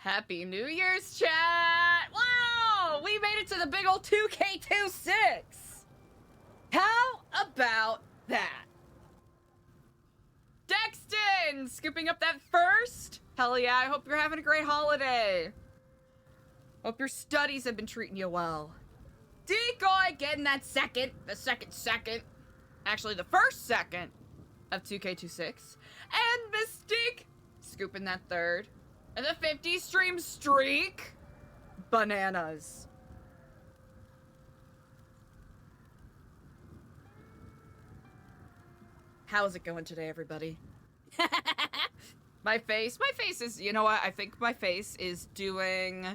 Happy New Year's, chat! Wow! We made it to the big old 2K26! How about that? Dexton! Scooping up that first? Hell yeah, I hope you're having a great holiday. Hope your studies have been treating you well. Decoy getting that second. Actually, the first second of 2K26. And Mystique scooping that third. And the 50 stream streak. Bananas. How's it going today, everybody? My face is, you know what? I think my face is doing,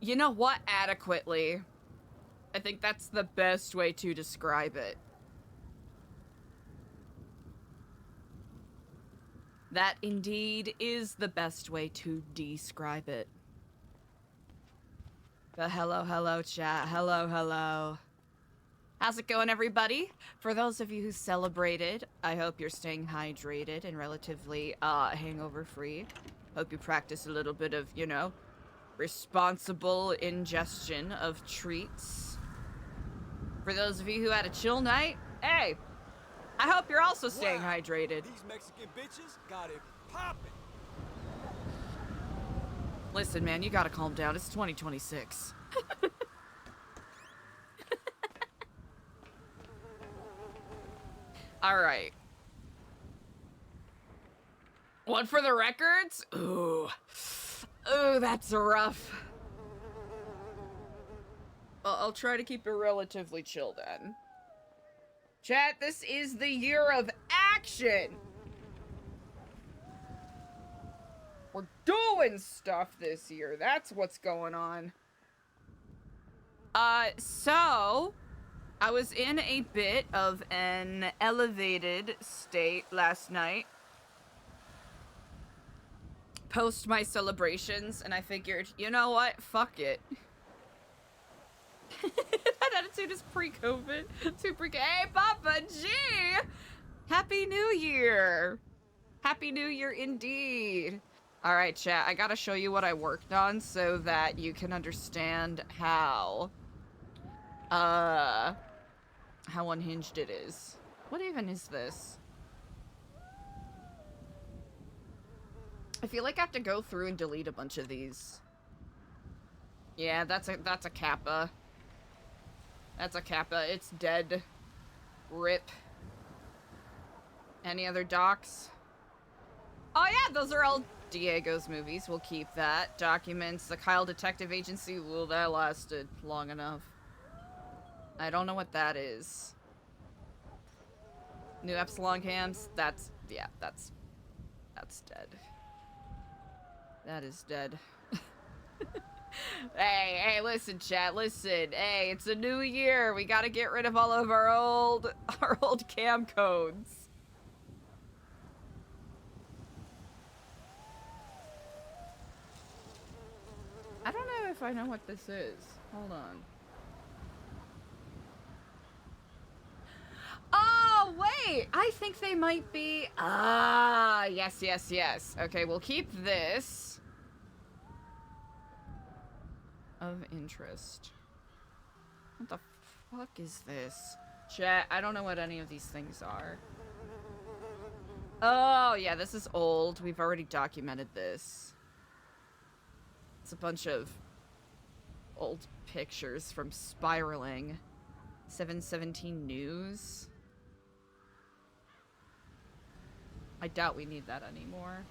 you know what, adequately. I think that's the best way to describe it. That indeed is the best way to describe it. But hello, chat. Hello. How's it going, everybody? For those of you who celebrated, I hope you're staying hydrated and relatively hangover-free. Hope you practice a little bit of, you know, responsible ingestion of treats. For those of you who had a chill night, hey, I hope you're also staying hydrated. These Mexican bitches got it poppin'. Listen, man, you gotta calm down. It's 2026. Alright. One for the records? Ooh, that's rough. I'll try to keep it relatively chill then. Chat, this is the year of action! We're doing stuff this year. That's what's going on. So I was in a bit of an elevated state last night. Post my celebrations, and I figured, you know what? Fuck it. That attitude is pre-COVID. Hey, Papa G! Happy New Year! Happy New Year indeed. Alright, chat, I gotta show you what I worked on so that you can understand how unhinged it is. What even is this? I feel like I have to go through and delete a bunch of these. Yeah, that's a kappa. That's a kappa. It's dead. RIP. Any other docs? Oh yeah, those are all Diego's movies. We'll keep that. Documents. The Kyle Detective Agency. Well, that lasted long enough. I don't know what that is. New Epsilon cams. That's dead. That is dead. Hey, listen, chat, listen. Hey, it's a new year. We gotta get rid of all of our old cam codes. I don't know if I know what this is. Hold on. Oh, wait! I think they might be... Ah, yes. Okay, we'll keep this. Of interest. What the fuck is this? Chat, I don't know what any of these things are. Oh, yeah, this is old. We've already documented this. It's a bunch of old pictures from Spiraling. 717 News. I doubt we need that anymore.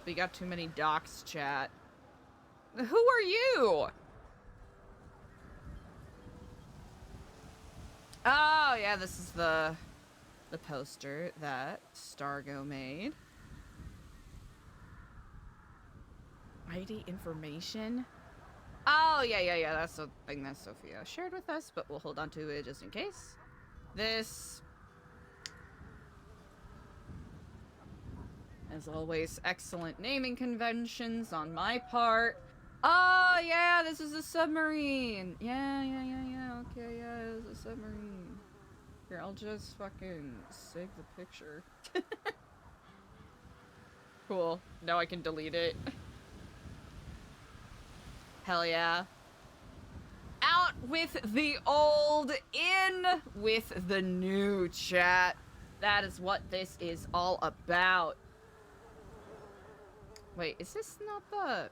We got too many docs, chat. Who are you? Oh, yeah, this is the poster that Stargo made. ID information? Oh, yeah, that's the thing that Sophia shared with us, but we'll hold on to it just in case. This, as always, excellent naming conventions on my part. Oh, yeah, this is a submarine. Yeah, okay, yeah, it's a submarine. Here, I'll just fucking save the picture. Cool. Now I can delete it. Hell yeah. Out with the old, in with the new, chat. That is what this is all about. Wait, is this not the...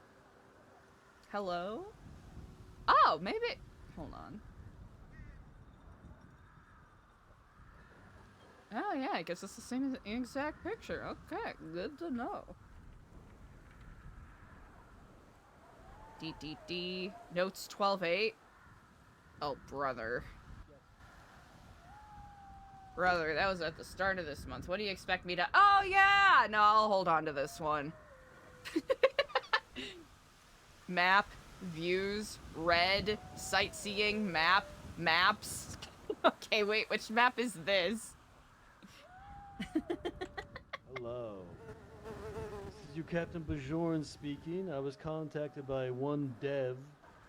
Hello? Oh, maybe... Hold on. Oh yeah, I guess it's the same exact picture. Okay, good to know. D. Notes 12-8. Oh, brother. Brother, that was at the start of this month. What do you expect me to... Oh, yeah! No, I'll hold on to this one. Map, views, red, sightseeing, map, maps. Okay, wait, which map is this? Hello. This is your Captain Bajorn speaking. I was contacted by one dev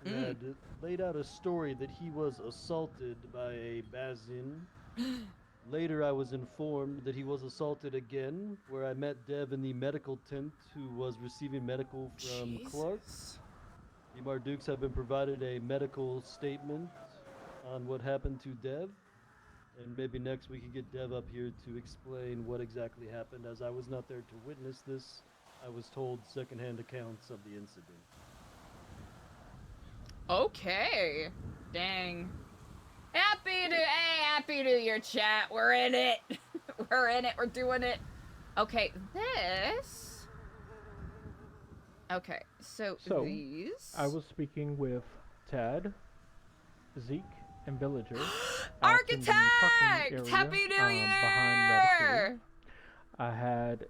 who had laid out a story that he was assaulted by a Bazin. Later, I was informed that he was assaulted again, where I met Dev in the medical tent who was receiving medical from Clark. The Mardukes have been provided a medical statement on what happened to Dev. And maybe next we could get Dev up here to explain what exactly happened. As I was not there to witness this, I was told secondhand accounts of the incident. Okay. Dang. Happy New Year, chat. We're in it. We're in it. We're doing it. Okay, this... Okay, so these... I was speaking with Tad, Zeke, and Villager. Architect! Happy New Year! I had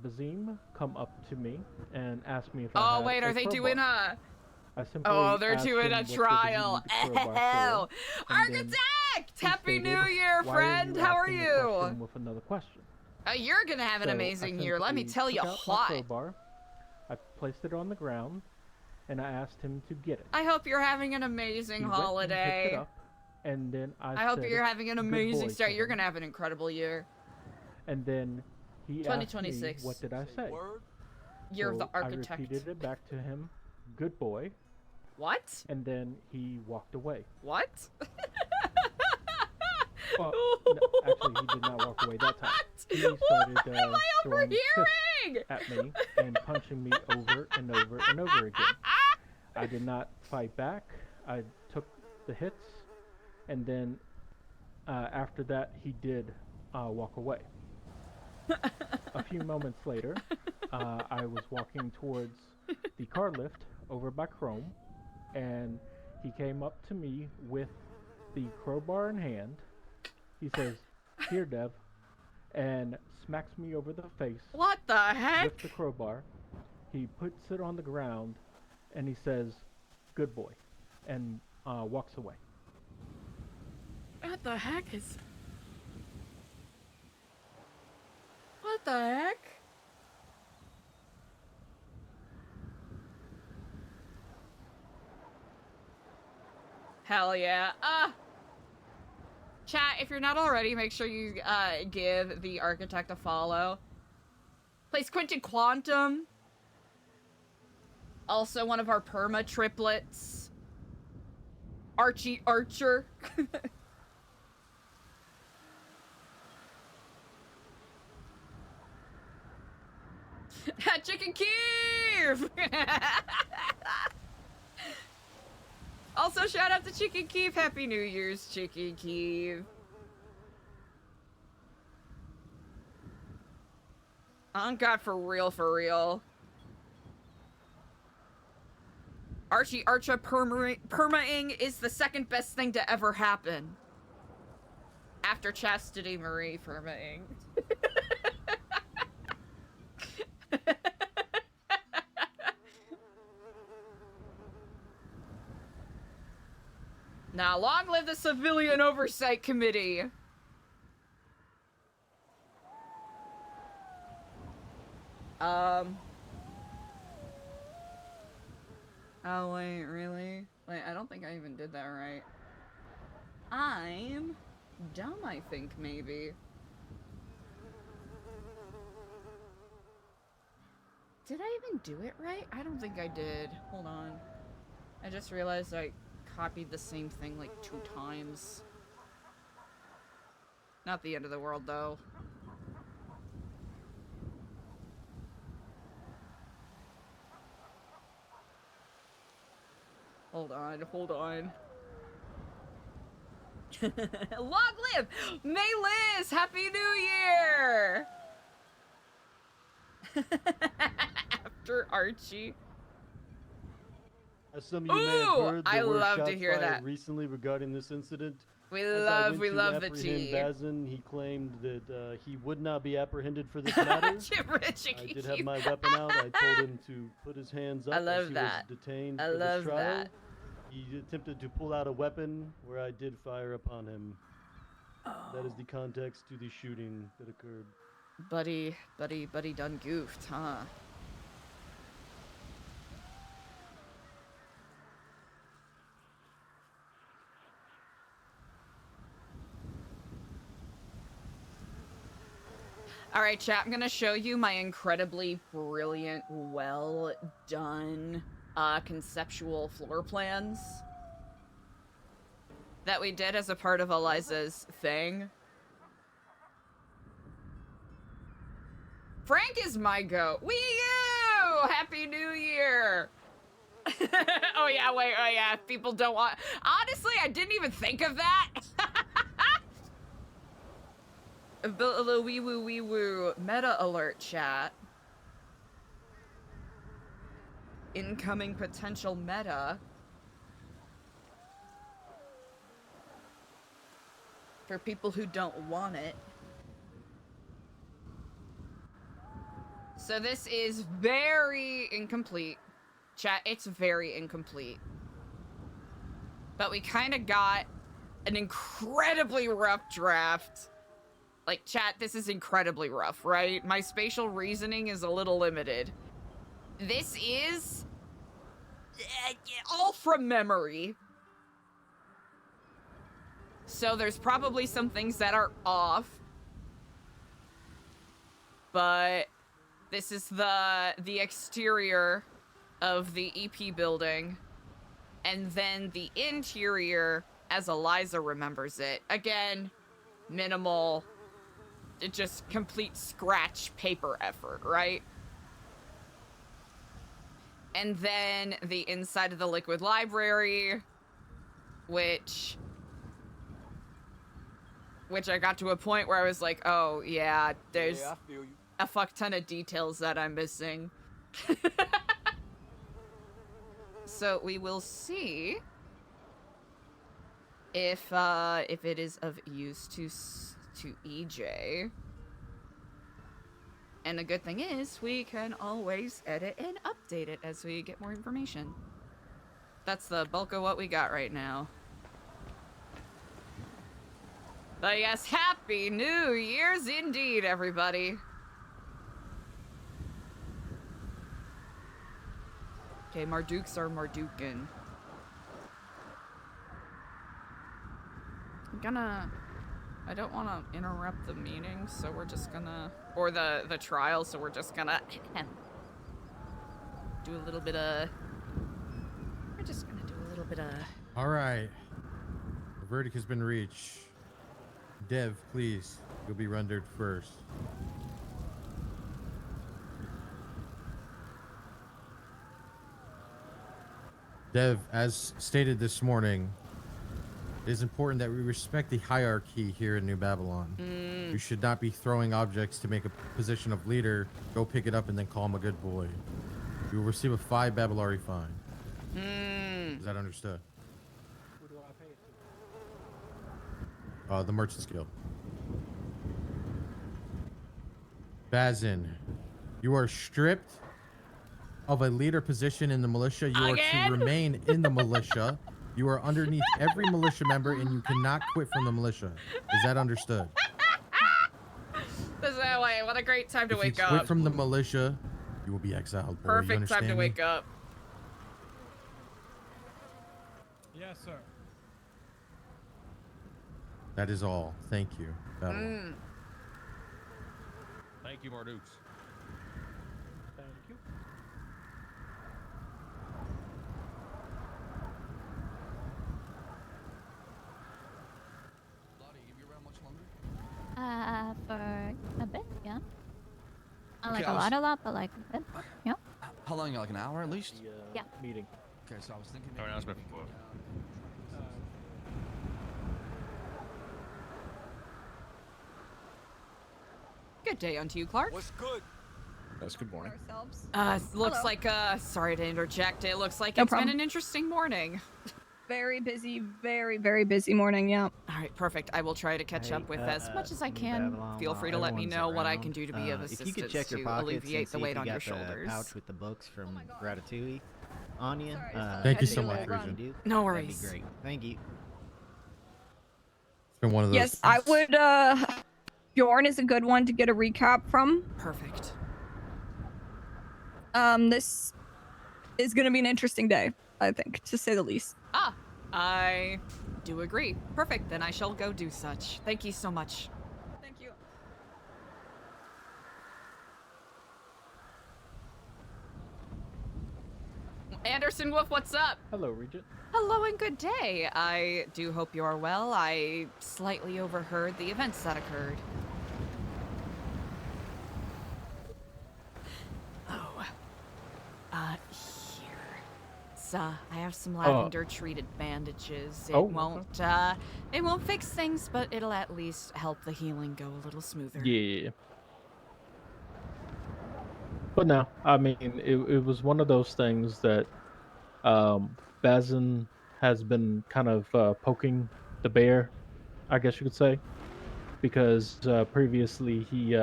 Bazim come up to me and ask me if I had Oh, wait, are they doing a... I simply Oh, they're doing a trial. Oh, Architect! Happy New Year, friend. How are you? With another question. You're gonna have an amazing year. Let me tell you what. Crowbar, I placed it on the ground, and I asked him to get it. I hope you're having an amazing holiday. He picked it up, and then I hope you're having an amazing start. You're gonna have an incredible year. And then he 2026. asked me, what did I say? You're so the architect. I repeated it back to him. Good boy. What? And then he walked away. What? Well, no, actually, he did not walk away that time. He started throwing fists at me and punching me over and over and over again. I did not fight back. I took the hits, and then after that, he did walk away. A few moments later, I was walking towards the car lift over by Chrome, and he came up to me with the crowbar in hand. He says, "Here, Dev," and smacks me over the face. What the heck? With the crowbar. He puts it on the ground, and he says, "Good boy," and walks away. What the heck is... What the heck? Hell yeah. Chat, if you're not already, make sure you give the architect a follow. Plays Quentin Quantum. Also one of our perma triplets. Archie Archer. Chicken Keef! Also, shout out to Chicken Keef. Happy New Year's, Chicken Keef. Oh God, for real, for real. Archie Archer permaing is the second best thing to ever happen. After Chastity Marie permaing. Now, long live the Civilian Oversight Committee! Oh, wait, really? Wait, I don't think I even did that right. I'm dumb, I think, maybe. Did I even do it right? I don't think I did. Hold on. I just realized I copied the same thing like 2 times. Not the end of the world, though. Hold on, hold on. Long live May Liz! Happy New Year! After Archie. As some of you may have heard, I there were love shots to hear fired that. recently regarding this incident. We As I love went to the apprehend tea. Bazin, he claimed that he would not be apprehended for this matter. I did have my weapon out. I told him to put his hands up I love as he that. was detained I for love this trial. that. He attempted to pull out a weapon where I did fire upon him. That is the context to the shooting that occurred. Buddy done goofed, huh? Alright, chat, I'm gonna show you my incredibly brilliant, well done, conceptual floor plans that we did as a part of Eliza's thing. Frank is my goat. Wee you! Happy New Year! Oh yeah, wait, oh yeah, people don't want... Honestly, I didn't even think of that! The wee woo meta alert chat. Incoming potential meta. For people who don't want it. So this is very incomplete. Chat, it's very incomplete. But we kind of got an incredibly rough draft. Like, chat, this is incredibly rough, right? My spatial reasoning is a little limited. This is all from memory. So there's probably some things that are off. But this is the exterior of the EP building. And then the interior, as Eliza remembers it. Again, minimal... just complete scratch paper effort, right? And then the inside of the liquid library, which I got to a point where I was like, oh yeah, there's Yeah, I feel you. a fuck ton of details that I'm missing. So we will see if it is of use to EJ. And the good thing is, we can always edit and update it as we get more information. That's the bulk of what we got right now. But yes, Happy New Year's indeed, everybody. Okay, Mardukes are Mardukin. I don't want to interrupt the meeting, so we're just gonna... Or the trial, so we're just gonna... do a little bit of... We're just gonna do a little bit of... Alright. The verdict has been reached. Dev, please. You'll be rendered first. Dev, as stated this morning, it is important that we respect the hierarchy here in New Babylon. You should not be throwing objects to make a position of leader, go pick it up, and then call him a good boy. You will receive a 5 Babylari fine. Is that understood? Who do I pay it to? The Merchants Guild. Bazin, you are stripped of a leader position in the militia. You are to remain in the militia. You are underneath every militia member, and you cannot quit from the militia. Is that understood? This way. What a great time to wake If you up. quit from the militia, you will be exiled. Boy. Perfect time to wake up. Yes, sir. That is all. Thank you. Thank you, Mardukes. Thank you. For a bit, yeah. Not Okay, like I was- a lot, but like a bit. Yeah. How long? Like an hour at least? The Yeah. meeting. Okay, so I was thinking. Sorry, announcement. Good day unto you, Clark. What's good? That's good morning. Looks Hello. like, sorry to interject. It looks like No it's problem. been an interesting morning. Very busy, very busy morning, yeah. All right, perfect. I will try to catch up with as much as I New can. Babylon, Feel while free to let me everyone's know what I can around, do to be of if assistance you could check your to pockets alleviate and the see weight if you on got your the shoulders. pouch with the books from Oh my God. Ratatouille on you. Sorry, I just Thank had you to so do a much, little run. Do, No that'd be worries. great. Thank you. It's been one of those. Yes, I would, Bjorn is a good one to get a recap from. Perfect. This is gonna be an interesting day, I think, to say the least. Ah, I do agree. Perfect. Then I shall go do such. Thank you so much. Thank you. Anderson Wolf, what's up? Hello, Regent. Hello and good day. I do hope you are well. I slightly overheard the events that occurred. Oh. Here. So, I have some lavender treated bandages. Oh, okay. It won't fix things, but it'll at least help the healing go a little smoother. Yeah. But no, I mean, it was one of those things that Bazin has been kind of poking the bear, I guess you could say, because previously he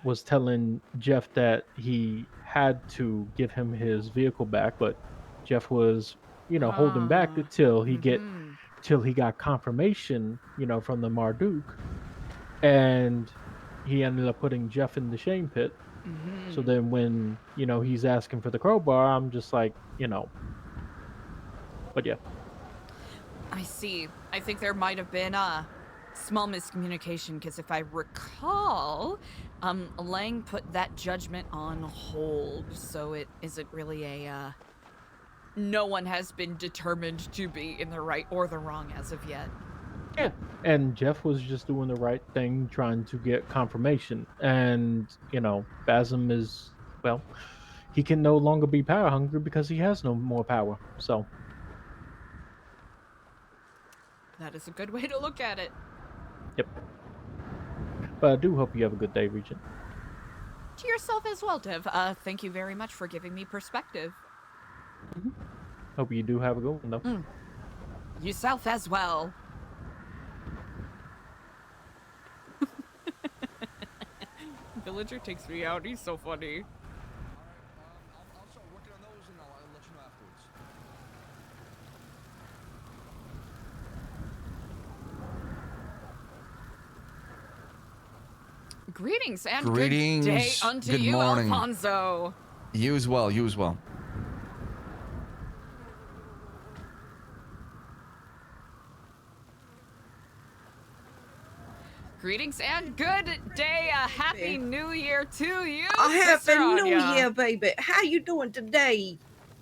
was telling Jeff that he had to give him his vehicle back, but Jeff was, holding back Ah, till mhm. he got confirmation, from the Marduk, and he ended up putting Jeff in the shame pit. So then when, he's asking for the crowbar, I'm just like, but yeah. I see. I think there might have been a small miscommunication because if I recall, Lang put that judgment on hold, so it isn't really a, no one has been determined to be in the right or the wrong as of yet. Yeah. And Jeff was just doing the right thing, trying to get confirmation. And, Basim is, well, he can no longer be power hungry because he has no more power. So, That is a good way to look at it. yep. But I do hope you have a good day, Regent. To yourself as well, Dev. Thank you very much for giving me perspective. Hope you do have a good one, though. Yourself as well. Villager takes me out. He's so funny. I'll start working on those and I'll let you know afterwards. Greetings and Greetings. good day unto Good you, morning. Alfonso. You as well. You as well. Greetings and good day. A happy new year to you. A happy Sister new Anya. year, baby. How you doing today?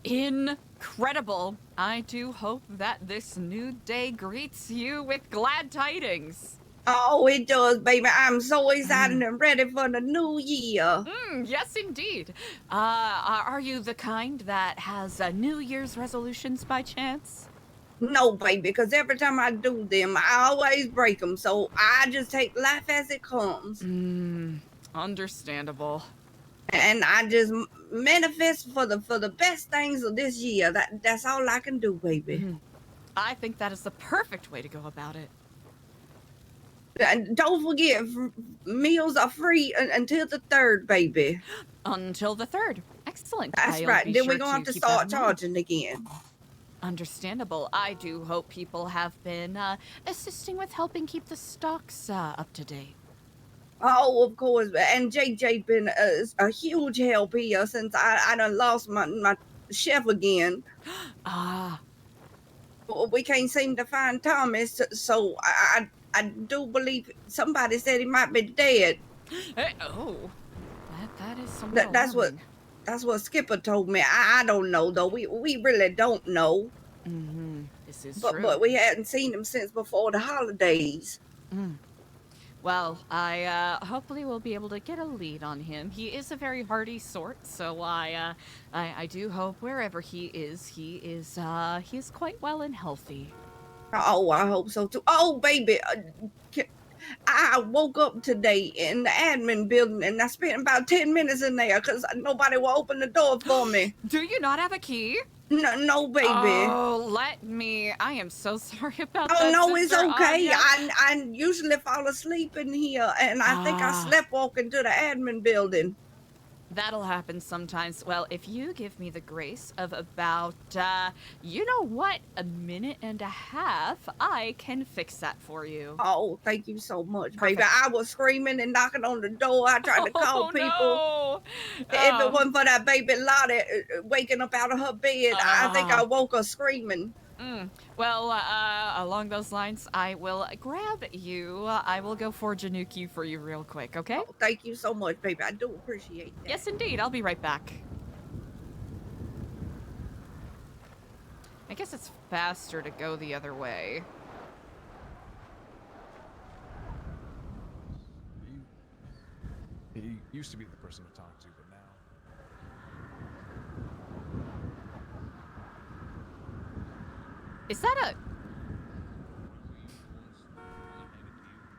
Incredible. I do hope that this new day greets you with glad tidings. Oh, it does, baby. I'm so excited and ready for the new year. Yes, indeed. Are you the kind that has New Year's resolutions by chance? No, baby, because every time I do them, I always break them. So I just take life as it comes. Understandable. And I just manifest for the best things of this year. That's all I can do, baby. I think that is the perfect way to go about it. And don't forget, meals are free until the 3rd, baby. Until the 3rd. Excellent. That's I'll right. be Then sure we're going to have to keep that start in mind. charging again. Understandable. I do hope people have been assisting with helping keep the stocks up to date. Oh, of course. And JJ been a huge help here since I done lost my chef again. Ah, We can't seem to find Thomas, so I do believe somebody said he might be dead. oh, That is somewhat That's alarming. what Skipper told me. I don't know though. We really don't know. This is But true. we hadn't seen him since before the holidays. Well, I hopefully will be able to get a lead on him. He is a very hardy sort, so I do hope wherever he is quite well and healthy. Oh, I hope so too. Oh, baby, I woke up today in the admin building and I spent about 10 minutes in there because nobody will open the door for me. Do you not have a key? No, baby. Oh, let me. I am so sorry about that. Oh no, it's Sister okay. Anya. I usually fall asleep in here, and I think I slept walking to the admin building. That'll happen sometimes. Well, if you give me the grace of about, you know what, a minute and a half, I can fix that for you. Oh, thank you so much, Perfect. baby. I was screaming and knocking on the door. I tried to call people. No. If it wasn't for that baby Lottie waking up out of her bed, I think I woke her screaming. Well, along those lines, I will grab you. I will go forge a new key for you real quick, okay? Oh, thank you so much, baby. I do appreciate that. Yes, indeed. I'll be right back. I guess it's faster to go the other way. He used to be the person to talk to, but now... Is that a...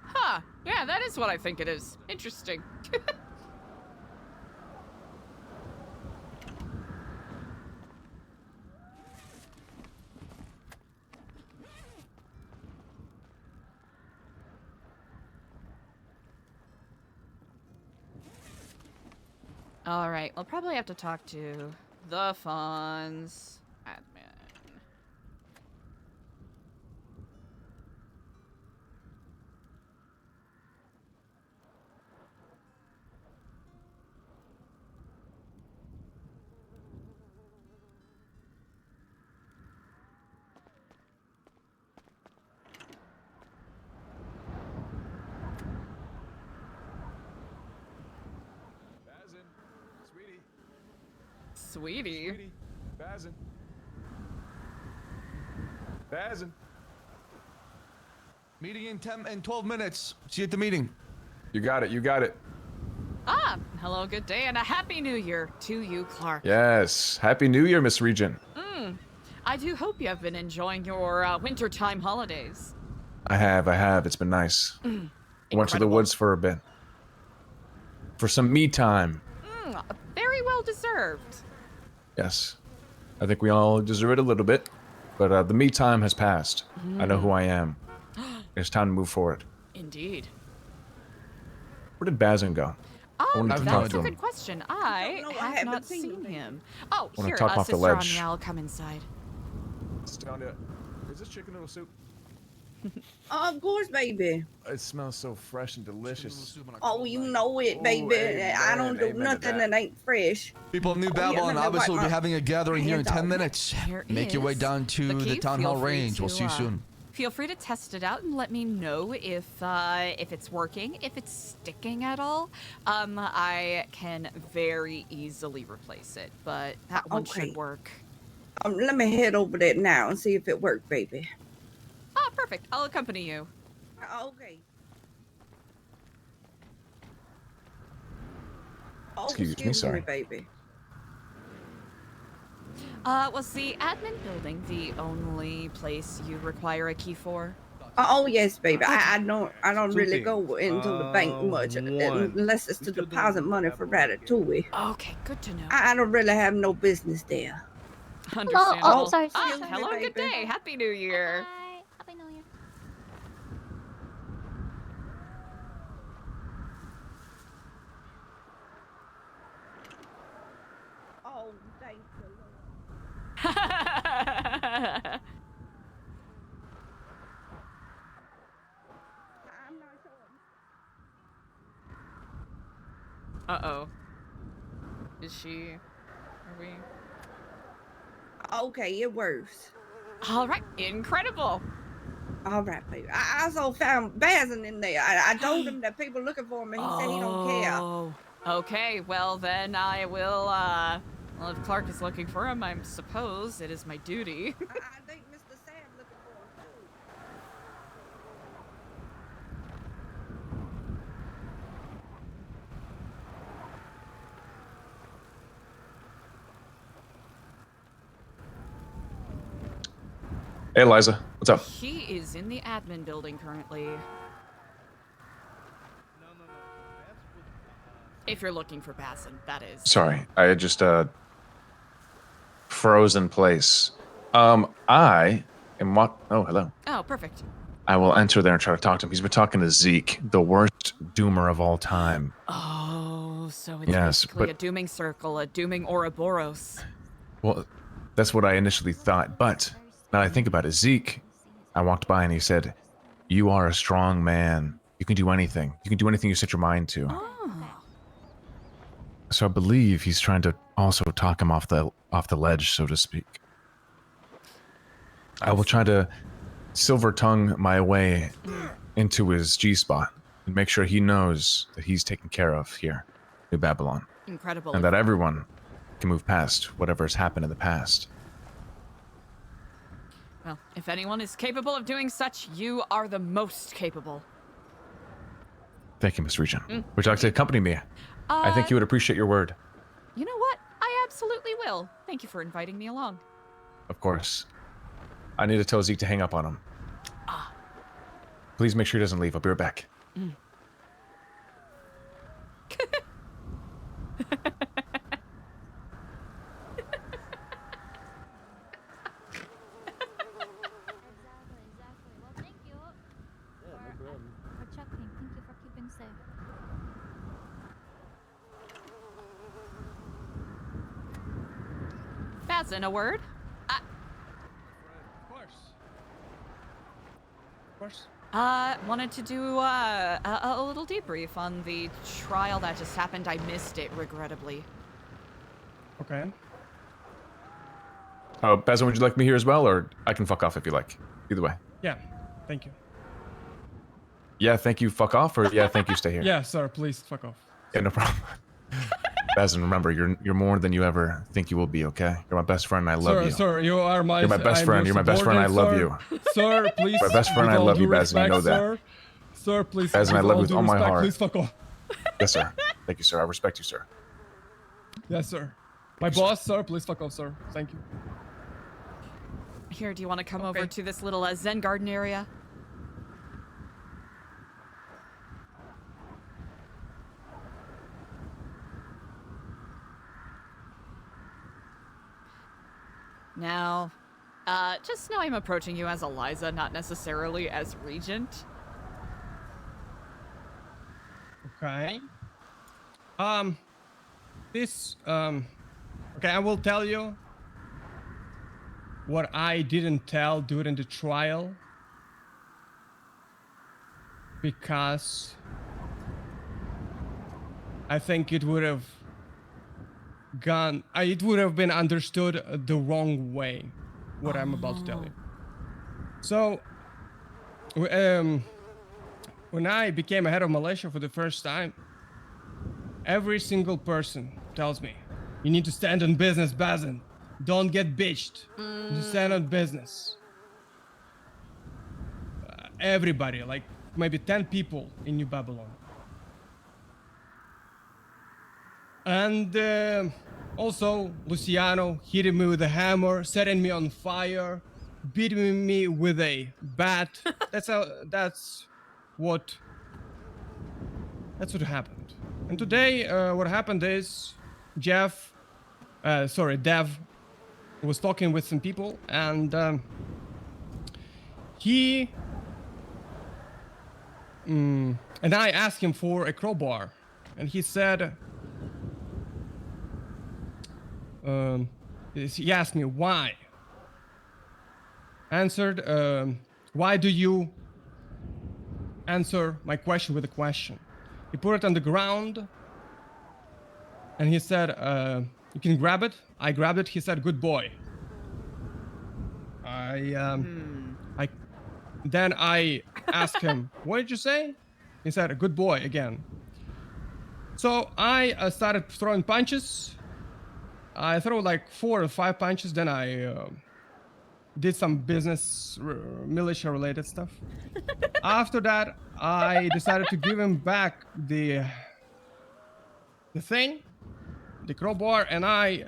Huh. Yeah, that is what I think it is. Interesting. All right, we'll probably have to talk to the funds admin. Sweetie. Sweetie, Bazin. Bazin. Meeting in 10 and 12 minutes. See you at the meeting. You got it, you got it. Ah, hello, good day, and a happy new year to you, Clark. Yes. Happy New Year, Miss Regent. I do hope you have been enjoying your wintertime holidays. I have. It's been nice. I went to the Incredible. woods for a bit. For some me time. Very well deserved. Yes. I think we all deserve it a little bit. But the me time has passed. I know who I am. It's time to move forward. Indeed. Where did Bazin go? wanted to talk That's to a him. good question. I No, I have haven't not seen seen him. him. Oh, Wanna here, top off the Sister ledge. Anya, I'll come inside. Stellano, is this chicken noodle soup? Of course, baby. It smells so fresh and delicious. Oh, you know it, baby. I don't do amen to nothing that. that ain't fresh. People of New yeah, Babylon let me obviously will wipe be my having a gathering here in hands 10 off. minutes. Here Make your way is down to the key. town Feel hall free range. We'll to, see you soon. Feel free to test it out and let me know if it's working, if it's sticking at all. I can very easily replace it, but that one Okay. should work. Let me head over there now and see if it worked, baby. Ah, perfect. I'll accompany you. Okay. Oh, Excuse me, sorry. baby. Was the admin building the only place you require a key for? Oh yes, baby. I don't really go into the bank much one. unless it's We to still deposit doing money for Babylon. Ratatouille. Okay, good to know. I don't really have no business there. Understandable. Oh, sorry, Ah, sorry, hello, sorry. good day. Happy New Year. Hi. Happy New Year. Oh, thank the Lord. I'm not sure. Uh-oh. Is she... Are we... Okay, it works. All right, incredible. All right, baby. I also found Bazin in there. I told him that people looking for him, and he said he don't care. Okay, well then I will, well, if Clark is looking for him, I suppose it is my duty. I think Mr. Sad looking for him too. Hey, Eliza. What's up? He is in the admin building currently. If you're looking for Bassin, that is. Sorry, I had just froze in place. I am what? Oh, hello. Oh, perfect. I will enter there and try to talk to him. He's been talking to Zeke, the worst doomer of all time. Oh, so it's Yes, basically but- a dooming circle, a dooming Ouroboros. Well, that's what I initially thought, but now I think about it, Zeke, I walked by and he said, "You are a strong man. You can do anything. You can do anything you set your mind to." Oh. So I believe he's trying to also talk him off the ledge, so to speak. I will try to silver tongue my way into his G-spot and make sure he knows that he's taken care of here, New Babylon, Incredible. and that everyone can move past whatever has happened in the past. Well, if anyone is capable of doing such, you are the most capable. Thank you, Miss Regent. Would you like to accompany me? I think you would appreciate your word. You know what? I absolutely will. Thank you for inviting me along. Of course. I need to tell Zeke to hang up on him. Please make sure he doesn't leave. I'll be right back. Exactly. Well, thank you Yeah, no problem. for checking. Thank you for keeping safe. Bassin, a word? Of course. Of course. Wanted to do a little debrief on the trial that just happened. I missed it, regrettably. Okay. Basil, would you like me here as well, or I can fuck off if you like? Either way. Yeah. Thank you. Yeah, thank you, fuck off, or yeah, thank you, stay here. Yeah, sir. Please fuck off. Yeah, no problem. Basil, remember, you're more than you ever think you will be, okay? You're my best friend and I love you. Sir, you are my. You're my best I'm friend. your You're my best friend. I love subordinate, you. sir. Sir, please. My best friend, with I all love due you, Basil, you know respect, that. Sir, please. Basil, I with love you all with due all my respect, heart. Please fuck off. Yes, sir. Thank you, sir. I respect you, sir. Yes, sir. My boss, sir. Please fuck off, sir. Thank you. Here, do you want to come Okay. over to this little Zen garden area? Now, just know I'm approaching you as Eliza, not necessarily as Regent. Okay. Okay, I will tell you what I didn't tell during the trial because I think it would have it would have been understood the wrong way, what I'm about to tell you. So, when I became a head of militia for the first time, every single person tells me, you need to stand on business, Bazin. Don't get bitched. You need to stand on business. Everybody, like maybe 10 people in New Babylon. And also, Luciano hitting me with a hammer, setting me on fire, beating me with a bat. That's what happened. And today, what happened is Dev was talking with some people, and and I asked him for a crowbar, and he said, he asked me why. Answered, why do you answer my question with a question? He put it on the ground, and he said, you can grab it. I grabbed it. He said, good boy. Then I asked him, what did you say? He said, good boy again. So I started throwing punches. I threw like 4 or 5 punches. Then I did some business, militia related stuff. After that, I decided to give him back the thing, the crowbar, and I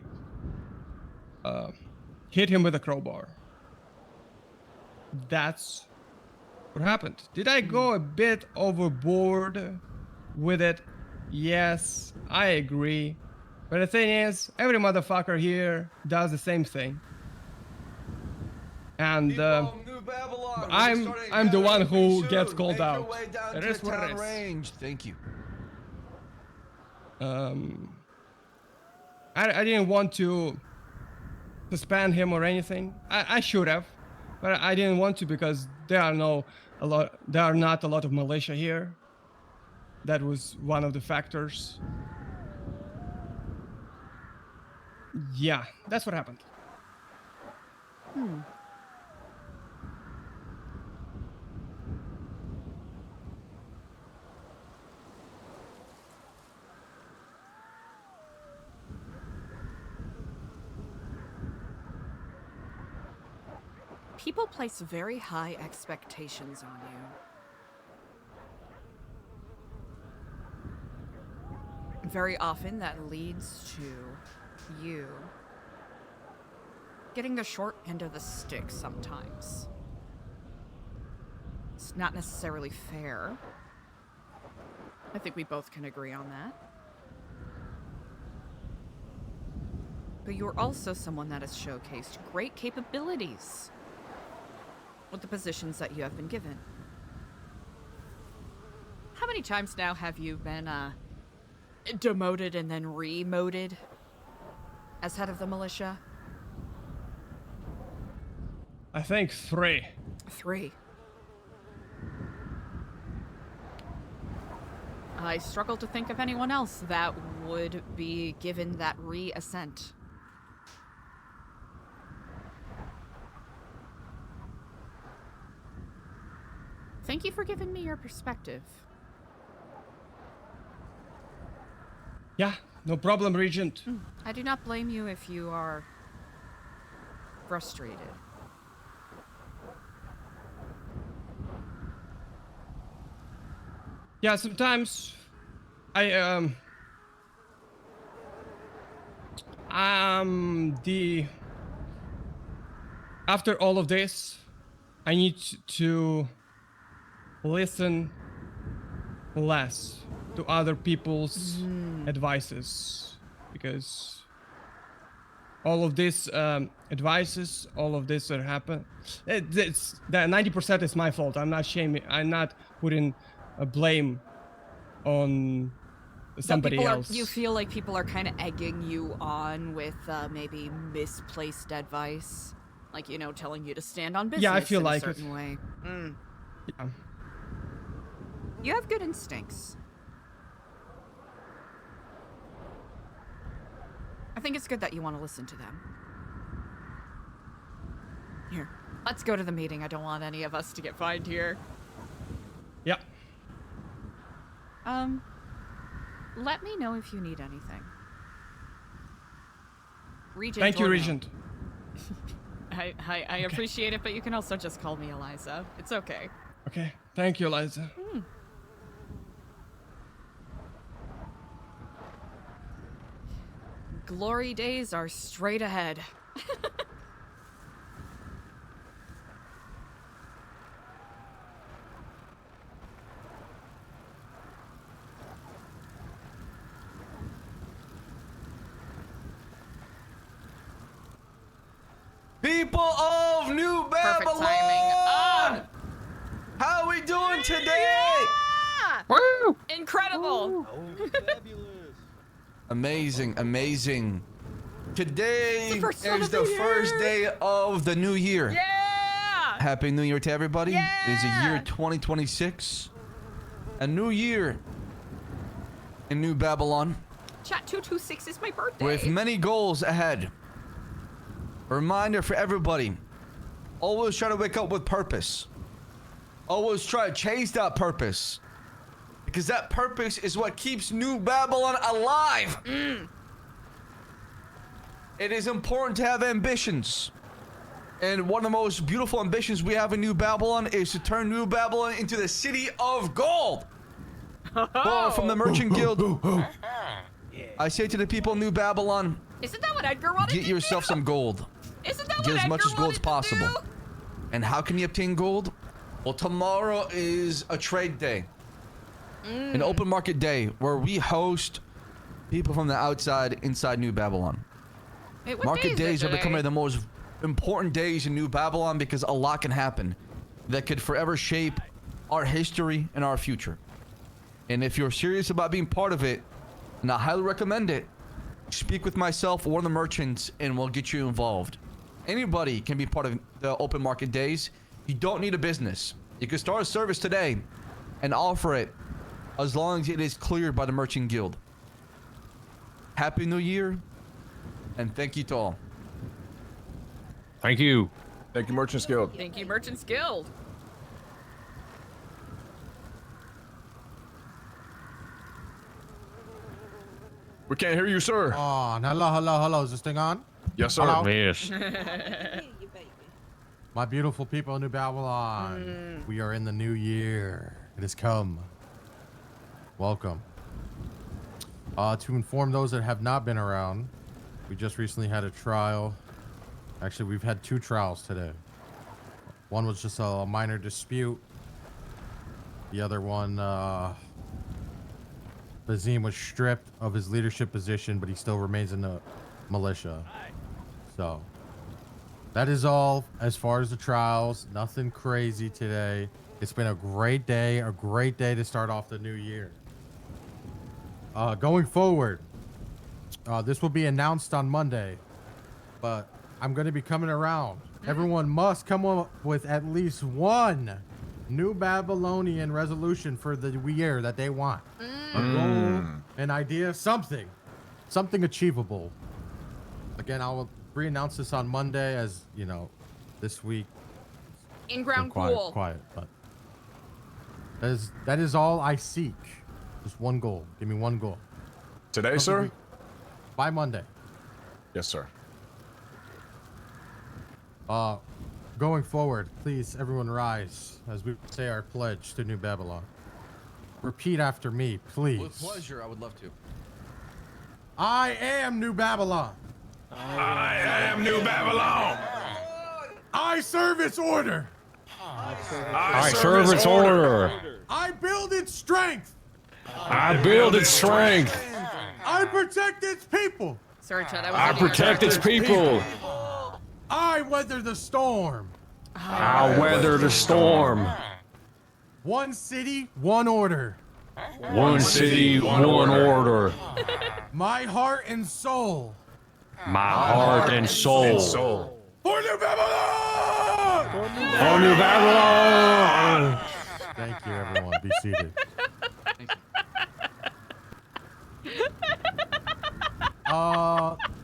hit him with a crowbar. That's what happened. Did I go a bit overboard with it? Yes, I agree. But the thing is, every motherfucker here does the same thing. And I'm the one who gets called out. It is what it is. Thank you. I didn't want to suspend him or anything. I should have, but I didn't want to because there are not a lot of militia here. That was one of the factors. Yeah, that's what happened. People place very high expectations on you. Very often that leads to you getting the short end of the stick sometimes. It's not necessarily fair. I think we both can agree on that. But you're also someone that has showcased great capabilities with the positions that you have been given. How many times now have you been, demoted and then remoted as head of the militia? I think 3. 3. I struggle to think of anyone else that would be given that re-ascent. Thank you for giving me your perspective. Yeah, no problem, Regent. I do not blame you if you are frustrated. Yeah, sometimes after all of this, I need to listen less to other people's advices, because all of these advices, all of this that happen, it's that 90% is my fault. I'm not shaming. I'm not putting a blame on somebody else. You feel like people are kind of egging you on with maybe misplaced advice, like, you know, telling you to stand on business. Yeah, I feel in like a certain way. Yeah. You have good instincts. I think it's good that you want to listen to them. Here, let's go to the meeting. I don't want any of us to get fined here. Yeah. Let me know if you need anything. Regent. Thank you, or no. Regent. I appreciate it, but you can also just call me Eliza. It's okay. Okay. Thank you, Eliza. Glory days are straight ahead. People of New Perfect Babylon! timing. How are we doing today? Yeah! Woo! Incredible. Fabulous. Amazing, amazing. Today the first one is of the the first year. day of the new year. Yeah! Happy New Year to everybody. It is a year Yeah! 2026. A new year in New Babylon Chat 226 is my birthday. with many goals ahead. A reminder for everybody, always try to wake up with purpose. Always try to chase that purpose. Because that purpose is what keeps New Babylon alive. It is important to have ambitions. And one of the most beautiful ambitions we have in New Babylon is to turn New Babylon into the city of gold. Well, from the Merchant Guild, I say to the people of New Babylon, Isn't that what Edgar wanted get to yourself do? some gold. Isn't that Get what as Edgar much as gold as wanted to possible. do? And how can you obtain gold? Well, tomorrow is a trade day. An open market day where we host people from the outside inside New Babylon. Wait, what Market day is days it are becoming today? the most important days in New Babylon because a lot can happen that could forever shape our history and our future. And if you're serious about being part of it, and I highly recommend it, speak with myself or one of the merchants and we'll get you involved. Anybody can be part of the open market days. You don't need a business. You can start a service today and offer it as long as it is cleared by the Merchant Guild. Happy New Year, and thank you to all. Thank you. Thank you, Merchants Guild. Thank you, Merchants Guild. We can't hear you, sir. On. Hello. Is this thing on? Yes, sir. Hello? Yes. My beautiful people in New Babylon. We are in the new year. It has come. Welcome. To inform those that have not been around, we just recently had a trial. Actually, we've had 2 trials today. One was just a minor dispute. The other one, Bazim was stripped of his leadership position, but he still remains in the militia. So, that is all as far as the trials. Nothing crazy today. It's been a great day to start off the new year. Going forward, this will be announced on Monday, but I'm going to be coming around. Everyone must come up with at least one New Babylonian resolution for the year that they want. A goal, an idea, something achievable. Again, I will pre-announce this on Monday, as you know, this week. In-ground quiet, cool. quiet, but that is all I seek. Just one goal. Give me one goal. Today, sir? By Monday. Yes, sir. Going forward, please, everyone rise as we say our pledge to New Babylon. Repeat after me, please. With pleasure, I would love to. I am New Babylon. I am New Babylon. I serve its order. I serve its order. I build its strength. I build its strength. I protect its people. Sorry, Chad. I was I reading your protect its chapter. people. I weather the storm. I weather the storm. One city, one order. One city, one order. My heart and soul. My heart and soul. For New Babylon! For New Babylon. Thank you, everyone. Be seated.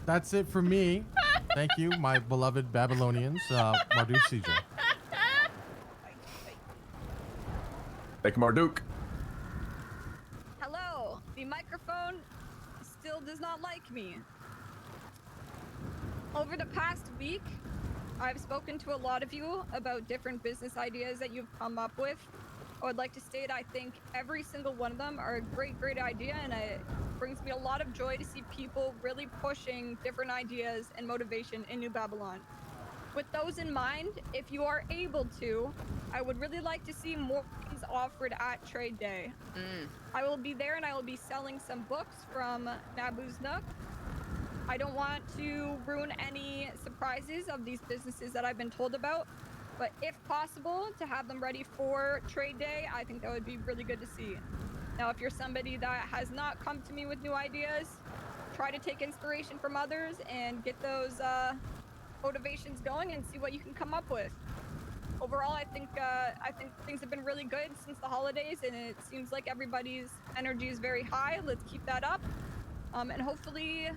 That's it for me. Thank you, my beloved Babylonians. Marduk CJ. Thank you, Marduk. Hello. The microphone still does not like me. Over the past week, I've spoken to a lot of you about different business ideas that you've come up with. I would like to state I think every single one of them are a great idea, and it brings me a lot of joy to see people really pushing different ideas and motivation in New Babylon. With those in mind, if you are able to, I would really like to see more things offered at Trade Day. I will be there and I will be selling some books from Naboo's Nook. I don't want to ruin any surprises of these businesses that I've been told about, but if possible, to have them ready for Trade Day, I think that would be really good to see. Now, if you're somebody that has not come to me with new ideas, try to take inspiration from others and get those motivations going and see what you can come up with. Overall, I think things have been really good since the holidays, and it seems like everybody's energy is very high. Let's keep that up, and hopefully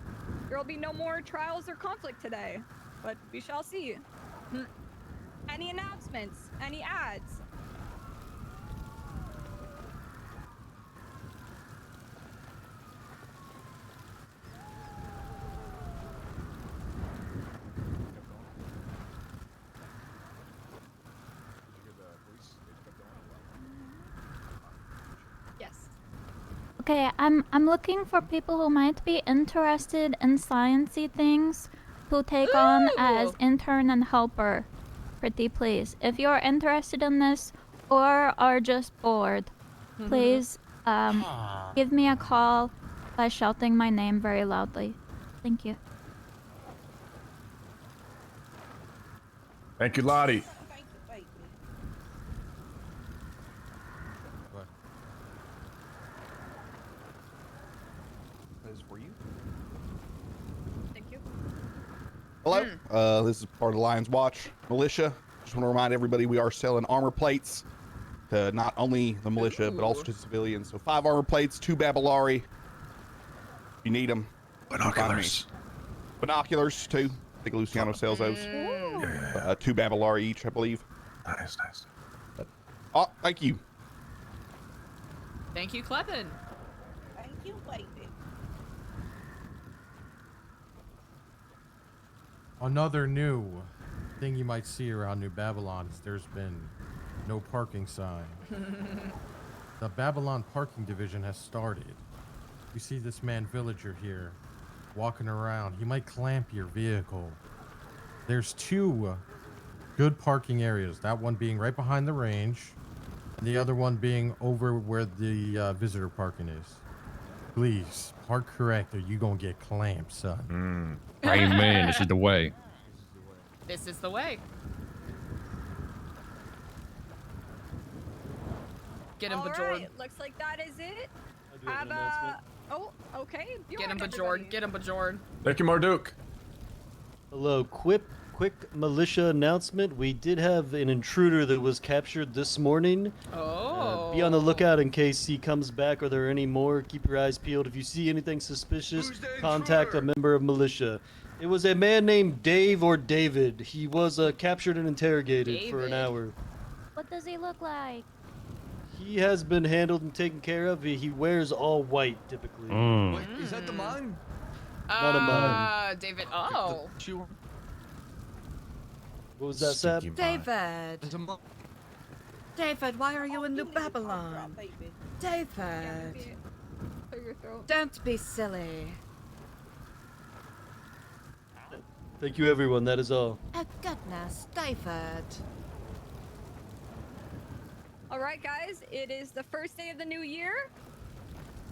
there will be no more trials or conflict today, but we shall see. Any announcements? Any ads? Okay, I'm looking for people who might be interested in sciencey things who take on as Ooh. intern and helper. Pretty please. If you're interested in this or are just bored, please give me a call by shouting my name very loudly. Thank you. Thank you, Lottie. Thank you, baby. What? Those were you? Thank you. Hello. This is part of the Lions Watch militia. Just want to remind everybody we are selling armor plates to not only the militia but also to civilians. So 5 armor plates, 2 Babylari. If you need them. Binoculars. Binoculars too. I think Luciano sells those. 2 Babylari each, I believe. Nice, nice. Oh, thank you. Thank you, Clevin. Thank you, baby. Another new thing you might see around New Babylon is there's been no parking sign. The Babylon parking division has started. You see this man villager here walking around. He might clamp your vehicle. There's 2 good parking areas. That one being right behind the range, and the other one being over where the visitor parking is. Please, park correct or you gonna get clamped, son. Amen. This is the way. This is the way. Get him, All Bajorn. right, looks like that is it. I do have an announcement. Oh, okay. Get him, Bjorn, Bajorn. everybody. Get him, Bajorn. Thank you, Marduk. Hello, quick militia announcement. We did have an intruder that was captured this morning. Oh. Be on the lookout in case he comes back or there are any more. Keep your eyes peeled. If you see anything suspicious, contact a member of militia. It was a man named Dave or David. He was captured and interrogated for an David. hour. What does he look like? He has been handled and taken care of. He wears all white typically. Wait, is that the mine? Not a mine. David. Oh. What was that, Sap? Stinky David. It's a mine. David, why are you in New need to talk Babylon? about, baby. Yeah, David. maybe clear your throat. Don't be silly. Thank you, everyone. That is all. Oh, goodness, David. All right, guys, it is the first day of the new year.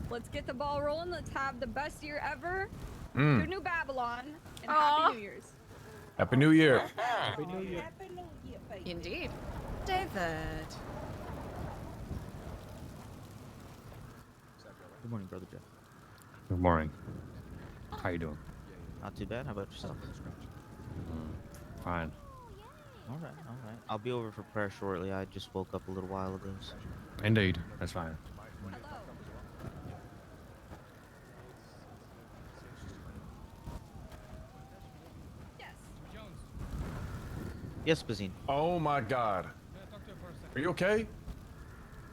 Let's get the ball rolling. Let's have the best year ever through New Babylon, and Aw. Happy New Year's. Happy New Year. Happy New Year, baby. Indeed. David. Good morning, Brother Jeff. Good morning. How you doing? Not too bad. How about yourself? Fine. All right, all right. I'll be over for prayer shortly. I just woke up a little while ago. So. Indeed. That's fine. Hello. Yes. Yes, Bazine. Oh my God. Are you okay?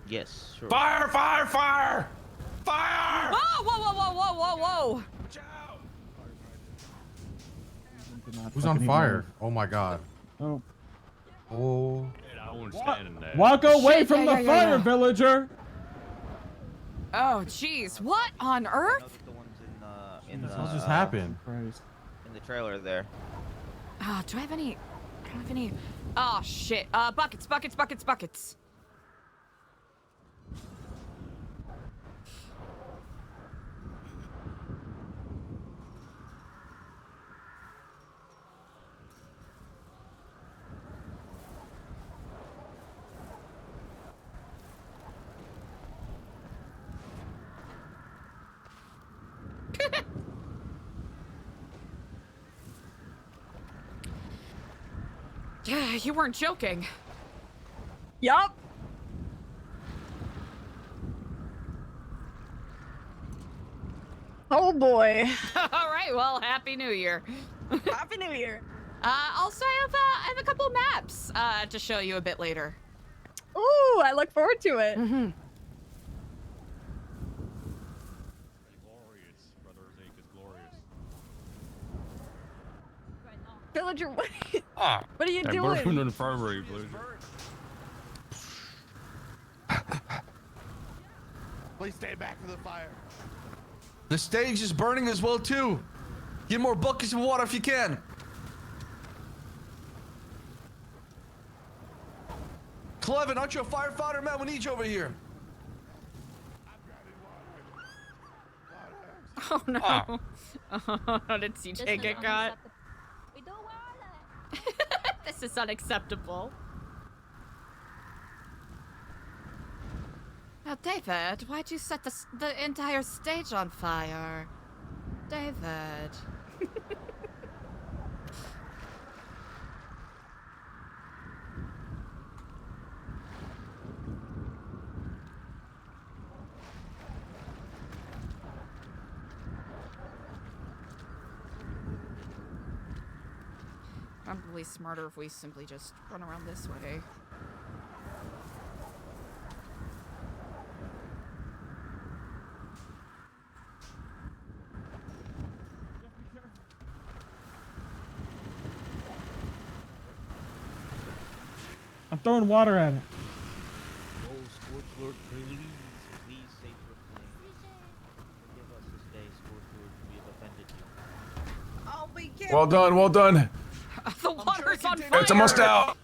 Yes, sure. Fire! Fire! Fire! Fire! Whoa, whoa, whoa, whoa, whoa, whoa, whoa. Who's on fire? Oh my God. Oh. Oh. Walk away Shit, from yeah, the yeah, fire, yeah. villager! Oh, jeez. What on earth? The ones What just happened? Christ. in the trailer there. Ah, do I have any? I don't have any. Oh, shit. Buckets, buckets, buckets, buckets. Yeah, you weren't joking. Yup. Oh boy. All right, well, Happy New Year. Happy New Year. Also, I have a couple maps to show you a bit later. Ooh, I look forward to it. Mm-hmm. Villager, what Ah. are you That doing? burn in the infirmary, please. Please stand back from the fire. The stage is burning as well too. Get more buckets of water if you can. Clevin, aren't you a firefighter, man? We need you over here. Oh no. Oh, did CJ get got? We don't want it. This is unacceptable. Now, David, why'd you set the entire stage on fire? David. Probably smarter if we simply just run around this way. I'm throwing water at it. Oh, Sports Lord, please save your plane. Forgive us this day, Sports Lord, we have offended you. Oh, be careful. Well done, well done. The water's on fire! It's almost out.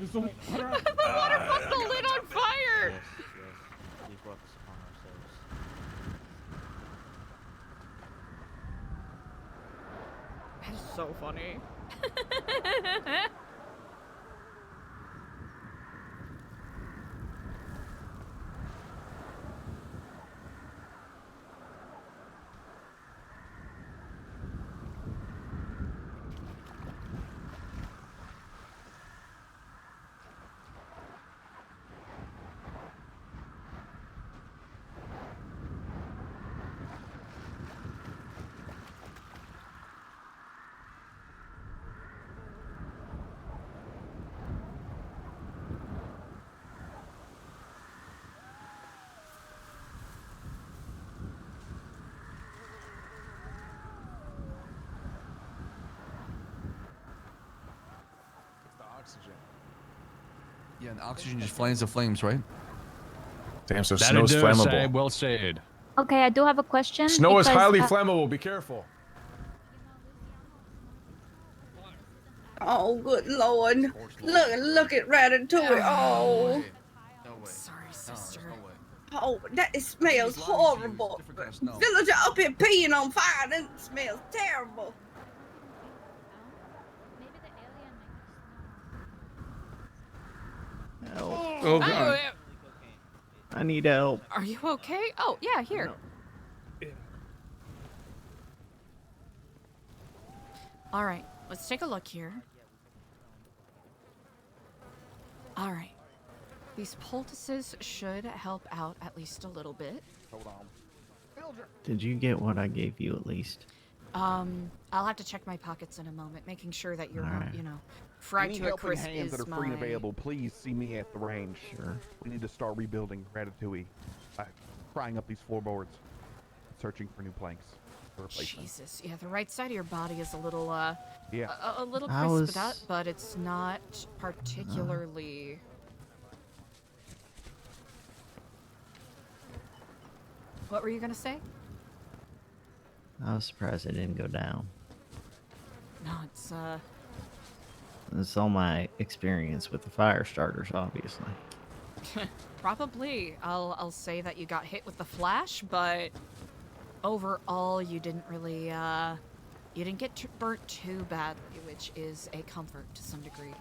Is the water The water fucked the lid on fire! Yes, we brought this upon ourselves. That is so funny. Yeah, and oxygen just flames the flames, right? Damn, so That'll snow's do it, flammable. Sab. Well said. Okay, I do have a question. Snow is because, highly flammable. Be careful. Oh, good lord. Look at Ratatouille. Oh. Sorry, sister. Oh, that smells horrible. Villager up here peeing on fire. That smells terrible. Oh god. I need help. Are you okay? Oh, yeah, here. All right, let's take a look here. All right. These poultices should help out at least a little bit. Hold on. Did you get what I gave you at least? I'll have to check my pockets in a moment, making sure that you're, Alright. you know, fried Any to a helping crisp hands is that are free and my... available, please see me at the range. Sure. We need to start rebuilding Ratatouille by prying up these floorboards, searching for new planks to replace them. Jesus, yeah, the right side of your body is a little, Yeah. a little I crisped was- out, but it's not particularly... What were you gonna say? I was surprised it didn't go down. No, it's, It's all my experience with the fire starters, obviously. probably. I'll say that you got hit with the flash, but overall you didn't really, you didn't get burnt too badly, which is a comfort to some degree.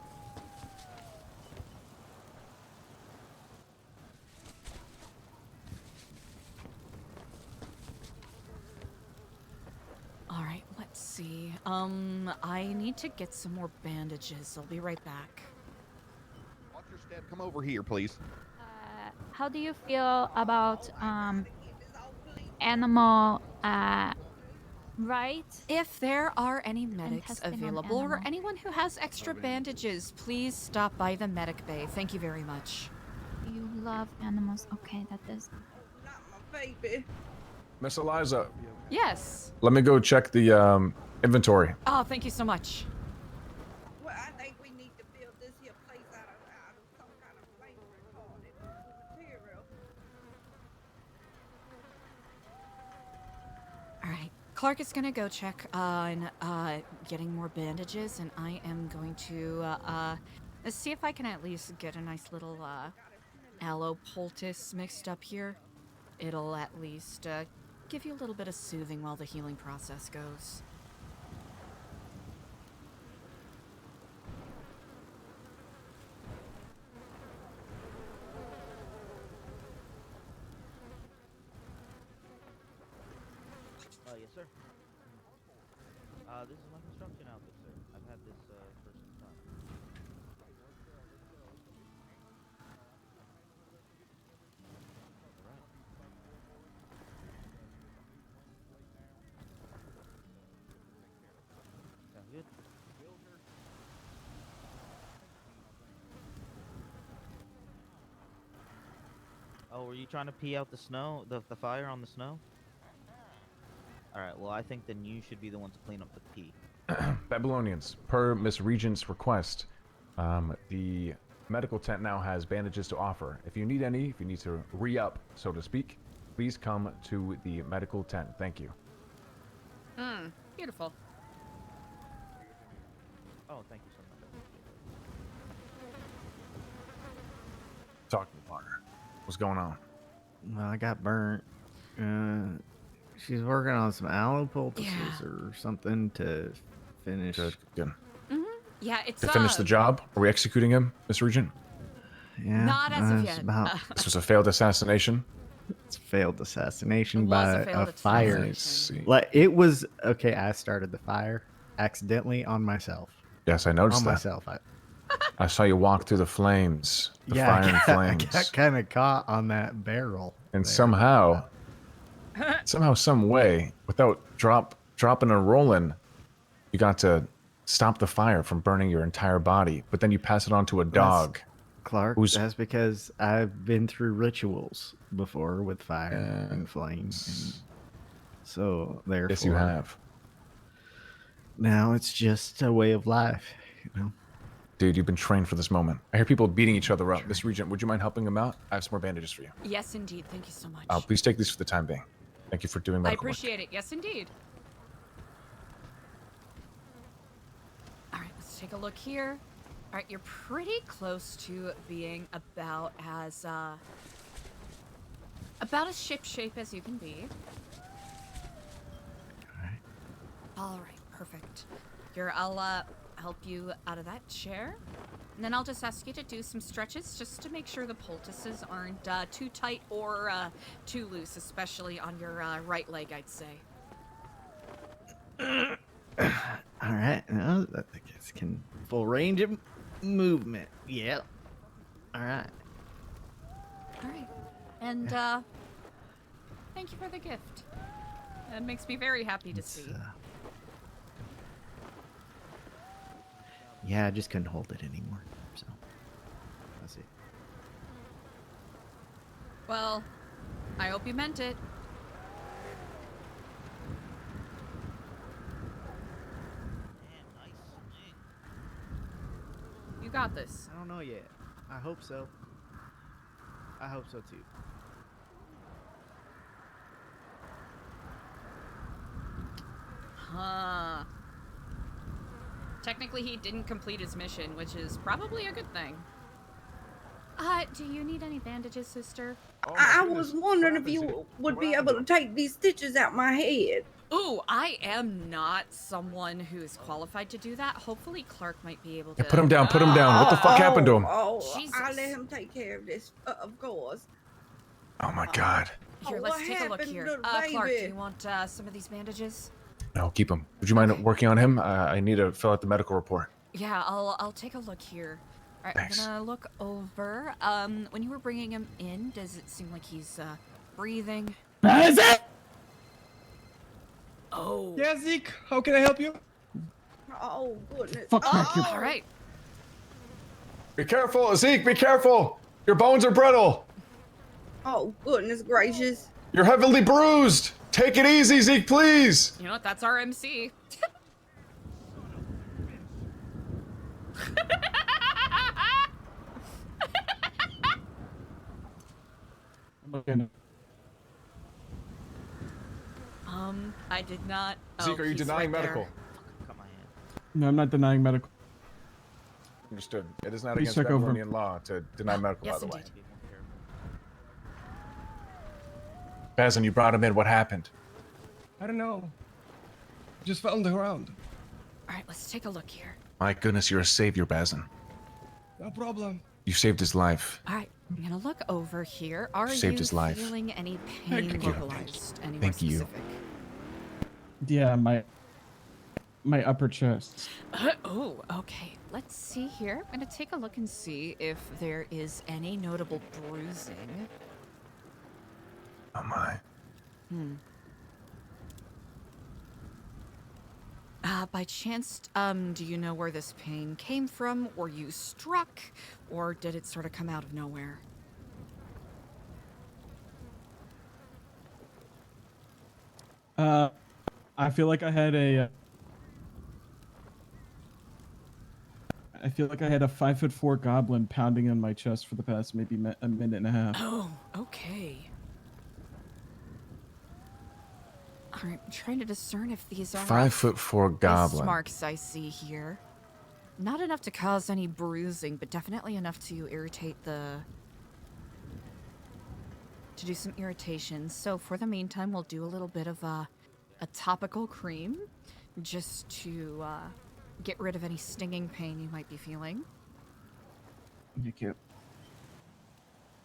Alright, let's see. I need to get some more bandages. I'll be right back. Watch your step. Come over here, please. How do you feel about animal right? If there are any medics testing on available or animal. anyone who has extra bandages, please stop by the medic bay. Thank you very much. You love animals. Okay, that is. Not my baby. Miss Eliza, Yes. let me go check the inventory. Oh, thank you so much. Well, I think we need to build this here place out of some kind of flame retardant material. Clark is gonna go check on getting more bandages, and I am going to see if I can at least get a nice little aloe poultice mixed up here. It'll at least give you a little bit of soothing while the healing process goes. Yes, sir. This is my construction outfit, sir. I've had this for some time. All right. Sounds good. Oh, were you trying to pee out the snow, the fire on the snow? Alright, well, I think then you should be the one to clean up the pee. Babylonians, per Miss Regent's request, the medical tent now has bandages to offer. If you need any, if you need to re-up, so to speak, please come to the medical tent. Thank you. Beautiful. Oh, thank you so much. I appreciate it. Talk to me, partner. What's going on? Well, I got burnt. She's working on some aloe poultices or something to finish. Good. Yeah, it's To finish the job? Are we executing him, Miss Regent? Yeah, Not as of it's yet. This was a failed assassination? It's a failed assassination It by was a failed a fire. assassination. Like it was okay. I started the fire accidentally on myself. Yes, I noticed On that. myself. I saw you walk through the flames. The Yeah, fire and I flames. got kind of caught on that barrel. And there. somehow, some way, without dropping and rolling, you got to stop the fire from burning your entire body. But then you pass it on to a dog. Clark, that's because I've been through rituals before with fire and flames. So therefore, Yes, you have. Now it's just a way of life, you know. Dude, you've been trained for this moment. I hear people beating each other up. Miss Regent, would you mind helping them out? I have some more bandages for you. Yes, indeed. Thank you so much. Please take these for the time being. Thank you for doing I medical work. appreciate it. Yes, indeed. All right, let's take a look here. All right, you're pretty close to being about as ship-shape as you can be. All right, perfect. Here, I'll help you out of that chair. And then I'll just ask you to do some stretches just to make sure the poultices aren't too tight or too loose, especially on your right leg, I'd say. All right, now I guess can full range of movement. Yep. All right. All right. And thank you for the gift. That makes me very happy to see. Yeah, I just couldn't hold it anymore. So that's it. Well, I hope you meant it. You got this. I don't know yet. I hope so. I hope so too. Huh. Technically, he didn't complete his mission, which is probably a good thing. Do you need any bandages, sister? I was wondering if you would be able to take these stitches out my head. Ooh, I am not someone who is qualified to do that. Hopefully Clark might be able to. Yeah, put him down, put him down. What the fuck happened to him? Oh, Jesus. I'll let him take care of this, of course. Oh my god. Here, Oh, let's what take a look happened here. to the Clark, do baby? you want some of these bandages? No, keep him. Would you mind working on him? I need to fill out the medical report. Yeah, I'll take a look here. All right, Thanks. I'm gonna look over. When you were bringing him in, does it seem like he's breathing? Is it? Oh. Yeah, Zeke. How can I help you? Oh, goodness. Fuck back, you- All right. Be careful, Zeke, be careful! Your bones are brittle! Oh, goodness gracious. You're heavily bruised! Take it easy, Zeke, please! You know what? That's our MC. I did not. Zeke, oh, are you he's denying right there. medical? Cut my hand. No, I'm not denying medical. Understood. It is not Please against check over. Babylonian law to deny medical, Yes, by the way. indeed. Be more careful. Bazin, you brought him in. What happened? I don't know. Just fell on the ground. All right, let's take a look here. My goodness, you're a savior, Bazin. No problem. You saved his life. All right, I'm gonna look over here. Are Saved you his life. feeling any pain Thank you. localized? Any more Thank you. specific? Yeah, my upper chest. Oh, okay. Let's see here. I'm gonna take a look and see if there is any notable bruising. Oh my. By chance, do you know where this pain came from? Were you struck, or did it sort of come out of nowhere? I feel like I had a. I feel like I had a 5'4" goblin pounding on my chest for the past maybe a minute and a half. Oh, okay. All right, I'm trying to discern if these are 5'4" These goblin. marks I see here. Not enough to cause any bruising, but definitely enough to irritate the... to do some irritation. So for the meantime, we'll do a little bit of a topical cream just to get rid of any stinging pain you might be feeling. Thank you.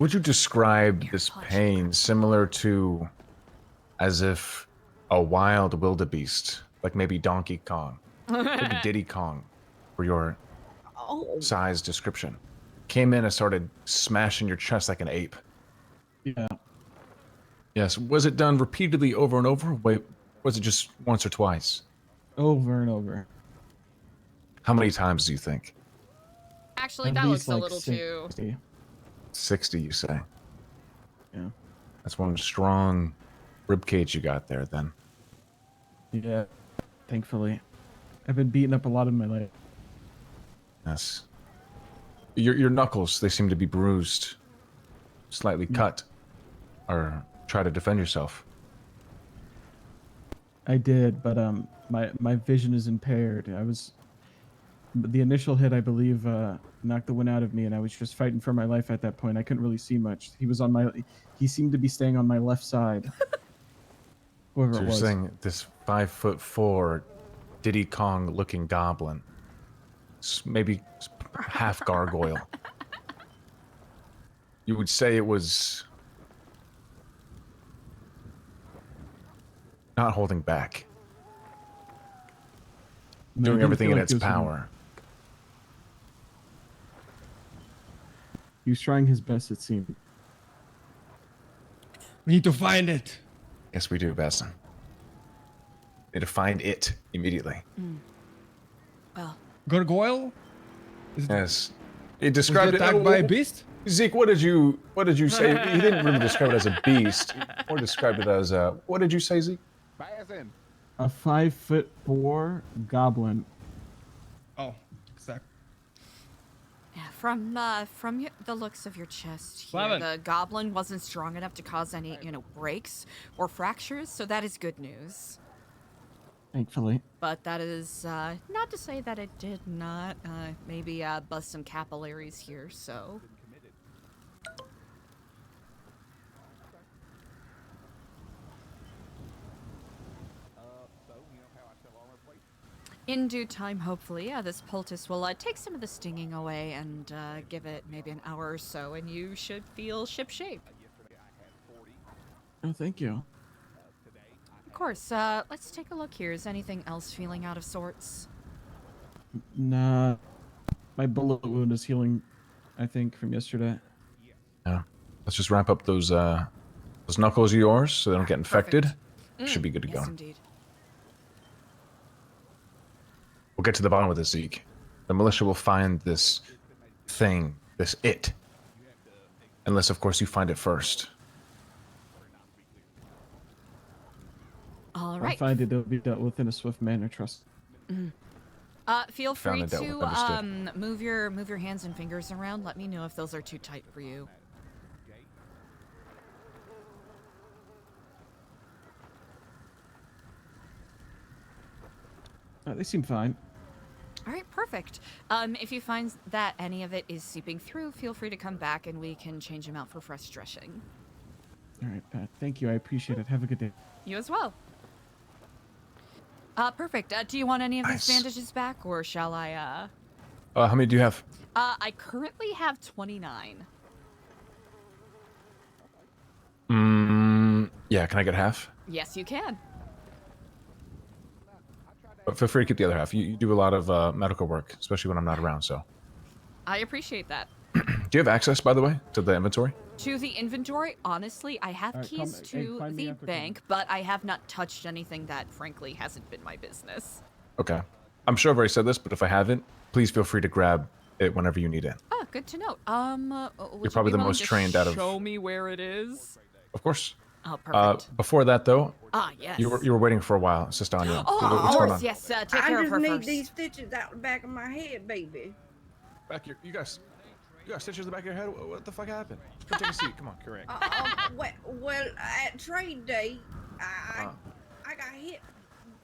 Would you describe Your this pleasure. pain similar to as if a wild wildebeest, like maybe Donkey Kong, maybe Diddy Kong, for your Oh, size description, came in and started smashing your chest like an ape? Yeah. Yes. Was it done repeatedly over and over? Wait, was it just once or twice? Over and over. How many times do you think? Actually, At that least looks a like little too... 60. 60, you say? Yeah. That's one strong ribcage you got there, then. Yeah. Thankfully. I've been beaten up a lot in my life. Yes. Your knuckles, they seem to be bruised, slightly cut. Or try to defend yourself. I did, but my vision is impaired. The initial hit, I believe, knocked the wind out of me, and I was just fighting for my life at that point. I couldn't really see much. He seemed to be staying on my left side. Whoever So it you're was. saying this 5'4" Diddy Kong looking goblin, maybe half gargoyle. You would say it was not holding back, I doing didn't everything feel in like its he was gonna- power. He was trying his best, it seemed. We need to find it. Yes, we do, Bassin. Need to find it immediately. Well, Gargoyle? Yes. He Was described it it. attacked by a beast? Zeke, what did you say? He didn't really describe it as a beast, or described it as a. What did you say, Zeke? Bazin. A 5'4" goblin. Oh, exactly. yeah, from the looks of your chest here, Flavin. the goblin wasn't strong enough to cause any, breaks or fractures, so that is good news. Thankfully. But that is not to say that it did not maybe bust some capillaries here, so... In due time, hopefully, this poultice will take some of the stinging away and give it maybe an hour or so, and you should feel shipshape. Oh, thank you. Of course, let's take a look here. Is anything else feeling out of sorts? Nah. My bullet wound is healing, I think, from yesterday. Yeah. Let's just wrap up those knuckles of yours so they don't get infected. Perfect. Should be good to Yes, go. indeed. We'll get to the bottom of this, Zeke. The militia will find this thing, this it. Unless, of course, you find it first. All If I right. find it, it'll be dealt with in a swift manner, trust. Feel Found free and dealt to with, understood. move your hands and fingers around. Let me know if those are too tight for you. They seem fine. All right, perfect. If you find that any of it is seeping through, feel free to come back and we can change them out for fresh dressing. All right, thank you. I appreciate it. Have a good day. You as well. Perfect. Do you want any of these Nice. bandages back, or shall I, How many do you have? I currently have 29. Yeah, can I get half? Yes, you can. But feel free to keep the other half. You do a lot of medical work, especially when I'm not around, so. I appreciate that. Do you have access, by the way, to the inventory? To the inventory, honestly, I have All right, keys hey, to find me the after bank, but I have not touched anything that, frankly, hasn't been my business. Okay. I'm sure I've already said this, but if I haven't, please feel free to grab it whenever you need it. Oh, good to know. Would You're probably you be the willing most to trained out of... show me where it is? Of course. Oh, perfect. Before that, though, Yes. you were waiting for a while, Stellano. Oh, What's of going course, on? yes. Take I care of just her need first. these stitches out the back of my head, baby. Back here, you got stitches in the back of your head? What the fuck happened? Come take a seat. Come on. Correct. Well, at trade day, I got hit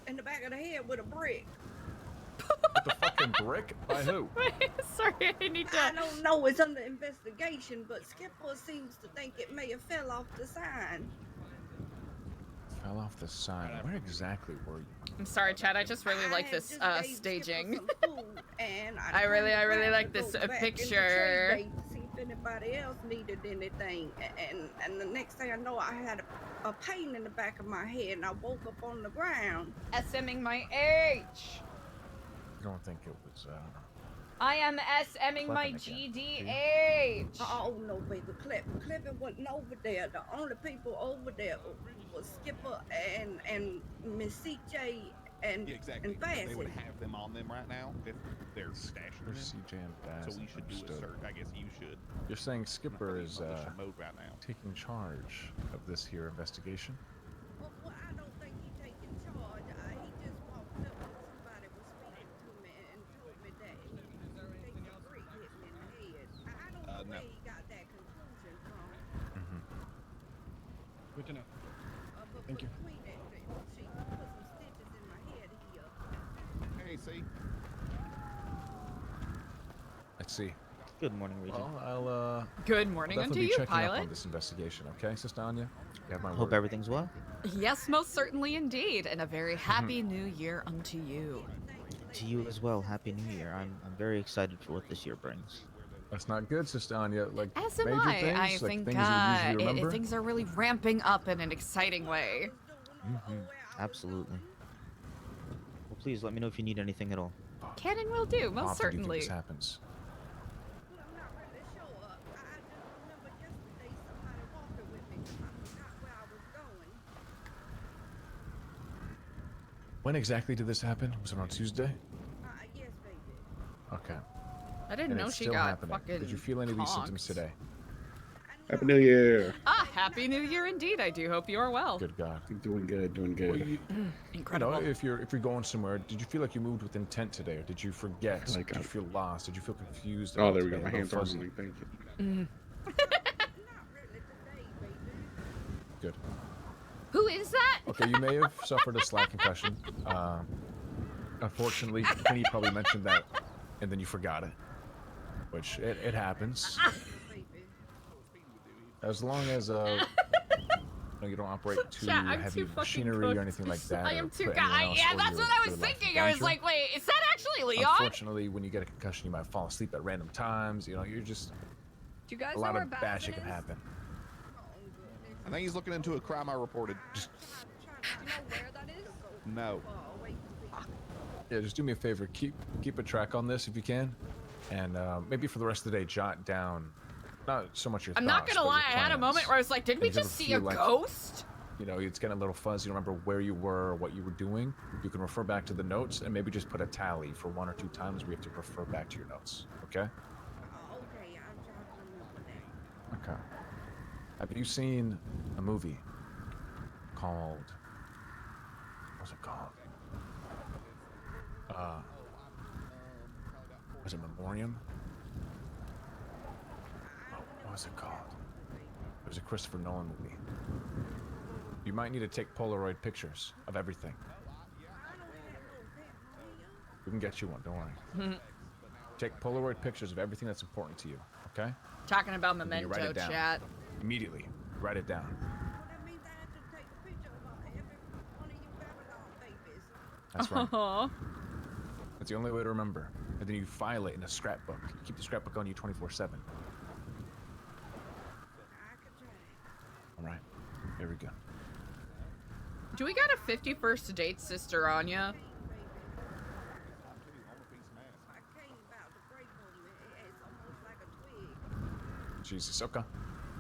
in the back of the head with a brick. What the fucking brick? By who? Sorry, I need to... I don't know. It's under investigation, but Skipper seems to think it may have fell off the sign. Fell off the sign. Where exactly were you? I'm sorry, Chad. I just really like this just gave staging. Skipper some food, and I really turned like around to this go back into picture. trade day to see if anybody else needed anything. And the next thing I know, I had a pain in the back of my head, and I woke up on the ground. SMing my age. I don't think it was, I am SMing my Clevin again. GDH. Oh no, baby, Clevin wasn't over there. The only people over there was Skipper and Miss CJ and Exactly. and Bassett. They would have them on them right now if they're stashing them. There's CJ and Bass. So we should do a search. I guess you should. You're saying Skipper is mode right now. taking charge of this here investigation? Well, I don't think he's taking charge. He just walked up and somebody was speaking to me and told me that they a brick hit me in the head. I don't know where he got that conclusion from. Good to know. But Thank you. between that, she put some stitches in my head here. Hey, see? Let's see. Good morning, Regent. Well, I'll Good morning definitely unto be you, checking up on pilot. this investigation, okay, Sistania? You have my Hope word. everything's well. Yes, most certainly indeed, and a very happy new year unto you. To you as well. Happy New Year. I'm very excited for what this year brings. That's not good, Sistania. Like, As am major I. things, I like think things you usually remember? things are really ramping up in an exciting way. Absolutely. Well, please let me know if you need anything at all. Can and will do, How most often do you think certainly. this happens? Well, I'm not really sure. I just remember yesterday somebody walking with me 'cause I forgot where I was going. When exactly did this happen? Was it on Tuesday? Yes, baby. Okay. I didn't And know it's she still got happening. fucking Did you feel any of these symptoms conked. today? Happy New Year. Happy New Year indeed. I do hope you are well. Good God. Doing good, doing good. Well, you Incredible. know, if you're going somewhere, did you feel like you moved with intent today, or did you forget? Like did you feel lost? Did you feel confused? Oh, about there we go. today? My A little hands are fuzzy? moving. Thank you. Good. Who is that? Okay, you may have suffered a slight concussion. Unfortunately, Kenny probably mentioned that, and then you forgot it, which it happens. As long as you don't operate too Chat, I'm heavy too fucking machinery or cooked. anything like that. I or am too put anyone else yeah, or that's your- what I was your life in thinking. I was danger. like, wait, is that actually Leon? Unfortunately, when you get a concussion, you might fall asleep at random times. You know, you're just Do you guys a know lot where of bad shit Bassett can is? happen. I think he's looking into a crime I reported. Do you know where that is? No. Yeah, just do me a favor. Keep a track on this if you can, and maybe for the rest of the day, jot down not so much your I'm thoughts. not gonna but lie, your I had a plans. moment where I was like, did we And if you just ever see a feel like, ghost? You know, it's getting a little fuzzy. You don't remember where you were or what you were doing. You can refer back to the notes and maybe just put a tally for 1 or 2 times where you have to refer back to your notes. Okay? Okay, I'm trying to remember that. Okay. Have you seen a movie called? What's it called? Was it Memoriam? What was it called? It was a Christopher Nolan movie. You might need to take Polaroid pictures of everything. We can get you one. Don't worry. Take Polaroid pictures of everything that's important to you. Okay? Talking about And then you write memento it down. chat. Immediately. Write it down. Well, that means I have to take a picture of every one of you Babylon babies. That's right. Aw. That's the only way to remember. And then you file it in a scrapbook. You keep the scrapbook on you 24/7. I could try. All right. Very good. Do we got a 51st date, Sister Anya? My cane about to break on me. It's almost like a twig. Jesus. Okay.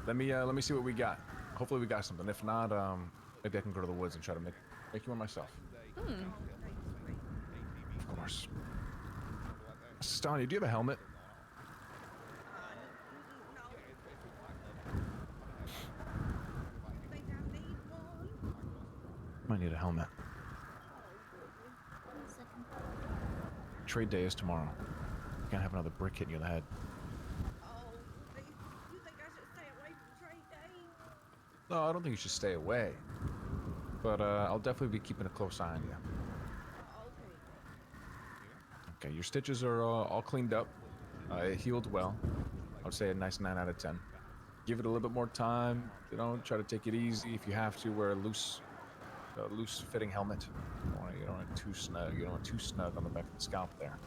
Let me see what we got. Hopefully we got something. If not, maybe I can go to the woods and try to make you one myself. Of course. Stellano, do you have a helmet? Think I need one? Might need a helmet. Trade day is tomorrow. You can't have another brick hitting you in the head. Oh, you think I should stay away from trade day? No, I don't think you should stay away. But I'll definitely be keeping a close eye on you. Okay, your stitches are all cleaned up. It healed well. I would say a nice 9 out of 10. Give it a little bit more time. You know, try to take it easy. If you have to, wear a loose fitting helmet. You don't want it too snug. You don't want it too snug on the back of the scalp there.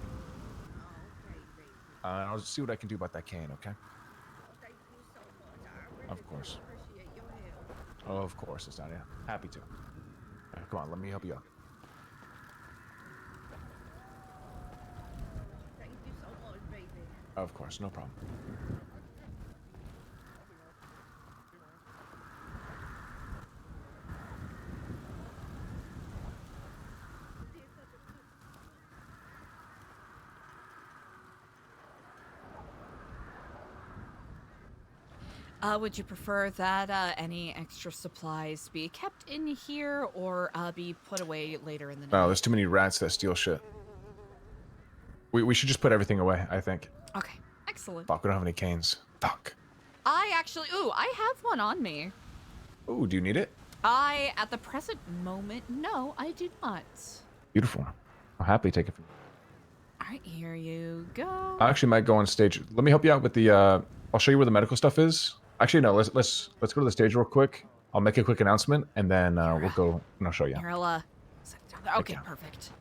I'll see what I can do about that cane, okay? Thank you so much. I really Of course. appreciate your help. Oh, of course, it's not. Yeah, happy to. Come on, let me help you out. Thank you so much, baby. Of course, no problem. Would you prefer that any extra supplies be kept in here or be put away later in the night? No, there's too many rats that steal shit. We should just put everything away, I think. Okay, excellent. Fuck, we don't have any canes. Fuck. I have one on me. Ooh, do you need it? At the present moment, no, I do not. Beautiful. I'll happily take it from you. All right, here you go. I actually might go on stage. Let me help you out with the, I'll show you where the medical stuff is. Actually, no, let's go to the stage real quick. I'll make a quick announcement, and then we'll go and I'll show you. Here, I'll set it down there. Okay, perfect.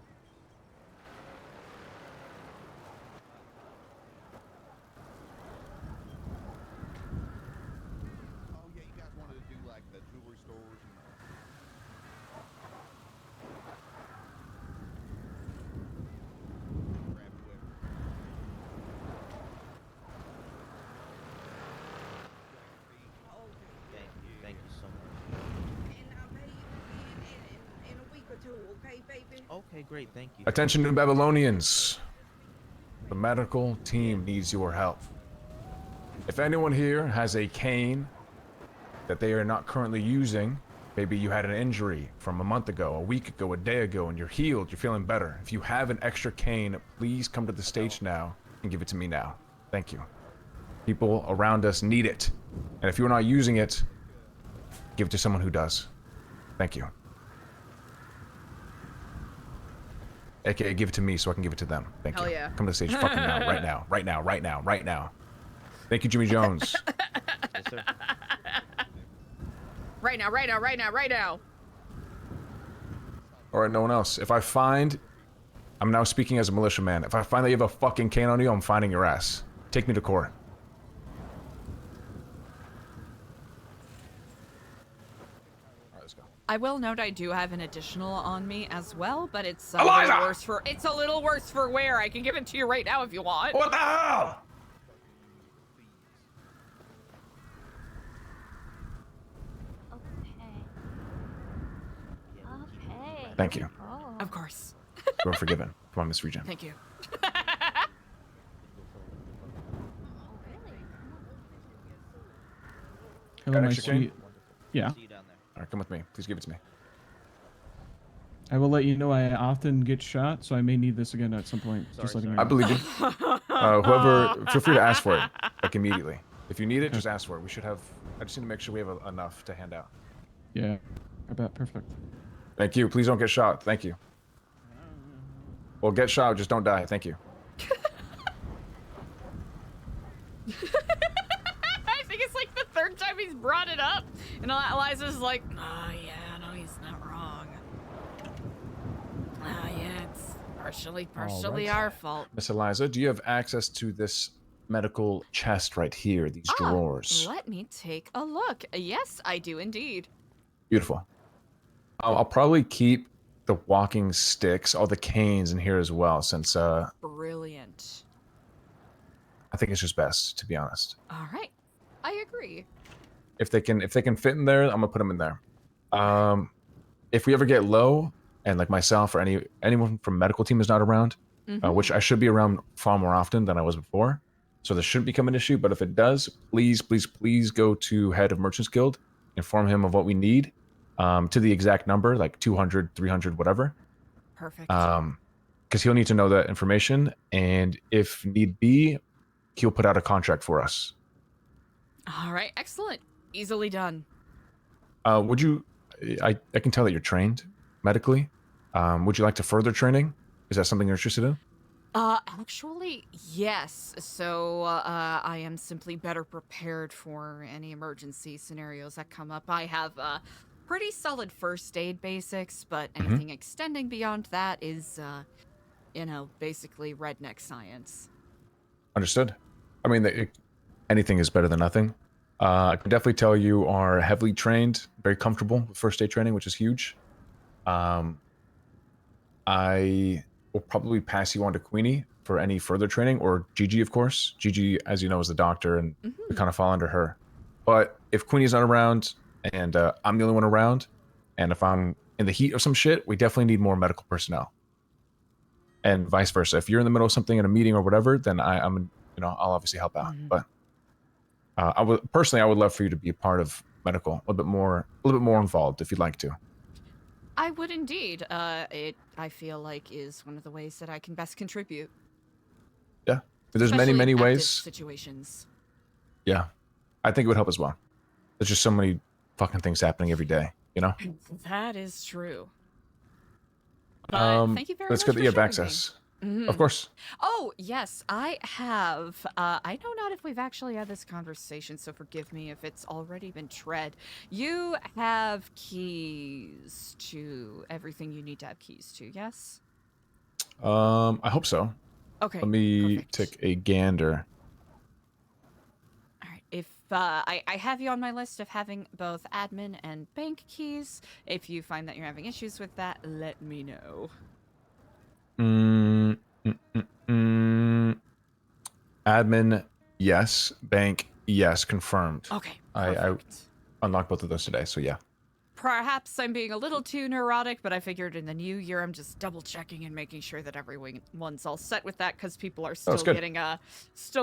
Oh yeah, you guys wanted to do like the jewelry stores and grab whoever. Thank you so much. And I'll pay you in a week or two, okay, baby? Okay, great, thank you. Attention, New Babylonians. The medical team needs your help. If anyone here has a cane that they are not currently using, maybe you had an injury from a month ago, a week ago, a day ago, and you're healed, you're feeling better. If you have an extra cane, please come to the stage now and give it to me now. Thank you. People around us need it. And if you're not using it, give it to someone who does. Thank you. AKA give it to me so I can give it to them. Thank Hell you. yeah. Come to the stage fucking now. Right now. Right now. Right now. Right now. Thank you, Jimmy Jones. Yes, sir. Right now, right now, right now, right now. Alright, no one else. If I find... I'm now speaking as a militiaman. If I find that you have a fucking cane on you, I'm finding your ass. Take me to court. Alright, let's go. I will note I do have an additional on me as well, but it's a Eliza! little worse for wear. I can give it to you right now if you want. What the hell? Okay. Thank you. Oh. Of course. You're forgiven. Come on, Miss Regent. Thank you. Hello, my extra cane? sweet. Yeah. See you down there. Alright, come with me. Please give it to me. I will let you know I often get shot, so I may need this again at some point. Just letting you I know. believe you. Whoever, feel free to ask for it, like immediately. If you need it, just ask for it. We should have. I just need to make sure we have enough to hand out. Yeah. I bet. Perfect. Thank you. Please don't get shot. Thank you. Well, get shot, just don't die. Thank you. I think it's like the third time he's brought it up, and Eliza's like, "Oh yeah, no, he's not wrong. Oh yeah, it's partially Alright. our fault." Miss Eliza, do you have access to this medical chest right here, these drawers? Let me take a look. Yes, I do indeed. Beautiful. I'll probably keep the walking sticks, all the canes in here as well, since Brilliant. I think it's just best, to be honest. All right, I agree. If they can fit in there, I'm gonna put them in there. If we ever get low, and like myself or anyone from medical team is not around, which I should be around far more often than I was before, so this shouldn't become an issue. But if it does, please go to head of Merchants Guild, inform him of what we need, to the exact number, like 200, 300, whatever. Perfect. Because he'll need to know that information, and if need be, he'll put out a contract for us. All right, excellent. Easily done. Would you? I can tell that you're trained medically. Would you like to further training? Is that something you're interested in? Actually, yes. So, I am simply better prepared for any emergency scenarios that come up. I have, pretty solid first aid basics, but anything extending beyond that is, basically redneck science. Understood. I mean, anything is better than nothing. I can definitely tell you are heavily trained, very comfortable with first aid training, which is huge. I will probably pass you on to Queenie for any further training, or Gigi, of course. Gigi, as you know, is the doctor, and we kind of fall under her. But if Queenie's not around, and I'm the only one around, and if I'm in the heat of some shit, we definitely need more medical personnel. And vice versa. If you're in the middle of something in a meeting or whatever, then I'll obviously help out. But I would love for you to be a part of medical, a little bit more involved if you'd like to. I would indeed. I feel like is one of the ways that I can best contribute. Yeah, there's Especially many in ways. active situations. Yeah, I think it would help as well. There's just so many fucking things happening every day, you know. That is true. But thank you very let's much get that for you have showing access. me. Of course. Oh, yes, I have. I know not if we've actually had this conversation, so forgive me if it's already been tread. You have keys to everything you need to have keys to, yes? I hope so. Okay, Let me perfect. take a gander. All right, if I have you on my list of having both admin and bank keys. If you find that you're having issues with that, let me know. Admin, yes. Bank, yes. Confirmed. Okay, I unlocked both of those today, so yeah. Perhaps I'm being a little too neurotic, but I figured in the new year I'm just double checking and making sure that everyone's all set with that, because people are still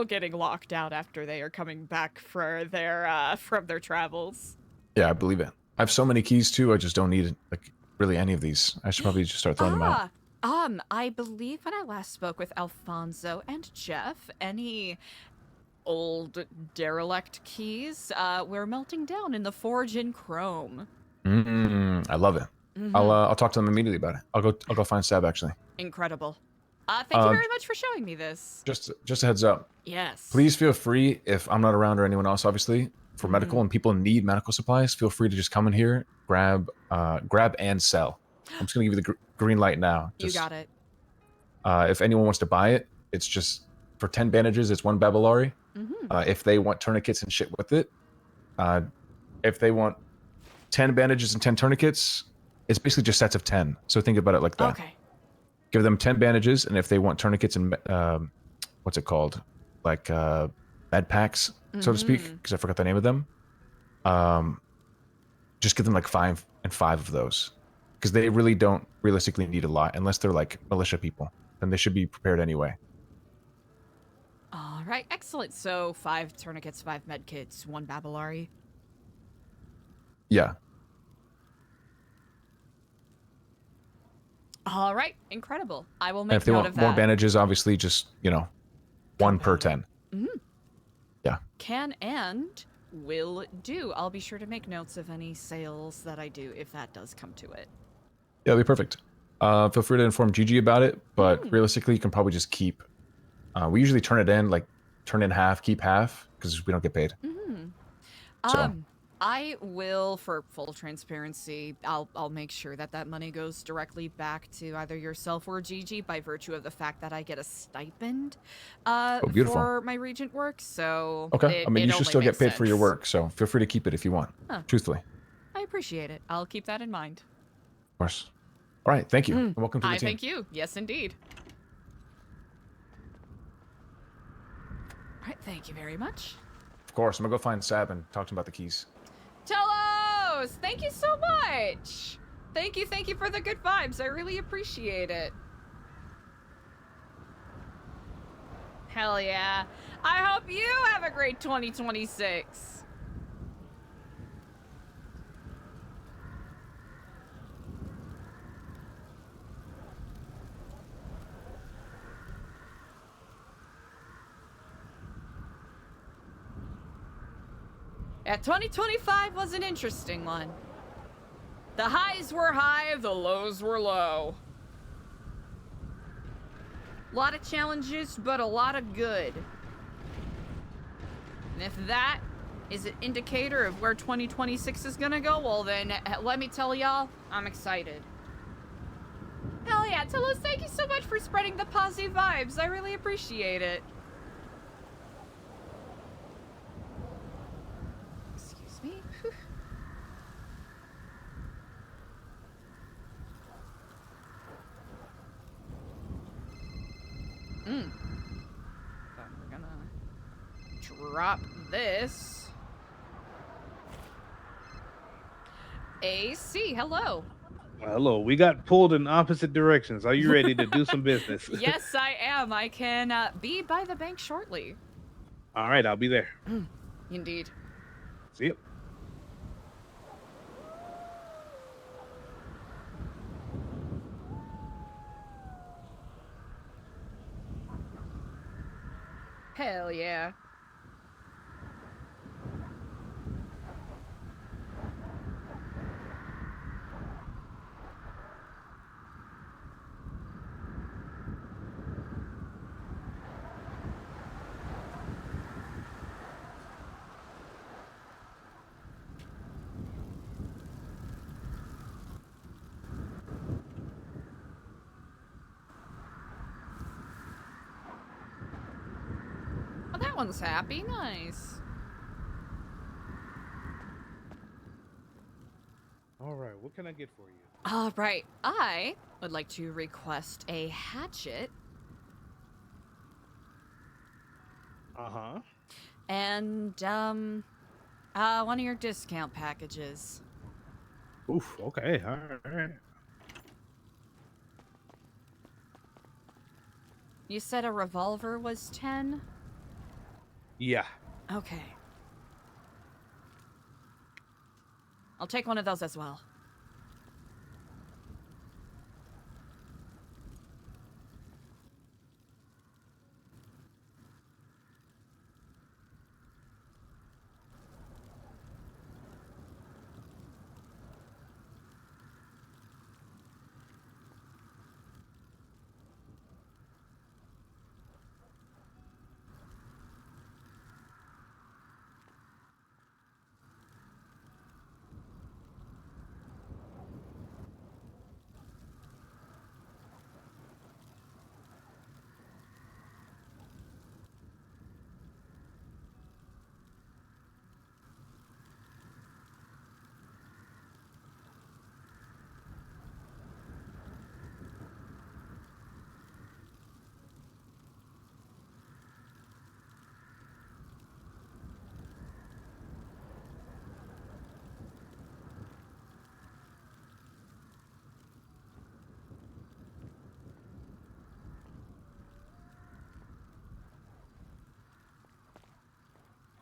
getting locked out after they are coming back for their from their travels. Yeah, I believe it. I have so many keys too. I just don't need like really any of these. I should probably just start throwing them out. I believe when I last spoke with Alfonso and Jeff, any old derelict keys were melting down in the forge in Chrome. I love it. I'll talk to them immediately about it. I'll go find Seb actually. Incredible. Thank you very much for showing me this. Just a heads up. Yes. Please feel free, if I'm not around or anyone else, obviously, for medical and people need medical supplies, feel free to just come in here, grab and sell. I'm just gonna give you the green light now. You got it. If anyone wants to buy it, it's just for 10 bandages. It's 1 Babylari. If they want tourniquets and shit with it, if they want 10 bandages and 10 tourniquets, it's basically just sets of 10. So think about it like that. Okay. Give them 10 bandages, and if they want tourniquets and what's it called, like med packs, so to speak, because I forgot the name of them. Just give them like 5 and 5 of those, because they really don't realistically need a lot unless they're like militia people. Then they should be prepared anyway. All right, excellent. So 5 tourniquets, 5 med kits, 1 Babylari. Yeah. All right, incredible. I will And make if they note want of that. more bandages, obviously, just 1 per 10. Yeah. Can and will do. I'll be sure to make notes of any sales that I do if that does come to it. Yeah, that'd be perfect. Feel free to inform Gigi about it, but realistically, you can probably just keep. We usually turn it in, like turn in half, keep half, because we don't get paid. So I will, for full transparency, I'll make sure that that money goes directly back to either yourself or Gigi by virtue of the fact that I get a stipend beautiful. for my regent work. So okay, I mean, you should only still get makes paid for your sense. work, so feel free to keep it if you want. Huh. Truthfully, I appreciate it. I'll keep that in mind. of course. All right, thank you. And welcome to the I team. thank you. Yes, indeed. All right, thank you very much. Of course, I'm gonna go find Sab and talk to him about the keys. Telos, thank you so much. Thank you for the good vibes. I really appreciate it. Hell yeah. I hope you have a great 2026. Yeah, 2025 was an interesting one. The highs were high, the lows were low. A lot of challenges, but a lot of good. And if that is an indicator of where 2026 is gonna go, well then, let me tell y'all, I'm excited. Hell yeah, Telos, thank you so much for spreading the positive vibes. I really appreciate it. Excuse me. Whew. We're gonna drop this. AC, hello. Hello, we got pulled in opposite directions. Are you ready to do some business? Yes, I am. I can be by the bank shortly. All right, I'll be there. Indeed. See you. Hell yeah. Oh, that one's happy. Nice. All right, what can I get for you? All right. I would like to request a hatchet. Uh-huh. And, one of your discount packages. Oof, okay, all right. You said a revolver was 10? Yeah. Okay. I'll take one of those as well.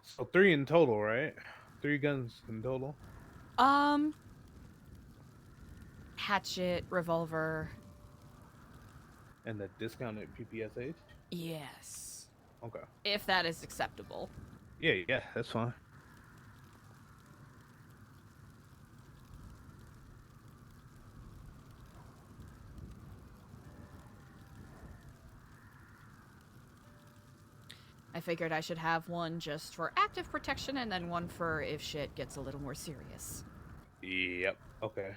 So 3 in total, right? 3 guns in total. Hatchet, revolver. And the discounted PPSH? Yes. Okay. If that is acceptable. Yeah, that's fine. figured I should have one just for active protection and then one for if shit gets a little more serious. Yep. Okay.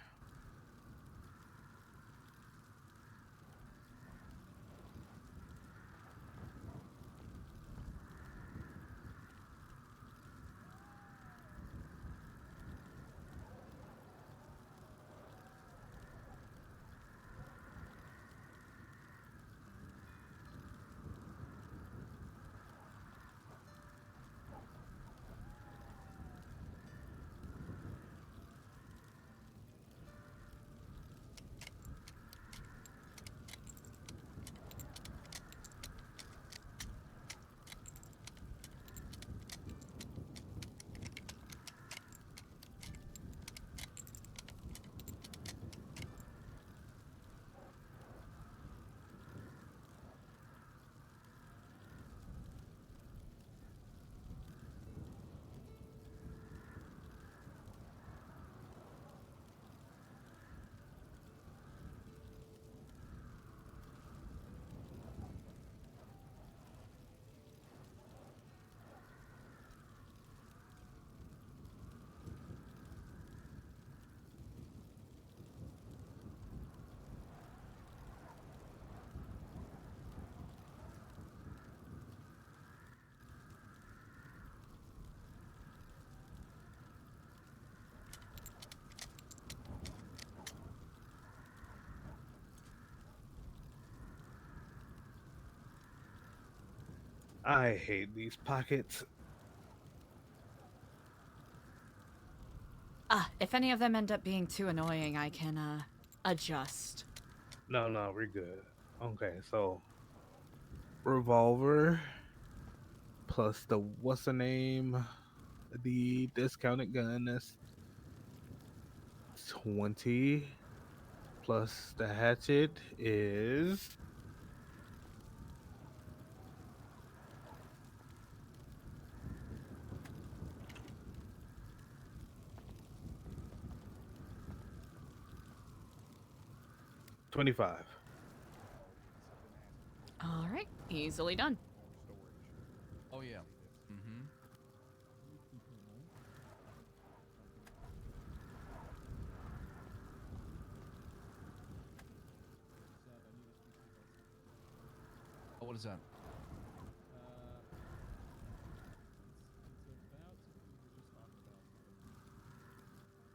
I hate these pockets. If any of them end up being too annoying, I can, adjust. No, no, we're good. Okay, so revolver plus the what's the name? The discounted gun, that's 20 plus the hatchet is 25. All right, easily done. Oh yeah. Mm-hmm. Oh, what is that?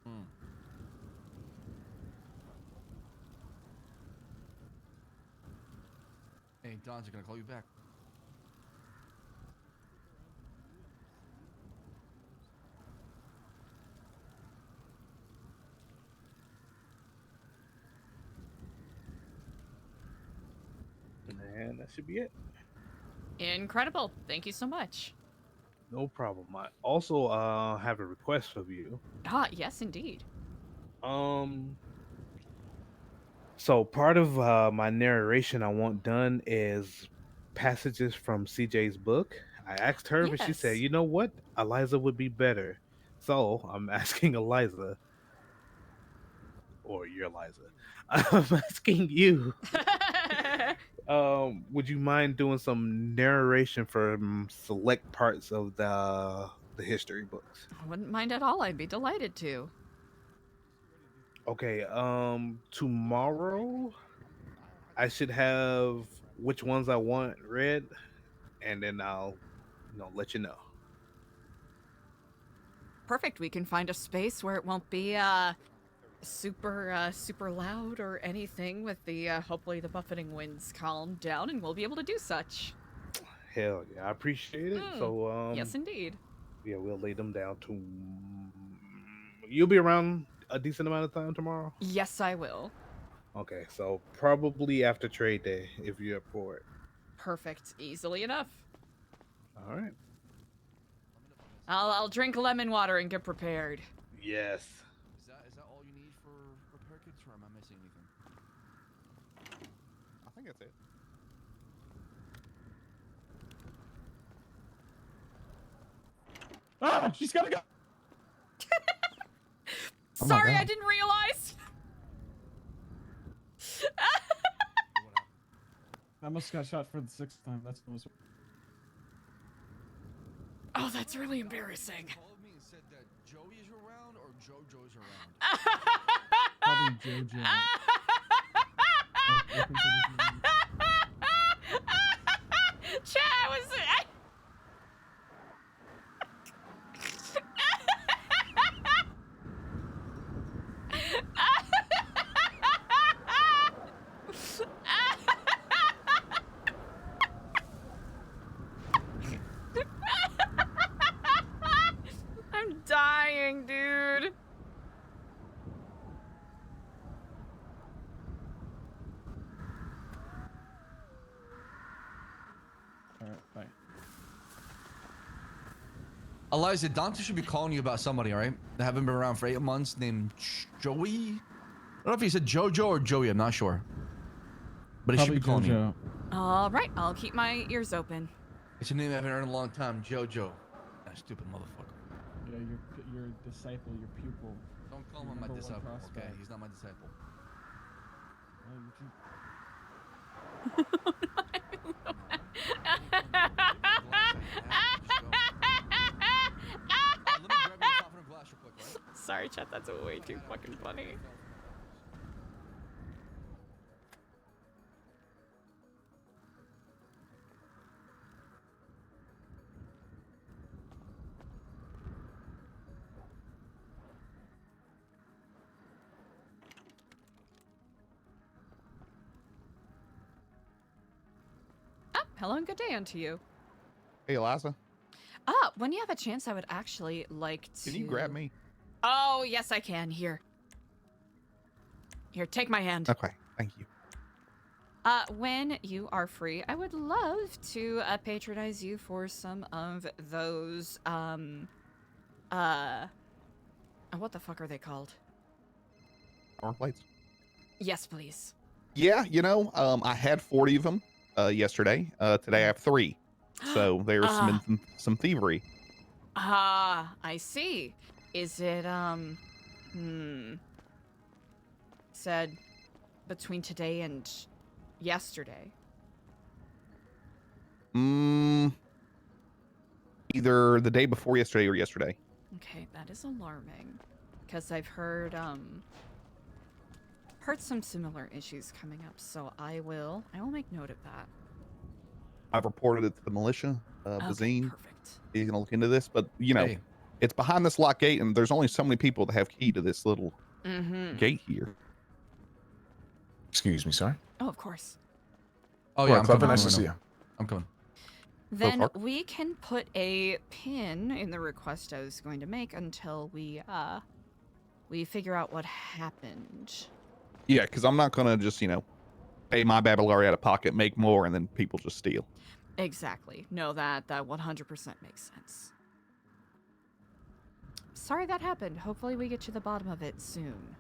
Hmm. Hey, Don's gonna call you back. And that should be it. Incredible. Thank you so much. No problem. I also have a request of you. Yes, indeed. So part of my narration I want done is passages from CJ's book. I asked her, but she said, Yes. "You know what? Eliza would be better." So I'm asking Eliza, or you're Eliza. I'm asking you. Would you mind doing some narration for select parts of the history books? I wouldn't mind at all. I'd be delighted to. Okay. Tomorrow I should have which ones I want read, and then I'll, let you know. Perfect. We can find a space where it won't be super loud or anything with the hopefully the buffeting winds calm down and we'll be able to do such. Hell yeah, I appreciate it. So yes indeed. Yeah, we'll lay them down to. You'll be around a decent amount of time tomorrow. Yes, I will. Okay, so probably after trade day if you're up for it. Perfect. Easily enough. All right. I'll drink lemon water and get prepared. Yes. Is that all you need for repair kits, or am I missing anything? I think that's it. Ah, she's gotta go. Sorry, I didn't realize. I almost got shot for the 6th time. That's what was. Oh, that's really embarrassing. Called me and said that Joey is around or JoJo's around. Probably JoJo. Chat was. I'm dying, dude. Alright, bye. Eliza, Dante should be calling you about somebody, all right? They haven't been around for 8 months, named Joey. I don't know if he said JoJo or Joey. I'm not sure. But he should be calling you. All right, I'll keep my ears open. It's a name I haven't heard in a long time. JoJo. That stupid motherfucker. Yeah, your disciple, your pupil. Don't call Your him my number one disciple, okay? prospect. He's not my disciple. Sorry, chat. That's way too fucking funny. Hello and good day unto you. Hey, Eliza. When you have a chance, I would actually like to... Can you grab me? Oh, yes, I can. Here, take my hand. Okay, thank you. When you are free, I would love to patronize you for some of those, what the fuck are they called? Armor plates? Yes, please. Yeah, you know, I had 40 of them yesterday. Today I have 3. So there's some thievery. I see. Is it, said between today and yesterday? Either the day before yesterday or yesterday. Okay, that is alarming. Because I've heard some similar issues coming up, so I will make note of that. I've reported it to the militia. Bazine. Perfect. He's gonna look into this, but you know, it's behind this lock gate, and there's only so many people that have key to this little gate here. Excuse me, sorry. Oh, of course. Oh yeah, I'm Club, coming. nice to see you. I'm coming. Then we can put a pin in the request I was going to make until we figure out what happened. Yeah, because I'm not gonna just, you know, pay my Babylari out of pocket, make more, and then people just steal. Exactly. No, that 100% makes sense. Sorry that happened. Hopefully we get to the bottom of it soon.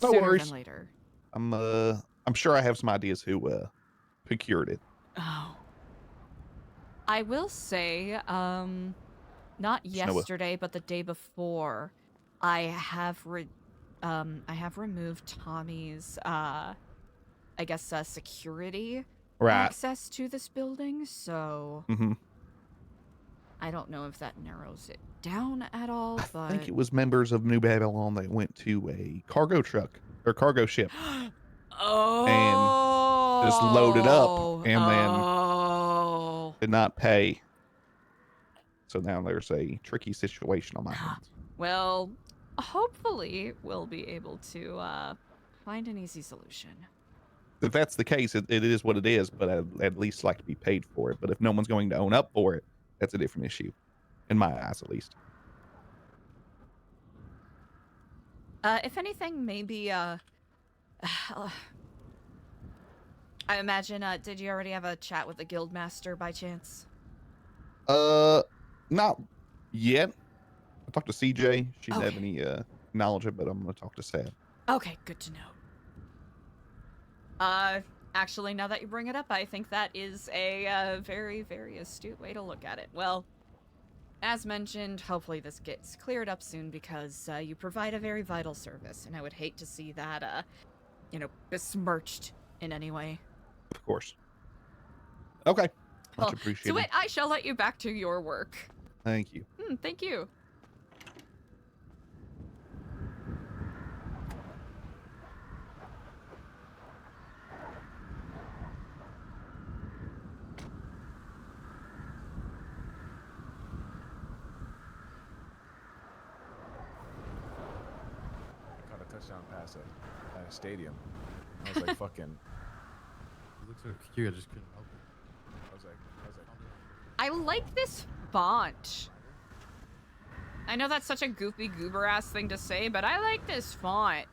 No Sooner worries. than later. I'm sure I have some ideas who procured it. Oh. I will say, not yesterday, but the day before, I have removed Tommy's, I guess, security access to this building, so I don't know if that narrows it down at all, but... I think it was members of New Babylon that went to a cargo truck, or cargo ship. And just loaded up, and then did not pay. So now there's a tricky situation on my hands. Well, hopefully we'll be able to find an easy solution. If that's the case, it is what it is, but I'd at least like to be paid for it. But if no one's going to own up for it, that's a different issue, in my eyes at least. If anything, maybe, I imagine, did you already have a chat with the guildmaster by chance? Not yet. I talked to CJ. She didn't have any knowledge of it, but I'm going to talk to Sam. Okay, good to know. Actually, now that you bring it up, I think that is a very, very astute way to look at it. Well, as mentioned, hopefully this gets cleared up soon because you provide a very vital service, and I would hate to see that, besmirched in any way. Of course. Okay. Much Well, appreciated. to it, I shall let you back to your work. Thank you. Thank you. I caught a touchdown pass at a stadium. I was like, fucking. You look so cute. I just couldn't help it. I was like. I like this font. I know that's such a goofy goober ass thing to say, but I like this font.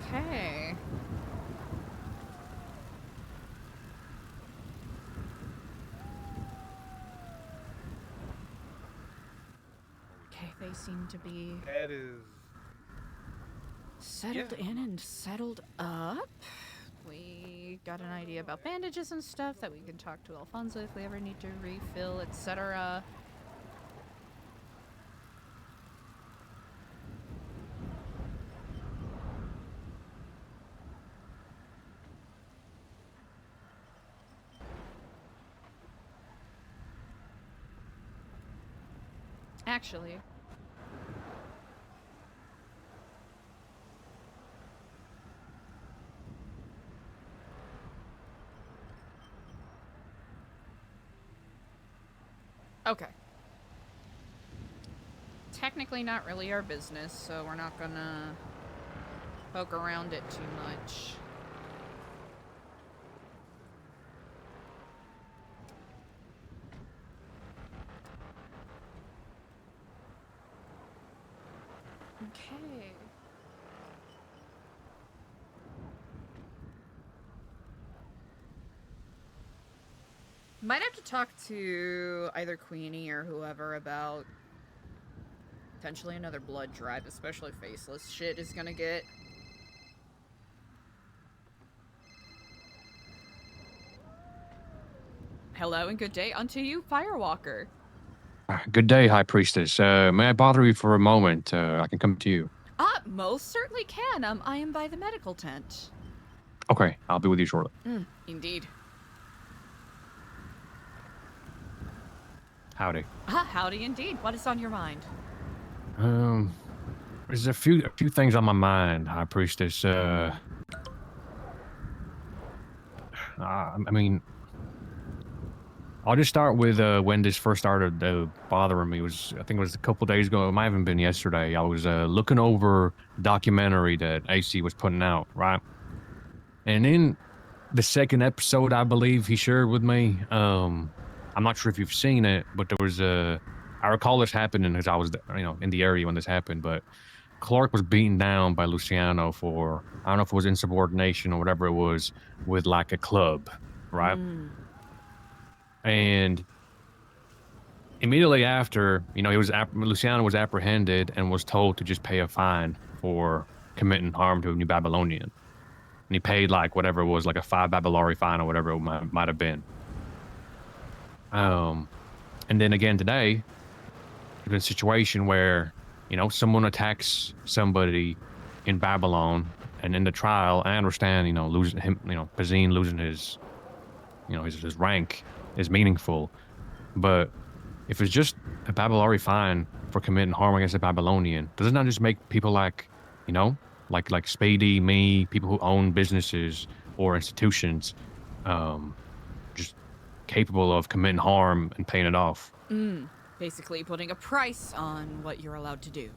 Okay. Okay, they seem to be That is settled in and settled up. We got an idea about bandages and stuff that we can talk to Alfonso if we ever need to refill, etc. Actually, okay. Technically not really our business, so we're not gonna poke around it too much. Okay. Might have to talk to either Queenie or whoever about potentially another blood drive, especially faceless shit is gonna get. Hello and good day unto you, Firewalker. Good day, High Priestess. May I bother you for a moment? I can come to you. Most certainly can. I am by the medical tent. Okay, I'll be with you shortly. Indeed. Howdy. Howdy indeed. What is on your mind? There's a few things on my mind, High Priestess. I mean, I'll just start with when this first started bothering me. I think it was a couple days ago. It might have even been yesterday. I was looking over a documentary that AC was putting out, right? And in the second episode, I believe he shared with me, I'm not sure if you've seen it, but there was I recall this happening because I was, in the area when this happened, but Clark was beaten down by Luciano for, I don't know if it was insubordination or whatever it was, with like a club, right? And immediately after, Luciano was apprehended and was told to just pay a fine for committing harm to a New Babylonian. And he paid like whatever it was, like a 5 Babylari fine or whatever it might have been. And then again today, in a situation where, someone attacks somebody in Babylon, and in the trial, I understand, losing him, Pazine losing his rank is meaningful, but if it's just a Babylari fine for committing harm against a Babylonian, doesn't that just make people like Spady, me, people who own businesses or institutions, just capable of committing harm and paying it off? Basically putting a price on what you're allowed to do.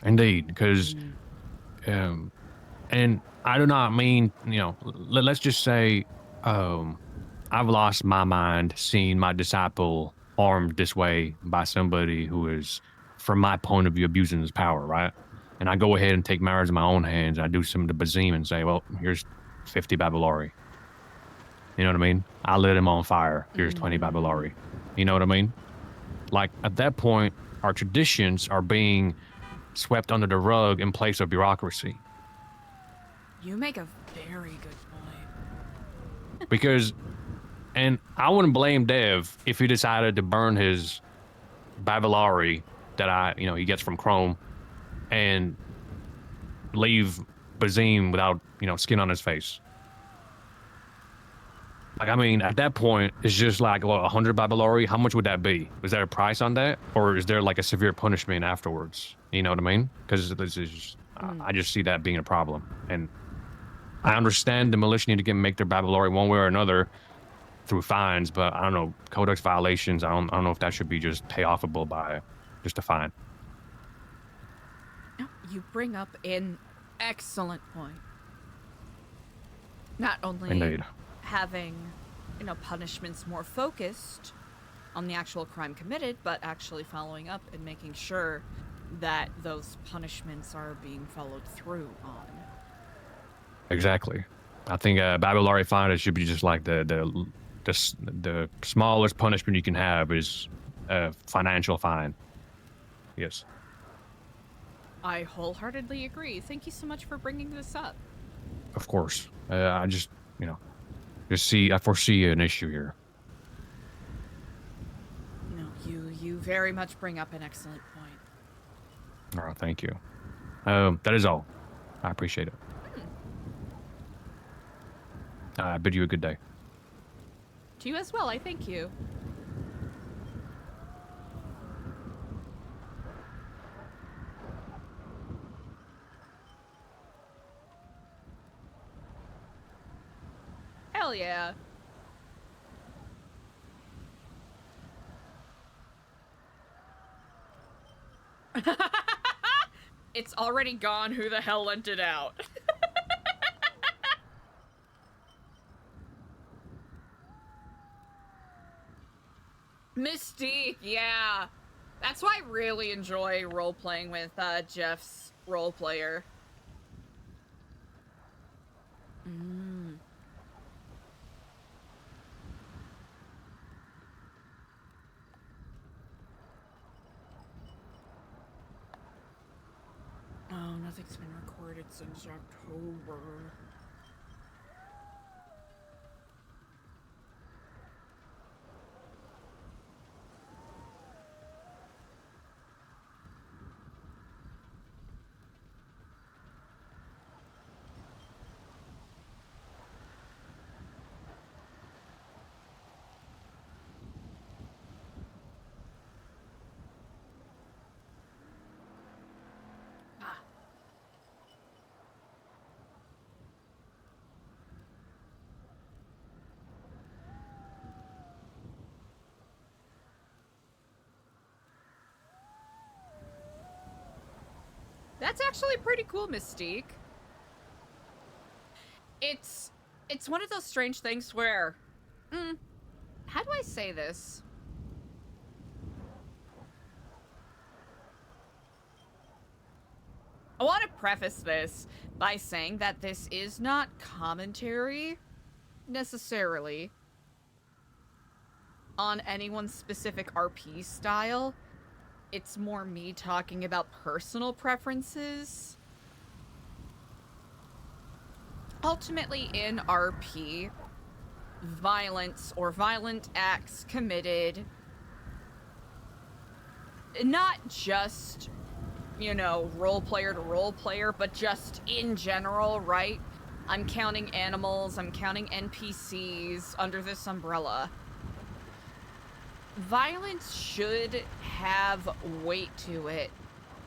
Indeed, because, and I do not mean, let's just say, I've lost my mind seeing my disciple harmed this way by somebody who is, from my point of view, abusing his power, right? And I go ahead and take matters in my own hands. I do some to Bazim and say, well, here's 50 Babylari. You know what I mean? I lit him on fire. Here's 20 Babylari. You know what I mean? Like, at that point, our traditions are being swept under the rug in place of bureaucracy. You make a very good point. Because, and I wouldn't blame Dev if he decided to burn his Babylari that he gets from Chrome and leave Bazim without, skin on his face. Like, I mean, at that point, it's just like, 100 Babylari, how much would that be? Is there a price on that? Or is there like a severe punishment afterwards? You know what I mean? Because this is just, I just see that being a problem. And I understand the militia need to make their Babylari one way or another through fines, but I don't know, codex violations, I don't know if that should be just pay offable by just a fine. You bring up an excellent point. Not only Indeed. having, punishments more focused on the actual crime committed, but actually following up and making sure that those punishments are being followed through on. Exactly. I think Babylari fine, it should be just like the smallest punishment you can have is a financial fine. Yes. I wholeheartedly agree. Thank you so much for bringing this up. Of course. I just, I foresee an issue here. No, you very much bring up an excellent point. All right, thank you. That is all. I appreciate it. I bid you a good day. To you as well, I thank you. Hell yeah. It's already gone. Who the hell lent it out? Mystique, yeah. That's why I really enjoy role-playing with Jeff's role-player. Oh, nothing's been recorded since October. That's actually pretty cool, Mystique. It's one of those strange things where, how do I say this? I want to preface this by saying that this is not commentary, necessarily, on anyone's specific RP style. It's more me talking about personal preferences. Ultimately, in RP, violence or violent acts committed, not just, role player to role player, but just in general, right? I'm counting animals, I'm counting NPCs under this umbrella. Violence should have weight to it.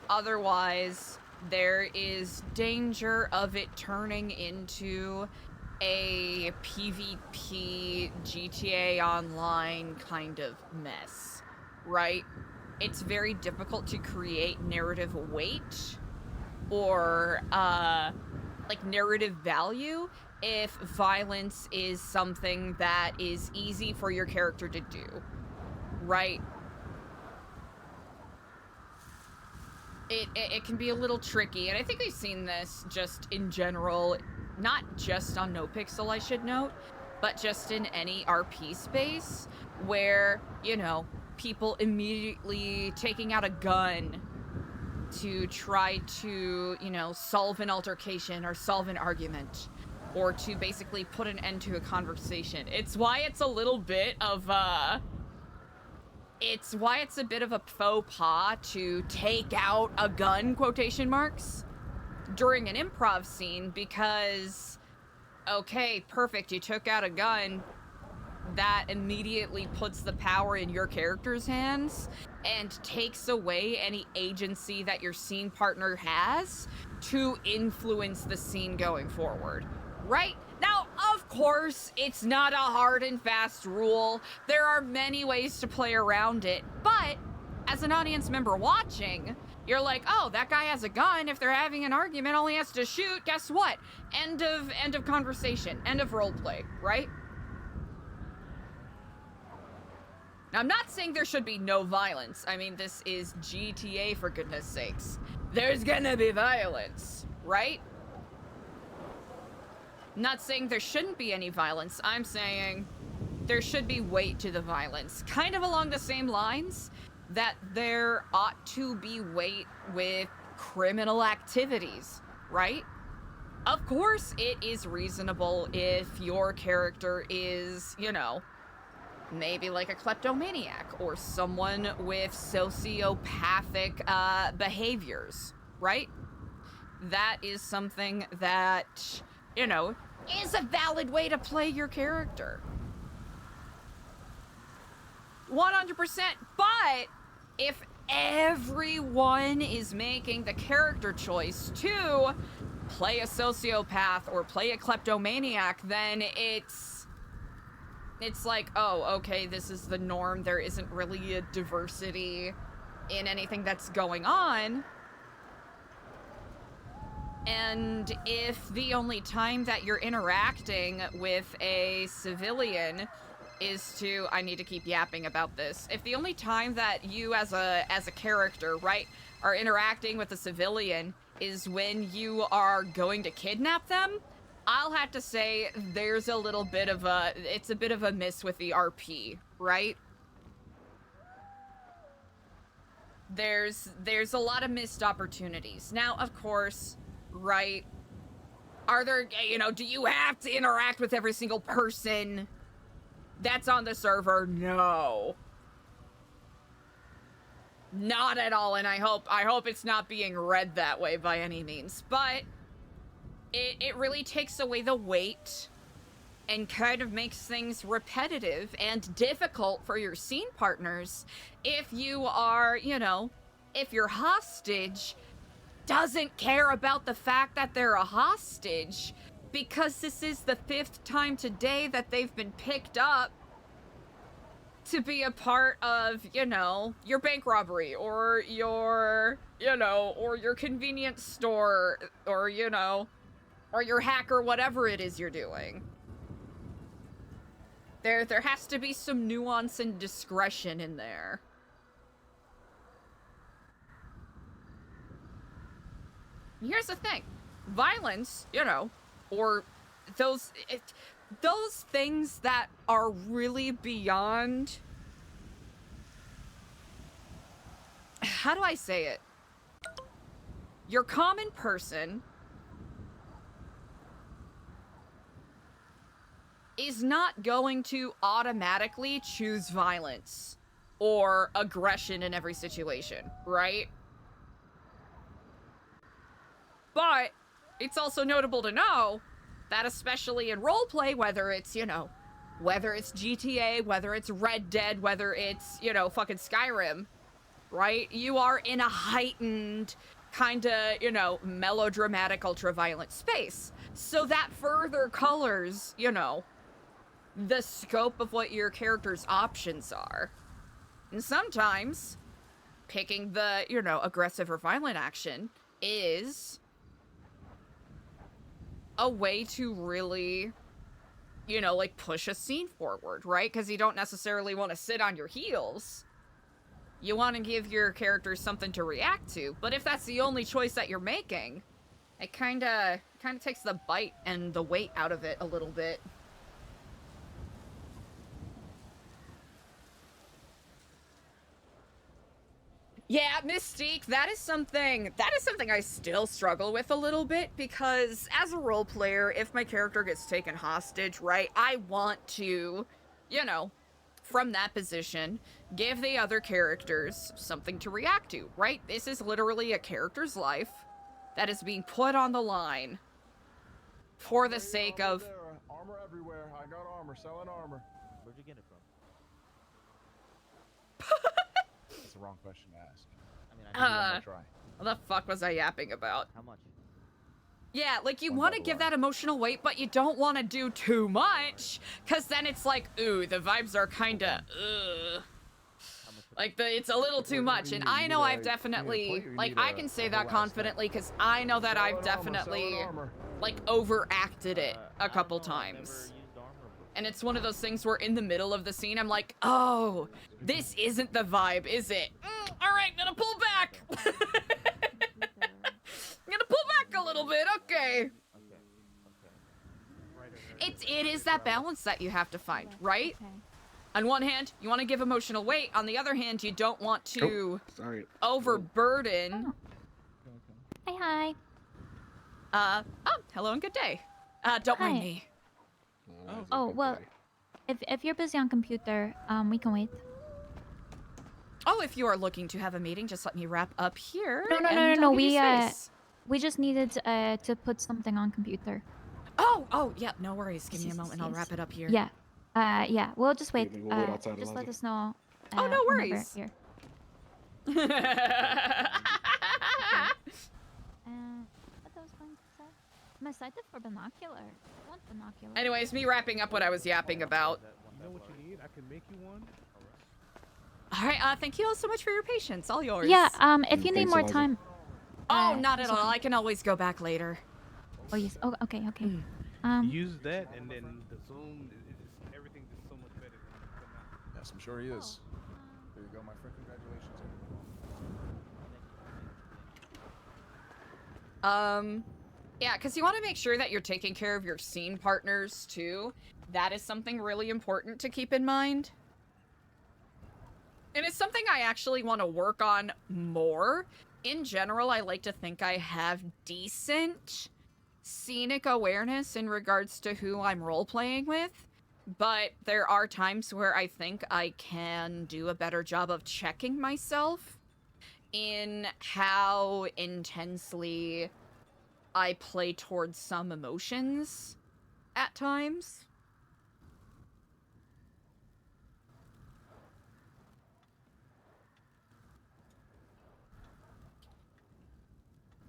Otherwise, there is danger of it turning into a PvP GTA Online kind of mess, right? It's very difficult to create narrative weight or, narrative value if violence is something that is easy for your character to do. Right. It can be a little tricky, and I think we've seen this just in general, not just on NoPixel, I should note, but just in any RP space where, people immediately taking out a gun to try to, you know, solve an altercation or solve an argument, or to basically put an end to a conversation. It's why it's a little bit of it's why it's a bit of a faux pas to take out a gun, quotation marks, during an improv scene, because, okay, perfect, you took out a gun, that immediately puts the power in your character's hands and takes away any agency that your scene partner has to influence the scene going forward, right? Now, of course, it's not a hard and fast rule. There are many ways to play around it, but as an audience member watching, you're like, oh, that guy has a gun. If they're having an argument, all he has to shoot. Guess what? End of conversation. End of roleplay, right? Now, I'm not saying there should be no violence. I mean, this is GTA, for goodness sakes. There's gonna be violence, right? Not saying there shouldn't be any violence. I'm saying there should be weight to the violence. Kind of along the same lines that there ought to be weight with criminal activities, right? Of course, it is reasonable if your character is, you know, maybe like a kleptomaniac or someone with sociopathic behaviors, right? That is something that, you know, is a valid way to play your character. 100%. But if everyone is making the character choice to play a sociopath or play a kleptomaniac, then it's like, oh, okay, this is the norm. There isn't really a diversity in anything that's going on. And if the only time that you're interacting with a civilian is to, I need to keep yapping about this. If the only time that you as a character, right, are interacting with a civilian is when you are going to kidnap them, I'll have to say there's a little bit of it's a bit of a miss with the RP, right? There's a lot of missed opportunities. Now, of course, right, are there, you know, do you have to interact with every single person that's on the server? No. Not at all, and I hope it's not being read that way by any means, but it really takes away the weight and kind of makes things repetitive and difficult for your scene partners if you are, you know, if your hostage doesn't care about the fact that they're a hostage because this is the 5th time today that they've been picked up to be a part of, you know, your bank robbery or your, you know, or your convenience store or, you know, or your hack or whatever it is you're doing. There has to be some nuance and discretion in there. Here's the thing. Violence, you know, or those things that are really beyond... How do I say it? Your common person is not going to automatically choose violence or aggression in every situation, right? But it's also notable to know that especially in roleplay, whether it's, you know, whether it's GTA, whether it's Red Dead, whether it's, you know, fucking Skyrim, right? You are in a heightened, kind of, you know, melodramatic, ultra-violent space. So that further colors, you know, the scope of what your character's options are. And sometimes picking the, you know, aggressive or violent action is a way to really, you know, like push a scene forward, right? Because you don't necessarily want to sit on your heels. You want to give your character something to react to. But if that's the only choice that you're making, it kind of takes the bite and the weight out of it a little bit. Yeah, Mystique, that is something I still struggle with a little bit, because as a role player, if my character gets taken hostage, right, I want to, you know, from that position, give the other characters something to react to, right? This is literally a character's life that is being put on the line for the sake of... Armor everywhere. I got armor. Selling armor. Where'd you get it from? That's the wrong question to ask. I mean, Give it one more try. What the fuck was I yapping about? How much? Yeah, like, you want to give that emotional weight, but you don't want to do too much, because then it's like, ooh, the vibes are kind of, like, it's a little too much, and I know I've definitely, like, I can say that confidently, because I know that I've definitely, like, overacted it a couple times. And it's one of those things where in the middle of the scene, I'm like, oh, this isn't the vibe, is it? All right, gonna pull back. I'm gonna pull back a little bit, okay. It is that balance that you have to find, right? On one hand, you want to give emotional weight. On the other hand, you don't want to overburden. Hi. Hello and good day. Don't mind me. Oh, well, if you're busy on computer, we can wait. Oh, if you are looking to have a meeting, just let me wrap up here. No. We just needed to put something on computer. Oh, yeah, no worries. Give me a moment. I'll wrap it up here. Yeah. Yeah. We'll just wait. We'll wait outside, Just let Eliza. us know. Oh, no whenever worries. Here. What I was going to say? I'm excited for binocular. I want binocular. Anyways, me wrapping up what I was yapping about. You know what you need? I can make you one. All right, thank you all so much for your patience. All yours. Yeah. If you need Thanks, more Eliza. time. Oh, not at all. I can always go back later. Oh yes. Oh, okay. Use that, and then the Zoom, everything is so much better. Yes, I'm sure he is. There you go, my friend. Congratulations. Yeah, because you want to make sure that you're taking care of your scene partners, too. That is something really important to keep in mind. And it's something I actually want to work on more. In general, I like to think I have decent scenic awareness in regards to who I'm role-playing with. But there are times where I think I can do a better job of checking myself in how intensely I play towards some emotions at times.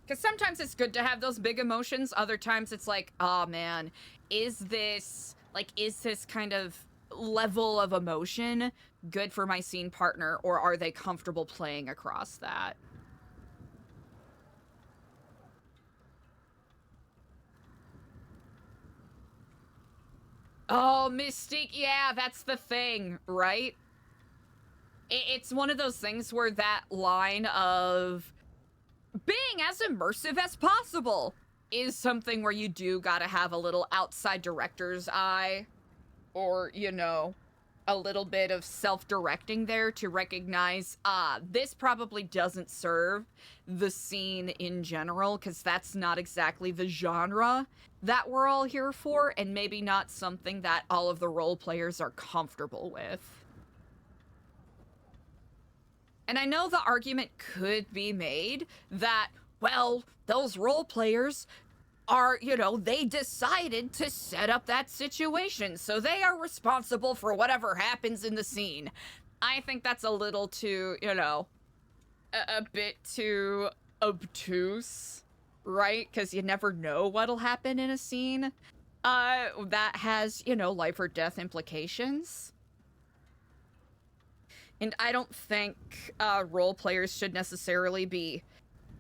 Because sometimes it's good to have those big emotions. Other times it's like, oh man, is this kind of level of emotion good for my scene partner, or are they comfortable playing across that? Oh, Mystique, yeah, that's the thing, right? It's one of those things where that line of being as immersive as possible is something where you do gotta have a little outside director's eye, or, you know, a little bit of self-directing there to recognize, this probably doesn't serve the scene in general, because that's not exactly the genre that we're all here for, and maybe not something that all of the role players are comfortable with. And I know the argument could be made that, well, those role players are, you know, they decided to set up that situation, so they are responsible for whatever happens in the scene. I think that's a little too, you know, a bit too obtuse, right? Because you never know what'll happen in a scene that has, you know, life or death implications. And I don't think role players should necessarily be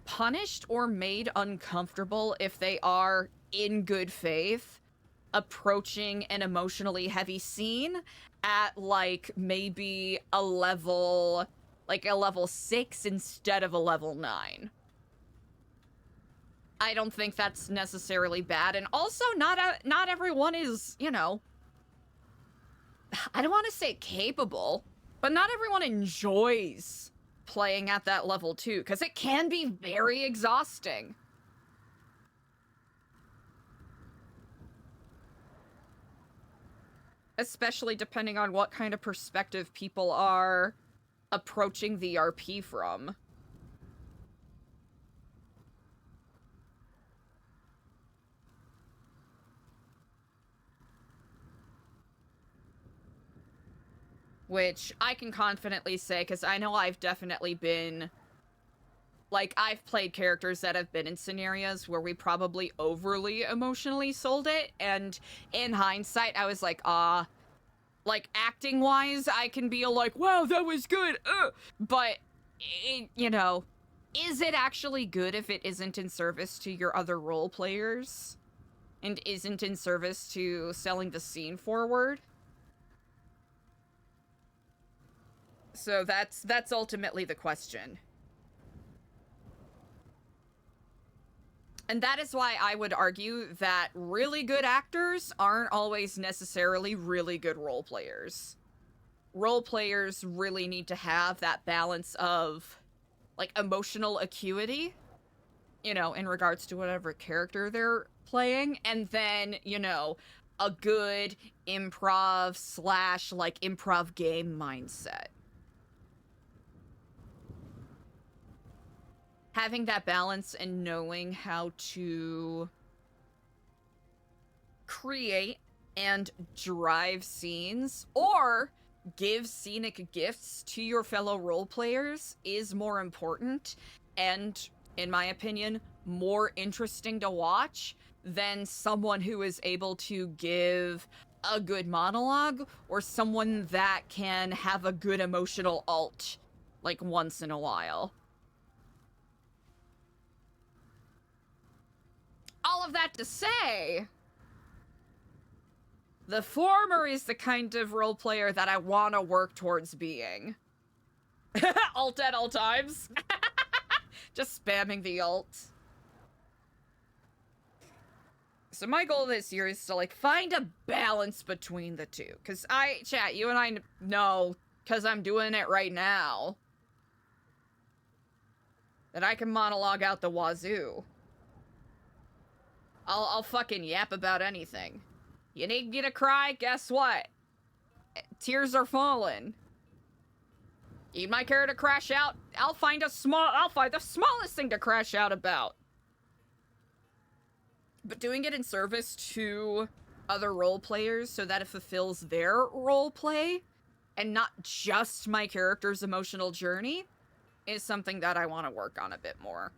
punished or made uncomfortable if they are, in good faith, approaching an emotionally heavy scene at, like, maybe a level 6 instead of a level 9. I don't think that's necessarily bad. And also, not everyone is, you know, I don't want to say capable, but not everyone enjoys playing at that level too, because it can be very exhausting. Especially depending on what kind of perspective people are approaching the RP from. Which I can confidently say, because I know I've definitely been... Like, I've played characters that have been in scenarios where we probably overly emotionally sold it, and in hindsight, I was like, like, acting-wise, I can be like, wow, that was good, but, you know, is it actually good if it isn't in service to your other role players? And isn't in service to selling the scene forward? So that's ultimately the question. And that is why I would argue that really good actors aren't always necessarily really good role players. Role players really need to have that balance of, like, emotional acuity, you know, in regards to whatever character they're playing, and then, you know, a good improv / like, improv game mindset. Having that balance and knowing how to create and drive scenes or give scenic gifts to your fellow role players is more important and, in my opinion, more interesting to watch than someone who is able to give a good monologue or someone that can have a good emotional alt, like, once in a while. All of that to say, the former is the kind of role player that I want to work towards being. Alt at all times. Just spamming the alt. So my goal this year is to, like, find a balance between the two. Because chat, you and I know, because I'm doing it right now, that I can monologue out the wazoo. I'll fucking yap about anything. You need me to cry? Guess what? Tears are falling. Need my character to crash out? I'll find the smallest thing to crash out about. But doing it in service to other role players so that it fulfills their role play and not just my character's emotional journey is something that I want to work on a bit more.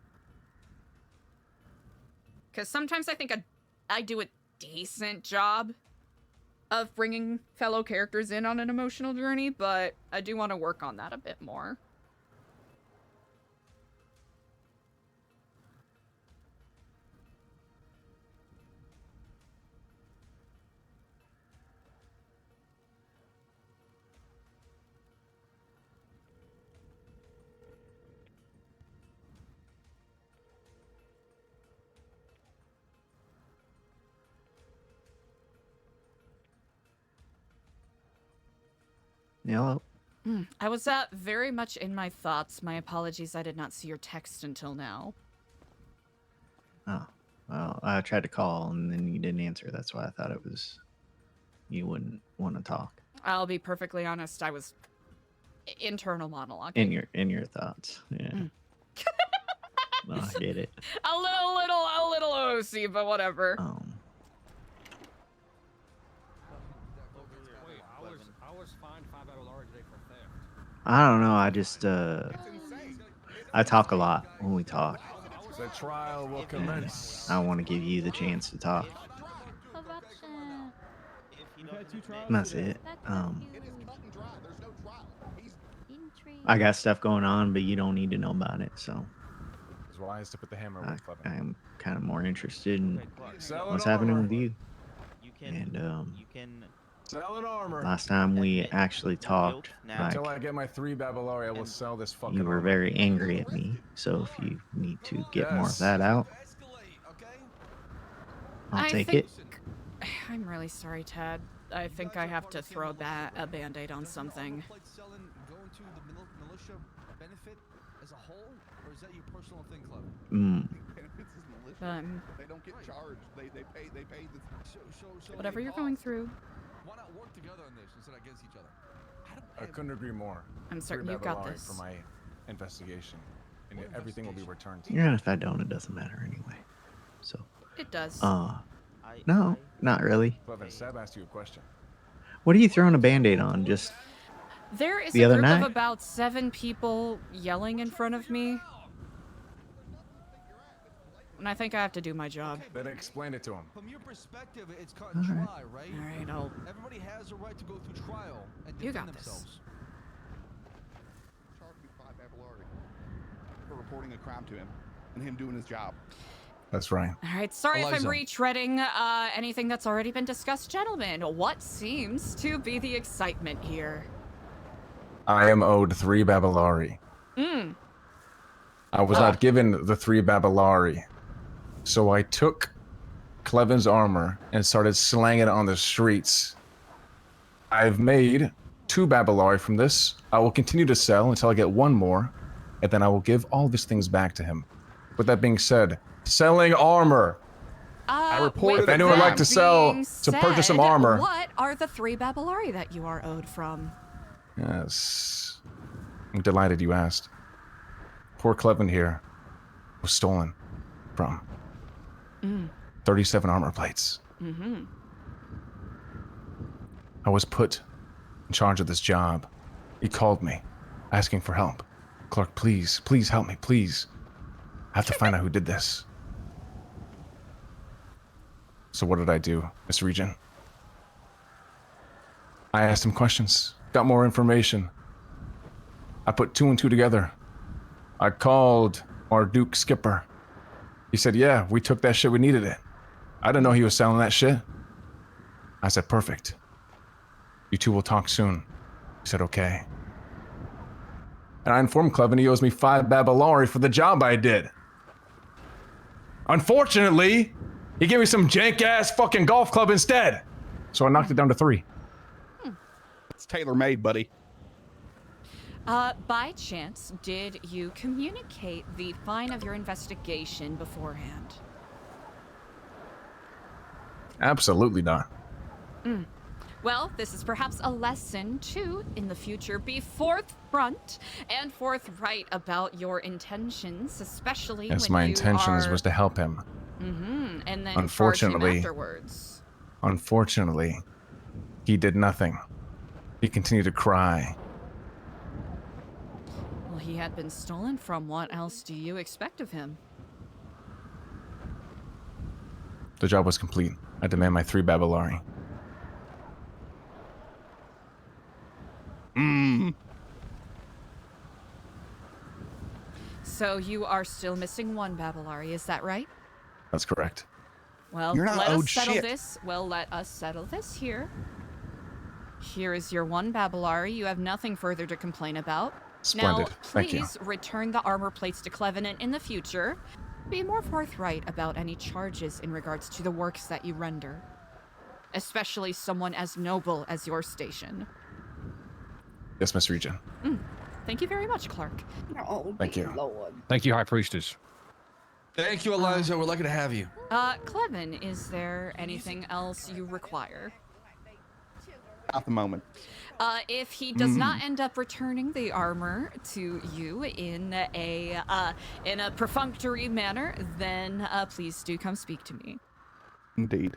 Because sometimes I think I do a decent job of bringing fellow characters in on an emotional journey, but I do want to work on that a bit more. Hello. I was very much in my thoughts. My apologies, I did not see your text until now. Oh, well, I tried to call and then you didn't answer. That's why I thought it was you wouldn't want to talk. I'll be perfectly honest, I was internal monologue. In your thoughts, yeah. No, I get it. A little OC, but whatever. I don't know. I just I talk a lot when we talk. The trial will commence. I want to give you the chance to talk. And that's it. I got stuff going on, but you don't need to know about it. So It's wise to put the hammer where it's I'm kind of more interested in Sell what's an happening armor. with you. And last time we actually talked, like, Until I get my 3 Babylari, I will sell this fucking you were armor. very angry at me. So if you need to get more of that out, I'll take it. I'm really sorry, Ted. I think I have to throw a band-aid on something. Going to the militia benefit personal thing, Clem. Benefits is militia. They don't get charged. They pay the Whatever you're going through. Why not work together on this instead of against each other? I couldn't agree more. I'm certain 3 you've got Babylari this. for my investigation, and everything will be returned to you. Yeah, if I don't, it doesn't matter anyway. So. It does. No, not really. Clevin, Seb asked you a question. What are you throwing a band-aid on? Just There is the a other group night? of about 7 people yelling in front of me. And I think I have to do my job. Then explain it to him. From your perspective, it's cut and Alright. dry, right? Alright, I'll... Everybody has a right to go through trial and You defend got this. themselves. Charge me 5 Babylari for reporting a crime to him and him doing his job. That's right. All right, sorry if Eliza. I'm retreading anything that's already been discussed, gentlemen. What seems to be the excitement here? I am owed 3 Babylari. I was not given the 3 Babylari. So I took Clevin's armor and started slanging it on the streets. I've made 2 Babylari from this. I will continue to sell until I get 1 more, and then I will give all these things back to him. With that being said, selling armor. I reported If anyone would like to sell, being to purchase some said, armor. What are the 3 Babylari that you are owed from? Yes. I'm delighted you asked. Poor Clevin here was stolen from 37 armor plates. I was put in charge of this job. He called me, asking for help. Clark, please help me, please. I have to find out who did this. So what did I do, Miss Regent? I asked him questions, got more information. I put 2 and 2 together. I called our Duke skipper. He said, yeah, we took that shit, we needed it. I didn't know he was selling that shit. I said, perfect. You 2 will talk soon. He said, okay. And I informed Clevin he owes me 5 Babylari for the job I did. Unfortunately, he gave me some jank-ass fucking golf club instead. So I knocked it down to 3. It's tailor-made, buddy. By chance, did you communicate the fine of your investigation beforehand? Absolutely not. Well, this is perhaps a lesson to, in the future, be forthfront and forthright about your intentions, especially Yes, when my you intentions are... was to help him. And then Unfortunately- charge him afterwards. Unfortunately, he did nothing. He continued to cry. Well, he had been stolen from. What else do you expect of him? The job was complete. I demand my 3 Babylari. So you are still missing 1 Babylari, is that right? That's correct. Well, You're not let us owed settle shit. this. Well, let us settle this here. Here is your 1 Babylari. You have nothing further to complain about. Splendid. Now, Thank you. please return the armor plates to Clevin, and in the future, be more forthright about any charges in regards to the works that you render. Especially someone as noble as your station. Yes, Miss Regent. Thank you very much, Clark. Oh, Thank dear you. Lord. Thank you, High Priestess. Thank you, Eliza. We're lucky to have you. Clevin, is there anything else you require? At the moment. If he does not end up returning the armor to you in a perfunctory manner, then please do come speak to me. Indeed.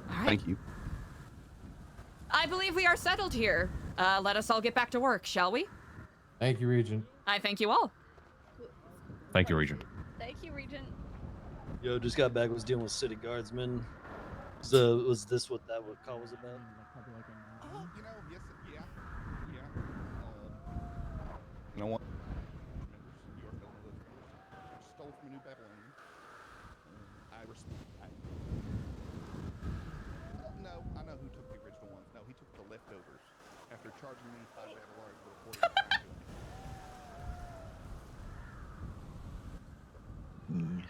All right. Thank you. I believe we are settled here. Let us all get back to work, shall we? Thank you, Regent. I thank you all. Thank you, Regent. Thank you, Regent. Yo, just got back. Was dealing with city guardsmen. Was this what that call was about? You know, yes, yeah. You know what? You are fellow listeners. Stole from a New Babylonian. I respect. No, I know who took the original ones. No, he took the leftovers after charging me 5 Babylari for reporting the crime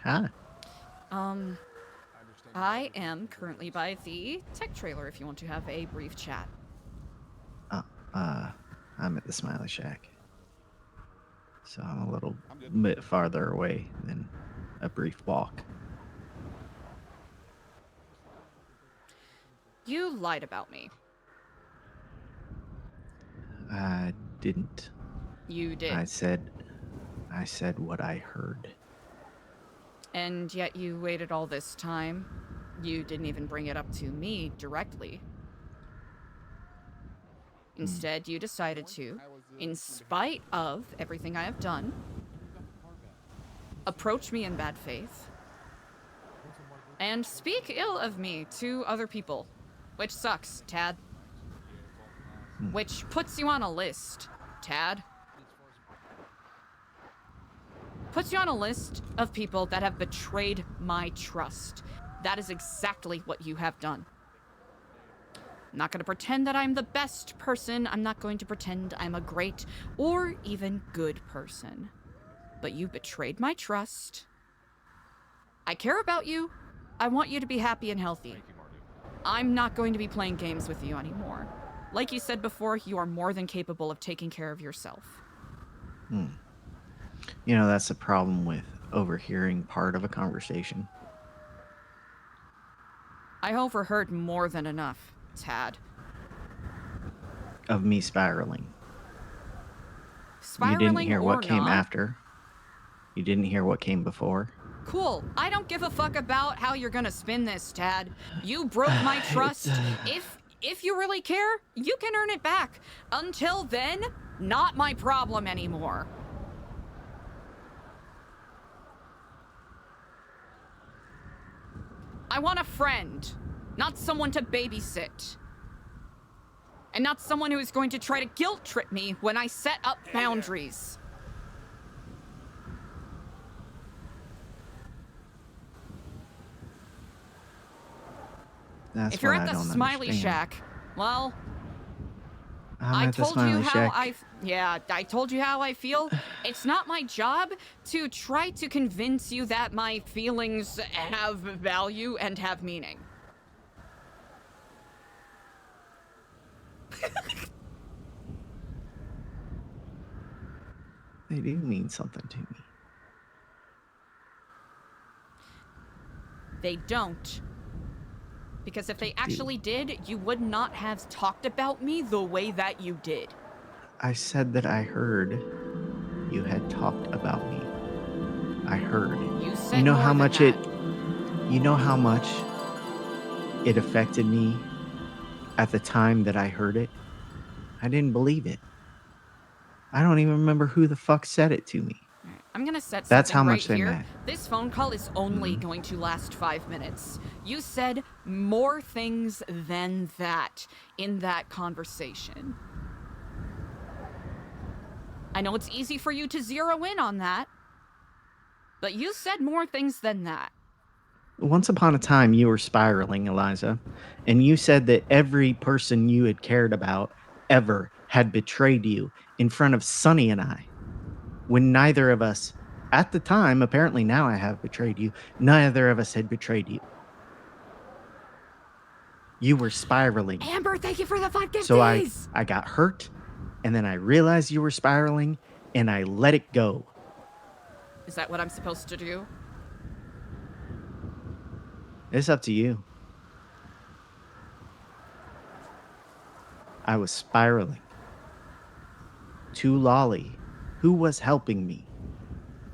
to him. Hi. I am currently by the tech trailer if you want to have a brief chat. I'm at the Smiley Shack. So I'm a little bit farther away than a brief walk. You lied about me. I didn't. You did. I said what I heard. And yet you waited all this time. You didn't even bring it up to me directly. Instead, you decided to, in spite of everything I have done, approach me in bad faith, and speak ill of me to other people, which sucks, Tad. Which puts you on a list, Tad. Puts you on a list of people that have betrayed my trust. That is exactly what you have done. I'm not going to pretend that I'm the best person. I'm not going to pretend I'm a great or even good person. But you betrayed my trust. I care about you. I want you to be happy and healthy. I'm not going to be playing games with you anymore. Like you said before, you are more than capable of taking care of yourself. You know, that's the problem with overhearing part of a conversation. I overheard more than enough, Tad. Of me spiraling. Spiraling you didn't hear what or came not? after. You didn't hear what came before. Cool. I don't give a fuck about how you're gonna spin this, Tad. You broke my trust. If you really care, you can earn it back. Until then, not my problem anymore. I want a friend, not someone to babysit. And not someone who is going to try to guilt trip me when I set up boundaries. That's if you're what at I the don't Smiley understand. Shack, well, I'm I at the told you Smiley how Shack. I told you how I feel. It's not my job to try to convince you that my feelings have value and have meaning. They do mean something to me. They don't. Because if they actually did, you would not have talked about me the way that you did. I said that I heard you had talked about me. I heard. You said You know more how than much that. you know how much it affected me at the time that I heard it? I didn't believe it. I don't even remember who the fuck said it to me. I'm gonna set That's something how right much they here. meant. This phone call is only going to last 5 minutes. You said more things than that in that conversation. I know it's easy for you to zero in on that, but you said more things than that. Once upon a time, you were spiraling, Eliza, and you said that every person you had cared about ever had betrayed you in front of Sonny and I. When neither of us, at the time, apparently now I have betrayed you, neither of us had betrayed you. You were spiraling. Amber, thank you for the 5 gifties! So I got hurt, and then I realized you were spiraling, and I let it go. Is that what I'm supposed to do? It's up to you. I was spiraling. To Lolly, who was helping me.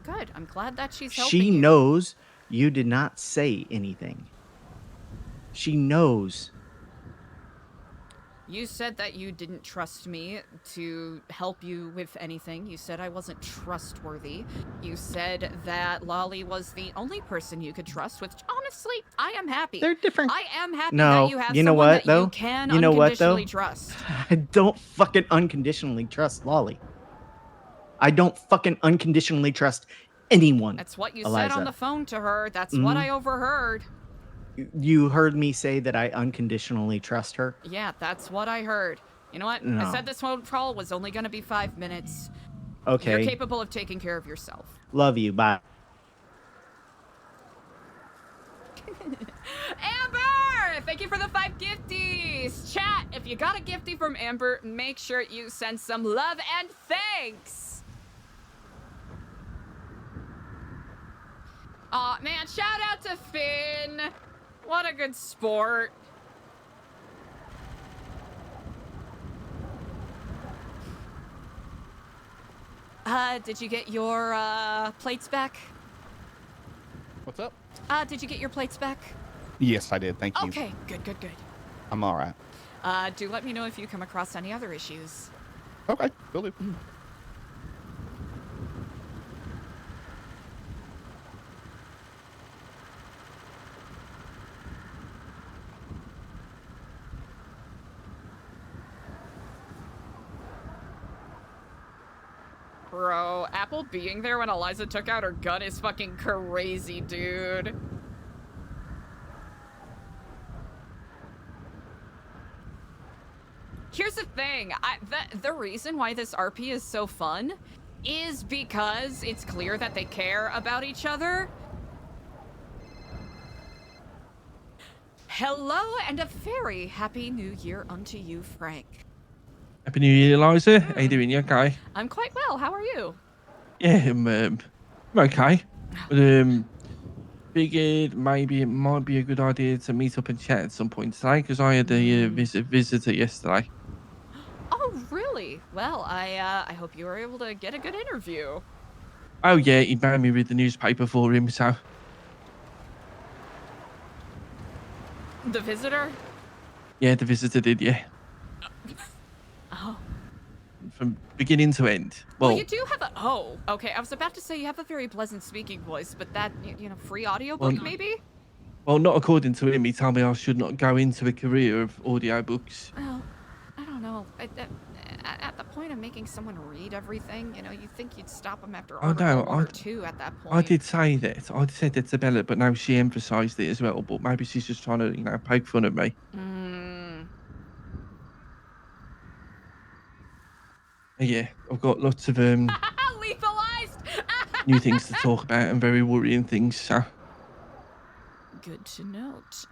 Good. I'm glad that she's helping She you. knows you did not say anything. She knows. You said that you didn't trust me to help you with anything. You said I wasn't trustworthy. You said that Lolly was the only person you could trust, which honestly, I am happy. They're different. I am happy No, that you have you know someone what, that though? you can You know what, though? unconditionally trust. I don't fucking unconditionally trust Lolly. I don't fucking unconditionally trust anyone. That's what you Eliza. said on the phone to her. That's what I overheard. You heard me say that I unconditionally trust her? Yeah, that's what I heard. You know what? I No. said this phone call was only going to be 5 minutes. Okay. You're capable of taking care of yourself. Love you. Bye. Amber! Thank you for the 5 gifties! Chat, if you got a gifty from Amber, make sure you send some love and thanks! Aw, man, shout out to Finn. What a good sport. Did you get your, plates back? What's up? Did you get your plates back? Yes, I did. Thank you. Okay, good, good, good. I'm all right. Do let me know if you come across any other issues. Okay, will do. Bro, Apple being there when Eliza took out her gun is fucking crazy, dude. Here's the thing, the reason why this RP is so fun is because it's clear that they care about each other. Hello and a very happy new year unto you, Frank. Happy New Year, Eliza. How you doing? You okay? I'm quite well, how are you? Yeah, I'm okay. But, figured maybe it might be a good idea to meet up and chat at some point today, because I had a visitor yesterday. Oh, really? Well, I hope you were able to get a good interview. Oh yeah, he made me read the newspaper for him, so... The visitor? Yeah, the visitor did, yeah. Oh. From beginning to end. Well, you do have a... Oh, okay. I was about to say you have a very pleasant speaking voice, but that, you know, free audiobook, maybe? Well, not according to him. He told me I should not go into a career of audiobooks. Well, I don't know. At the point of making someone read everything, you know, you'd think you'd stop them after article 1 or 2 at that point. I did say that. I said that to Bella, but now she emphasised it as well. But maybe she's just trying to, you know, poke fun at me. Yeah, I've got lots of Lethalized! new things to talk about and very worrying things. So Good to note.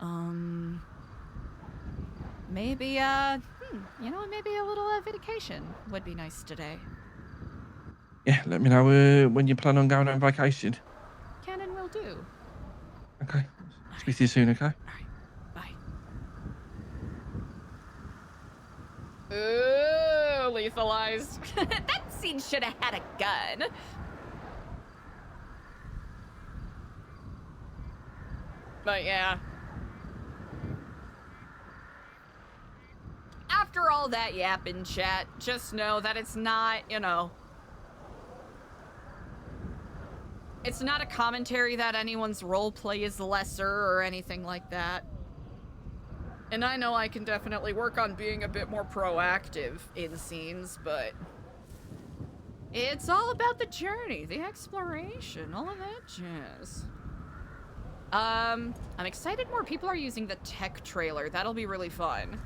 Maybe you know, maybe a little vacation would be nice today. yeah, let me know when you plan on going on vacation. Can and will do. Okay. Speak to you soon. Okay. Ooh, lethalized. That scene should have had a gun. But yeah. After all that yapping, chat, just know that it's not, you know... It's not a commentary that anyone's roleplay is lesser or anything like that. And I know I can definitely work on being a bit more proactive in scenes, but it's all about the journey, the exploration, all of that jazz. I'm excited more people are using the tech trailer. That'll be really fun.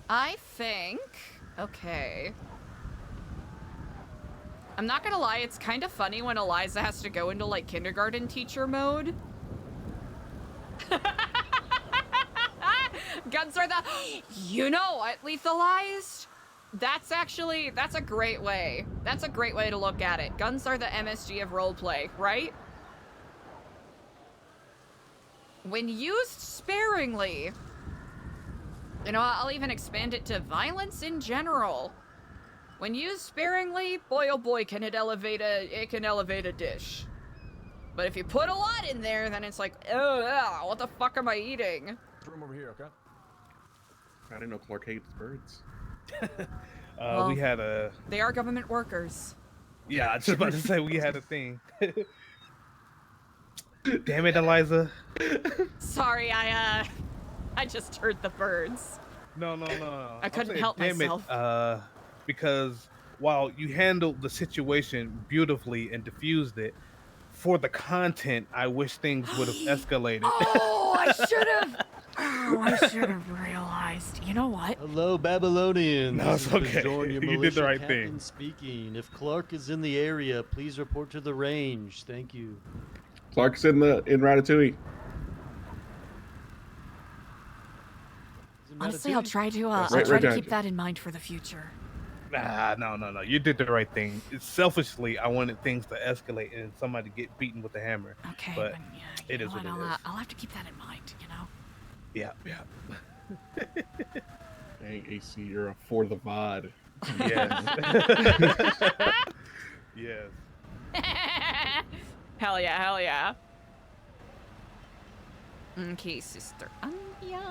I think... Okay. I'm not gonna lie, it's kind of funny when Eliza has to go into, like, kindergarten teacher mode. Guns are the... You know what, lethalized? That's a great way. That's a great way to look at it. Guns are the MSG of roleplay, right? When used sparingly... You know, I'll even expand it to violence in general. When used sparingly, boy oh boy, can it elevate a dish. But if you put a lot in there, then it's like, oh, what the fuck am I eating? Room over here, okay? I didn't know Clark hates birds. Well, we had a... They are government workers. Yeah, I was just about to say we had a thing. Damn it, Eliza. Sorry, I just heard the birds. No. I couldn't help damn myself. It, because while you handled the situation beautifully and diffused it, for the content, I wish things would have escalated. Oh, I should have. Oh, I should have realized. You know what? Hello, Babylonians. No, it's This is okay. Bajorn, your You did the militia right captain thing. Speaking. If Clark is in the area, please report to the range. Thank you. Clark's in Ratatouille. Honestly, I'll try to Right keep behind you. that in mind for the future. No. You did the right thing. Selfishly, I wanted things to escalate and somebody get beaten with a hammer. Okay, but but yeah, it is what it is. I'll have to keep that in mind, you know? Yeah. Dang, AC, you're a for the VOD. Yes. Yes. Hell yeah. Okay, Sister Anya.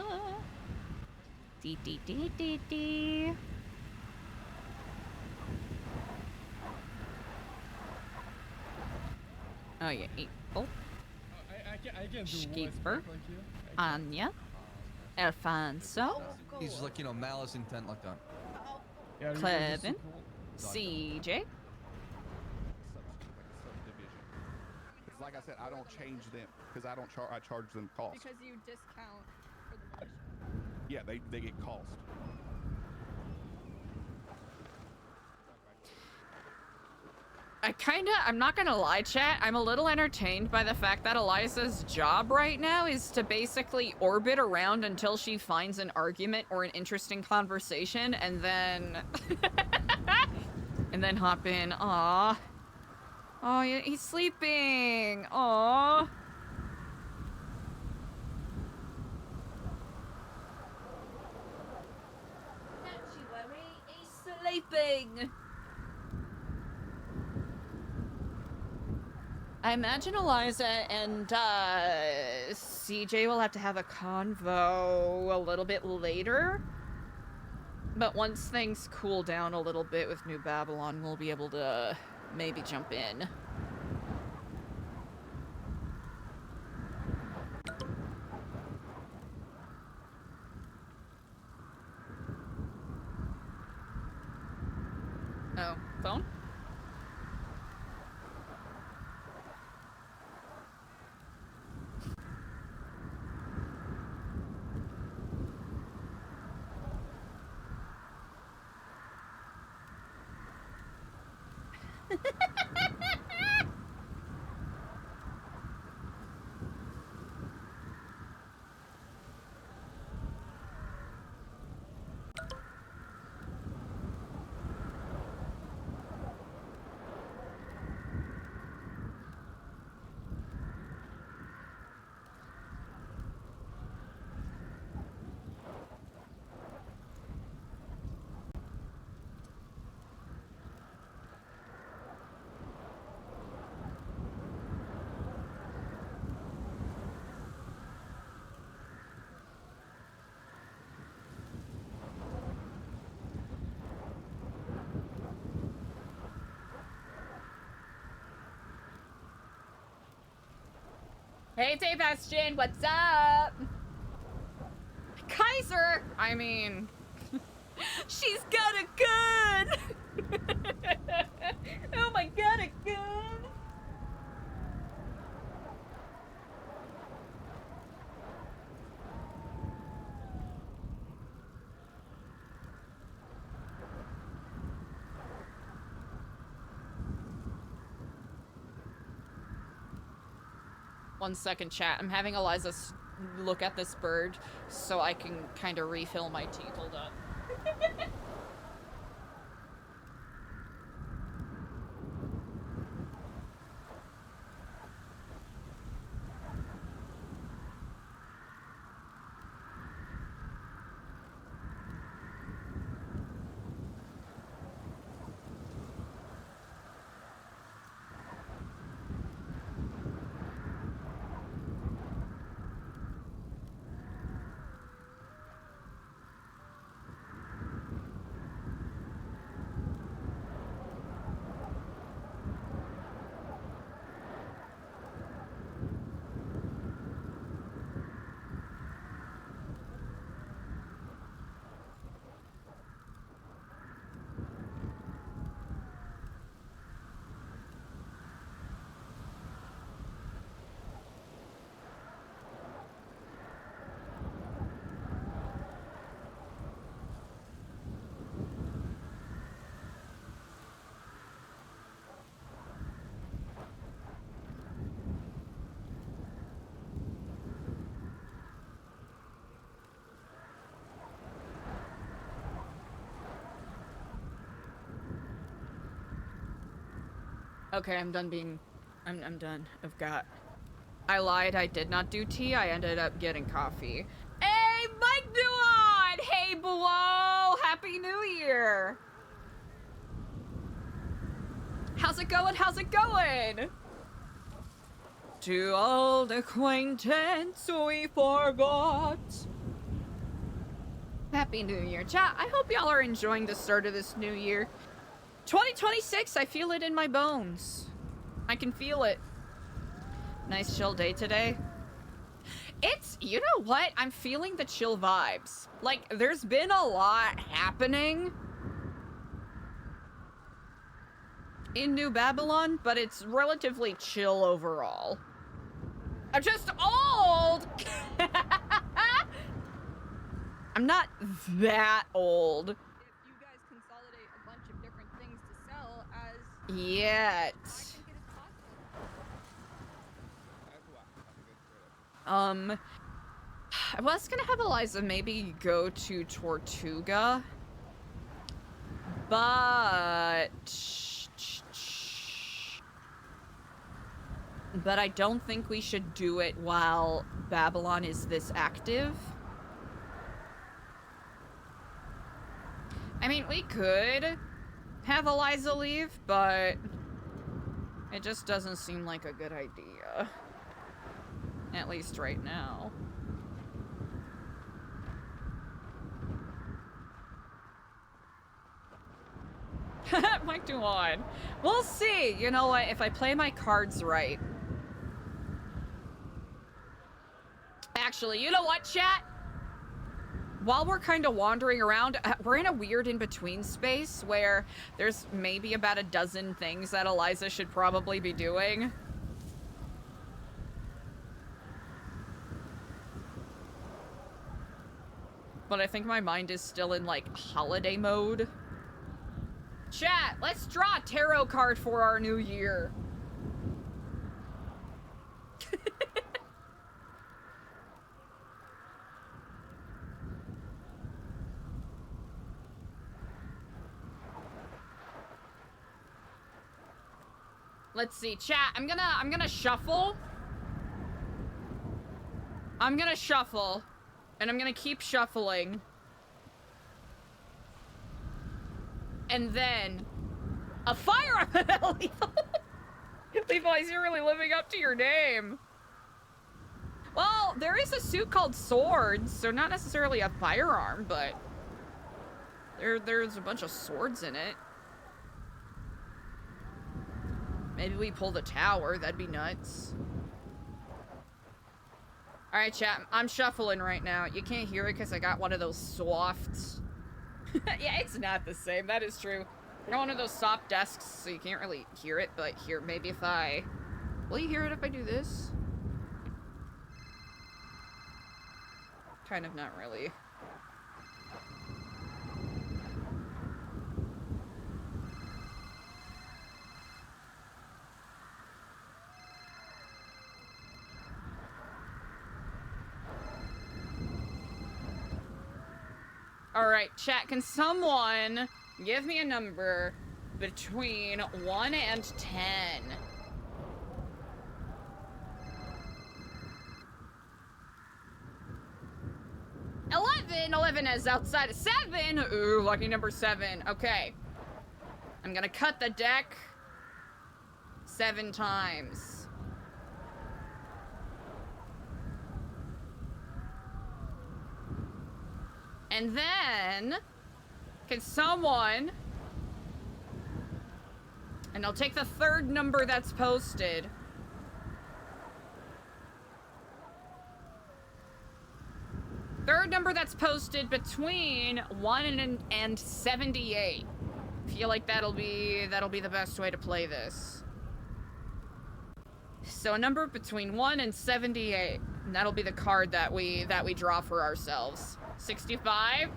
Dee. Oh yeah, oh. I can do Skipper, Anya, Alfonso, He's like, malice intent like that. Yeah, Clevin, CJ. Because like I said, I don't change them because I don't I charge them cost. Because you discount for the militia. Yeah, they get cost. I'm not gonna lie, chat, I'm a little entertained by the fact that Eliza's job right now is to basically orbit around until she finds an argument or an interesting conversation, and then... and then hop in. Aww. Oh, yeah, he's sleeping. Aww. Don't you worry, he's sleeping. I imagine Eliza and CJ will have to have a convo a little bit later. But once things cool down a little bit with New Babylon, we'll be able to maybe jump in. Oh, phone? Hey, Bastion, what's up? Kaiser! I mean... she's got a gun! Oh my god, a gun! One second, chat. I'm having Eliza look at this bird so I can kind of refill my tea. Hold up. Okay, I'm done being... I'm done. I lied, I did not do tea, I ended up getting coffee. Hey, Mike Duan! Hey, Below! Happy New Year! How's it going? How's it going? To old acquaintance we forgot. Happy New Year. Chat, I hope y'all are enjoying the start of this new year. 2026, I feel it in my bones. I can feel it. Nice chill day today. It's, you know what? I'm feeling the chill vibes. Like, there's been a lot happening in New Babylon, but it's relatively chill overall. I'm just old! I'm not that old. If you guys consolidate a bunch of different things to sell as... Yet. I think it is possible. I was gonna have Eliza maybe go to Tortuga, but I don't think we should do it while Babylon is this active. I mean, we could have Eliza leave, but it just doesn't seem like a good idea. At least right now. Mike Duan. We'll see. You know what? If I play my cards right. Actually, you know what, chat? While we're kind of wandering around, we're in a weird in-between space where there's maybe about a dozen things that Eliza should probably be doing. But I think my mind is still in, like, holiday mode. Chat, let's draw a tarot card for our new year. Let's see, chat, I'm gonna shuffle. I'm gonna shuffle. And I'm gonna keep shuffling. And then a firearm. Levi's, you're really living up to your name. Well, there is a suit called Swords, so not necessarily a firearm, but there's a bunch of swords in it. Maybe we pull the tower, that'd be nuts. Alright, chat, I'm shuffling right now. You can't hear it because I got one of those softs. Yeah, it's not the same, that is true. I got one of those soft desks, so you can't really hear it, but here, maybe if I... Will you hear it if I do this? Kind of not really. Alright, chat, can someone give me a number between 1 and 10? 11! 11 is outside of 7! Ooh, lucky number 7. Okay. I'm gonna cut the deck 7 times. And then, can someone, and I'll take the third number that's posted. Third number that's posted between 1 and 78. Feel like that'll be the best way to play this. So a number between 1 and 78. And that'll be the card that we draw for ourselves. 65.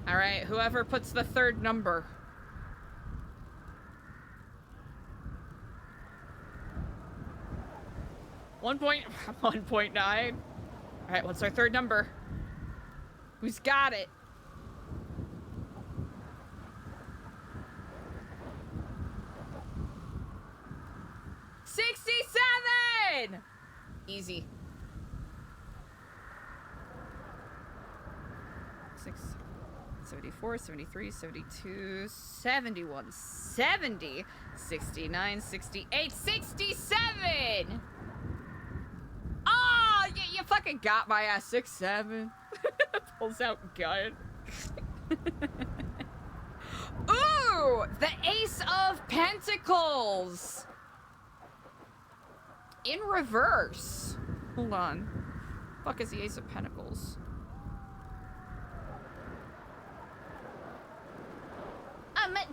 All right, whoever puts the third number. One point 1.9. All right, what's our third number? Who's got it? Easy. 6, 74, 73, 72, 71, 70, 69, 68, 67! Oh, you fucking got my ass. 6, 7. Pulls out gun. Ooh! The Ace of Pentacles! In reverse. Hold on. Fuck is the Ace of Pentacles?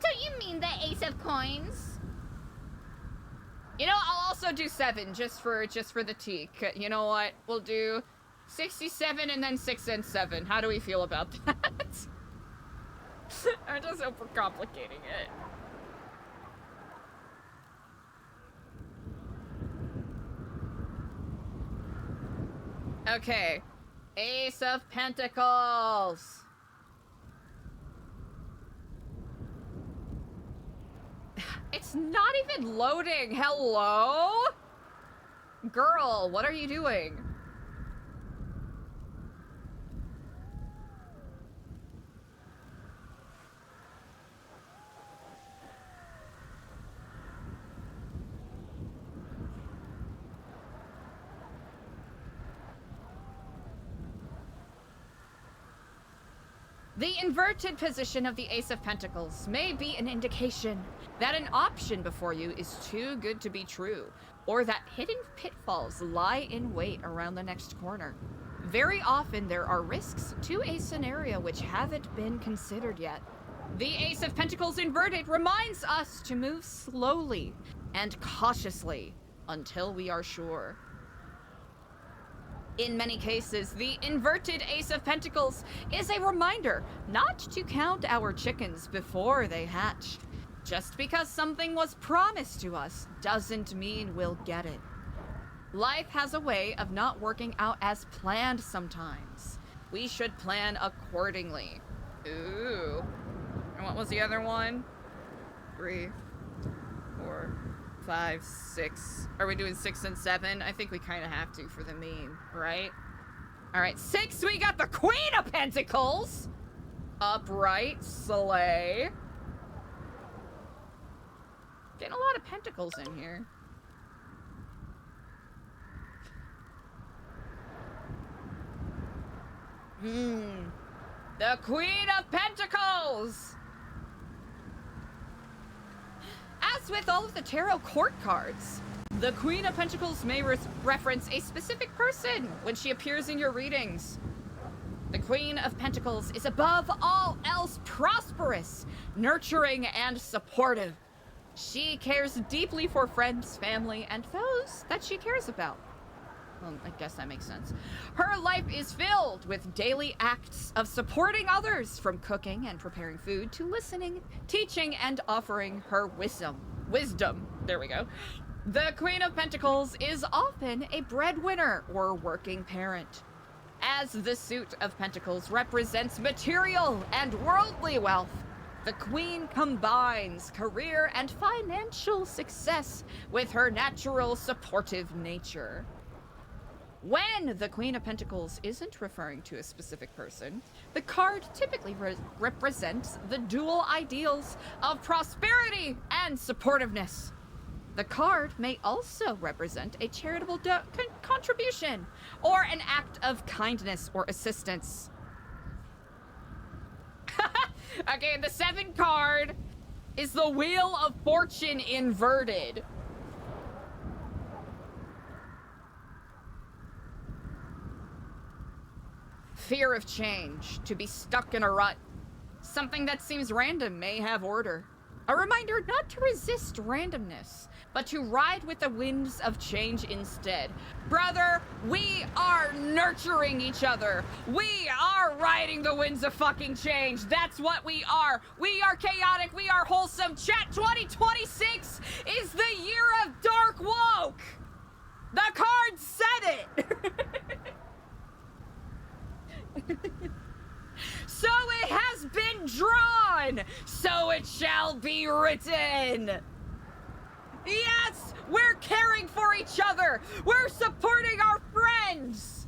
Don't you mean the Ace of Coins? You know, I'll also do 7 just for the tea. You know what? We'll do 67 and then 6 and 7. How do we feel about that? I'm just overcomplicating it. Okay. Ace of Pentacles. It's not even loading. Hello? Girl, what are you doing? The inverted position of the Ace of Pentacles may be an indication that an option before you is too good to be true, or that hidden pitfalls lie in wait around the next corner. Very often there are risks to a scenario which haven't been considered yet. The Ace of Pentacles inverted reminds us to move slowly and cautiously until we are sure. In many cases, the inverted Ace of Pentacles is a reminder not to count our chickens before they hatch. Just because something was promised to us doesn't mean we'll get it. Life has a way of not working out as planned sometimes. We should plan accordingly. Ooh. And what was the other one? 3, 4, 5, 6. Are we doing 6 and 7? I think we kind of have to for the meme, right? All right, 6, we got the Queen of Pentacles. Upright, slay. Getting a lot of pentacles in here. The Queen of Pentacles. As with all of the tarot court cards, the Queen of Pentacles may reference a specific person when she appears in your readings. The Queen of Pentacles is above all else prosperous, nurturing, and supportive. She cares deeply for friends, family, and those that she cares about. Well, I guess that makes sense. Her life is filled with daily acts of supporting others, from cooking and preparing food to listening, teaching, and offering her wisdom. There we go. The Queen of Pentacles is often a breadwinner or working parent. As the suit of Pentacles represents material and worldly wealth, the Queen combines career and financial success with her natural supportive nature. When the Queen of Pentacles isn't referring to a specific person, the card typically represents the dual ideals of prosperity and supportiveness. The card may also represent a charitable contribution or an act of kindness or assistance. Okay, the 7 card is the Wheel of Fortune inverted. Fear of change, to be stuck in a rut. Something that seems random may have order. A reminder not to resist randomness, but to ride with the winds of change instead. Brother, we are nurturing each other. We are riding the winds of fucking change. That's what we are. We are chaotic. We are wholesome. Chat, 2026 is the year of dark woke. The card said it. So it has been drawn, so it shall be written. Yes, We're caring for each other. We're supporting our friends.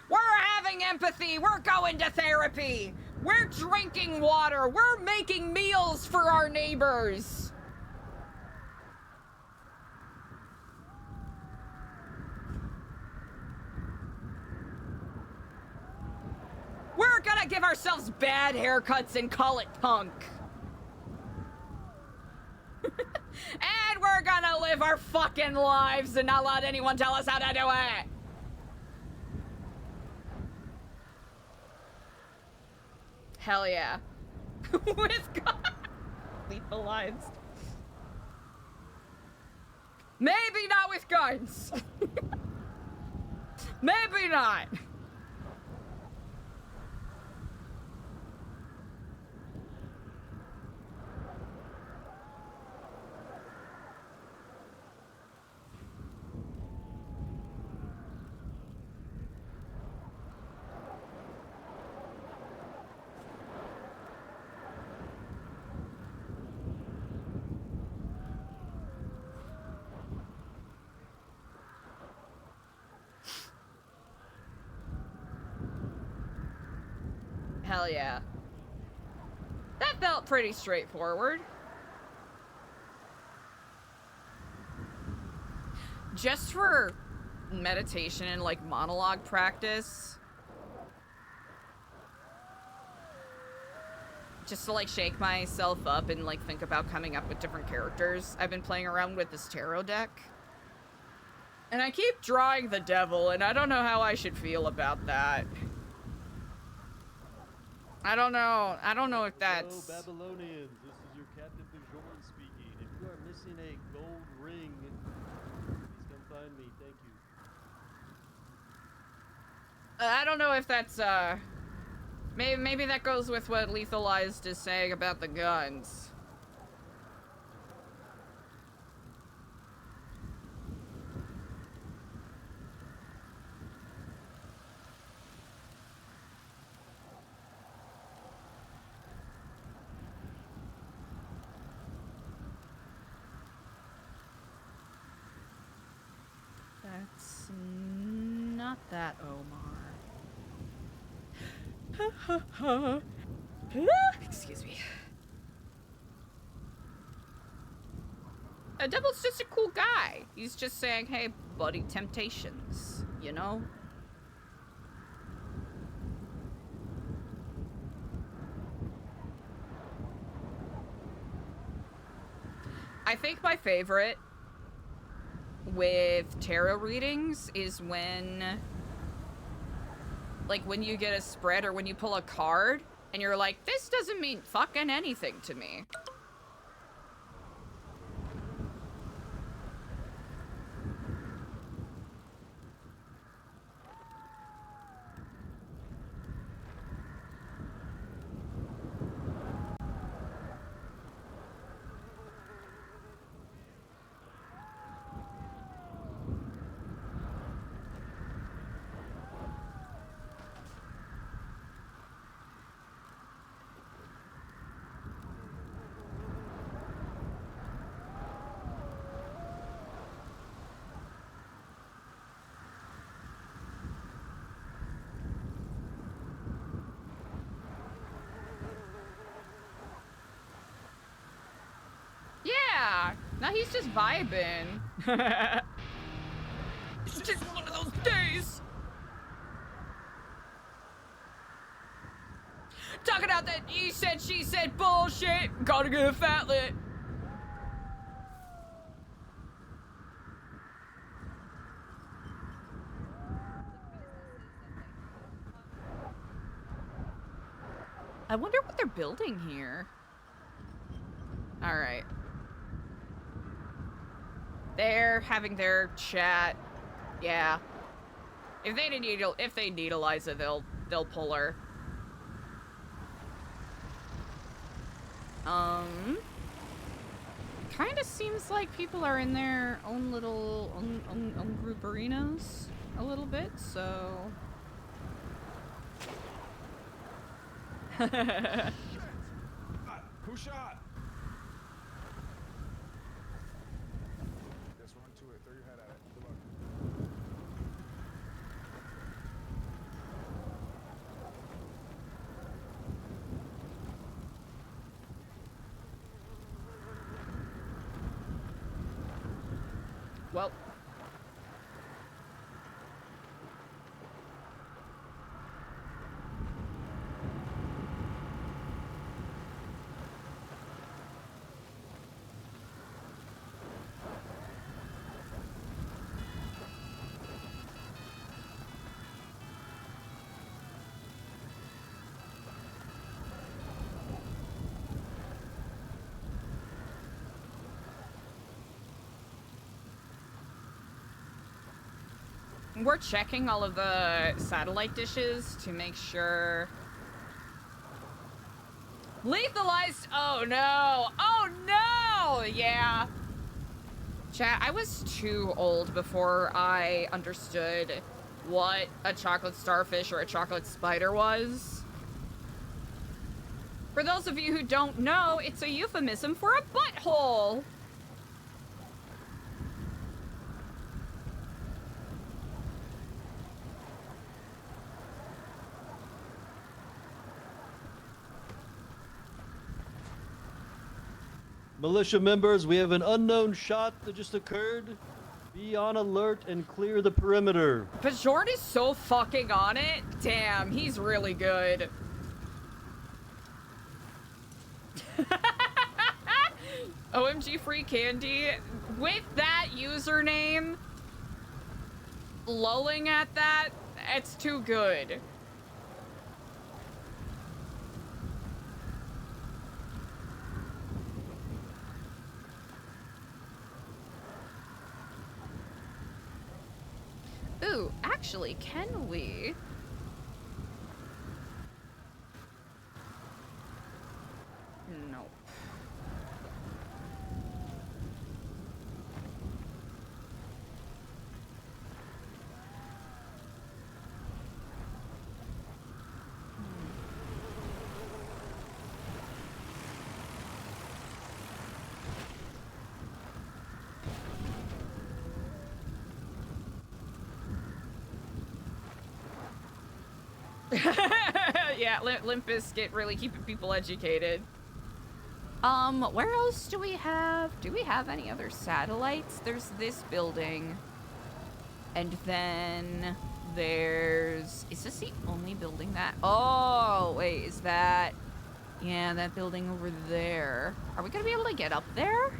We're having empathy. We're going to therapy. We're drinking water. We're making meals for our neighbors. We're gonna give ourselves bad haircuts and call it punk. And we're gonna live our fucking lives and not let anyone tell us how to do it. Hell yeah. With God. Legalized. Maybe not with guns. Maybe not. Hell yeah. That felt pretty straightforward. Just for meditation and like monologue practice. Just to like shake myself up and like think about coming up with different characters. I've been playing around with this tarot deck. And I keep drawing the devil, and I don't know how I should feel about that. I don't know. I don't know if that's... Hello, Babylonians. This is your Captain Bajorn speaking. If you are missing a gold ring, please come find me. Thank you. I don't know if that's, maybe that goes with what Lethalized is saying about the guns. That's not that Omar. Excuse me. A devil's just a cool guy. He's just saying, hey, buddy, temptations, you know? I think my favorite with tarot readings is when, like, when you get a spread or when you pull a card and you're like, this doesn't mean fucking anything to me. Yeah, now he's just vibing. It's just one of those days. Talking about that he said, she said bullshit. Gotta get a fat lit. I wonder what they're building here. All right. They're having their chat. Yeah. If they need Eliza, they'll pull her. Kind of seems like people are in their own little own group arenas a little bit, so. Who shot? This Well. We're checking all of the satellite dishes to make sure. Lethalized! Oh no! Oh no! Yeah. Chat, I was too old before I understood what a chocolate starfish or a chocolate spider was. For those of you who don't know, it's a euphemism for a butthole. Militia members, we have an unknown shot that just occurred. Be on alert and clear the perimeter. Bajorn is so fucking on it. Damn, he's really good. OMG free candy. With that username, lolling at that, it's too good. Ooh, actually, can we? No. Yeah, Limp Bizkit really keeping people educated. Where else do we have? Do we have any other satellites? There's this building. And then there's... Is this the only building that... Oh, wait, is that... Yeah, that building over there. Are we gonna be able to get up there?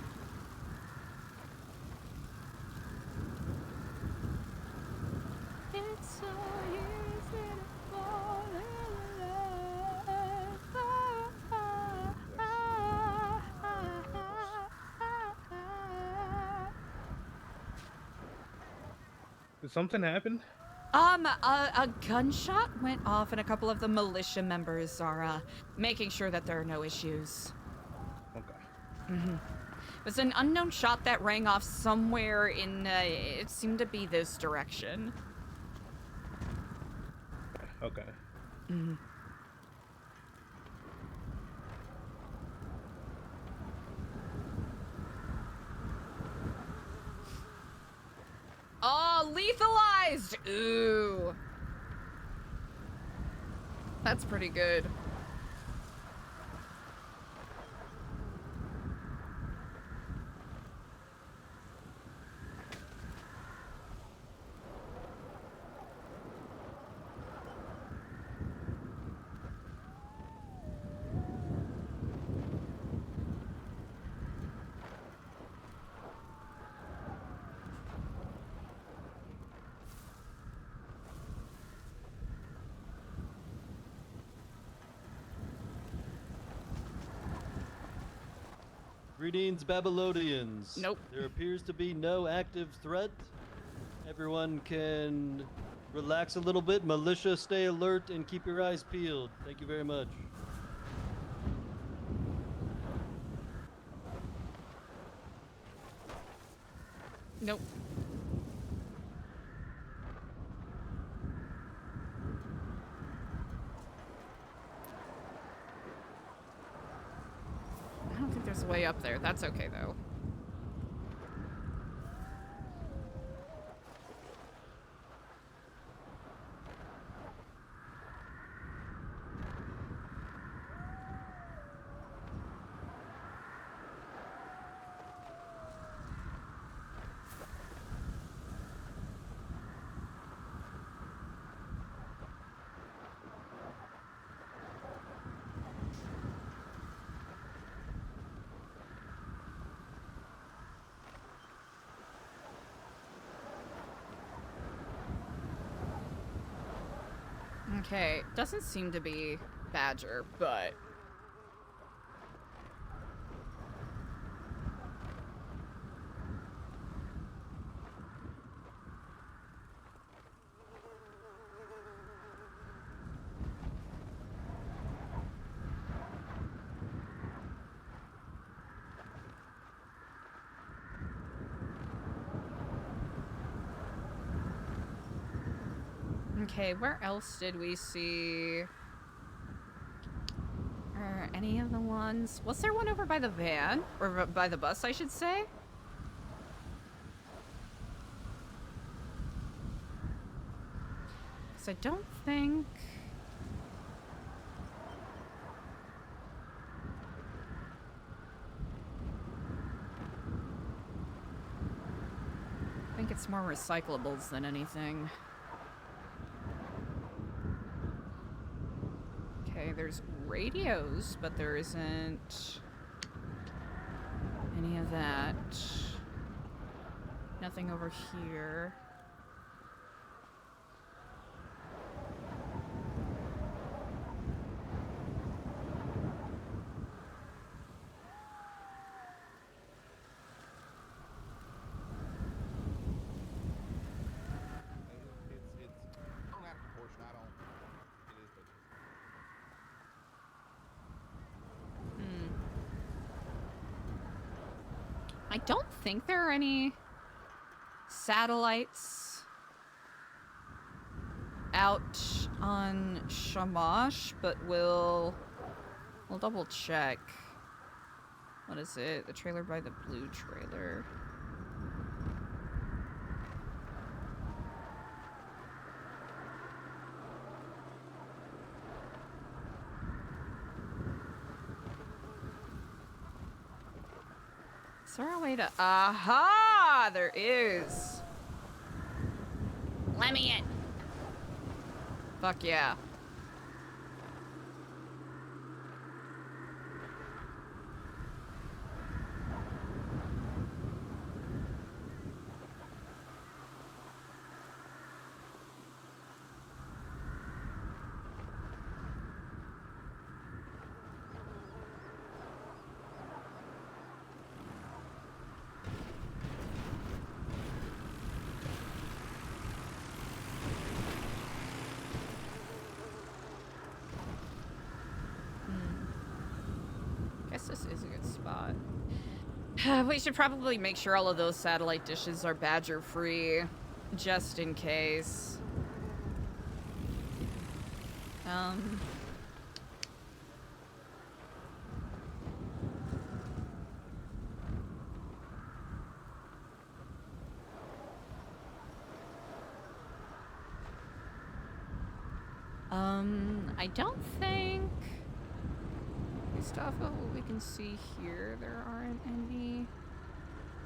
It's so easy to fall in Did something happen? A gunshot went off and a couple of the militia members are, making sure that there are no issues. Okay. Mm-hmm. It was an unknown shot that rang off somewhere in, it seemed to be this direction. Okay. Mm-hmm. Oh, lethalized! Ooh. That's pretty good. Greetings, Babylonians. Nope. There appears to be no active threat. Everyone can relax a little bit. Militia, stay alert and keep your eyes peeled. Thank you very much. Nope. I don't think there's a way up there. That's okay, though. Okay, doesn't seem to be Badger, but... Okay, where else did we see any of the ones? Was there one over by the van? Or by the bus, I should say? Because I don't think... I think it's more recyclables than anything. Okay, there's radios, but there isn't any of that. Nothing over here. I don't think there are any satellites out on Shamash, but we'll double check. What is it? The trailer by the blue trailer. Is there a way to... Aha! There is. Let me in. Fuck yeah. This is a good spot. We should probably make sure all of those satellite dishes are Badger free, just in case. I don't think... Based off of what we can see here, there aren't any.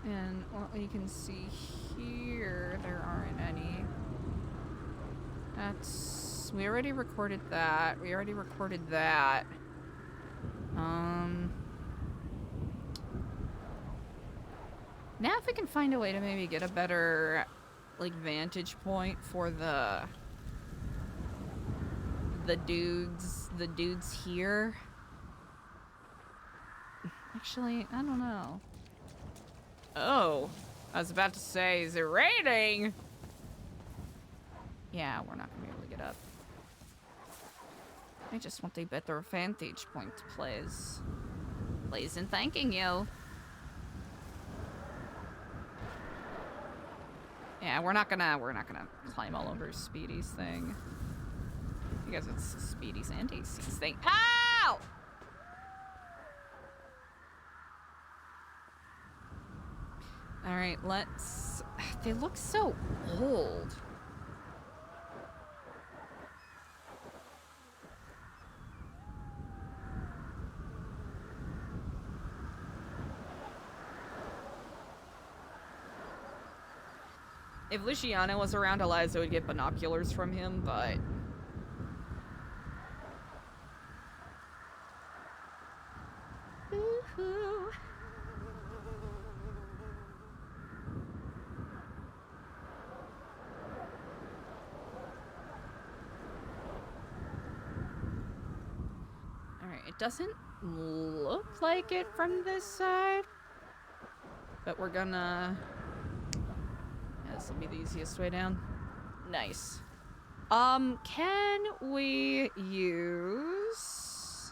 And what we can see here, there aren't any. That's... We already recorded that. We already recorded that. Now if we can find a way to maybe get a better, like, vantage point for the dudes here. Actually, I don't know. Oh, I was about to say, is it raining? Yeah, we're not gonna be able to get up. I just want a better vantage point, please. Please and thanking you. Yeah, we're not gonna climb all over Speedy's thing. Because it's Speedy's and AC's thing. Ow! Alright, let's... They look so old. If Luciano was around, Eliza would get binoculars from him, but... Woohoo! doesn't look like it from this side. But we're gonna... Yeah, this will be the easiest way down. Nice. Can we use...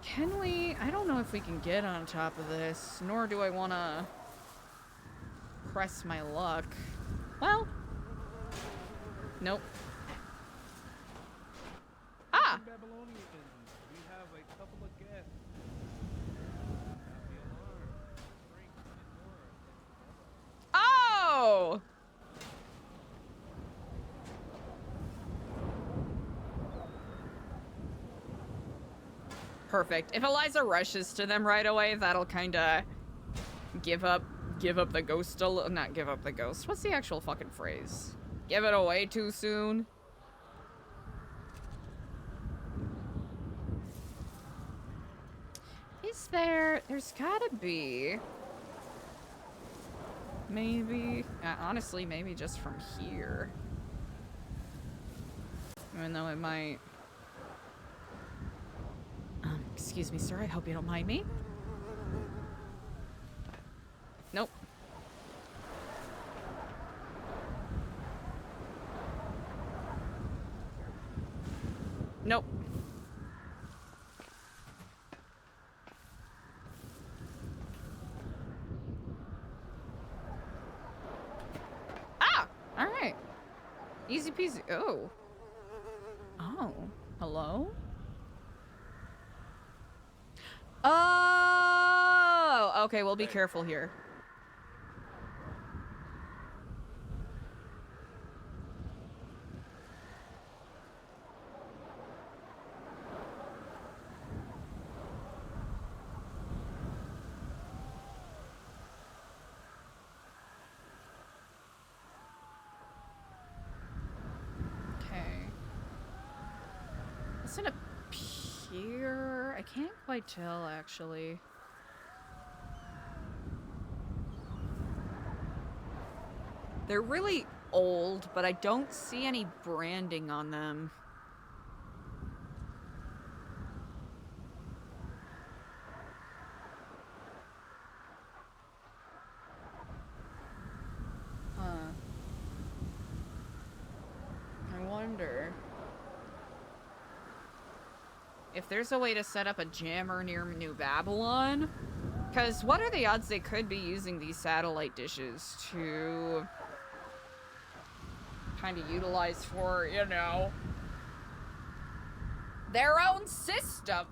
Can we... I don't know if we can get on top of this, nor do I want to press my luck. Well... Nope. Ah! We have a couple of guests. Oh! Perfect. If Eliza rushes to them right away, that'll kind of give up the ghost a little. Not give up the ghost. What's the actual fucking phrase? Give it away too soon. Is there? There's gotta be. Maybe. Honestly, maybe just from here. Even though it might. Excuse me, sir. I hope you don't mind me. Nope. Nope. Ah! Alright. Easy peasy. Oh. Oh. Hello? Oh! Okay, we'll be careful here. Doesn't appear... I can't quite tell, actually. They're really old, but I don't see any branding on them. Huh. I wonder... if there's a way to set up a jammer near New Babylon, because what are the odds they could be using these satellite dishes to kind of utilize for, you know, their own system?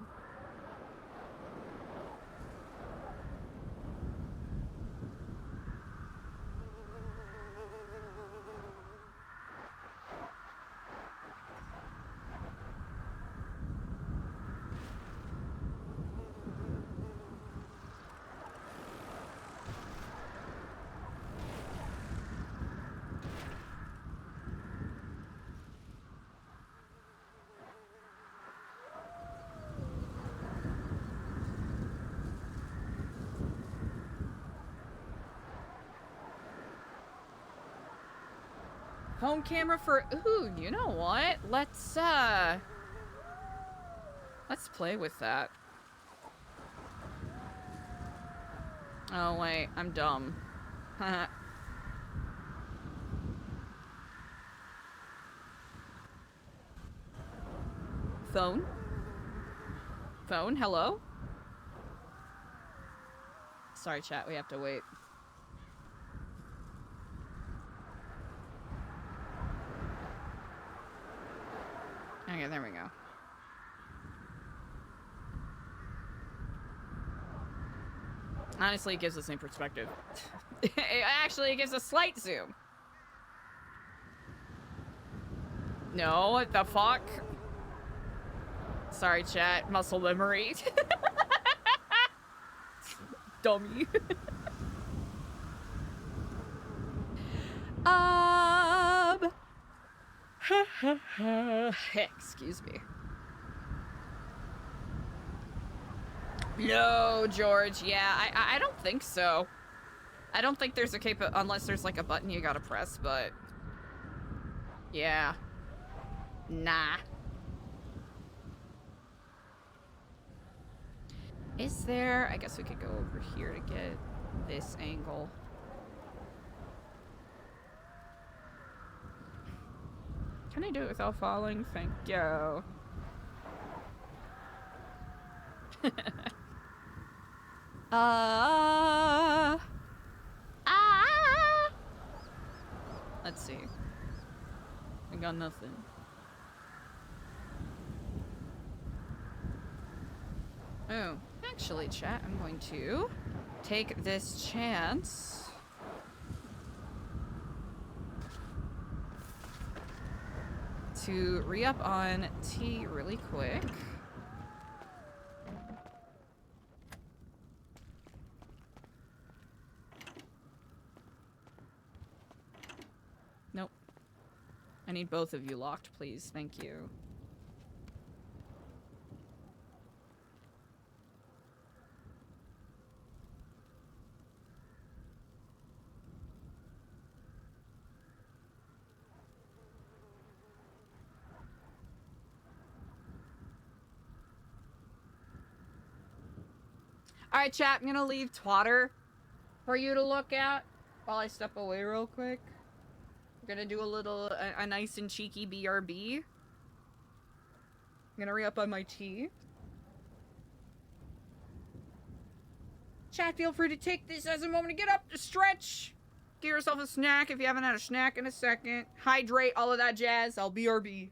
Home camera for, ooh, you know what? Let's play with that. Oh wait, I'm dumb. Phone? Phone, hello? Sorry chat, we have to wait. Okay, there we go. Honestly, it gives the same perspective. It actually gives a slight zoom. No, what the fuck? Sorry, chat. Muscle memory. Dummy. Excuse me. No, George. Yeah, I don't think so. I don't think there's a unless there's like a button you gotta press, but yeah. Nah. Is there? I guess we could go over here to get this angle. Can I do it without falling? Thank you. Let's see. I got nothing. Oh, actually, chat, I'm going to take this chance to re-up on T really quick. Nope. I need both of you locked, please. Thank you. Alright, chat, I'm gonna leave Twatter for you to look at while I step away real quick. We're gonna do a nice and cheeky BRB. I'm gonna re-up on my tea. Chat, feel free to take this as a moment to get up, to stretch. Get yourself a snack if you haven't had a snack in a second. Hydrate, all of that jazz. I'll BRB.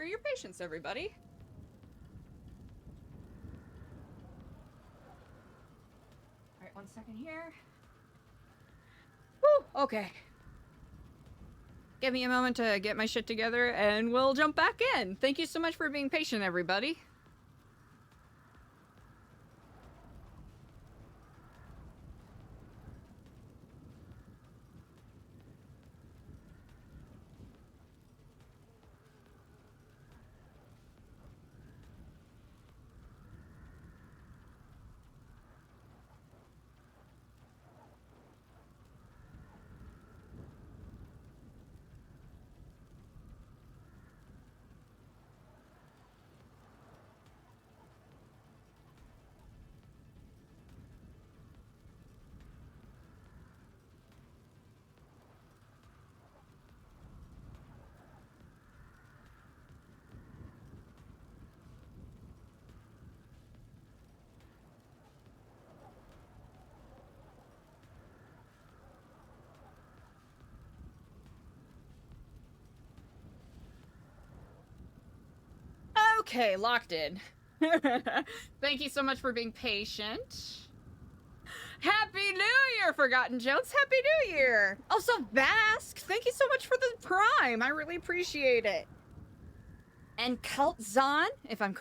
for your patience, everybody. All right, 1 second here. Woo, okay. Give me a moment to get my shit together and we'll jump back in. Thank you so much for being patient, everybody. Okay, locked in. Thank you so much for being patient. Happy New Year, Forgotten Jones. Happy New Year. Also, Vask, thank you so much for the prime. I really appreciate it. And Kultzon, if I'm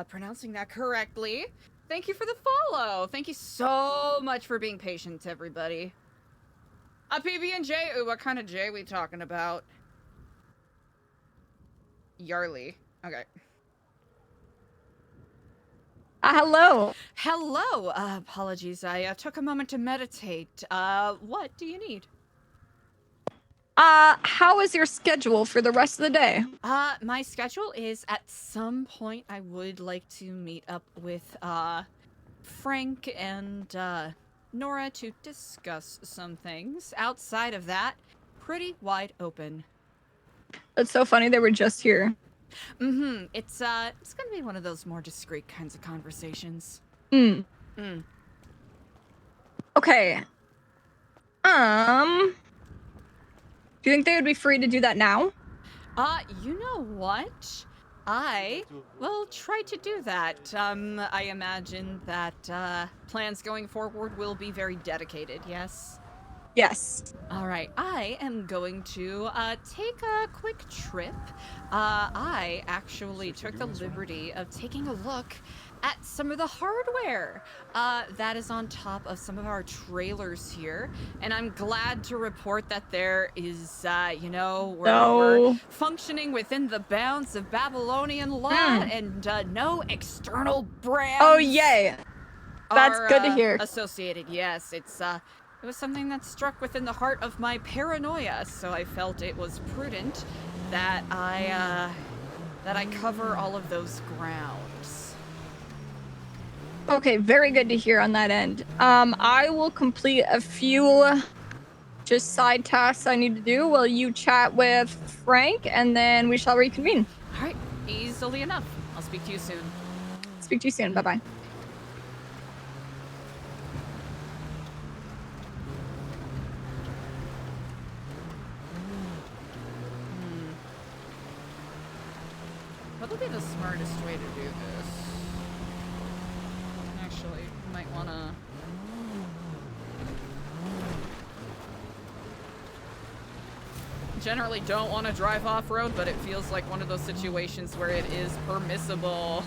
pronouncing that correctly, thank you for the follow. Thank you so much for being patient, everybody. PB&J, ooh, what kind of J we talking about? Yarly. Okay. Hello. Hello. Apologies. I took a moment to meditate. What do you need? How is your schedule for the rest of the day? My schedule is at some point I would like to meet up with, Frank and, Nora to discuss some things. Outside of that, pretty wide open. That's so funny. They were just here. Mm-hmm. It's gonna be one of those more discreet kinds of conversations. Mm. Mm. Okay. Do you think they would be free to do that now? You know what? I will try to do that. I imagine that, plans going forward will be very dedicated, yes? Yes. Alright, I am going to, take a quick trip. I actually took the liberty of taking a look at some of the hardware, that is on top of some of our trailers here. And I'm glad to report that there is, you know, we're functioning within the bounds of Babylonian law and, no external brands. Oh, yay. That's good to hear. Associated, yes. It was something that struck within the heart of my paranoia, so I felt it was prudent that I cover all of those grounds. Okay, very good to hear on that end. I will complete a few just side tasks I need to do while you chat with Frank, and then we shall reconvene. All right, easily enough. I'll speak to you soon. Speak to you soon. Bye-bye. What'll be the smartest way to do this? Actually, might wanna... Generally don't want to drive off-road, but it feels like one of those situations where it is permissible.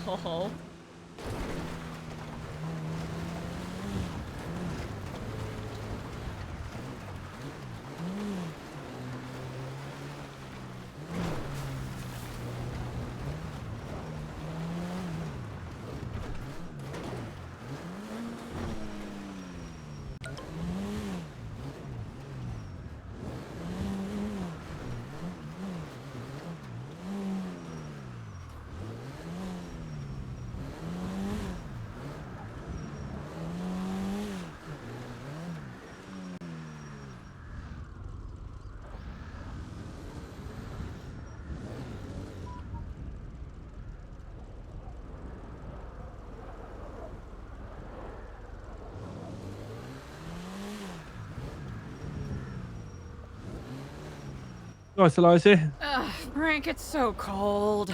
Nice, Eliza. Ugh, Frank, it's so cold.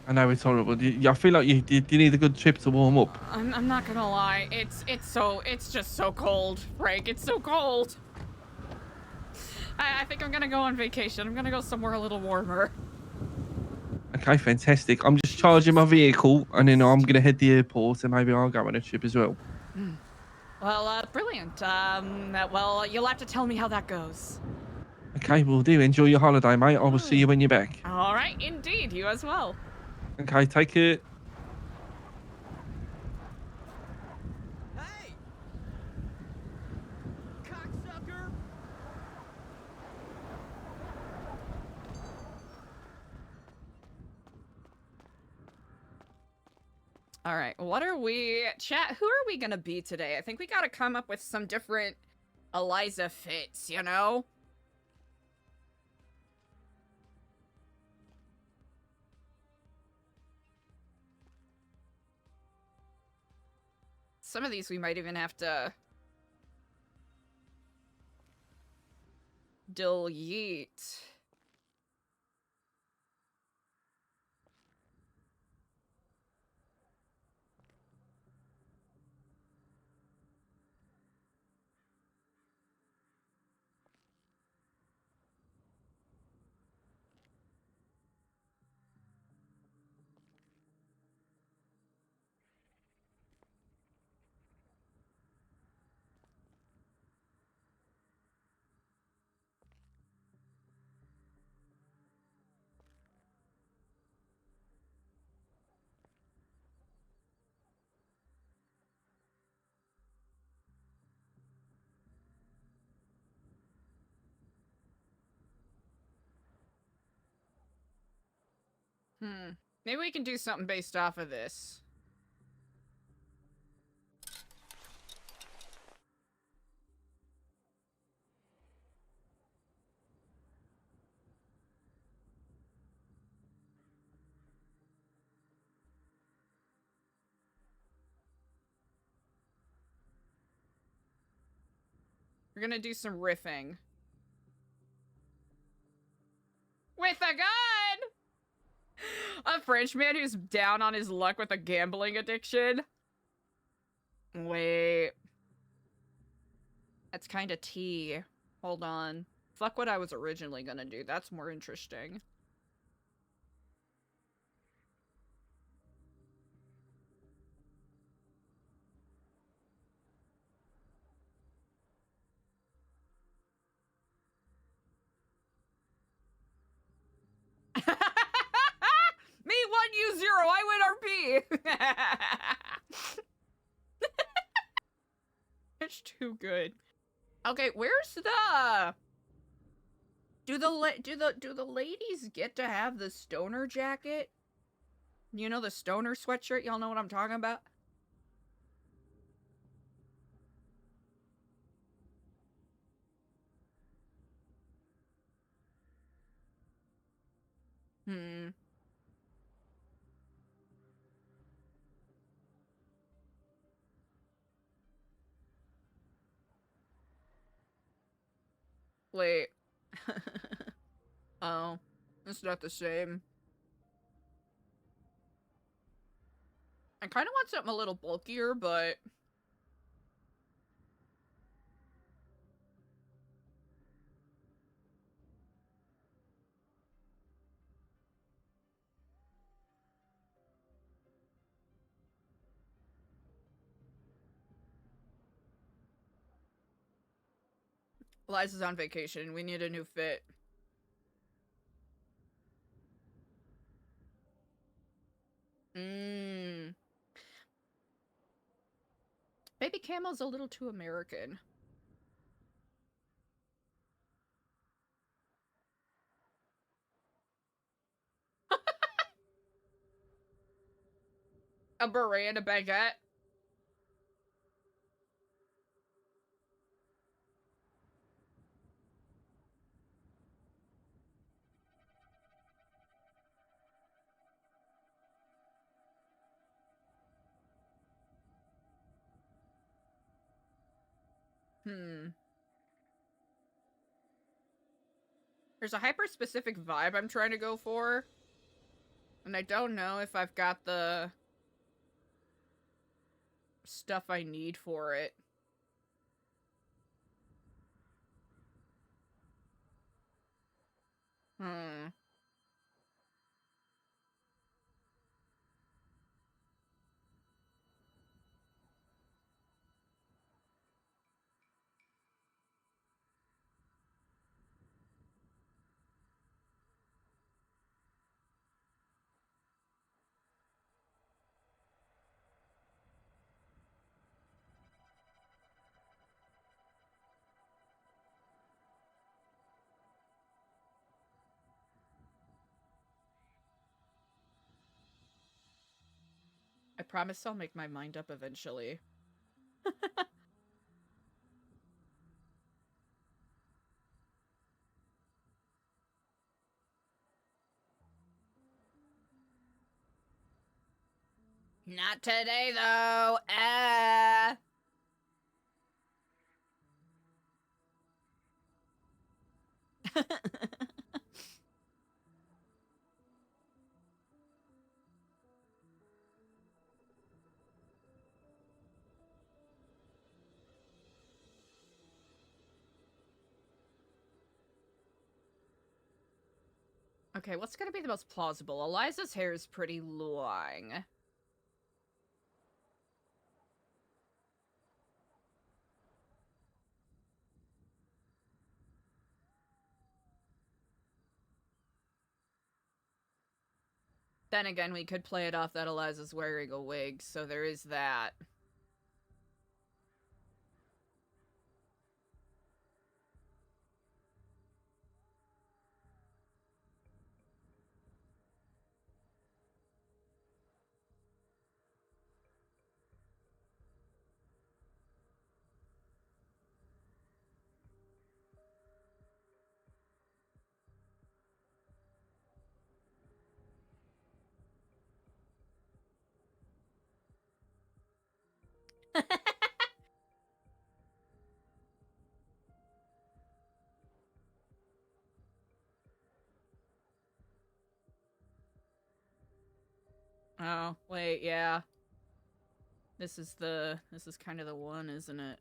I know it's horrible. I feel like you need a good trip to warm up. I'm not gonna lie. It's just so cold, Frank. It's so cold. I think I'm gonna go on vacation. I'm gonna go somewhere a little warmer. Okay, fantastic. I'm just charging my vehicle, and then I'm gonna head to the airport, and maybe I'll go on a trip as well. Well, brilliant. Well, you'll have to tell me how that goes. Okay, will do. Enjoy your holiday, mate. I will see you when you're back. All right, indeed. You as well. Okay, take care. All right, what are we... Chat, who are we gonna be today? I think we gotta come up with some different Eliza fits, you know? Some of these we might even have to... delete. Maybe we can do something based off of this. We're gonna do some riffing. With a gun! A French man who's down on his luck with a gambling addiction. Wait. That's kind of tea. Hold on. Fuck what I was originally gonna do. That's more interesting. Me 1, you 0. I win RP. It's too good. Okay, where's the... Do the ladies get to have the stoner jacket? You know, the stoner sweatshirt? Y'all know what I'm talking about? Wait. Oh. It's not the same. I kind of want something a little bulkier, but... Eliza's on vacation. We need a new fit. Baby camo's a little too American. A beret and a baguette. There's a hyper-specific vibe I'm trying to go for. And I don't know if I've got the stuff I need for it. Hmm. I promise I'll make my mind up eventually. Not today, though. Okay, what's gonna be the most plausible? Eliza's hair is pretty long. Then again, we could play it off that Eliza's wearing a wig, so there is that. Oh, wait, yeah. This is kind of the one, isn't it?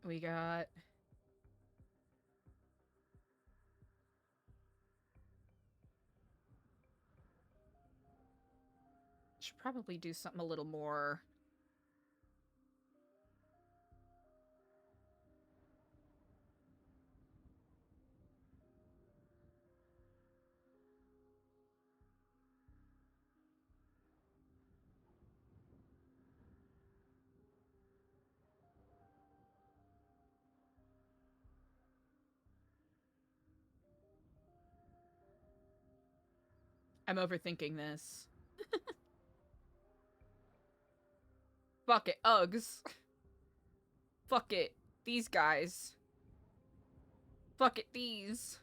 We got... Should probably do something a little more... I'm overthinking this. Fuck it, Uggs. Fuck it, these guys. Fuck it, these.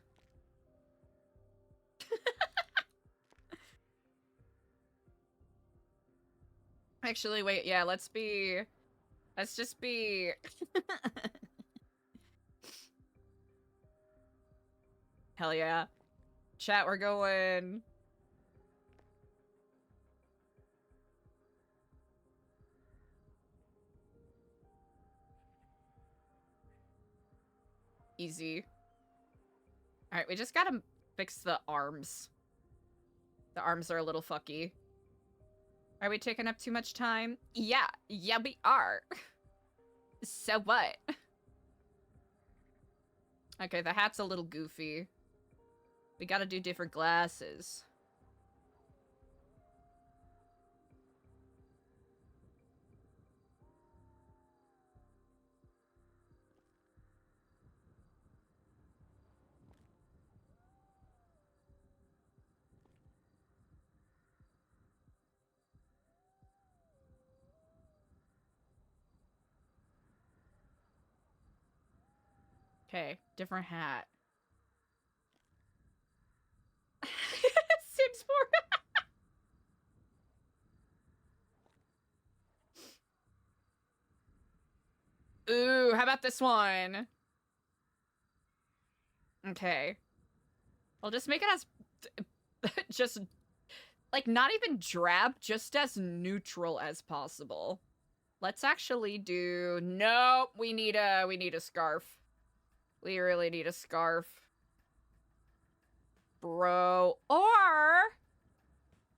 Actually, wait, yeah, let's just be... Hell yeah. Chat, we're going... Easy. Alright, we just gotta fix the arms. The arms are a little fucky. Are we taking up too much time? Yeah, we are. So what? Okay, the hat's a little goofy. We gotta do different glasses. Okay, different hat. Sims 4. got this one. Okay. I'll just make it as just like not even drab, just as neutral as possible. Let's actually do nope, we need a scarf. We really need a scarf. Bro. Or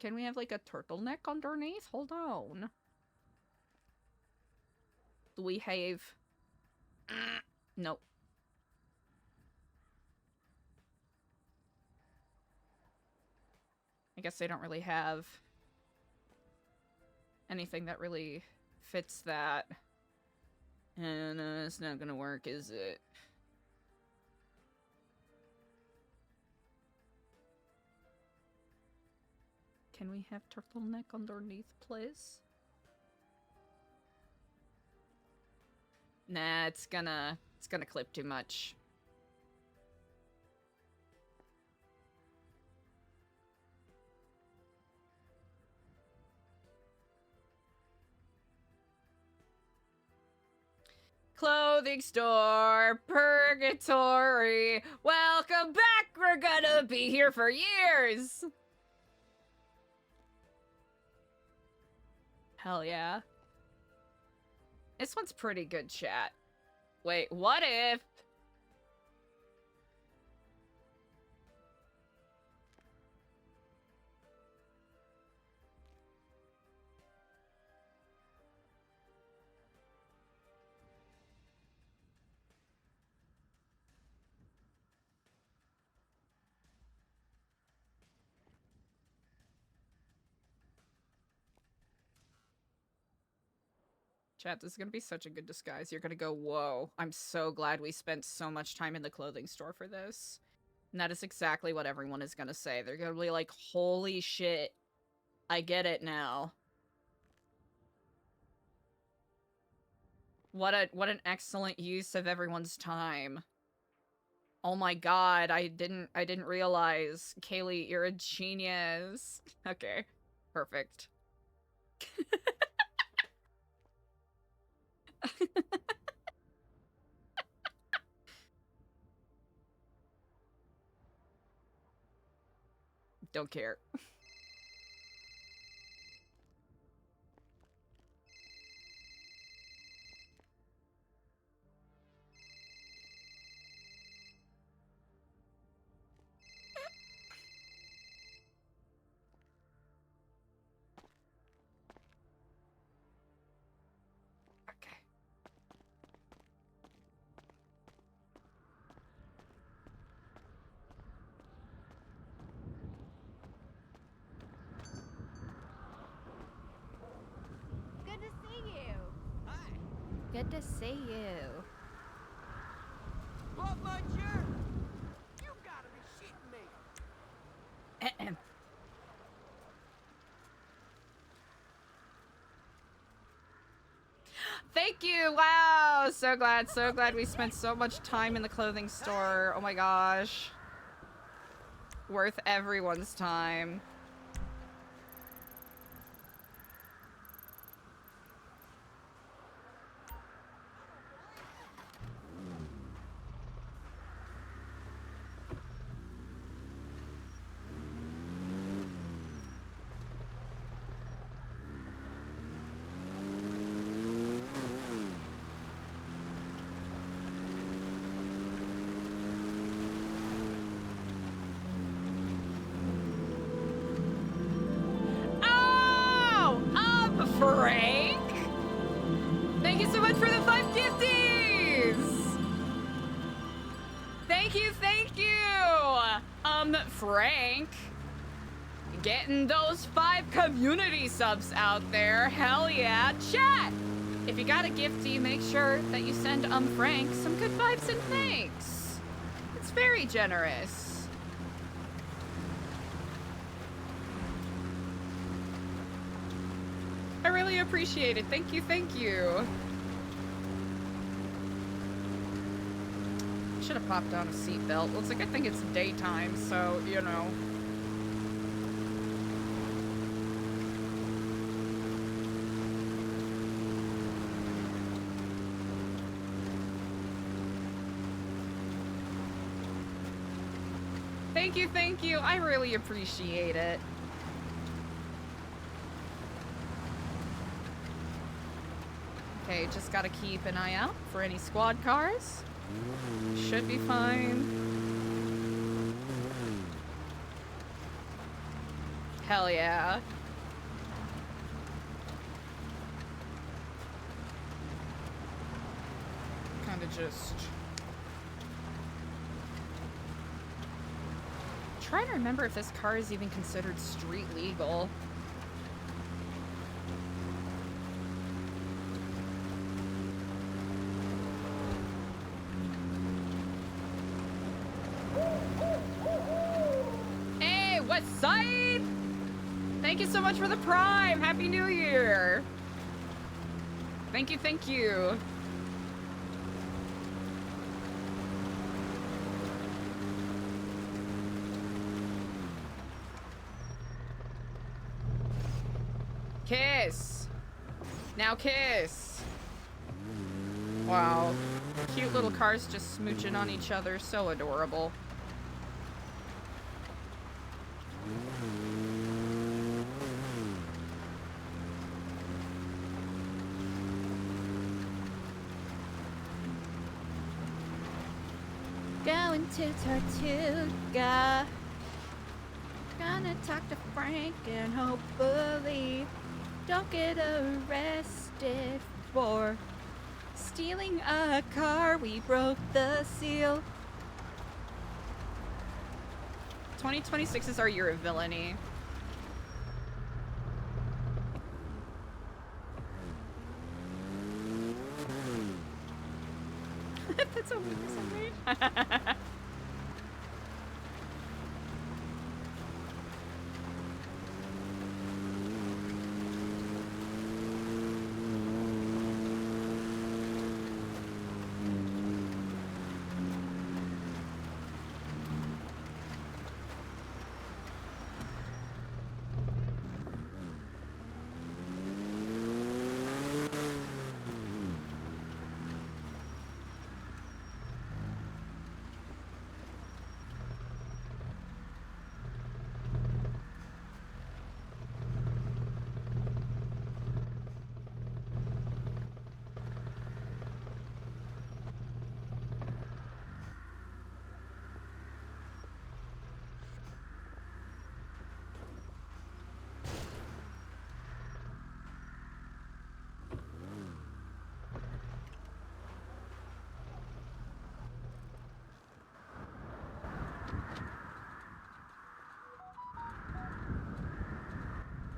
can we have like a turtleneck underneath? Hold on. Do we have nope. I guess they don't really have anything that really fits that. And it's not gonna work, is it? Can we have turtleneck underneath, please? Nah, it's gonna clip too much. Clothing store, purgatory. Welcome back. We're gonna be here for years. Hell yeah. This one's pretty good, chat. Wait, what if... Chat, this is gonna be such a good disguise. You're gonna go, whoa, I'm so glad we spent so much time in the clothing store for this. And that is exactly what everyone is gonna say. They're gonna be like, holy shit, I get it now. What an excellent use of everyone's time. Oh my god, I didn't realize. Kaylee, you're a genius. Okay, perfect. Don't care. Good to see you. Hi. Good to see you. What, Muncher? You gotta be shitting me. Thank you! Wow! So glad we spent so much time in the clothing store. Oh my gosh. Worth everyone's time. Frank? Thank you so much for the 5 gifties! Thank you! Frank. Getting those 5 community subs out there. Hell yeah. Chat! If you got a gifty, make sure that you send Frank some good vibes and thanks. It's very generous. I really appreciate it. Thank you. Should have popped on a seatbelt. Looks like I think it's daytime, so, you know. Thank you, thank you. I really appreciate it. Okay, just gotta keep an eye out for any squad cars. Should be fine. Hell yeah. Kinda just... trying to remember if this car is even considered street legal. Hey, West Side! Thank you so much for the Prime! Happy New Year! Thank you, thank you. Kiss! Now kiss! Wow. Cute little cars just smooching on each other. So adorable. Going to Tortuga. Gonna talk to Frank and hopefully don't get arrested for stealing a car. We broke the seal. 2026 is our year of villainy. That's so weird.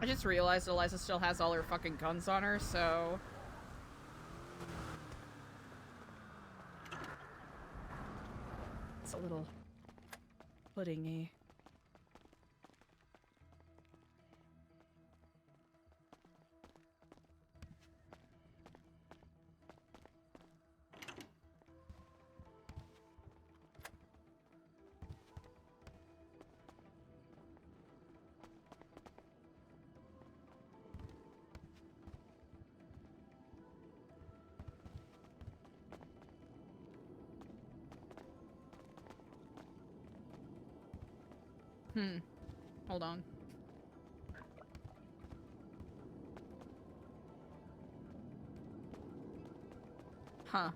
I just realized Eliza still has all her fucking guns on her, so... it's a little puddingy. Hold on. Huh.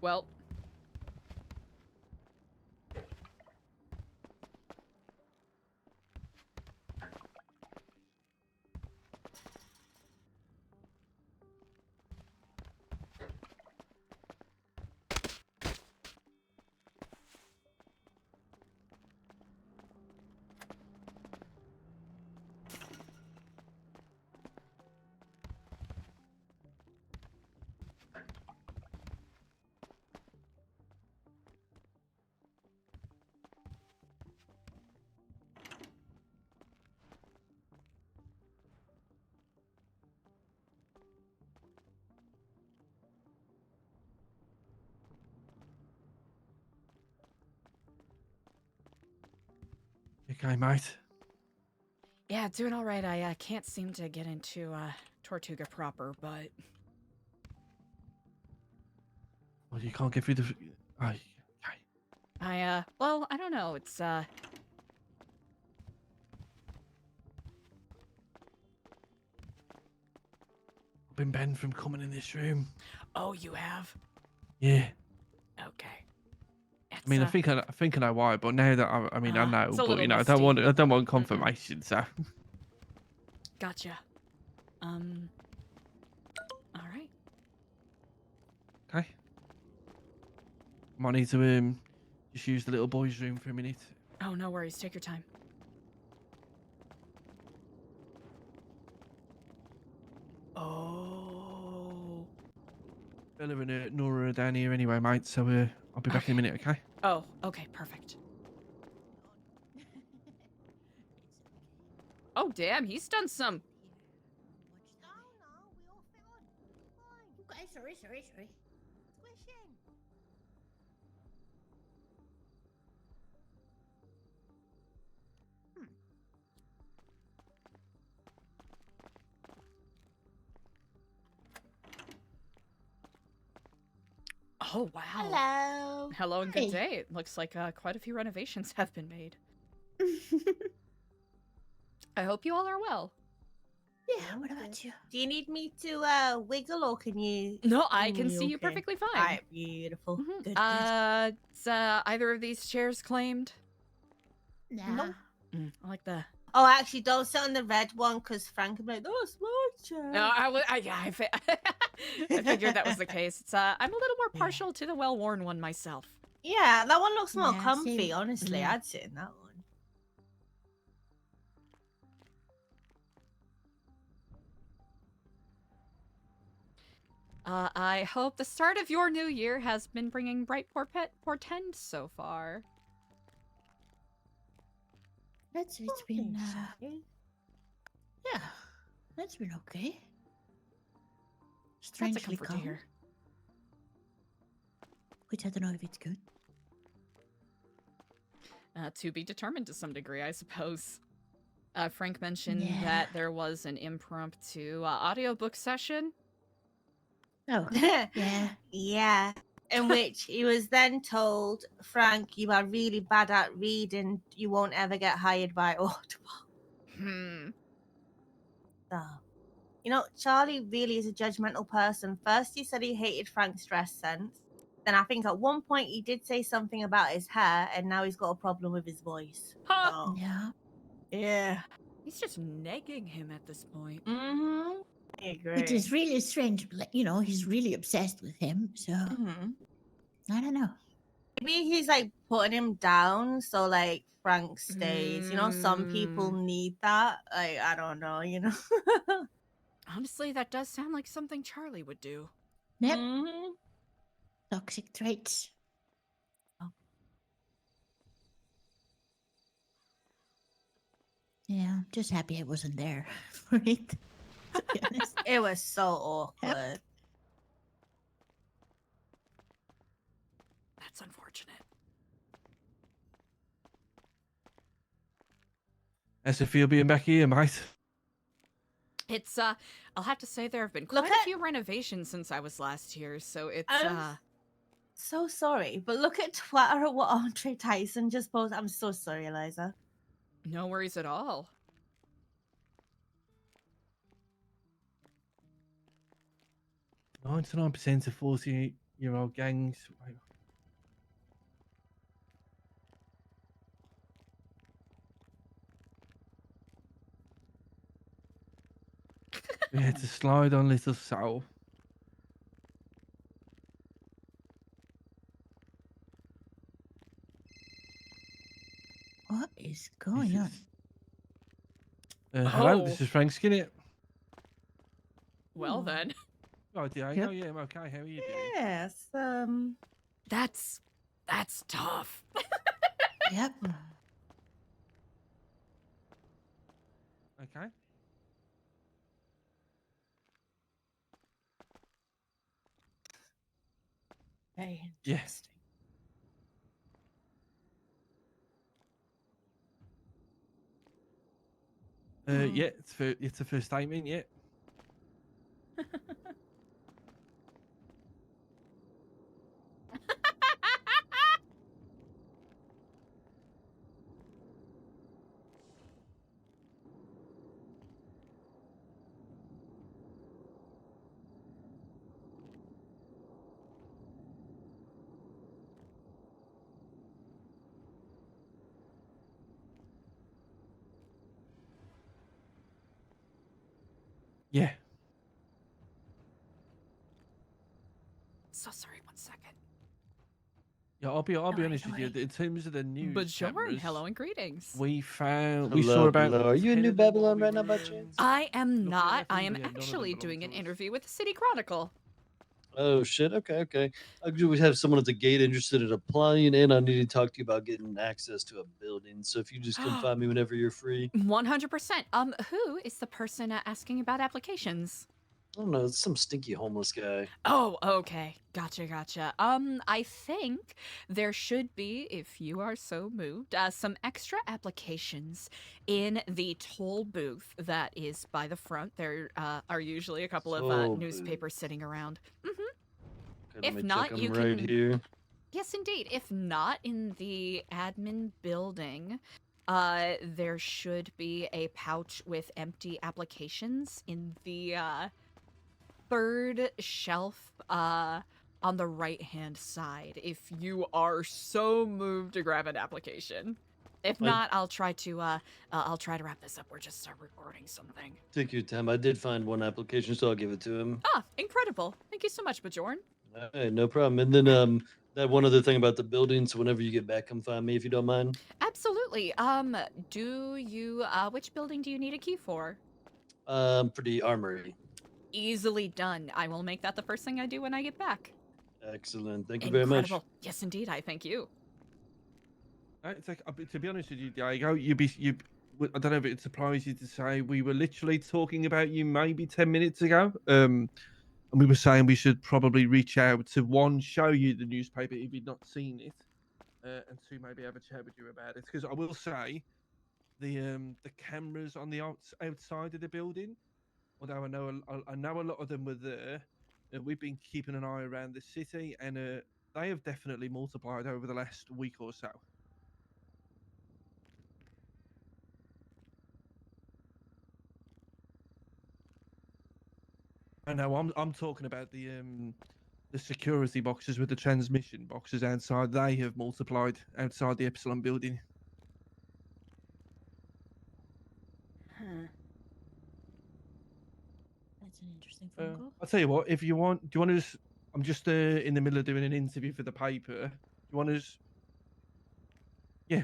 Well. Okay, mate. Yeah, doing all right. I can't seem to get into Tortuga proper, but Well, you can't get through the. Aye. well, I don't know. It's I've been banned from coming in this room. Oh, you have? Yeah. Okay. I mean, I think I know why, but now that I mean, I know, it's a but little I don't want misty. confirmation. So. Gotcha. All right. Okay. Might need to just use the little boy's room for a minute. Oh, no worries. Take your time. Oh. Bella and Nora are down here anyway, mate. So I'll be back in a minute. Okay. Oh, okay, perfect. Oh, damn, he's done some. Okay, sorry. Squishing. Oh, wow. Hello. Hello and good Hey. day. It looks like quite a few renovations have been made. I hope you all are well. Yeah, what about you? Do you need me to wiggle or can you? No, I can see you perfectly fine. Alright, beautiful. Good, Is either of these chairs claimed? Nah. I like the. Oh, actually, don't sit on the red one because Frank would be like, that's my chair. No, I figured that was the case. It's I'm a little more partial to the well-worn one myself. Yeah, that one looks more Yeah, comfy, same. honestly. Mhm. I'd sit in that one. I hope the start of your new year has been bringing bright portend so far. It's been yeah, that's been okay. That's a Strangely comfort to calm. hear. Which I don't know if it's good. To be determined to some degree, I suppose. Frank mentioned Yeah. that there was an impromptu audiobook session. Oh, yeah. Yeah. In which he was then told, Frank, you are really bad at reading. You won't ever get hired by Audible. So, you know, Charlie really is a judgmental person. First, he said he hated Frank's dress sense. Then I think at one point he did say something about his hair, and now he's got a problem with his voice. So, Yeah. yeah. He's just negging him at this point. Mm-hmm. I agree. It is really strange. You know, he's really obsessed with him. So I don't know. Maybe he's like putting him down so like Frank stays. You know, some people need that. Like, I don't know, you know. Honestly, that does sound like something Charlie would do. Yep. Toxic traits. Yeah, I'm just happy I wasn't there for it. To be honest. It was so awkward. That's unfortunate. As if you'll be back here, mate. It's I'll have to say there have been quite a few renovations since I was last here, so it's So sorry, but look at Twitter at what Andre Tyson just posted. I'm so sorry, Eliza. No worries at all. 99% of 48-year-old gangs. We had to slide on little soul. What is going on? Hello, Oh. this is Frank Skinner. Well then. Oh, dear. Yep. Oh, yeah, I'm okay. How are you doing? Yes, That's tough. Yep. Okay. Very Yes. Yeah, it's a first statement. Yeah. Yeah. So sorry, one second. Yeah, I'll be honest with you. In terms of the news Bajorn, cameras, hello and greetings. we saw about. Hello. Are you in 10 New of them while Babylon we right now were, by chance? I am looking at not. I everything, am but yeah, none of them actually belong doing to an us. interview with the City Chronicle. Oh shit. Okay. We have someone at the gate interested in applying, and I need to talk to you about getting access to a building. So if you just come find me whenever you're free. 100%. Who is the person asking about applications? I don't know. It's some stinky homeless guy. Oh, okay. Gotcha. I think there should be, if you are so moved, some extra applications in the toll booth that is by the front. There are usually a couple of Toll newspapers sitting around. Okay, let If me not, check you 'em can. right here. Yes, indeed. If not, in the admin building, there should be a pouch with empty applications in the third shelf on the right-hand side. If you are so moved to grab an application. If not, I'll try to wrap this up. We're just recording something. Take your time. I did find one application, so I'll give it to him. Ah, incredible. Thank you so much, Bajorn. All right, no problem. And then that one other thing about the building. So whenever you get back, come find me if you don't mind. Absolutely. Do you which building do you need a key for? For the armory. Easily done. I will make that the first thing I do when I get back. Excellent. Thank you very much. Incredible. Yes, indeed. I thank you. It's like, to be honest with you, Diego, I don't know if it surprised you to say we were literally talking about you maybe 10 minutes ago. And we were saying we should probably reach out to one, show you the newspaper if you'd not seen it, and two, maybe have a chat with you about it. Because I will say, the cameras on the outside of the building, although I know a lot of them were there, we've been keeping an eye around the city, and they have definitely multiplied over the last week or so. I know. I'm talking about the security boxes with the transmission boxes outside. They have multiplied outside the Epsilon building. That's an interesting phone call. I'll tell you what. If you want, do you want to just? I'm just in the middle of doing an interview for the paper. Do you want to just? Yeah.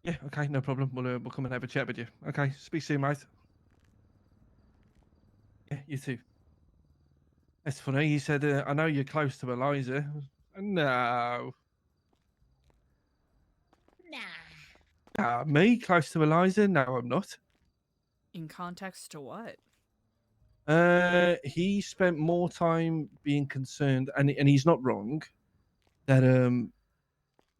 Yeah. Okay. No problem. We'll come and have a chat with you. Okay. Speak soon, mate. Yeah. You too. That's funny. He said, "I know you're close to Eliza." No. Me close to Eliza? No, I'm not. In context to what? He spent more time being concerned, and he's not wrong, that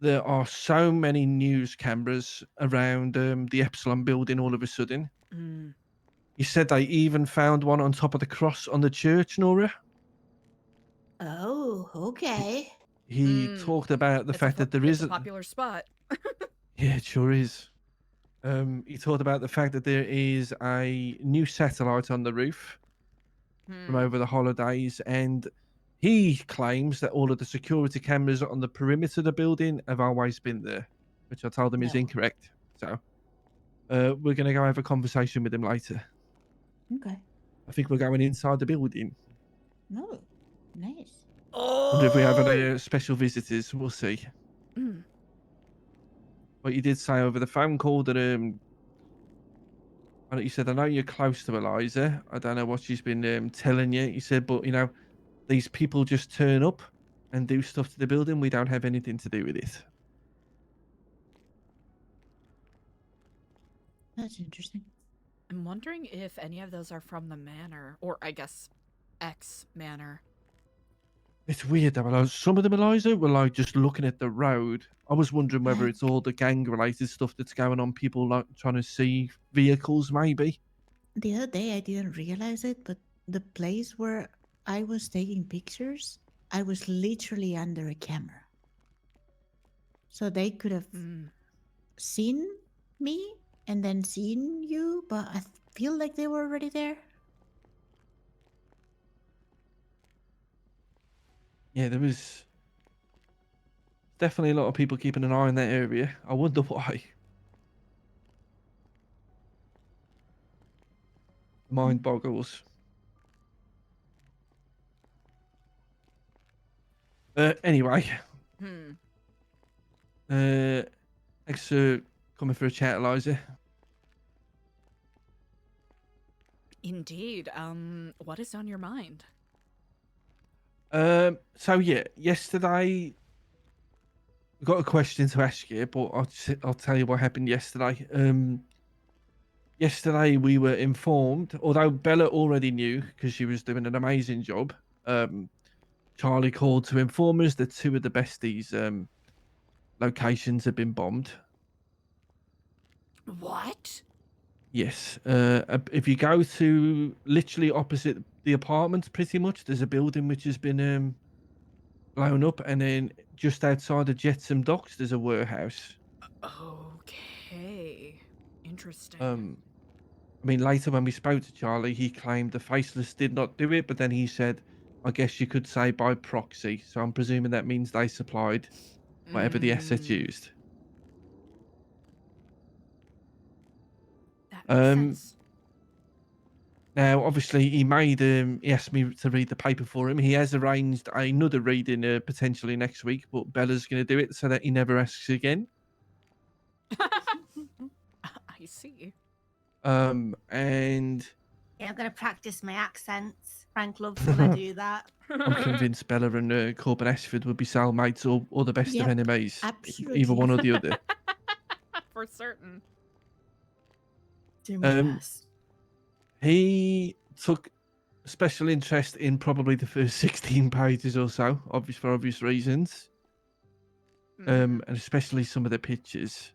there are so many news cameras around the Epsilon building all of a sudden. Mm. He said they even found one on top of the cross on the church, Nora. Oh, okay. He talked about the fact that there It's a isn't. popular spot. Yeah, it sure is. He talked about the fact that there is a new satellite on the roof from over the holidays, and he claims that all of the security cameras on the perimeter of the building have always been there, which I told him is No. incorrect. So, we're going to go have a conversation with him later. Okay. I think we're going inside the building. No. Nice. Wonder if we have any special visitors. We'll see. Mm. But you did say over the phone call that you said, I know you're close to Eliza. I don't know what she's been telling you. You said, but these people just turn up and do stuff to the building. We don't have anything to do with it. That's interesting. I'm wondering if any of those are from the manor, or I guess X manor. It's weird though. Like, some of them, Eliza, were like just looking at the road. I was wondering whether it's all the gang-related stuff that's going on. People like trying to see vehicles, maybe. The other day, I didn't realize it, but the place where I was taking pictures, I was literally under a camera. So they could have seen me and then seen you, but I feel like they were already there. Yeah, there was definitely a lot of people keeping an eye on that area. I wonder why. Mind boggles. Anyway. Thanks for coming for a chat, Eliza. Indeed. What is on your mind? So yeah, yesterday I got a question to ask you, but I'll tell you what happened yesterday. Yesterday we were informed, although Bella already knew because she was doing an amazing job. Charlie called to inform us that 2 of the besties' locations had been bombed. What? Yes. If you go to literally opposite the apartments, pretty much, there's a building which has been blown up, and then just outside of Jetsam Docks, there's a warehouse. Okay. Interesting. I mean, later when we spoke to Charlie, he claimed the Faceless did not do it, but then he said, I guess you could say by proxy. So I'm presuming that means they supplied whatever the assets used. That makes sense. Now, obviously, he asked me to read the paper for him. He has arranged another reading potentially next week, but Bella's going to do it so that he never asks again. I see. And Yeah, I'm gonna practice my accents. Frank loves when I do that. I'm convinced Bella and Corbin Ashford would be cellmates or the best of Yep, enemies. absolutely. Either one or the other. For certain. Do my best. He took special interest in probably the first 16 pages or so, for obvious reasons. And especially some of the pictures.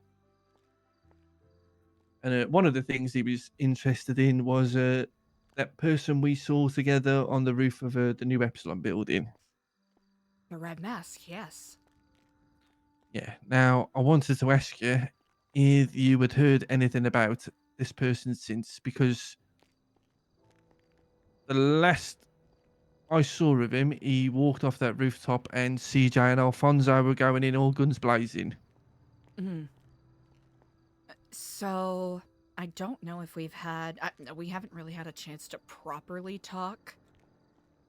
And one of the things he was interested in was that person we saw together on the roof of the new Epsilon building. The red mask, yes. Yeah. Now, I wanted to ask you if you had heard anything about this person since, because the last I saw of him, he walked off that rooftop and CJ and Alfonso were going in all guns blazing. So, I don't know if we haven't really had a chance to properly talk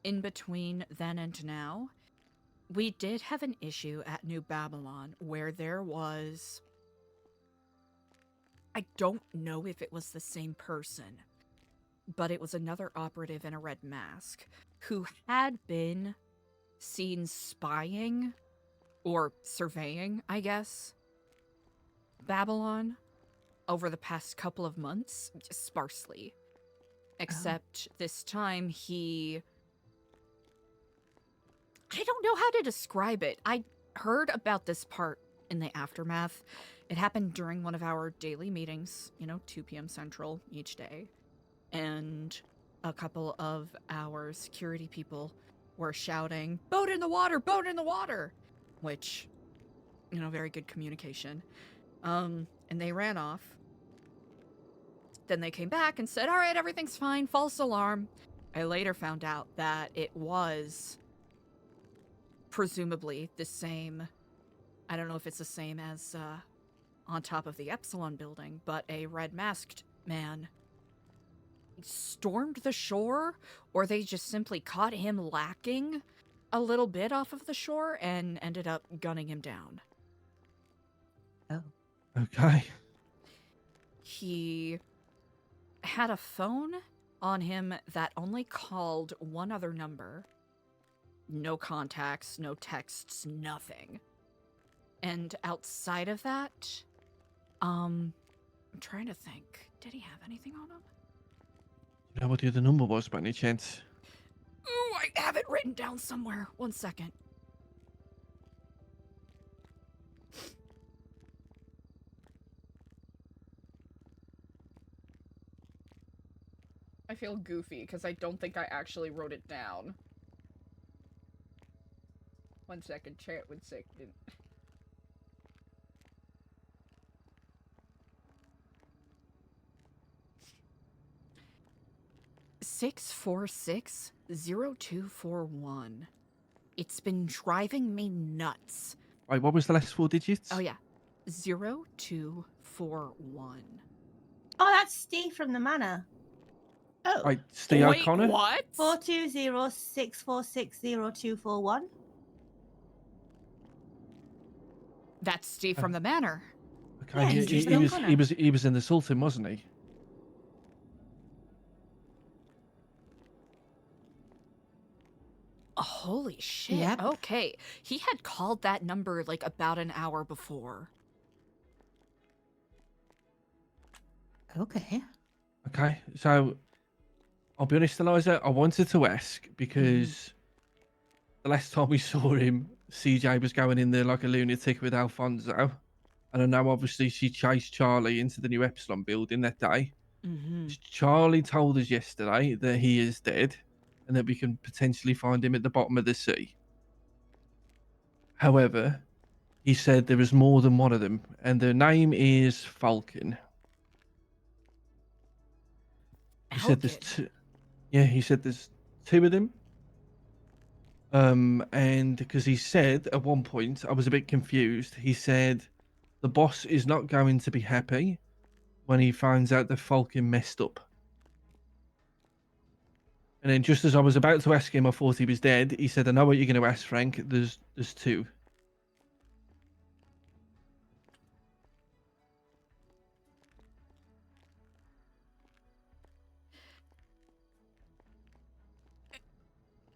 in between then and now. We did have an issue at New Babylon where there was... I don't know if it was the same person, but it was another operative in a red mask who had been seen spying or surveying, I guess, Babylon over the past couple of months, just sparsely. Except this time I don't know how to describe it. I heard about this part in the aftermath. It happened during one of our daily meetings, 2 p.m. Central each day. And a couple of our security people were shouting, "Boat in the water! Boat in the water!" Which, very good communication. And they ran off. Then they came back and said, "All right, everything's fine, false alarm." I later found out that it was presumably the same, I don't know if it's the same as on top of the Epsilon building, but a red-masked man stormed the shore, or they just simply caught him lacking a little bit off of the shore and ended up gunning him down. Okay. He had a phone on him that only called one other number. No contacts, no texts, nothing. And outside of that, I'm trying to think. Did he have anything on him? You know what the other number was by any chance? Ooh, I have it written down somewhere. 1 second. I feel goofy because I don't think I actually wrote it down. 1 second, chat, 1 second. $646-0241. It's been driving me nuts. Wait, what was the last 4 digits? Oh yeah, 0241. Oh, that's Steve from the manor. Oh. Right, Steve Wait, O'Connor? what? 420-646-0241. That's Steve from the manor. Okay, Yeah, he, Steve he was O'Connor. he was in the Sultan, wasn't he? Holy shit. Yep. Okay. He had called that number like about an hour before. Okay. Okay, so I'll be honest, Eliza, I wanted to ask because the last time we saw him, CJ was going in there like a lunatic with Alfonso. And I know obviously she chased Charlie into the new Epsilon building that day. Mm-hmm. Charlie told us yesterday that he is dead and that we can potentially find him at the bottom of the sea. However, he said there is more than one of them, and the name is Falcon. He said there's two. Yeah, he said there's 2 of them. And because he said at one point, I was a bit confused. He said the boss is not going to be happy when he finds out that Falcon messed up. And then just as I was about to ask him, I thought he was dead. He said, "I know what you're going to ask, Frank. There's 2."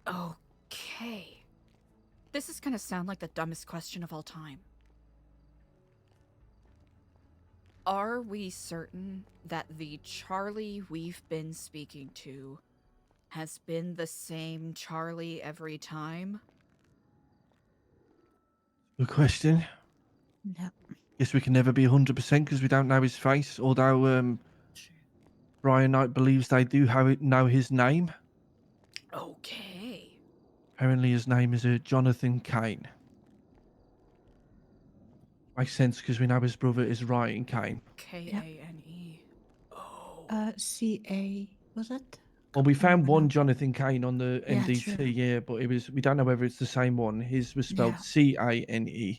Okay. This is gonna sound like the dumbest question of all time. Are we certain that the Charlie we've been speaking to has been the same Charlie every time? Good question. No. Guess we can never be 100% because we don't know his face. Although Brian Knight believes they do know his name. Okay. Apparently, his name is Jonathan Kane. Makes sense because we know his brother is Ryan Kane. Kane. CA, was it? Well, we found one Jonathan Kane on the Yeah, MDT, true. yeah, but we don't know whether it's the same one. His was spelled Yeah. Cane.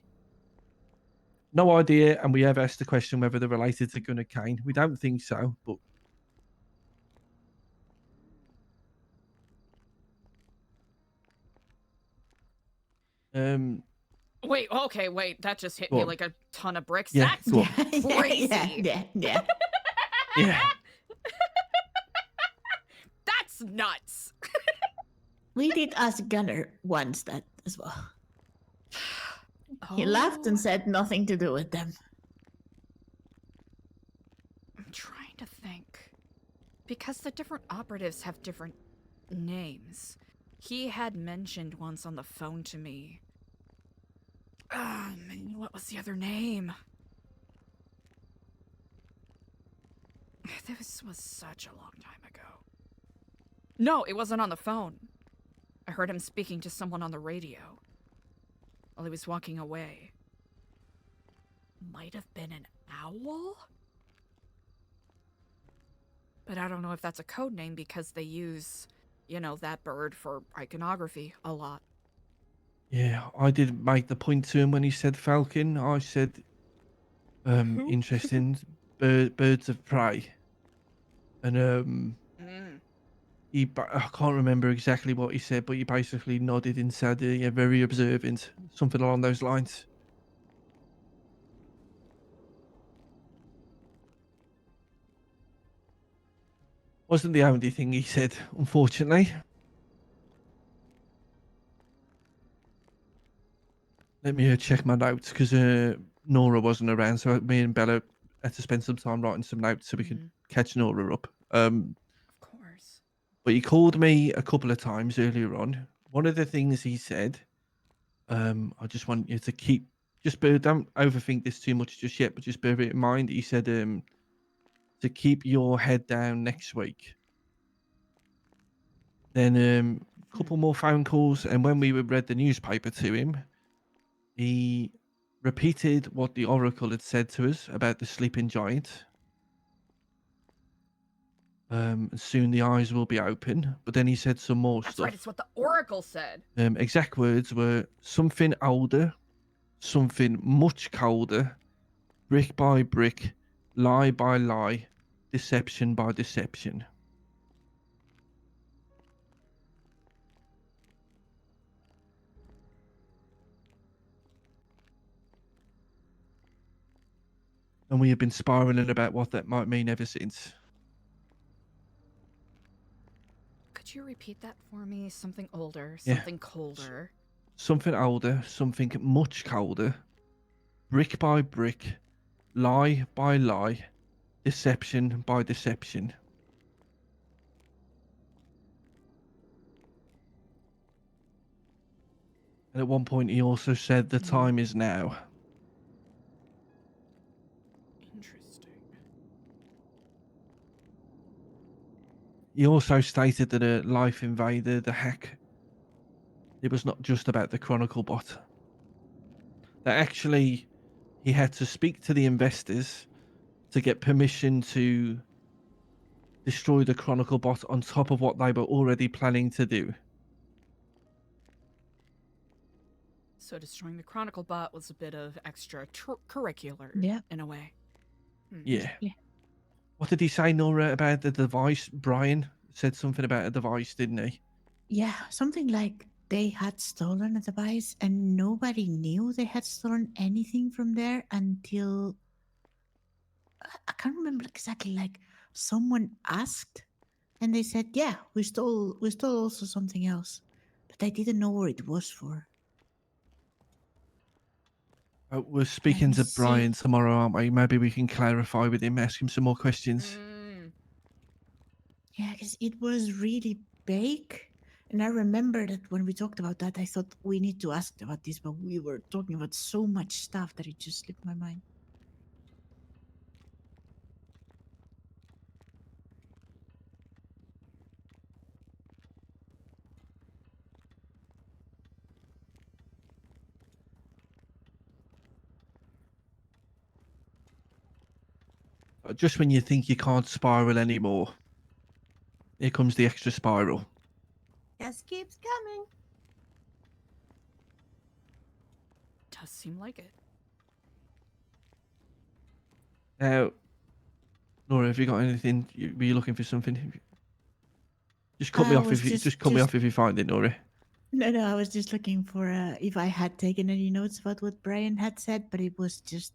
No idea, and we have asked the question whether they're related to Gunnar Kane. We don't think so, but Wait, okay, wait. That just hit Go me on. like a ton of bricks. Yeah, That's go on. crazy. Yeah. Yeah. That's nuts. We did ask Gunner once that as well. He laughed and said nothing to do with them. I'm trying to think. Because the different operatives have different names. He had mentioned once on the phone to me. Man, what was the other name? This was such a long time ago. No, it wasn't on the phone. I heard him speaking to someone on the radio while he was walking away. Might have been an owl? But I don't know if that's a code name because they use, you know, that bird for iconography a lot. Yeah, I did make the point to him when he said falcon. I said, interesting, birds of prey. And I can't remember exactly what he said, but he basically nodded and said, yeah, very observant, something along those lines. Wasn't the only thing he said, unfortunately. Let me check my notes because Nora wasn't around, so me and Bella had to spend some time writing some notes so we could catch Nora up. Of course. But he called me a couple of times earlier on. One of the things he said, I just want you to keep, don't overthink this too much just yet, but just bear it in mind. He said to keep your head down next week. Then a couple more phone calls, and when we read the newspaper to him, he repeated what the Oracle had said to us about the sleeping giant. Soon the eyes will be open. But then he said some more That's stuff. right, it's what the Oracle said. Exact words were something older, something much colder, brick by brick, lie by lie, deception by deception. And we have been spiraling about what that might mean ever since. Could you repeat that for me? Something older, Yeah. something colder. Something older, something much colder, brick by brick, lie by lie, deception by deception. And at one point he also said the time is now. Interesting. He also stated that a Life Invader, the hack, it was not just about the Chronicle bot. That actually he had to speak to the investors to get permission to destroy the Chronicle bot on top of what they were already planning to do. So destroying the Chronicle bot was a bit of extra curricular in a way. Yeah. What did he say, Nora, about the device? Brian said something about a device, didn't he? Yeah, something like they had stolen a device and nobody knew they had stolen anything from there until I can't remember exactly. Like someone asked, and they said, "Yeah, we stole also something else," but I didn't know what it was for. We're speaking me to see. Brian tomorrow, aren't we? Maybe we can clarify with him, ask him some more questions. Yeah, because it was really big. And I remember that when we talked about that, I thought we need to ask about this, but we were talking about so much stuff that it just slipped my mind. Just when you think you can't spiral anymore, here comes the extra spiral. Just keeps coming. Does seem like it. Now, Nora, have you got anything? Were you looking for something? Just cut me I off was if you just- cut me just- off if you find it, Nora. No, I was just looking for if I had taken any notes about what Brian had said, but it was just,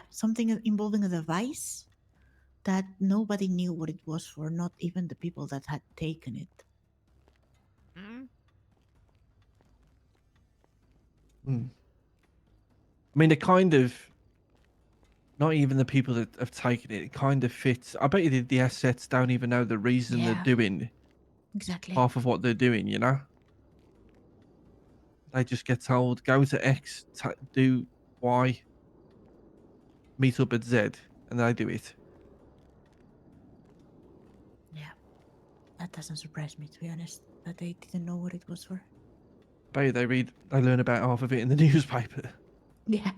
something involving a device that nobody knew what it was for, not even the people that had taken it. I mean, it kind of, not even the people that have taken it, it kind of fits. I bet you the assets don't even know the reason Yeah. they're doing Exactly. half of what they're doing, you know? They just get told, go to X, do Y, meet up at Z, and they do it. Yeah, that doesn't surprise me, to be honest, that they didn't know what it was for. I bet you they learn about half of it in the newspaper. Yeah.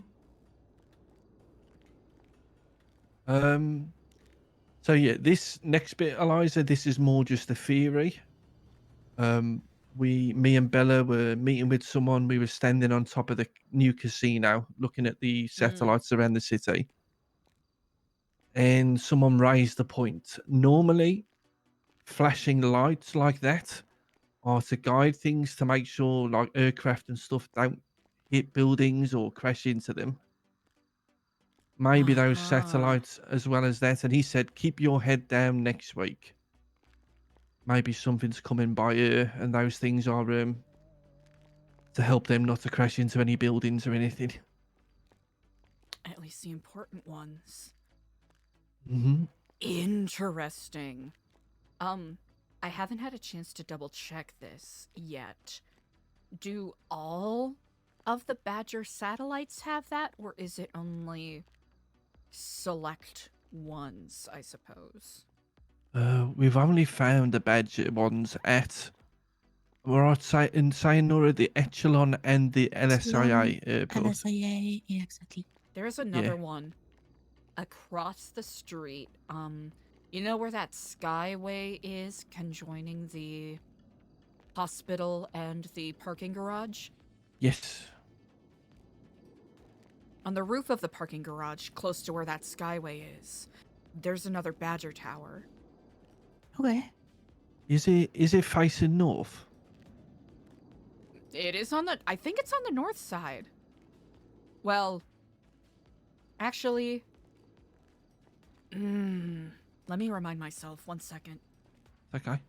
So yeah, this next bit, Eliza, this is more just a theory. Me and Bella were meeting with someone. We were standing on top of the new casino, looking at the satellites around the city. And someone raised the point. Normally, flashing lights like that are to guide things to make sure like aircraft and stuff don't hit buildings or crash into them. Maybe those satellites as well as that. And he said, keep your head down next week. Maybe something's coming by here, and those things are to help them not to crash into any buildings or anything. At least the important ones. Mm-hmm. Interesting. I haven't had a chance to double check this yet. Do all of the Badger satellites have that, or is it only select ones, I suppose? We've only found the Badger ones at, we're outside in Sayonara, the Echelon and the LSIA airport. LSIA, yeah, exactly. There's another one across the street. You know where that Skyway is, conjoining the hospital and the parking garage? Yes. On the roof of the parking garage, close to where that Skyway is, there's another Badger tower. Okay. Is it facing north? It is on the... I think it's on the north side. Well, actually... let me remind myself. 1 second. Okay.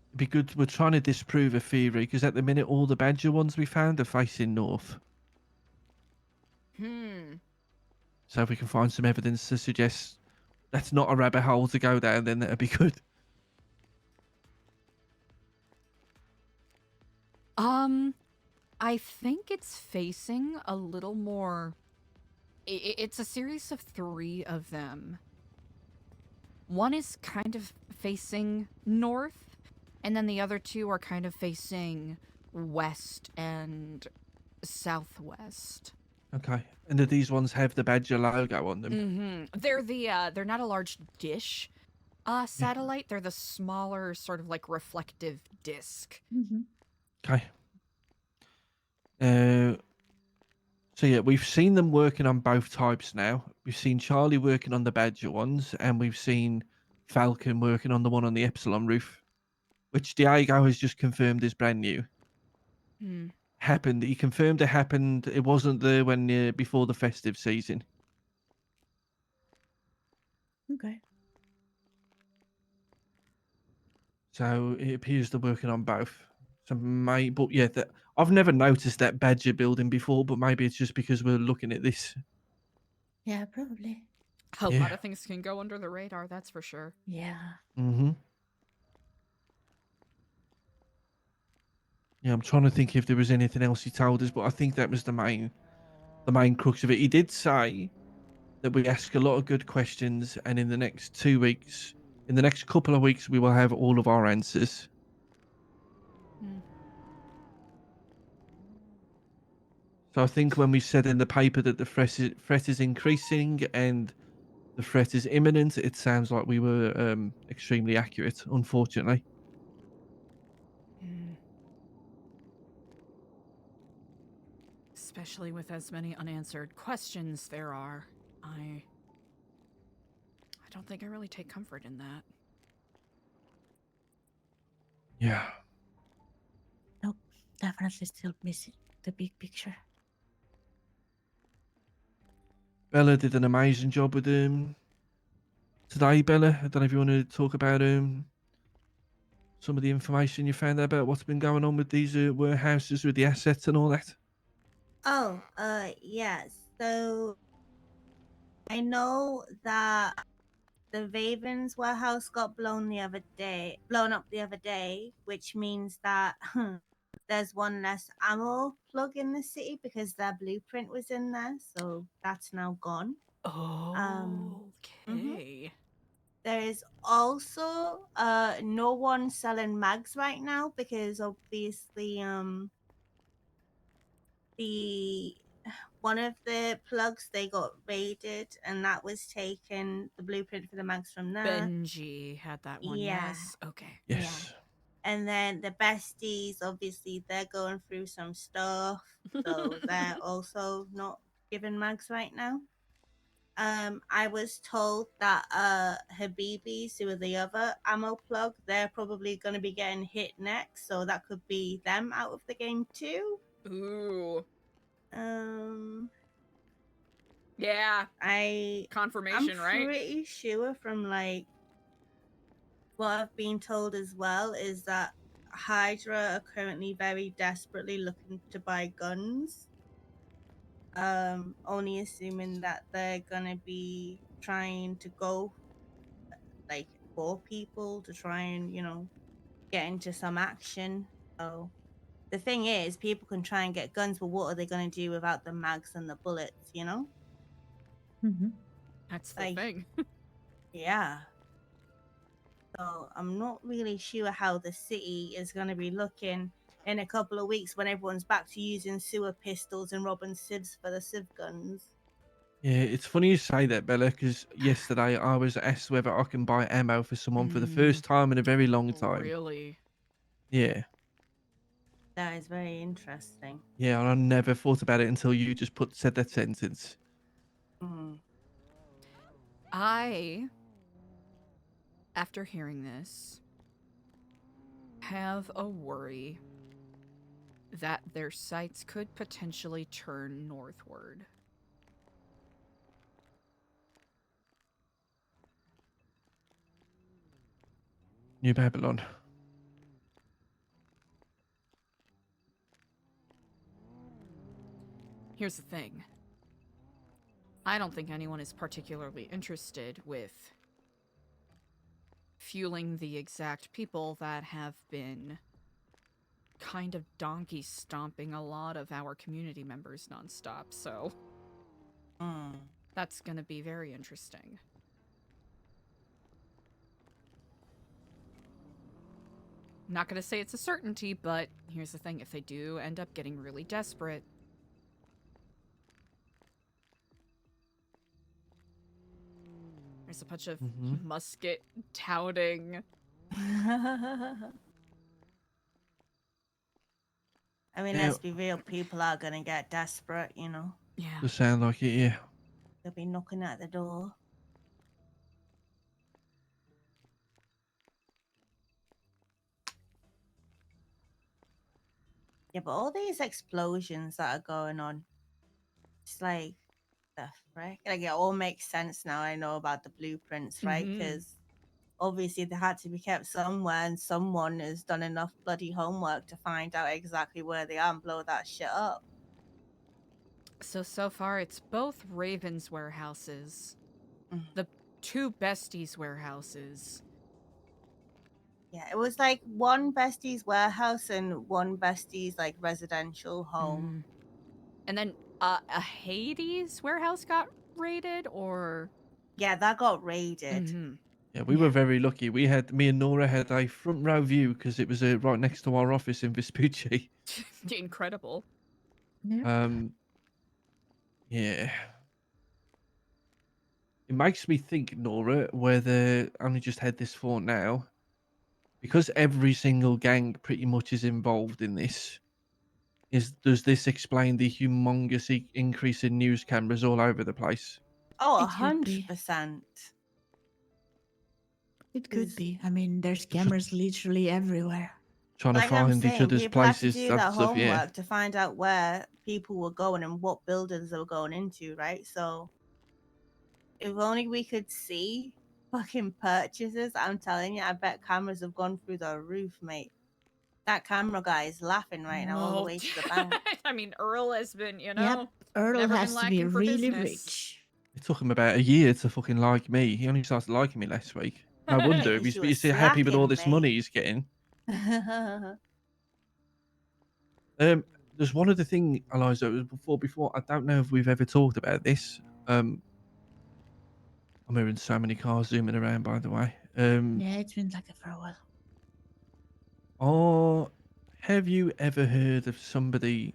It'd be good. We're trying to disprove a theory because at the minute all the Badger ones we found are facing north. So if we can find some evidence to suggest that's not a rabbit hole to go down, then that'd be good. I think it's facing a little more... It's a series of 3 of them. One is kind of facing north, and then the other 2 are kind of facing west and southwest. Okay. And do these ones have the Badger logo on them? They're they're not a large dish satellite. They're the smaller, sort of like reflective disc. Okay. So yeah, we've seen them working on both types now. We've seen Charlie working on the Badger ones, and we've seen Falcon working on the one on the Epsilon roof, which Diego has just confirmed is brand new. Happened. He confirmed it happened. It wasn't there when before the festive season. Okay. So it appears they're working on both. So but yeah, I've never noticed that Badger building before, but maybe it's just because we're looking at this. Yeah, probably. A lot of things can go under the radar, that's for sure. Yeah. Mm-hmm. Yeah, I'm trying to think if there was anything else he told us, but I think that was the main crux of it. He did say that we ask a lot of good questions, and in the next 2 weeks, in the next couple of weeks, we will have all of our answers. So I think when we said in the paper that the threat is increasing and the threat is imminent, it sounds like we were extremely accurate, unfortunately. Especially with as many unanswered questions there are. I don't think I really take comfort in that. Yeah. Nope. Definitely still missing the big picture. Bella did an amazing job with today, Bella. I don't know if you want to talk about some of the information you found out about what's been going on with these warehouses with the assets and all that. Oh, yes. So I know that the Ravens warehouse got blown up the other day, which means that there's one less ammo plug in the city because their blueprint was in there, so that's now gone. Okay. There is also no one selling mags right now because obviously the one of the plugs they got raided and that was taken, the blueprint for the mags from there. Benji had that one. Yeah. Yes. Okay. Yes. And then the besties, obviously they're going through some stuff, so they're also not given mags right now. I was told that Habibis, who are the other ammo plug, they're probably going to be getting hit next, so that could be them out of the game too. Ooh. Yeah. Confirmation, I'm right? pretty sure from like what I've been told as well is that Hydra are currently very desperately looking to buy guns. Only assuming that they're gonna be trying to go like poor people to try and, get into some action. So the thing is, people can try and get guns, but what are they going to do without the mags and the bullets, Mm-hmm. That's the Like, thing. yeah. So I'm not really sure how the city is going to be looking in a couple of weeks when everyone's back to using sewer pistols and robbing civs for the civ guns. Yeah, it's funny you say that, Bella, because yesterday I was asked whether I can buy ammo for someone for the first time in a very long time. Really? Yeah. That is very interesting. Yeah, and I never thought about it until you just said that sentence. Mm. I, after hearing this, have a worry that their sights could potentially turn northward. New Babylon. Here's the thing. I don't think anyone is particularly interested with fueling the exact people that have been kind of donkey stomping a lot of our community members nonstop, so that's gonna be very interesting. Not gonna say it's a certainty, but here's the thing, if they do end up getting really desperate, there's a bunch of musket touting. I mean, Yeah. let's be real, people are going to get desperate, Yeah. Does sound like it, yeah. They'll be knocking at the door. Yeah, but all these explosions that are going on, it's like, the frick? Like, it all makes sense now. I know about the blueprints, right? Because obviously they had to be kept somewhere, and someone has done enough bloody homework to find out exactly where they are and blow that shit up. So far it's both Raven's warehouses, the two besties' warehouses. Yeah, it was like one bestie's warehouse and one bestie's like residential home. And then a Hades warehouse got raided, or? Yeah, that got raided. Yeah, we were very lucky. Me and Nora had a front row view because it was right next to our office in Vespucci. Incredible. Yeah. It makes me think, Nora, whether I only just had this thought now, because every single gang pretty much is involved in this. Does this explain the humongous increase in news cameras all over the place? Oh, It could be. 100%. It could be. I mean, there's cameras literally everywhere. Trying to Like I'm find each saying, other's people have to places, do that that stuff, yeah. homework to find out where people were going and what buildings they were going into, right? So if only we could see fucking purchases, I'm telling you, I bet cameras have gone through the roof, mate. That camera guy is laughing right now all the way to the bank. I mean, Earl has been, Yep, Earl never has been to be lacking for really business. rich. It took him about a year to fucking like me. He only started liking me last week. No wonder. Because you were You see how happy with all slacking, this money he's getting. There's one other thing, Eliza, it was before. I don't know if we've ever talked about this. I'm hearing so many cars zooming around, by the way. Yeah, it's been like it for a while. Have you ever heard of somebody?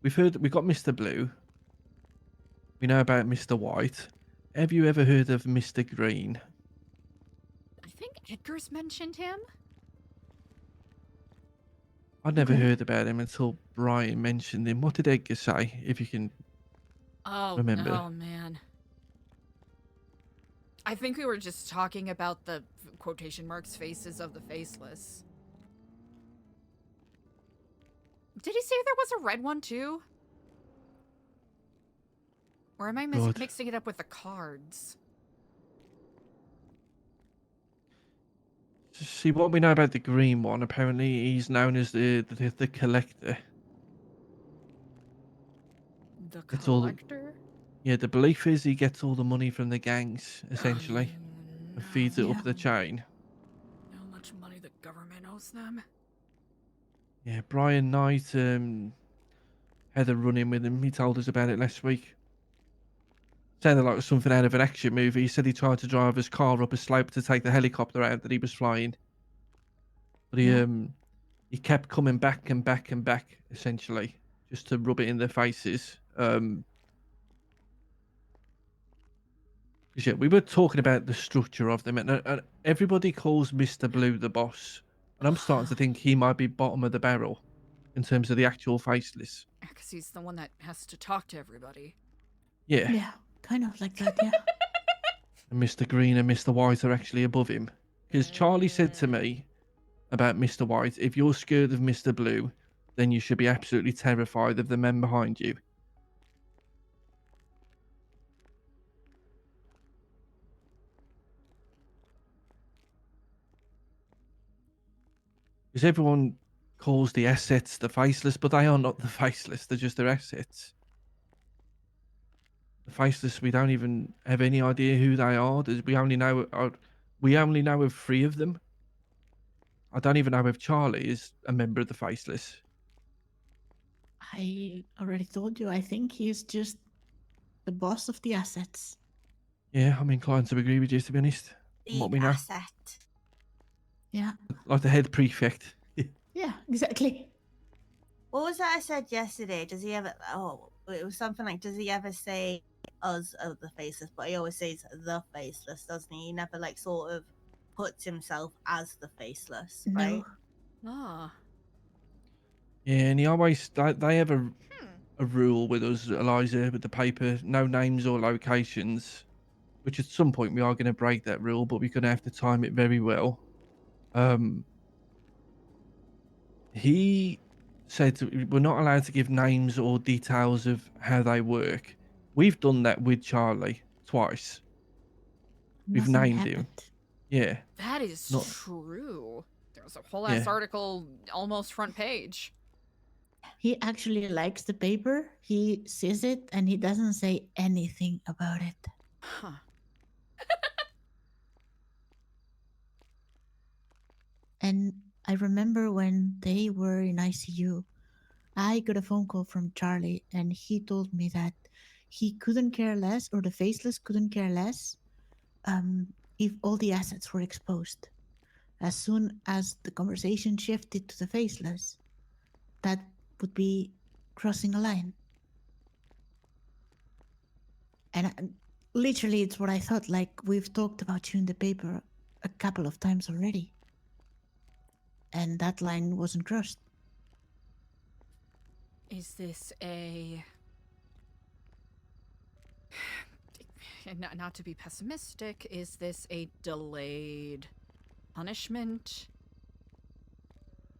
We've got Mr. Blue. We know about Mr. White. Have you ever heard of Mr. Green? I think Edgar's mentioned him. I'd never heard about him until Brian mentioned him. What did Edgar say? If you can remember. Oh man. I think we were just talking about the quotation marks faces of the faceless. Did he say there was a red one too? Or am I mixing it up with the cards? See, what we know about the green one, apparently he's known as the collector. The collector? Yeah, the belief is he gets all the money from the gangs, essentially, and feeds it up the chain. knows them. Yeah, Brian Knight had a run-in with him. He told us about it last week. Sounded like something out of an action movie. He said he tried to drive his car up a slope to take the helicopter out that he was flying. But he kept coming back and back and back, essentially, just to rub it in their faces. 'Cause, yeah, we were talking about the structure of them, and everybody calls Mr. Blue the boss. And I'm starting to think he might be bottom of the barrel in terms of the actual faceless. Because he's the one that has to talk to everybody. Yeah. Yeah, kind of like that, yeah. And Mr. Green and Mr. White are actually above him. Because Charlie said to me about Mr. White, if you're scared of Mr. Blue, then you should be absolutely terrified of the men behind you. Because everyone calls the assets the faceless, but they are not the faceless, they're just their assets. The faceless, we don't even have any idea who they are. We only know of 3 of them. I don't even know if Charlie is a member of the faceless. I already told you, I think he's just the boss of the assets. Yeah, I'm inclined to agree with you, to be honest. From what we know. Asset. Yeah. Like the head prefect. Yeah, exactly. What was that I said yesterday? Does he ever? Oh, it was something like, does he ever say us of the faceless? But he always says the faceless, doesn't he? He never like sort of puts himself as the faceless, right? Ah. Yeah, and he always they have a rule with us, Eliza, with the paper, no names or locations. Which at some point we are going to break that rule, but we're going to have to time it very well. He said we're not allowed to give names or details of how they work. We've done that with Charlie twice. We've Nothing named happened. him. Yeah. That is Not- true. There's a whole ass Yeah. article, almost front page. He actually likes the paper, he sees it, and he doesn't say anything about it. Huh. And I remember when they were in ICU, I got a phone call from Charlie, and he told me that he couldn't care less, or the faceless couldn't care less, if all the assets were exposed. As soon as the conversation shifted to the faceless, that would be crossing a line. And literally, it's what I thought. Like, we've talked about you in the paper a couple of times already. And that line wasn't crossed. Is this a... Not to be pessimistic, is this a delayed punishment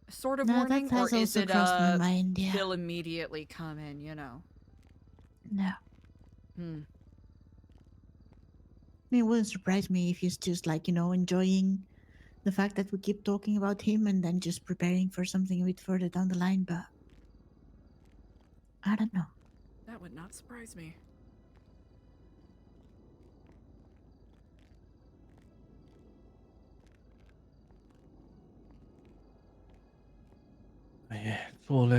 sort of No, that warning? has Or is also it crossed my mind, yeah. they'll immediately come in, you know? No. Hmm. I mean, it wouldn't surprise me if he's just like, enjoying the fact that we keep talking about him and then just preparing for something a bit further down the line, but I don't know. That would not surprise me. Yeah, it's all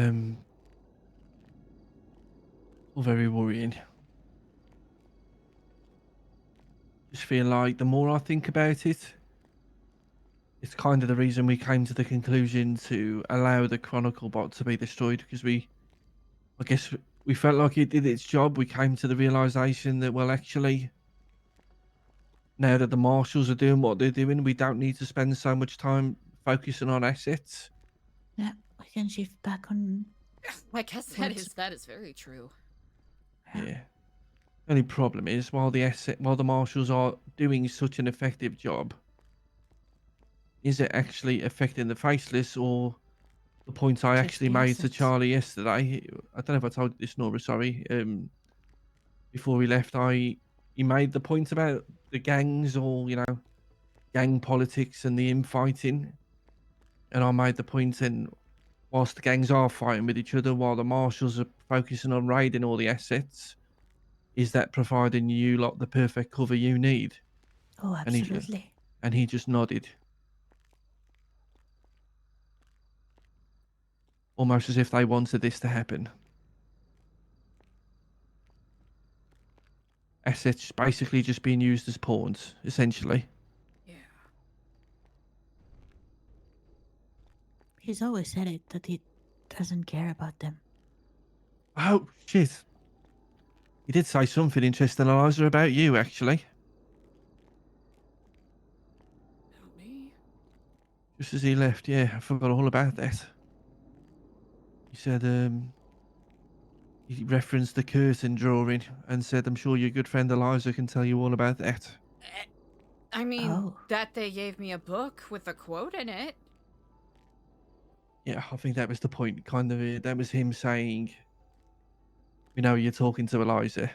very worrying. Just feel like the more I think about it, it's kind of the reason we came to the conclusion to allow the Chronicle bot to be destroyed, because I guess we felt like it did its job. We came to the realization that, well, actually, now that the marshals are doing what they're doing, we don't need to spend so much time focusing on assets. Yeah, we can shift back on. I guess that is very true. Yeah. Only problem is, while the marshals are doing such an effective job, is it actually affecting the faceless, or the point I Just actually the made to assets. Charlie yesterday? I don't know if I told you this, Nora, sorry. Before we left, he made the point about the gangs, or gang politics and the infighting, and I made the point, and whilst the gangs are fighting with each other, while the marshals are focusing on raiding all the assets, is that providing you lot the perfect cover you need? Oh, absolutely. And he just nodded. almost as if they wanted this to happen. Assets basically just being used as pawns, essentially. He's always said it that he doesn't care about them. Oh, shit. He did say something interesting, Eliza, about you, actually. Just as he left, yeah, I forgot all about that. He said, he referenced the curtain drawing and said, I'm sure your good friend Eliza can tell you all about that. I mean, that they gave me a book with a quote in it. Yeah, I think that was the point, kind of. That was him saying, you know, you're talking to Eliza.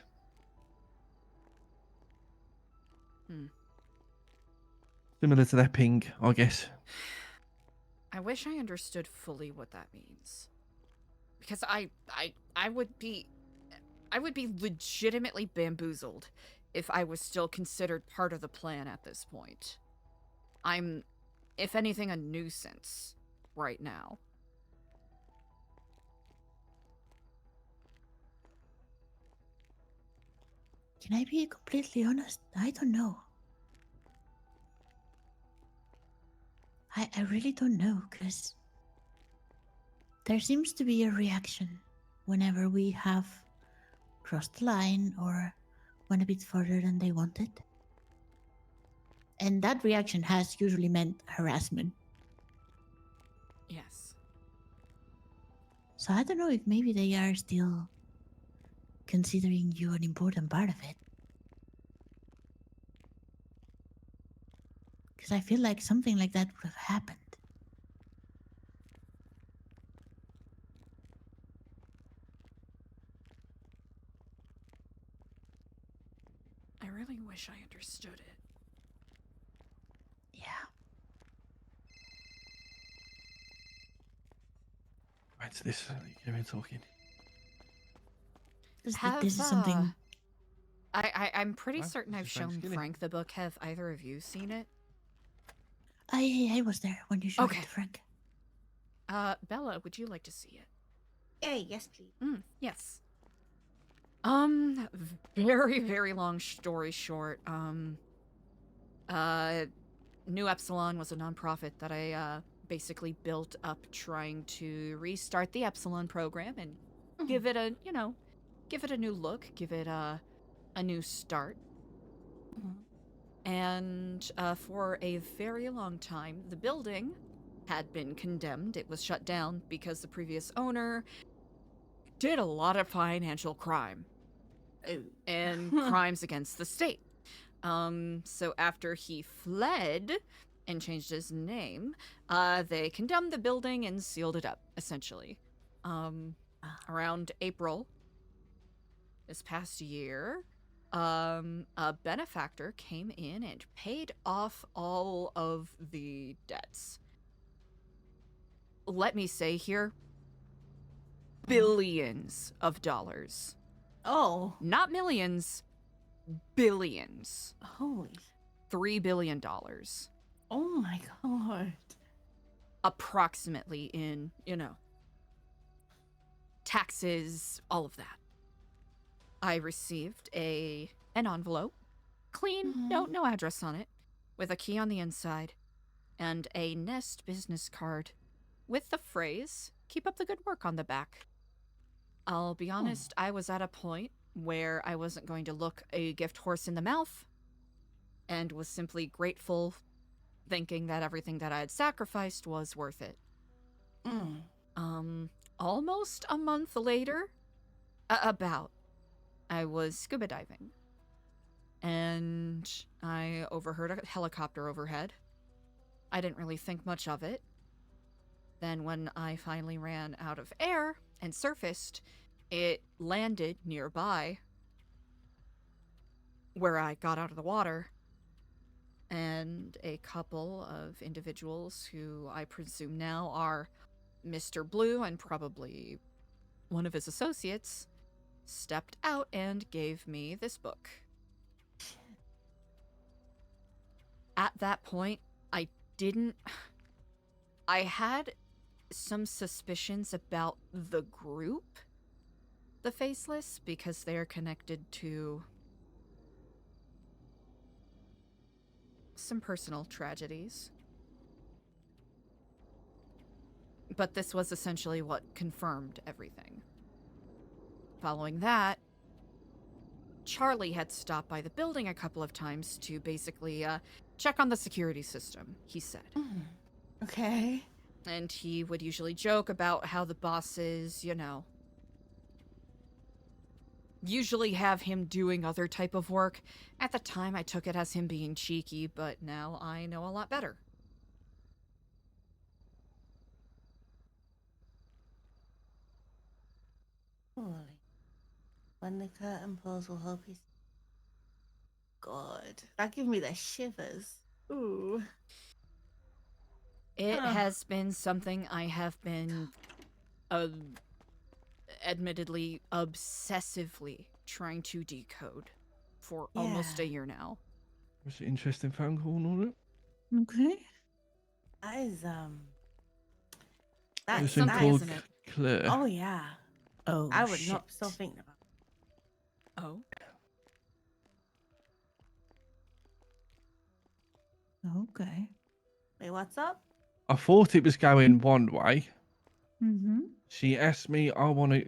Similar to that ping, I guess. I wish I understood fully what that means. Because I would be legitimately bamboozled if I was still considered part of the plan at this point. I'm, if anything, a nuisance right now. Can I be completely honest? I don't know. I really don't know, because there seems to be a reaction whenever we have crossed the line or went a bit further than they wanted. And that reaction has usually meant harassment. Yes. So I don't know if maybe they are still considering you an important part of it. Because I feel like something like that would have happened. I really wish I understood it. What's this? You've been talking. This is something. I'm pretty What? certain This I've is Frank's shown skinny. Frank the book. Have either of you seen it? I was there when you showed Okay. it to Frank. Bella, would you like to see it? Hey, yes, please. Yes. Very, very long story short, New Epsilon was a nonprofit that I, basically built up trying to restart the Epsilon program and give it a, give it a new look, give it a new start. And, for a very long time, the building had been condemned. It was shut down because the previous owner did a lot of financial crime. And crimes against the state. So after he fled and changed his name, they condemned the building and sealed it up, essentially. Around April this past year, a benefactor came in and paid off all of the debts. Let me say here, billions of dollars. Oh. Not millions, billions. Holy. $3 billion. Oh my god. Approximately in, taxes, all of that. I received an envelope, clean, no address on it, with a key on the inside, and a Nest business card with the phrase, "Keep up the good work" on the back. I'll be honest, I was at a point where I wasn't going to look a gift horse in the mouth, and was simply grateful, thinking that everything that I had sacrificed was worth it. Almost a month later, I was scuba diving, and I overheard a helicopter overhead. I didn't really think much of it. Then when I finally ran out of air and surfaced, it landed nearby where I got out of the water, and a couple of individuals who I presume now are Mr. Blue and probably one of his associates stepped out and gave me this book. At that point, I had some suspicions about the group, the Faceless, because they're connected to some personal tragedies. But this was essentially what confirmed everything. Following that, Charlie had stopped by the building a couple of times to basically check on the security system, he said. Okay. And he would usually joke about how the bosses, you know, usually have him doing other type of work. At the time, I took it as him being cheeky, but now I know a lot better. Holy. When the curtain pulls, we'll hope he's... God. That gives me the shivers. Ooh. It has been something I have been, admittedly, obsessively trying to decode for almost a year now. Was it an interesting phone call and all that? Okay. That is, That's Something something, called isn't it? Claire. Oh, yeah. Oh, I would shit. not stop thinking about it. Oh? Okay. Wait, what's up? I thought it was going one way. Mm-hmm. She asked me, I want to.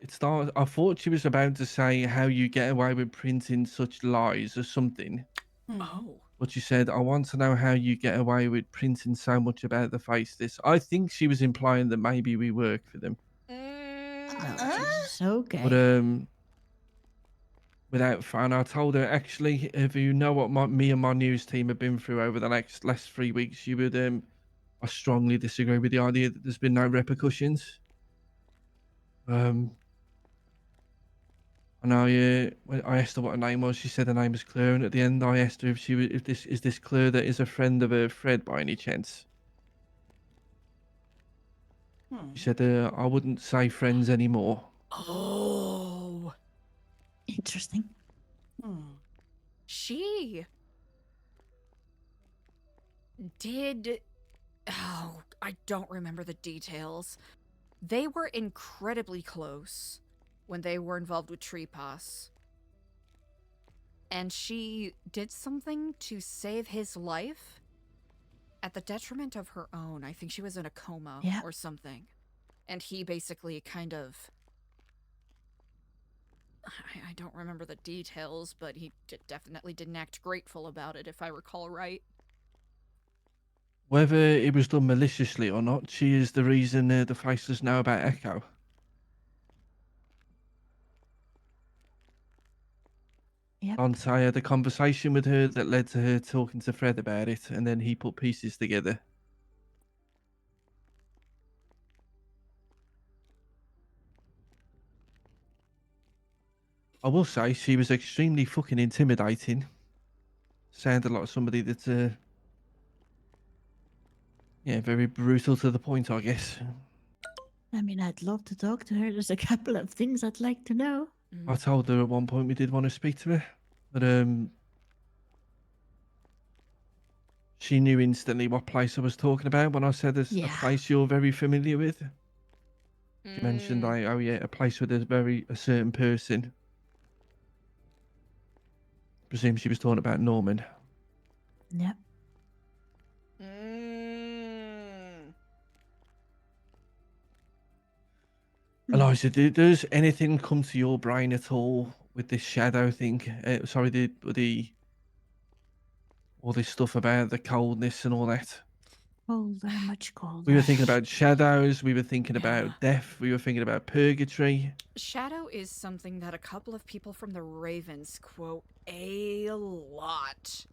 It started. I thought she was about to say how you get away with printing such lies or something. Oh. But she said, I want to know how you get away with printing so much about the Faceless. I think she was implying that maybe we work for them. Oh, Jesus. Okay. But without fun, I told her, actually, if you know what me and my news team have been through over the last 3 weeks, you would I strongly disagree with the idea that there's been no repercussions. And when I asked her what her name was, she said her name was Claire, and at the end I asked her if this Claire that is a friend of Fred by any chance. She said, I wouldn't say friends anymore. Oh. Interesting. She did... Oh, I don't remember the details. They were incredibly close when they were involved with Treepass. And she did something to save his life at the detriment of her own. I think she was in a coma or something. And he basically kind of... I don't remember the details, but he definitely didn't act grateful about it, if I recall right. Whether it was done maliciously or not, she is the reason the Faceless know about Echo. Yep. Dante had a conversation with her that led to her talking to Fred about it, and then he put pieces together. I will say she was extremely fucking intimidating. Sounded like somebody that's yeah, very brutal to the point, I guess. I mean, I'd love to talk to her. There's a couple of things I'd like to know. I told her at one point we did want to speak to her, but she knew instantly what place I was talking about when I said there's a place you're very familiar with. She mentioned, oh yeah, a place where there's a certain person. Presume she was talking about Norman. Yep. Eliza, does anything come to your brain at all with this shadow thing? Sorry, all this stuff about the coldness and all that. Oh, very much cold. We were thinking about shadows. We were thinking about death. We were thinking about purgatory. Shadow is something that a couple of people from the Ravens quote a lot.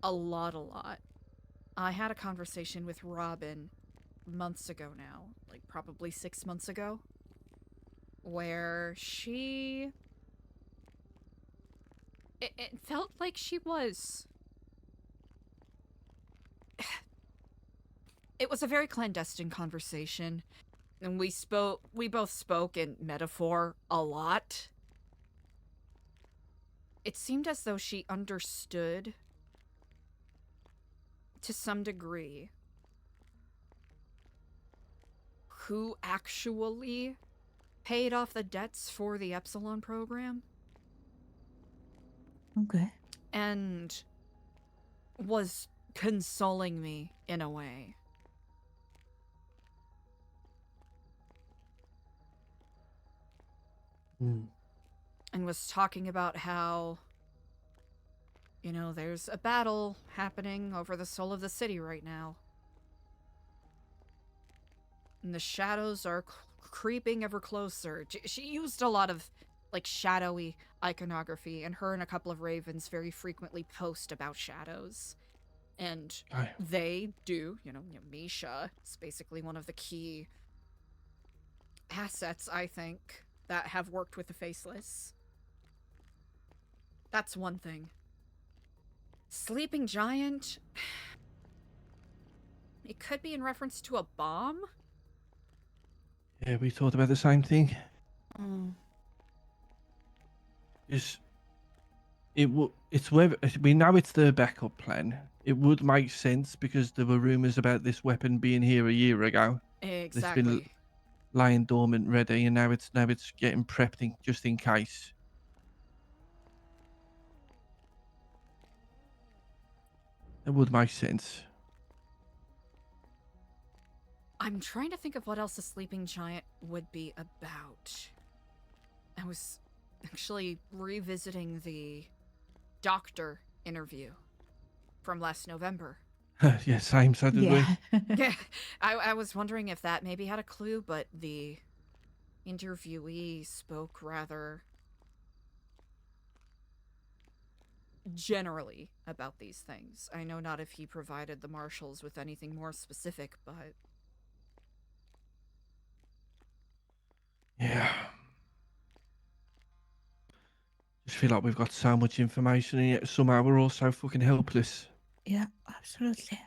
A lot. I had a conversation with Robin months ago now, like probably 6 months ago, where she... It felt like she was... It was a very clandestine conversation, and we both spoke in metaphor a lot. It seemed as though she understood, to some degree, who actually paid off the debts for the Epsilon program. Okay. And was consoling me in a way. And was talking about how, you know, there's a battle happening over the soul of the city right now. And the shadows are creeping ever closer. She used a lot of, like, shadowy iconography, and her and a couple of ravens very frequently post about shadows. And they do, you know, Misha is basically one of the key assets, I think, that have worked with the Faceless. That's one thing. Sleeping Giant... It could be in reference to a bomb? Yeah, we thought about the same thing. Mm. It's whether we know it's the backup plan. It would make sense because there were rumors about this weapon being here a year ago. It's been Exactly. lying dormant, ready, and now it's getting prepped just in case. It would make sense. I'm trying to think of what else the Sleeping Giant would be about. I was actually revisiting the doctor interview from last November. Yeah, same. So did we. Yeah, I was wondering if that maybe had a clue, but the interviewee spoke rather generally about these things. I know not if he provided the marshals with anything more specific, but... Yeah. Just feel like we've got so much information, and yet somehow we're all so fucking helpless. Yeah, absolutely.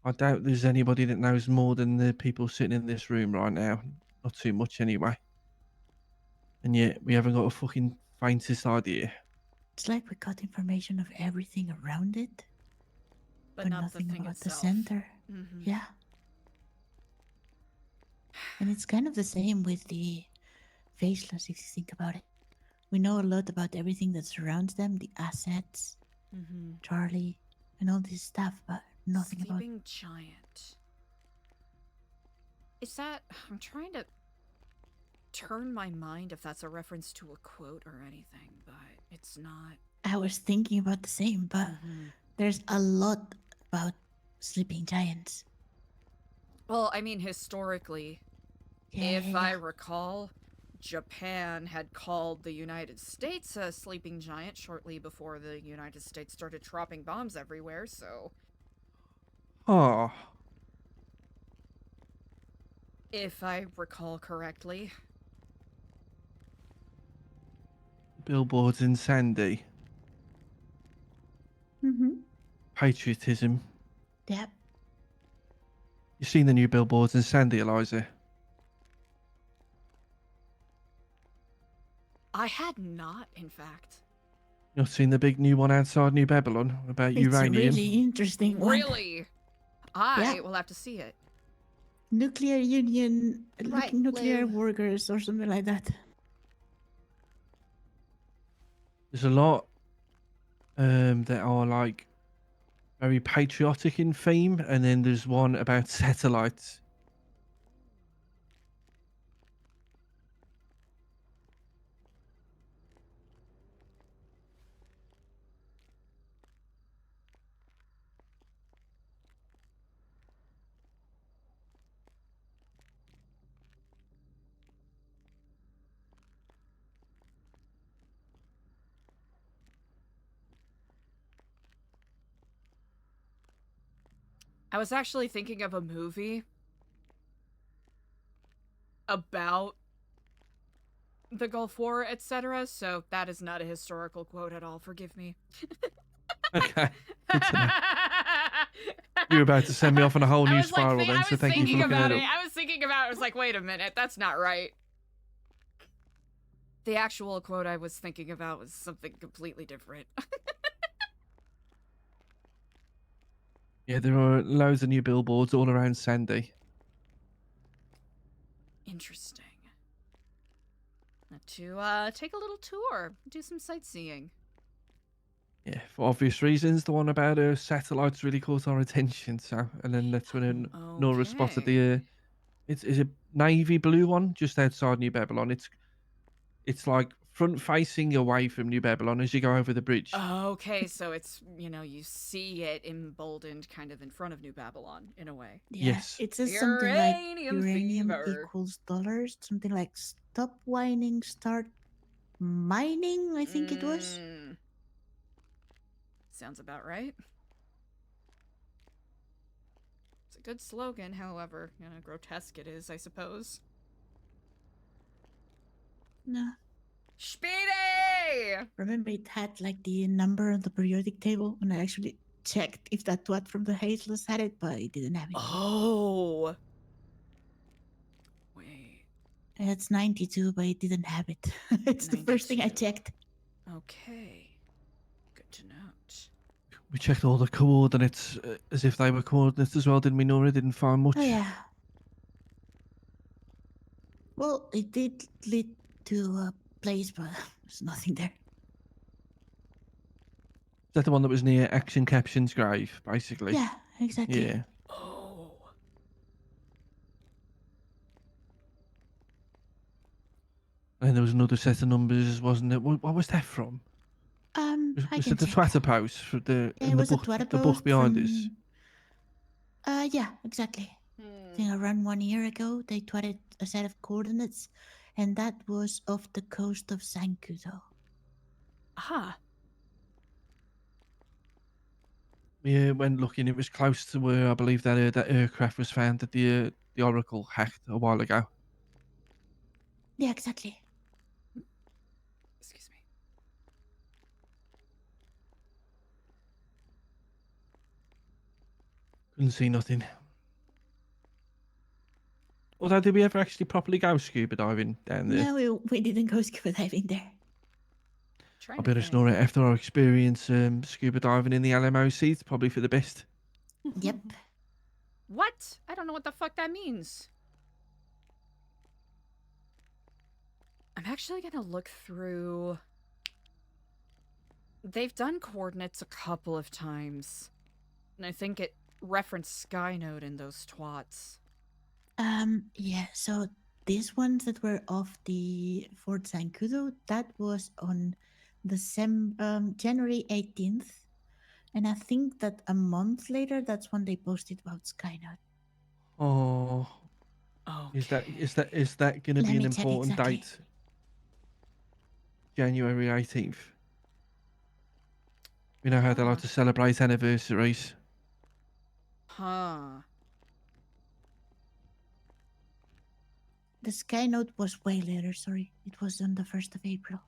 I doubt there's anybody that knows more than the people sitting in this room right now. Not too much, anyway. And yet, we haven't got a fucking faintest idea. It's like we got information of everything around it, but not nothing the thing about the itself. center. Mhm. Yeah. And it's kind of the same with the Faceless, if you think about it. We know a lot about everything that surrounds them, the assets, Mhm. Charlie, and all this stuff, but nothing about... Sleeping Giant. Is that... I'm trying to turn my mind if that's a reference to a quote or anything, but it's not. I was thinking about the same, but there's a lot about sleeping giants. Well, I mean, historically, if Yeah. I recall, Japan had called the United States a sleeping giant shortly before the United States started dropping bombs everywhere, so... Oh. If I recall correctly. Billboards in Sandy. Mm-hmm. Patriotism. Yep. You seen the new billboards in Sandy, Eliza? I had not, in fact. You've seen the big new one outside New Babylon about uranium? It's a really interesting one. Really? I will have to see it. Nuclear union, Right, nuclear Lou. workers or something like that. There's a lot that are like very patriotic in theme, and then there's one about satellites. I was actually thinking of a movie about the Gulf War, etc., so that is not a historical quote at all. Forgive me. Okay. Good to know. You're about to send me off on a whole new spiral then, so thank you for looking that up. I was thinking about it. I was like, wait a minute, that's not right. The actual quote I was thinking about was something completely different. Yeah, there are loads of new billboards all around Sandy. Interesting. To take a little tour, do some sightseeing. Yeah, for obvious reasons. The one about satellites really caught our attention. So, and then that's when Nora spotted the it's is a navy blue one just outside New Babylon. It's like front facing away from New Babylon as you go over the bridge. Okay, so it's, you see it emboldened kind of in front of New Babylon, in a way. Yeah, Yes. it says something like Uranium uranium fever. equals dollars, something like stop whining, start mining, I think it was. Sounds about right. It's a good slogan, however, grotesque it is, I suppose. No. Speedy! Remember, it had like the number on the periodic table, and I actually checked if that twat from the Hazeless had it, but it didn't have it. Oh. Wait. It's 92, but it didn't have it. It's the first thing I checked. Okay. Good to note. We checked all the coordinates as if they were coordinates as well, didn't we, Nora? Didn't find much. Oh, yeah. Well, it did lead to a place, but there's nothing there. Is that the one that was near Action Caption's grave, basically? Yeah, exactly. Yeah. Oh. And there was another set of numbers, wasn't it? What was that from? I Was can it the check. Twatter post for the Yeah, in it the was a book? Twitter The book post behind from... us. Yeah, exactly. I think around 1 year ago, they tweeted a set of coordinates, and that was off the coast of Sankudo. Aha. Yeah, when looking, it was close to where I believe that that aircraft was found that the Oracle hacked a while ago. Yeah, exactly. Excuse me. Couldn't see nothing. Although, did we ever actually properly go scuba diving down there? No, we didn't go scuba diving there. I'll be honest, Nora, after our experience scuba diving in the LMOC, it's probably for the best. Yep. What? I don't know what the fuck that means. I'm actually gonna look through... They've done coordinates a couple of times. And I think it referenced Skynode in those twats. Yeah, so these ones that were off the Fort Zancudo, that was on January 18th. And I think that a month later, that's when they posted about Skynode. Oh. Is that going to Let be an me check important exactly. date? January 18th. We know how they like to celebrate anniversaries. Huh. The Skynode was way later, sorry. It was on the 1st of April.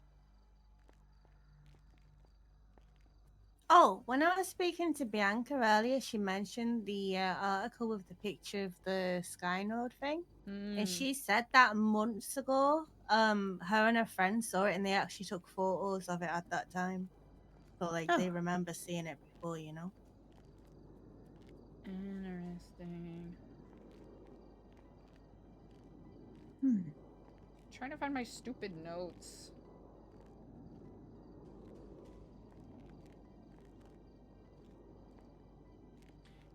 Oh, when I was speaking to Bianca earlier, she mentioned the article with the picture of the Skynode thing. And she said that months ago, her and her friend saw it and they actually took photos of it at that time. So, like, they remember seeing it before, you know? Interesting. Trying to find my stupid notes.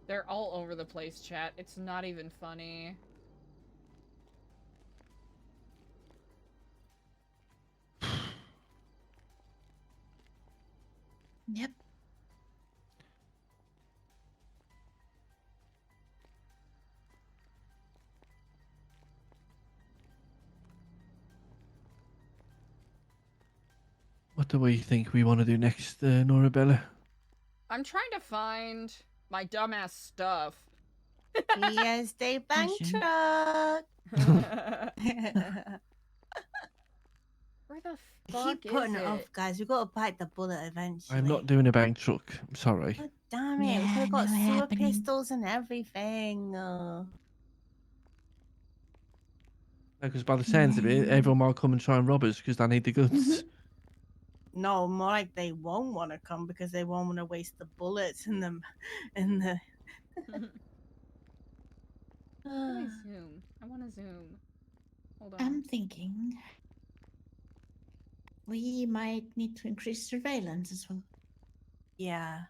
They're all over the place, chat. It's not even funny. Yep. What do we think we want to do next, Nora Bella? I'm trying to find my dumbass stuff. Yes, they bank truck. Where the Keep fuck putting is it off, guys. We gotta bite the bullet eventually. I'm not doing a bank truck. I'm sorry. Damn it, we could have got sewer pistols and everything. Because by the sounds of it, everyone might come and try and rob us because they need the goods. No, more like they won't want to come because they won't want to waste the bullets and the Let me zoom. I want to zoom. Hold on. I'm thinking we might need to increase surveillance as well. Yeah.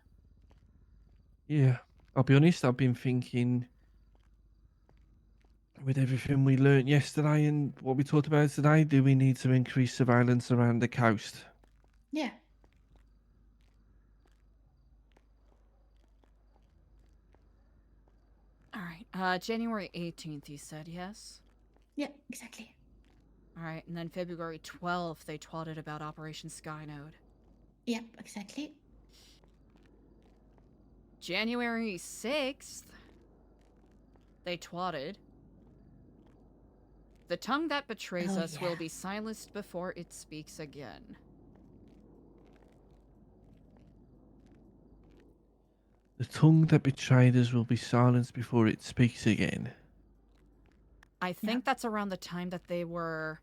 Yeah, I'll be honest. I've been thinking, with everything we learnt yesterday and what we talked about today, do we need to increase surveillance around the coast? Yeah. All right. January 18th, you said, yes? Yeah, exactly. All right. And then February 12th, they twatted about Operation Skynode. Yep, exactly. January 6th, they twatted. The tongue that betrays us will be silenced before it speaks again. The tongue that betrayed us will be silenced before it speaks again. I think that's around the time that they were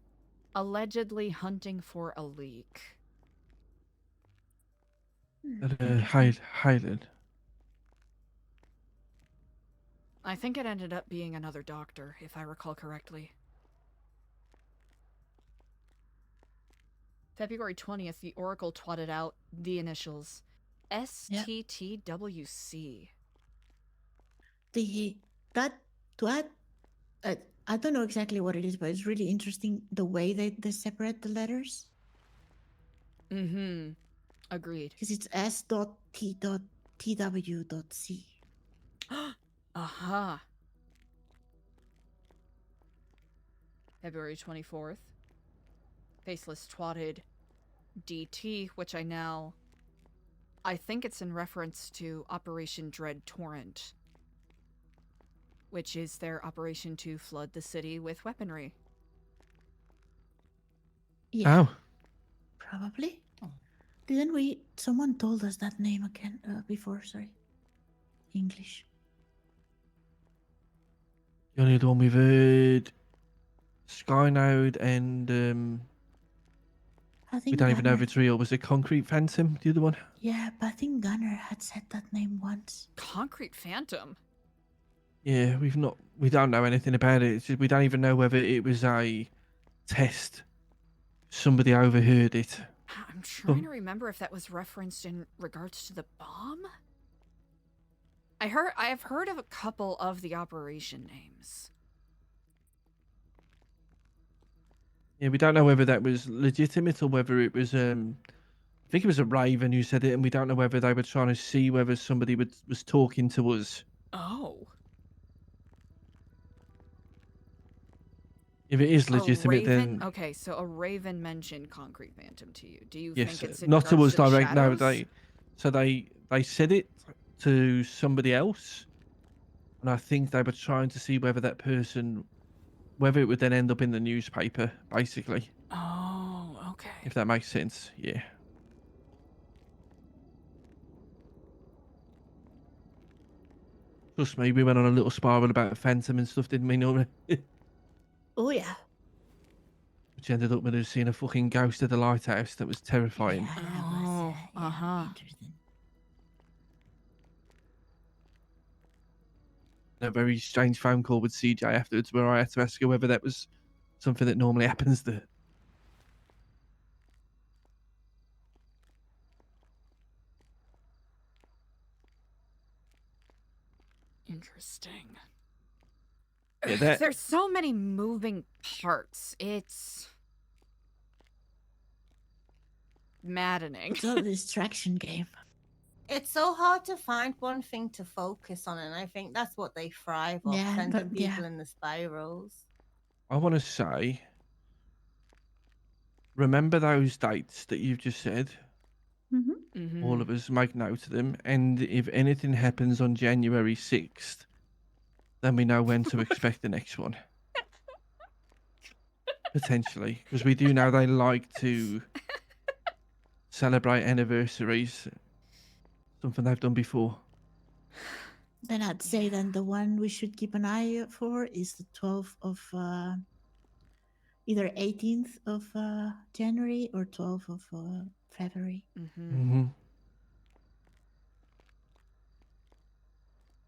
allegedly hunting for a leak. Highland. I think it ended up being another doctor, if I recall correctly. February 20th, the Oracle twatted out the initials STTWC. That I don't know exactly what it is, but it's really interesting the way they separate the letters. Mm-hmm. Agreed. Because it's S.T.TW.C. Aha. February 24th. Faceless twatted DT, which I think it's in reference to Operation Dread Torrent, which is their operation to flood the city with weaponry. Yeah. Oh. Probably. Didn't someone told us that name again before, sorry. English. The only other one we've heard, Skynode and I we think don't even know if Gunner- it's real. Was it Concrete Phantom, the other one? Yeah, but I think Gunner had said that name once. Concrete Phantom? Yeah, we don't know anything about it. It's just, we don't even know whether it was a test. Somebody overheard it. I'm trying to remember if that was referenced in regards to the bomb. I've heard of a couple of the operation names. Yeah, we don't know whether that was legitimate or whether it was I think it was a Raven who said it, and we don't know whether they were trying to see whether somebody was talking to us. Oh. If it is legitimate, then okay, so a Raven mentioned Concrete Phantom to you. Do you yes, think it's in not to regards us to the direct. No, shadows? they said it to somebody else, and I think they were trying to see whether that person, whether it would then end up in the newspaper, basically. Oh, okay. If that makes sense, yeah. Trust me, we went on a little spiral about Phantom and stuff, didn't we, Nora? Oh, yeah. Which ended up with us seeing a fucking ghost at the lighthouse that was terrifying. Oh, uh-huh. A very strange phone call with CJ afterwards where I had to ask her whether that was something that normally happens there. Interesting. Yeah, that... There's so many moving parts. It's maddening. It's all a distraction game. It's so hard to find one thing to focus on, and I think that's what they thrive off, Yeah, sending but- people yeah. in the spirals. I want to say, remember those dates that you've just said? Mm-hmm. All of us make note of them. And if anything happens on January 6th, then we know when to expect the next one. Potentially. Because we do know they like to celebrate anniversaries. Something they've done before. Then I'd say then the one we should keep an eye out for is the 12th of either 18th of January or 12th of February. Mm-hmm.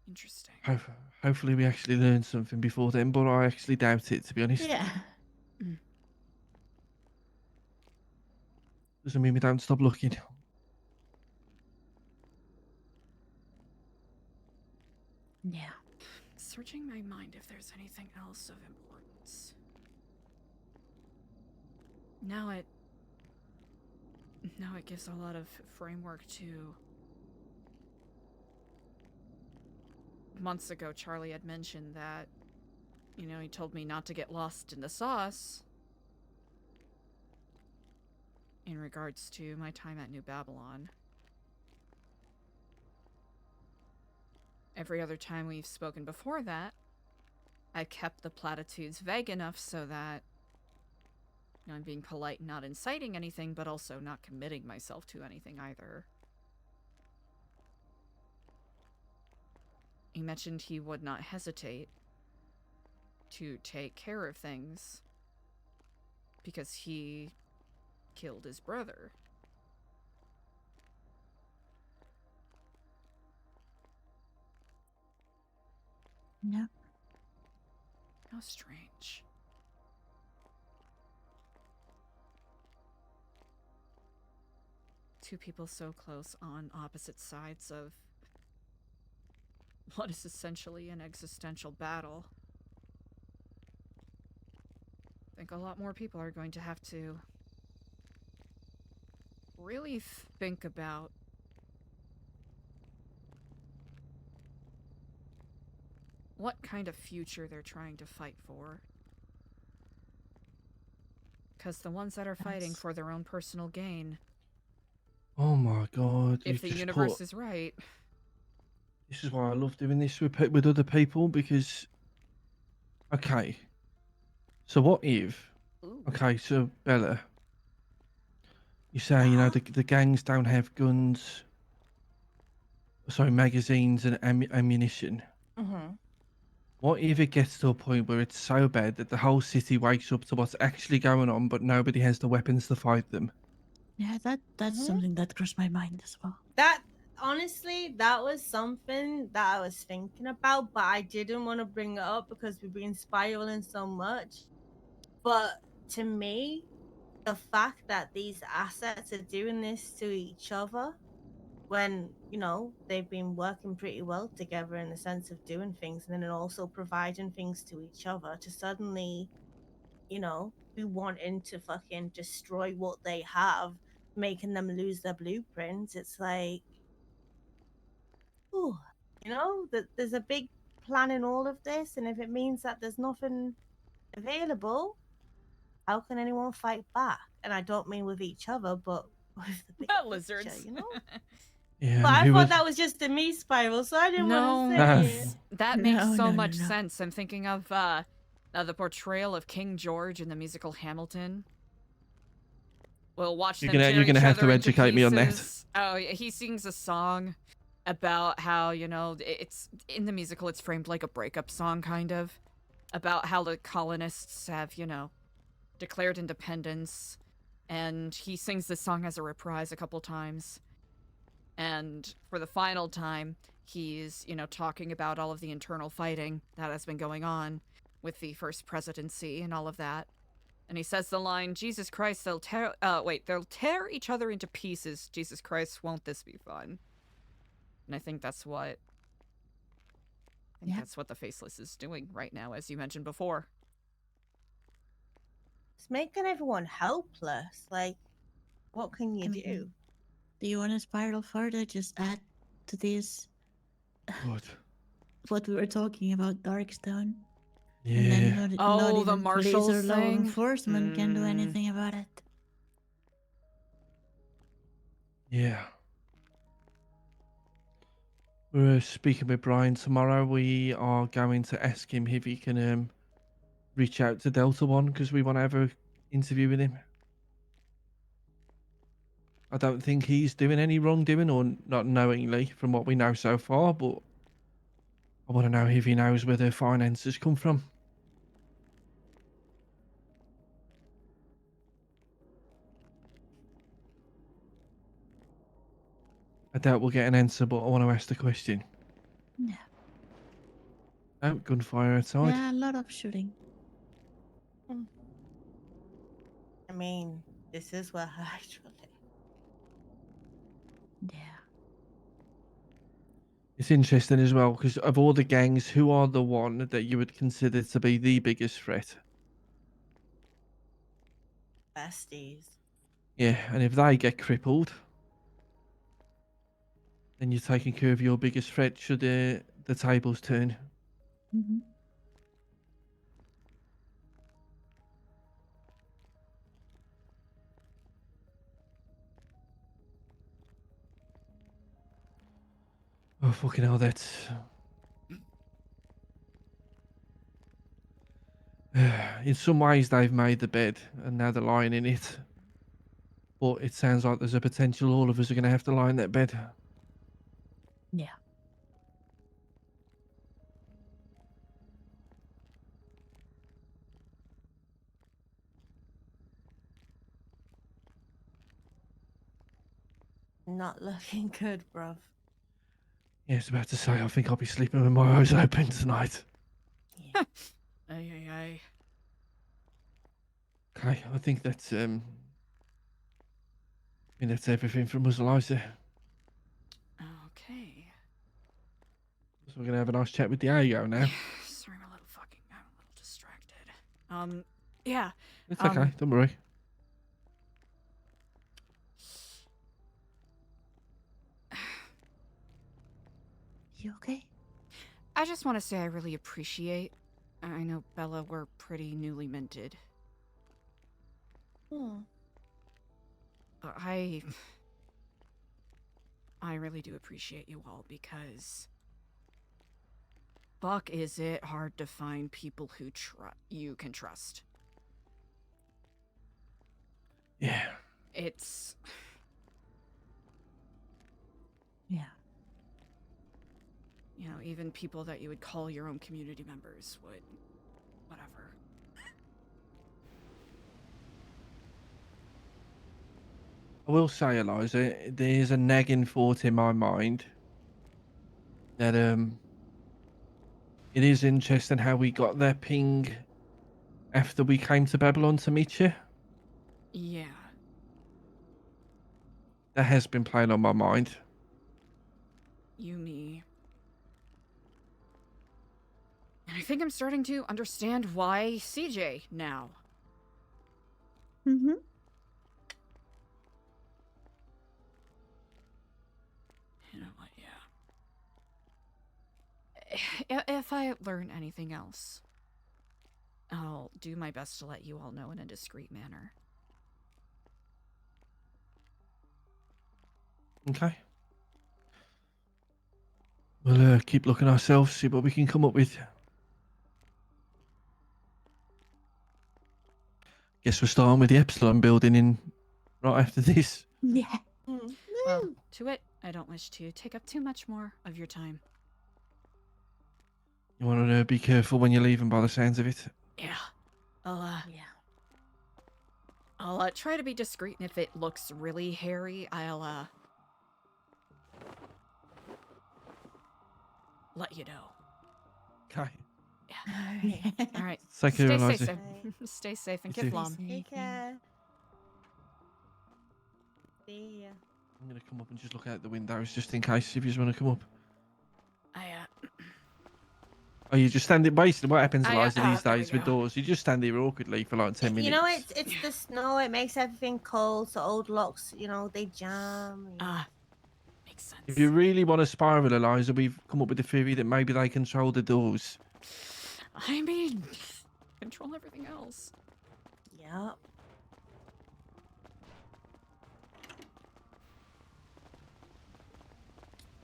Interesting. Hopefully we actually learn something before then, but I actually doubt it, to be honest. Yeah. Doesn't mean we don't stop looking. Yeah. Searching my mind if there's anything else of importance. Now it gives a lot of framework to... Months ago, Charlie had mentioned that, you know, he told me not to get lost in the sauce in regards to my time at New Babylon. Every other time we've spoken before that, I kept the platitudes vague enough so that, you know, I'm being polite and not inciting anything, but also not committing myself to anything either. He mentioned he would not hesitate to take care of things because he killed his brother. Yeah. How strange. Two people so close on opposite sides of what is essentially an existential battle. I think a lot more people are going to have to really think about what kind of future they're trying to fight for. Because the ones that are fighting for their own personal gain, Oh my god! if You've the just universe put... is right. This is why I love doing this with other people, because... Okay. So what if... Okay, so Bella, you say, you know, the gangs don't have guns, sorry, magazines and ammunition. Mm-hmm. What if it gets to a point where it's so bad that the whole city wakes up to what's actually going on, but nobody has the weapons to fight them? Yeah, that's something that crossed my mind as well. That honestly, that was something that I was thinking about, but I didn't want to bring it up because we've been spiraling so much. But to me, the fact that these assets are doing this to each other when, you know, they've been working pretty well together in the sense of doing things and then also providing things to each other, to suddenly, you know, be wanting to fucking destroy what they have, making them lose their blueprints. It's like, ooh, you know, that there's a big plan in all of this, and if it means that there's nothing available, how can anyone fight back? And I don't mean with each other, but with the bigger Lizards. picture, you know? Yeah, But and I who thought was... that was just a me spiral, so I didn't want No, to say it. that makes so much sense. I'm thinking of the portrayal of King George in the musical Hamilton. We'll watch them tear you're gonna each have other to into educate me on that. pieces. Oh, yeah, he sings a song about how, you know, it's in the musical, it's framed like a breakup song, kind of, about how the colonists have, you know, declared independence, and he sings this song as a reprise a couple times. And for the final time, he's, you know, talking about all of the internal fighting that has been going on with the first presidency and all of that. And he says the line, Jesus Christ, they'll tear each other into pieces. Jesus Christ, won't this be fun? And I think that's what that's what the Faceless is doing right now, as you mentioned before. It's making everyone helpless. Like, what can you do? Do you want to spiral further? Just add to this what we were talking about, Darkstone. And then not Oh, the even police or marshals law thing? enforcement can do anything about it. Yeah. We're speaking with Brian tomorrow. We are going to ask him if he can reach out to Delta One because we want to have an interview with him. I don't think he's doing any wrongdoing, or not knowingly from what we know so far, but I want to know if he knows where their finances come from. I doubt we'll get an answer, but I want to ask the question. Yeah. Oh, gunfire outside. Yeah, a lot of shooting. I mean, this is where Hydra live. Yeah. It's interesting as well because of all the gangs, who are the one that you would consider to be the biggest threat? Besties. Yeah, and if they get crippled, then you're taking care of your biggest threat should the tables turn. Mm-hmm. Oh, fucking hell, that's... In some ways, they've made the bed, and now they're lying in it. But it sounds like there's a potential all of us are going to have to lie in that bed. Yeah. Not looking good, bruv. Yeah, I was about to say, I think I'll be sleeping with my eyes open tonight. Ay, ay, ay. Okay, I think that's that's everything from us, Eliza. Okay. So we're gonna have a nice chat with Diego now. Sorry, I'm a little distracted. Yeah. It's okay, don't worry. You okay? I just want to say I really appreciate. I know Bella, we're pretty newly minted. Hmm. But I really do appreciate you all because fuck is it hard to find people who you can trust. Yeah. It's Yeah. you know, even people that you would call your own community members would whatever. I will say, Eliza, there's a nagging thought in my mind that it is interesting how we got that ping after we came to Babylon to meet you. Yeah. That has been playing on my mind. Me. And I think I'm starting to understand why CJ now. Mm-hmm. You know what, yeah. If I learn anything else, I'll do my best to let you all know in a discreet manner. Okay. We'll keep looking ourselves, see what we can come up with. Guess we're starting with the Epsilon building in right after this. Yeah. Well, to it, I don't wish to take up too much more of your time. You want to be careful when you're leaving by the sounds of it. Yeah. I'll try to be discreet, and if it looks really hairy, I'll let you know. Okay. Yeah. All right. Take care, Stay Eliza. safe. Stay safe and You give too. Lom. Take care. See ya. I'm going to come up and just look out the windows just in case if you just want to come up. Are you just standing basically? What happens, Eliza, these days with doors? You just stand here awkwardly for like 10 minutes. You know, it's the snow. It makes everything cold. So old locks, you know, they jam. Makes sense. If you really want to spiral, Eliza, we've come up with a theory that maybe they control the doors. I mean, control everything else. Yep.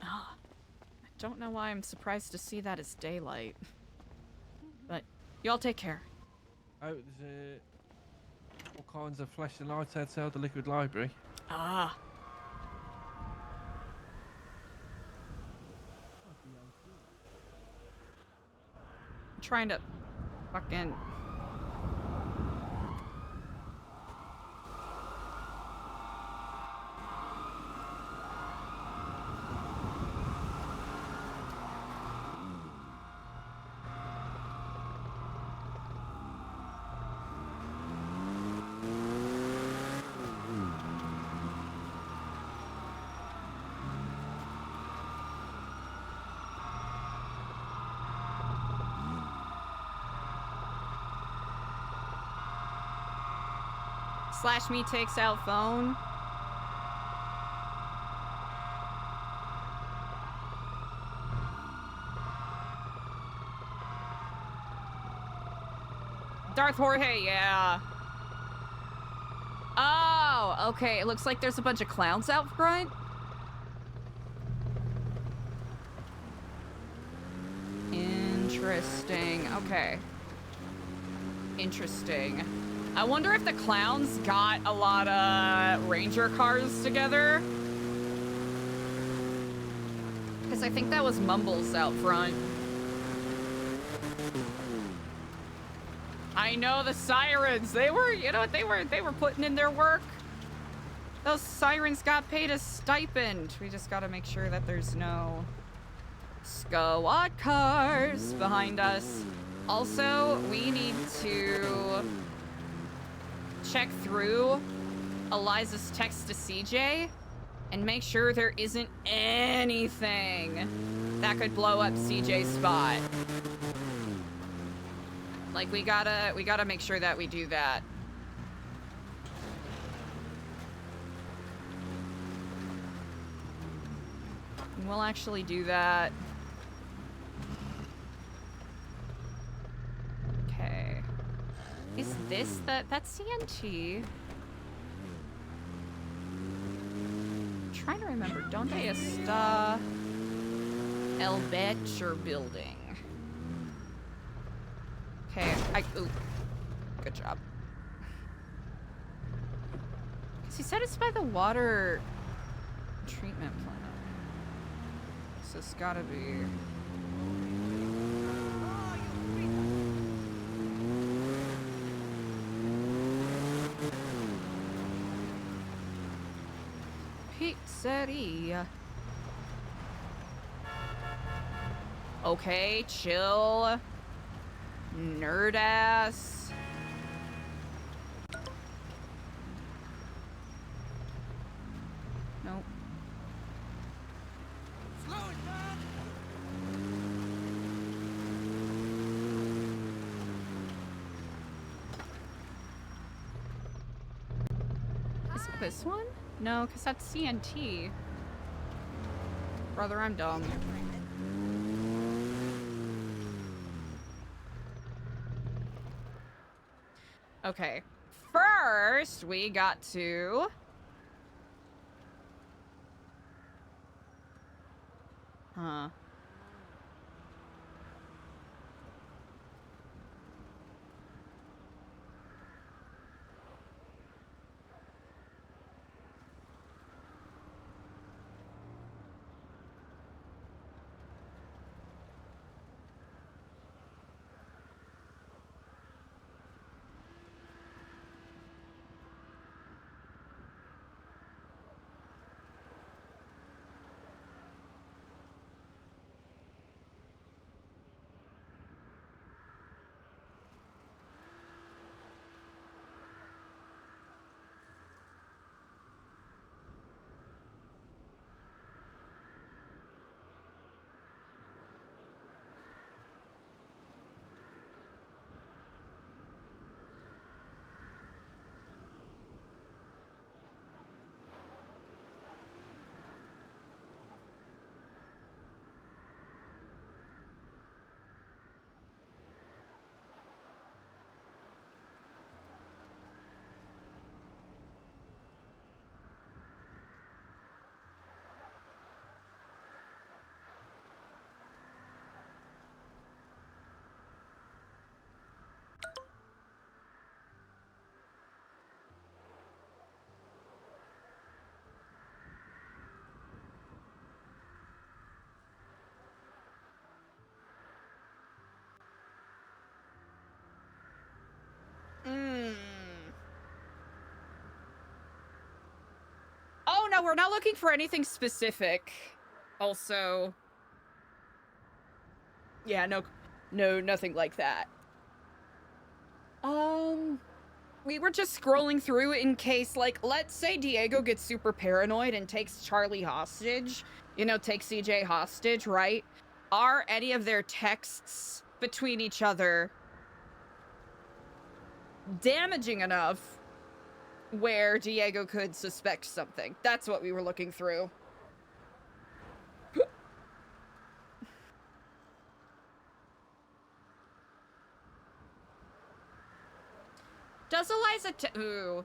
I don't know why I'm surprised to see that as daylight. But you all take care. Oh, there's all kinds of flashing lights outside the liquid library. Ah. I'm trying to fucking... Slash me takes out phone. Darth Jorge, yeah. Oh, okay. It looks like there's a bunch of clowns out front. Interesting. Okay. Interesting. I wonder if the clowns got a lot of ranger cars together. Because I think that was Mumbles out front. I know the sirens. They were, you know what, they were putting in their work. Those sirens got paid a stipend. We just gotta make sure that there's no squad cars behind us. Also, we need to check through Eliza's text to CJ and make sure there isn't anything that could blow up CJ's spot. Like, we gotta make sure that we do that. And we'll actually do that. Okay. Is this that's CNT? I'm trying to remember. Donde está el Becher building? Okay, ooh, good job. Cause he said it's by the water treatment plant. So it's gotta be. Pizzeria. Okay, chill. Nerd ass. Nope. Is it this one? No, because that's CNT. Brother, I'm dumb. Okay, first we got to... Huh. Oh no, we're not looking for anything specific. Also, yeah, no, nothing like that. We were just scrolling through in case, like, let's say Diego gets super paranoid and takes Charlie hostage, you know, takes CJ hostage, right? Are any of their texts between each other damaging enough where Diego could suspect something. That's what we were looking through. Does Eliza ooh.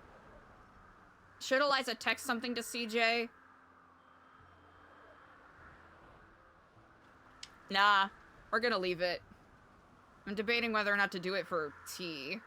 Should Eliza text something to CJ? Nah, we're gonna leave it. I'm debating whether or not to do it for T.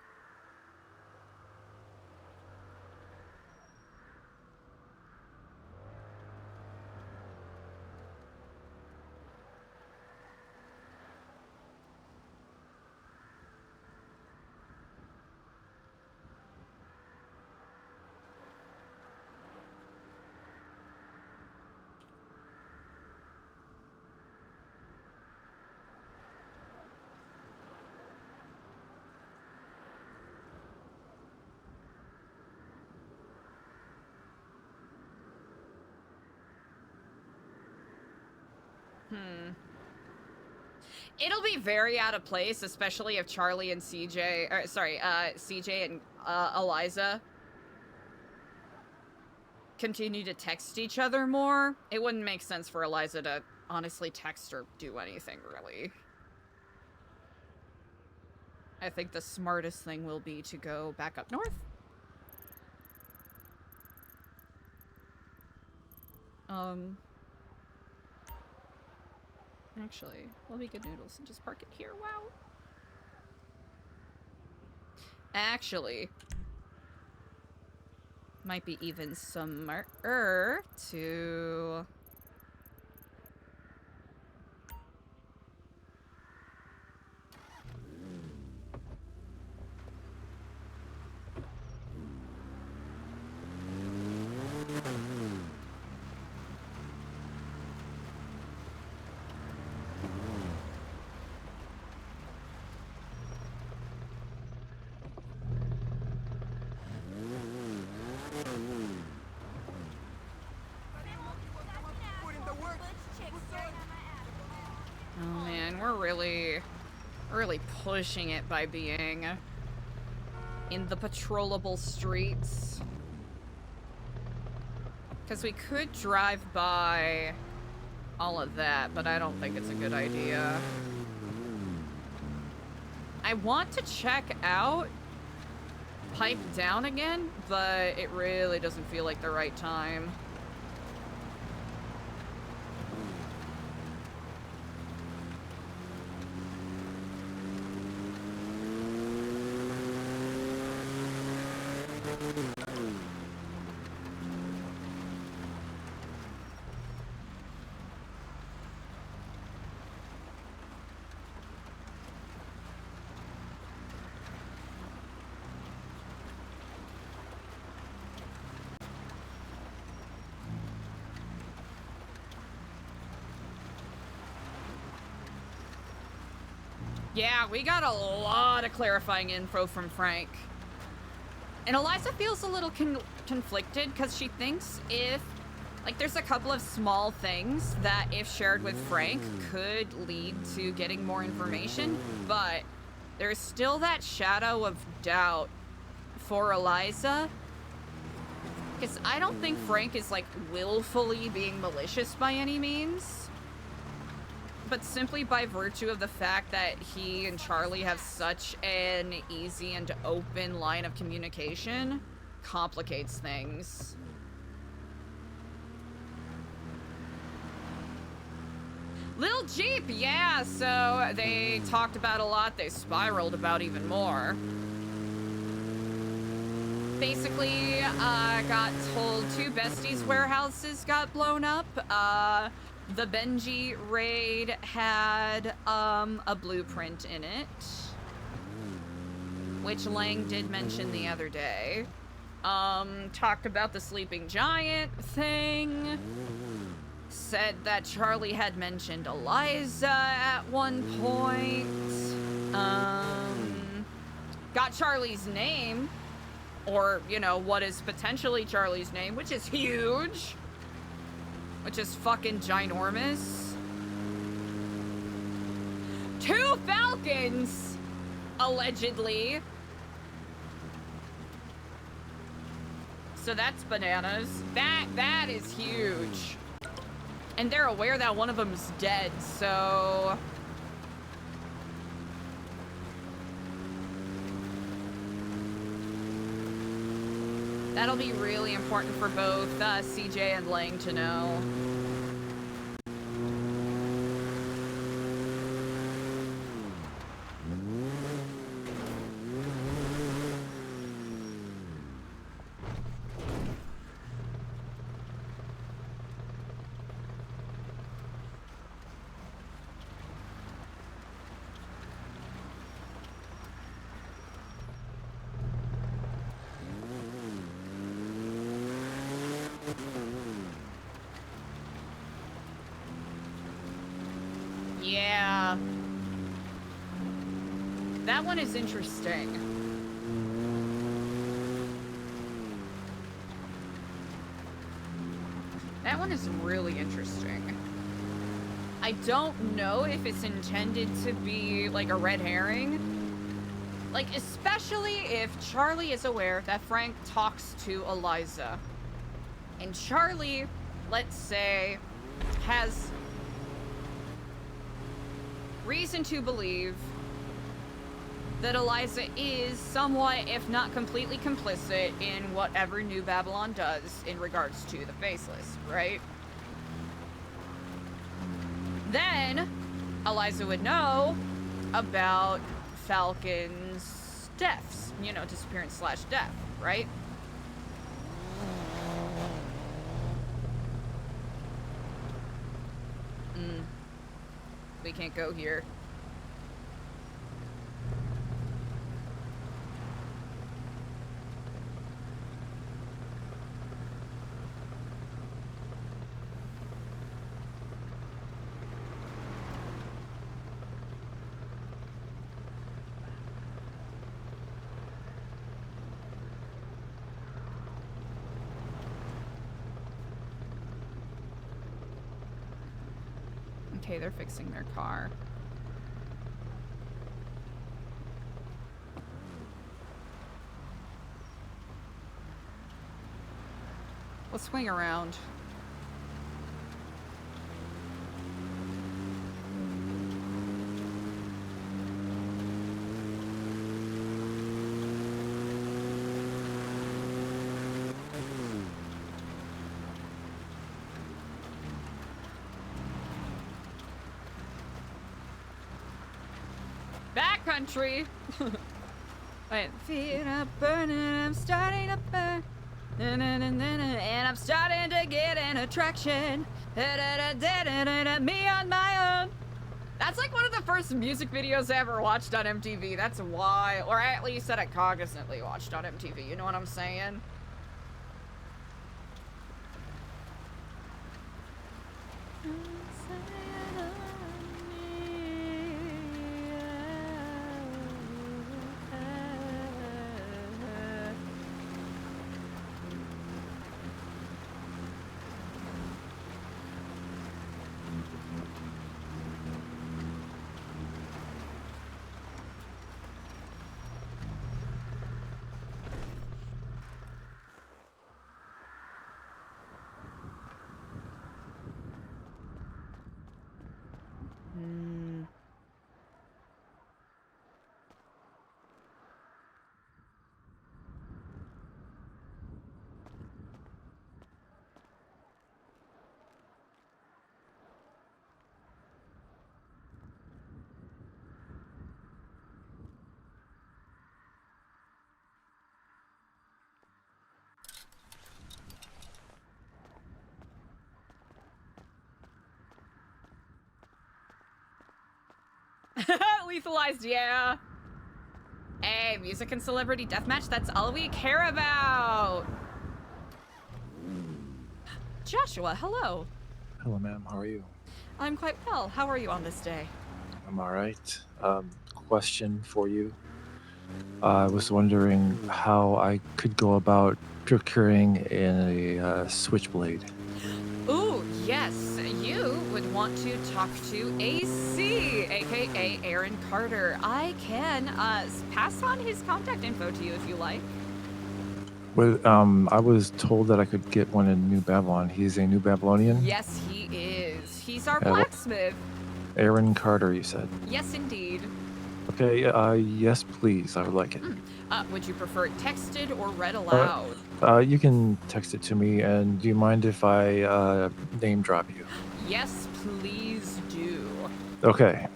It'll be very out of place, especially if Charlie and CJ, or sorry, CJ and Eliza continue to text each other more. It wouldn't make sense for Eliza to honestly text or do anything, really. I think the smartest thing will be to go back up north. Actually, we'll be good noodles and just park it here. Wow. Actually, might be even smarter to... Oh man, we're really pushing it by being in the patrollable streets. Because we could drive by all of that, but I don't think it's a good idea. I want to check out Pipe Down again, but it really doesn't feel like the right time. Yeah, we got a lot of clarifying info from Frank. And Eliza feels a little conflicted because she thinks if, like, there's a couple of small things that if shared with Frank could lead to getting more information, but there's still that shadow of doubt for Eliza. Because I don't think Frank is, like, willfully being malicious by any means. But simply by virtue of the fact that he and Charlie have such an easy and open line of communication complicates things. Lil Jeep, yeah, so they talked about a lot, they spiraled about even more. Basically, got told 2 besties' warehouses got blown up. The Benji raid had a blueprint in it, which Lang did mention the other day. Talked about the sleeping giant thing. Said that Charlie had mentioned Eliza at one point. Got Charlie's name, or, you know, what is potentially Charlie's name, which is huge. Which is fucking ginormous. 2 falcons, allegedly. So that's bananas. That is huge. And they're aware that one of them's dead, so... That'll be really important for both CJ and Lang to know. Yeah. That one is interesting. That one is really interesting. I don't know if it's intended to be like a red herring. Like, especially if Charlie is aware that Frank talks to Eliza. And Charlie, let's say, has reason to believe that Eliza is somewhat, if not completely complicit in whatever New Babylon does in regards to the Faceless, right? Then, Eliza would know about Falcon's deaths, you know, disappearance / death, right? We can't go here. Okay, they're fixing their car. Let's swing around. Backcountry. Wait, feet are burning, I'm starting to burn. And I'm starting to get an attraction. Me on my own. That's like one of the first music videos I ever watched on MTV. That's why, or at least that I cognizantly watched on MTV. You know what I'm saying? Lethalized, yeah. Hey, music and celebrity deathmatch, that's all we care about. Joshua, hello. Hello, ma'am. How are you? I'm quite well. How are you on this day? I'm all right. Question for you. I was wondering how I could go about procuring a switchblade. Ooh, yes. You would want to talk to AC, aka Aaron Carter. I can pass on his contact info to you if you like. I was told that I could get one in New Babylon. He's a New Babylonian. Yes, he is. He's our Yeah, blacksmith. Aaron Carter, you said. Yes, indeed. Okay. Yes, please. I would like it. Would you prefer it texted or read aloud? You can text it to me. And do you mind if I name drop you? Yes, please do. Okay.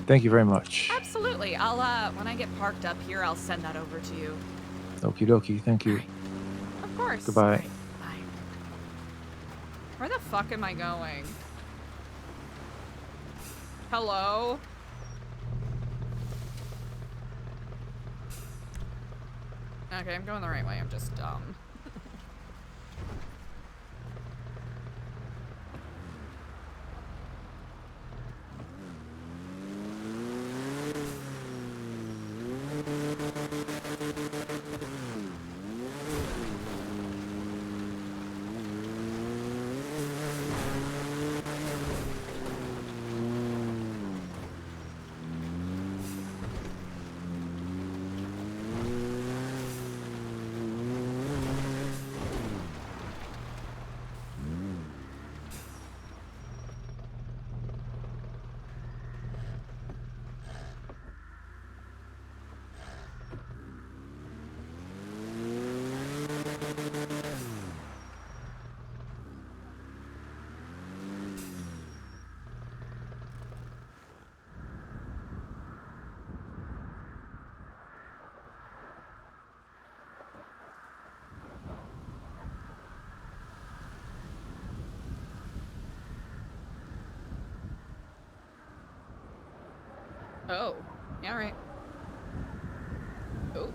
Thank you very much. Absolutely. I'll when I get parked up here, I'll send that over to you. Okie dokie. Thank you. Of course. Goodbye. Bye. Where the fuck am I going? Hello? Okay, I'm going the right way. I'm just dumb. Oh, yeah, right. Oh.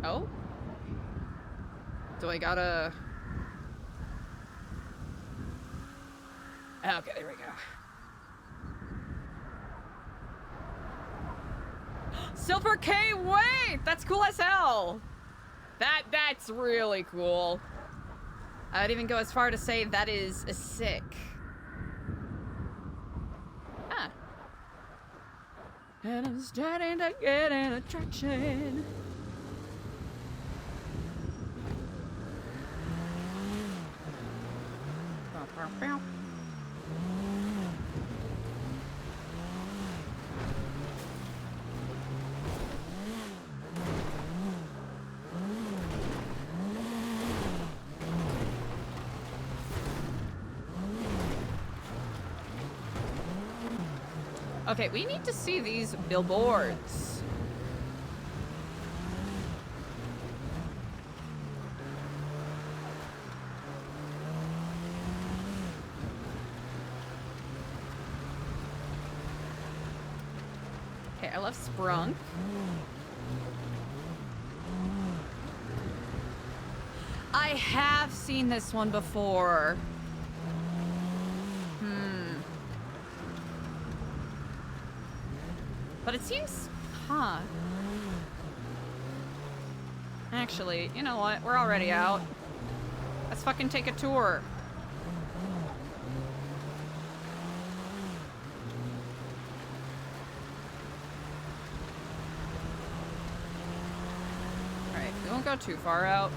Oh? Do I gotta... Okay, there we go. Silver K, wait! That's cool as hell! That's really cool. I'd even go as far to say that is a sick. Ah. And I'm starting to get an attraction. Okay, we need to see these billboards. Okay, I love Sprunk. I have seen this one before. But it seems, Actually, you know what? We're already out. Let's fucking take a tour. Alright, we won't go too far out.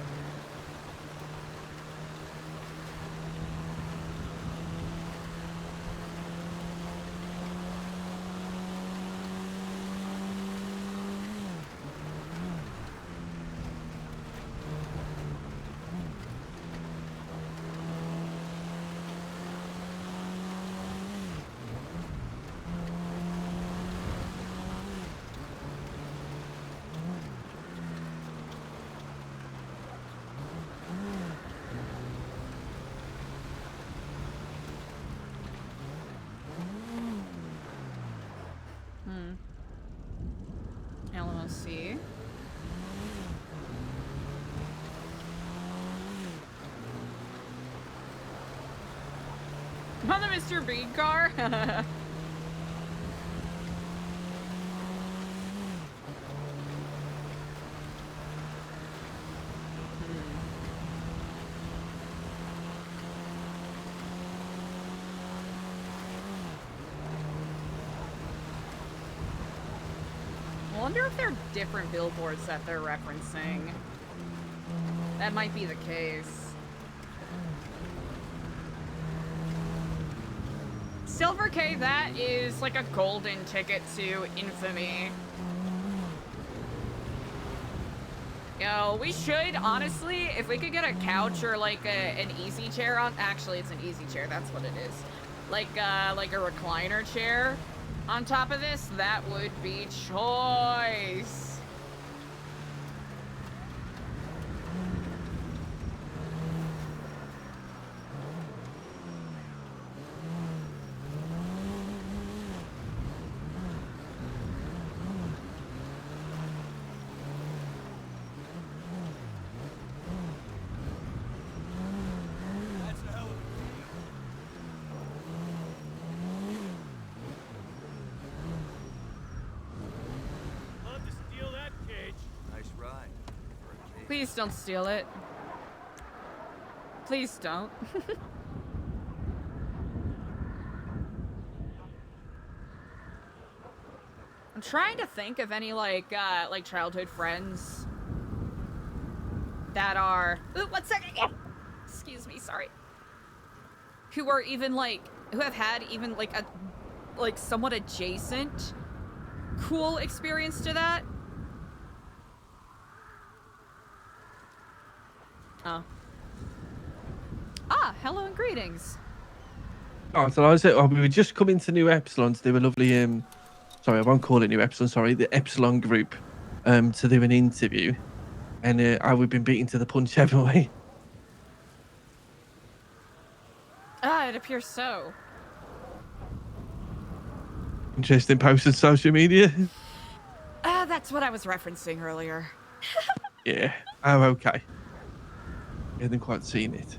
LMOC. On the Mr. Bean car? wonder if they're different billboards that they're referencing. That might be the case. Silver K, that is like a golden ticket to infamy. Yo, we should, honestly, if we could get a couch or like an easy chair on, actually it's an easy chair, that's what it is. Like a recliner chair on top of this, that would be choice. Please don't steal it. Please don't. I'm trying to think of any like childhood friends that are. Ooh, 1 second. Yeah. Excuse me, sorry. Who are even who have had even like a somewhat adjacent cool experience to that. Oh. Ah, hello and greetings. Oh, so I was we were just coming to New Epsilon to do a lovely sorry, I won't call it New Epsilon, sorry, the Epsilon group to do an interview. And we've been beaten to the punch, haven't we? Ah, it appears so. Interesting post on social media. Ah, that's what I was referencing earlier. Yeah. Oh, okay. I hadn't quite seen it.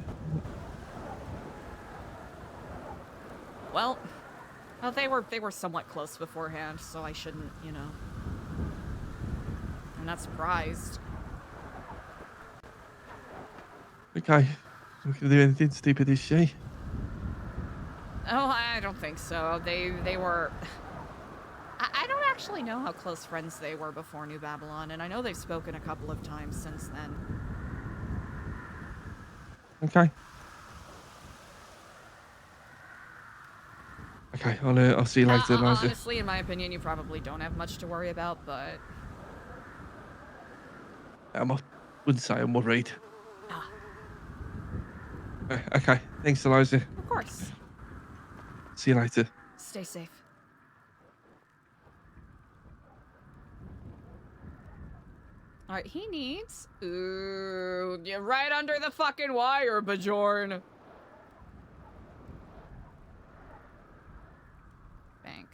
Well, they were somewhat close beforehand, so I shouldn't, you know. I'm not surprised. Okay. We can do anything stupid, is she? Oh, I don't think so. They were. I don't actually know how close friends they were before New Babylon, and I know they've spoken a couple of times since then. Okay. Okay, I'll see you later, Eliza. Honestly, in my opinion, you probably don't have much to worry about, but... I wouldn't say I'm worried. Ah. Okay, thanks, Eliza. Of course. See you later. Stay safe. Alright, he needs... Ooh, you're right under the fucking wire, Bajorn. Bank.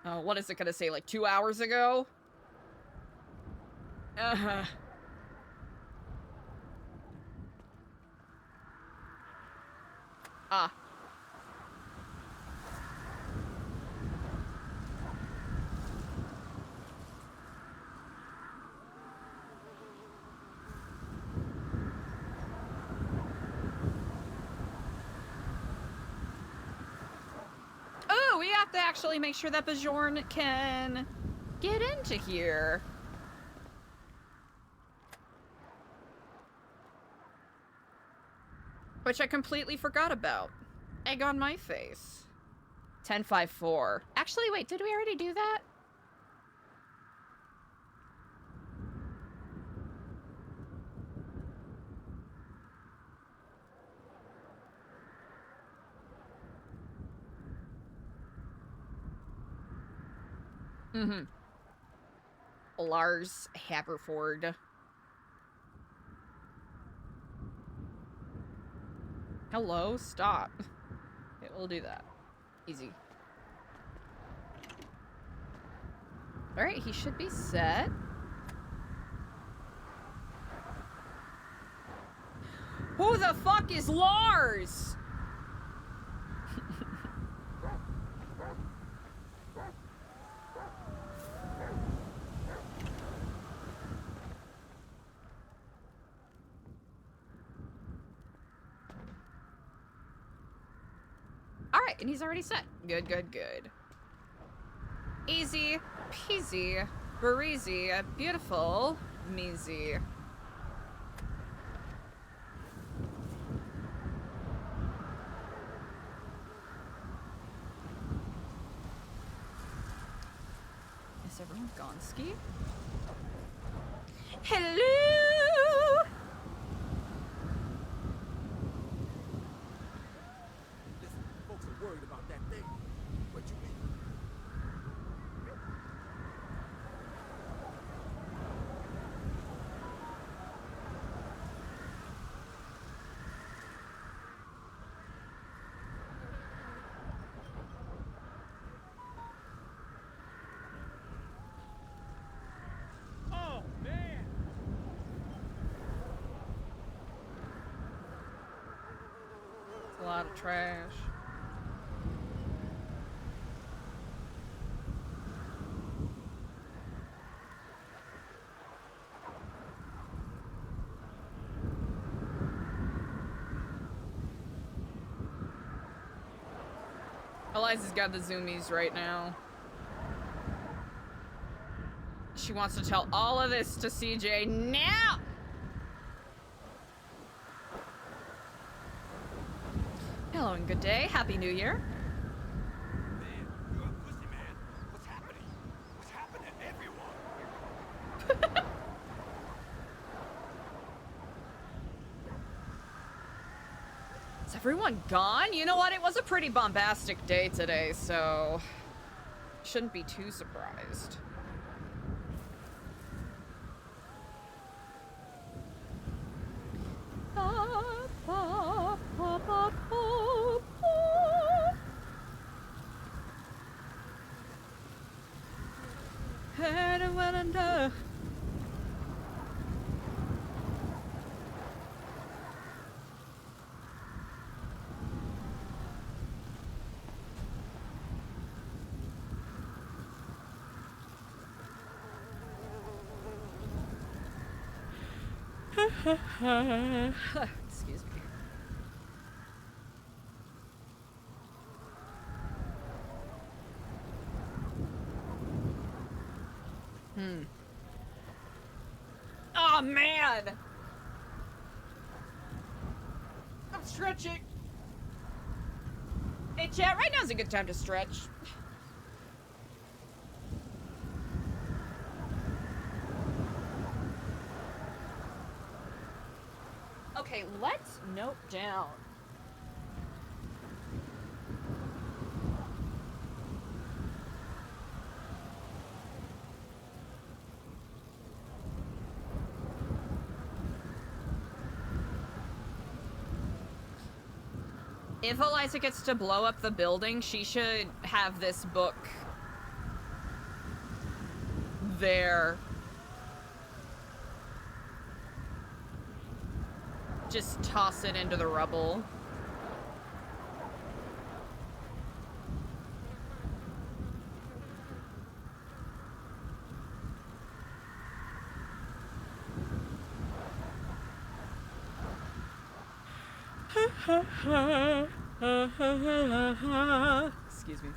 Oh, what is it gonna say, like 2 hours ago? Uh-huh. Ah. Oh, we have to actually make sure that Bajorn can get into here. Which I completely forgot about. Egg on my face. 1054. Actually, wait, did we already do that? Mm-hmm. Lars Haberford. Hello, stop. Okay, we'll do that. Easy. Alright, he should be set. Who the fuck is Lars? right, and he's already set. Good, good, good. Easy peasy, breezy, beautiful, measy. Is everyone gone ski? Hello! Listen, folks are worried about that thing. What you mean? Oh, man! It's a lot of trash. Eliza's got the zoomies right now. She wants to tell all of this to CJ now! Hello and good day. Happy New Year. Is everyone gone? You know what? It was a pretty bombastic day today, so shouldn't be too surprised. Excuse me. Oh man! I'm stretching. Hey chat, right now's a good time to stretch. Okay, let's note down. If Eliza gets to blow up the building, she should have this book there. Just toss it into the rubble. Excuse me.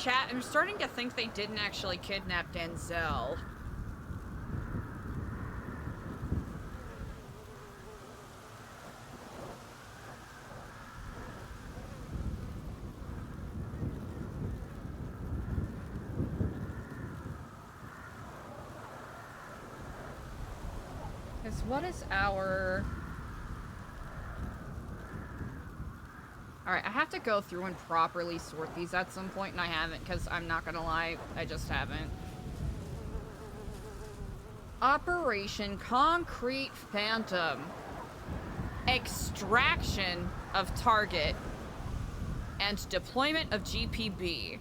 Chat, I'm starting to think they didn't actually kidnap Denzel. Because what is our... Alright, I have to go through and properly sort these at some point, and I haven't, because I'm not gonna lie, I just haven't. Operation Concrete Phantom. Extraction of target. And deployment of GPB.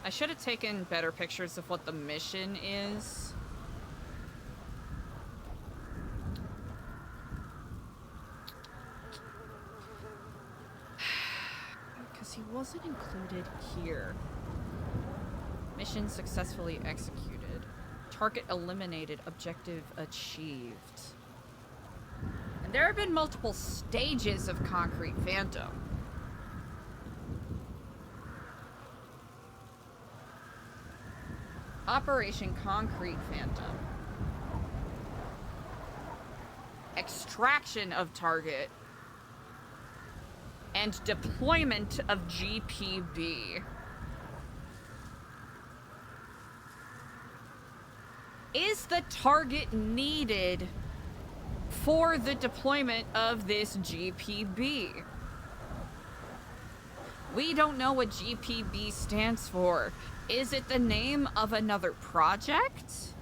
I should have taken better pictures of what the mission is. Because he wasn't included here. Mission successfully executed. Target eliminated. Objective achieved. And there have been multiple stages of Concrete Phantom. Operation Concrete Phantom. Extraction of target. And deployment of GPB. Is the target needed for the deployment of this GPB? We don't know what GPB stands for. Is it the name of another project?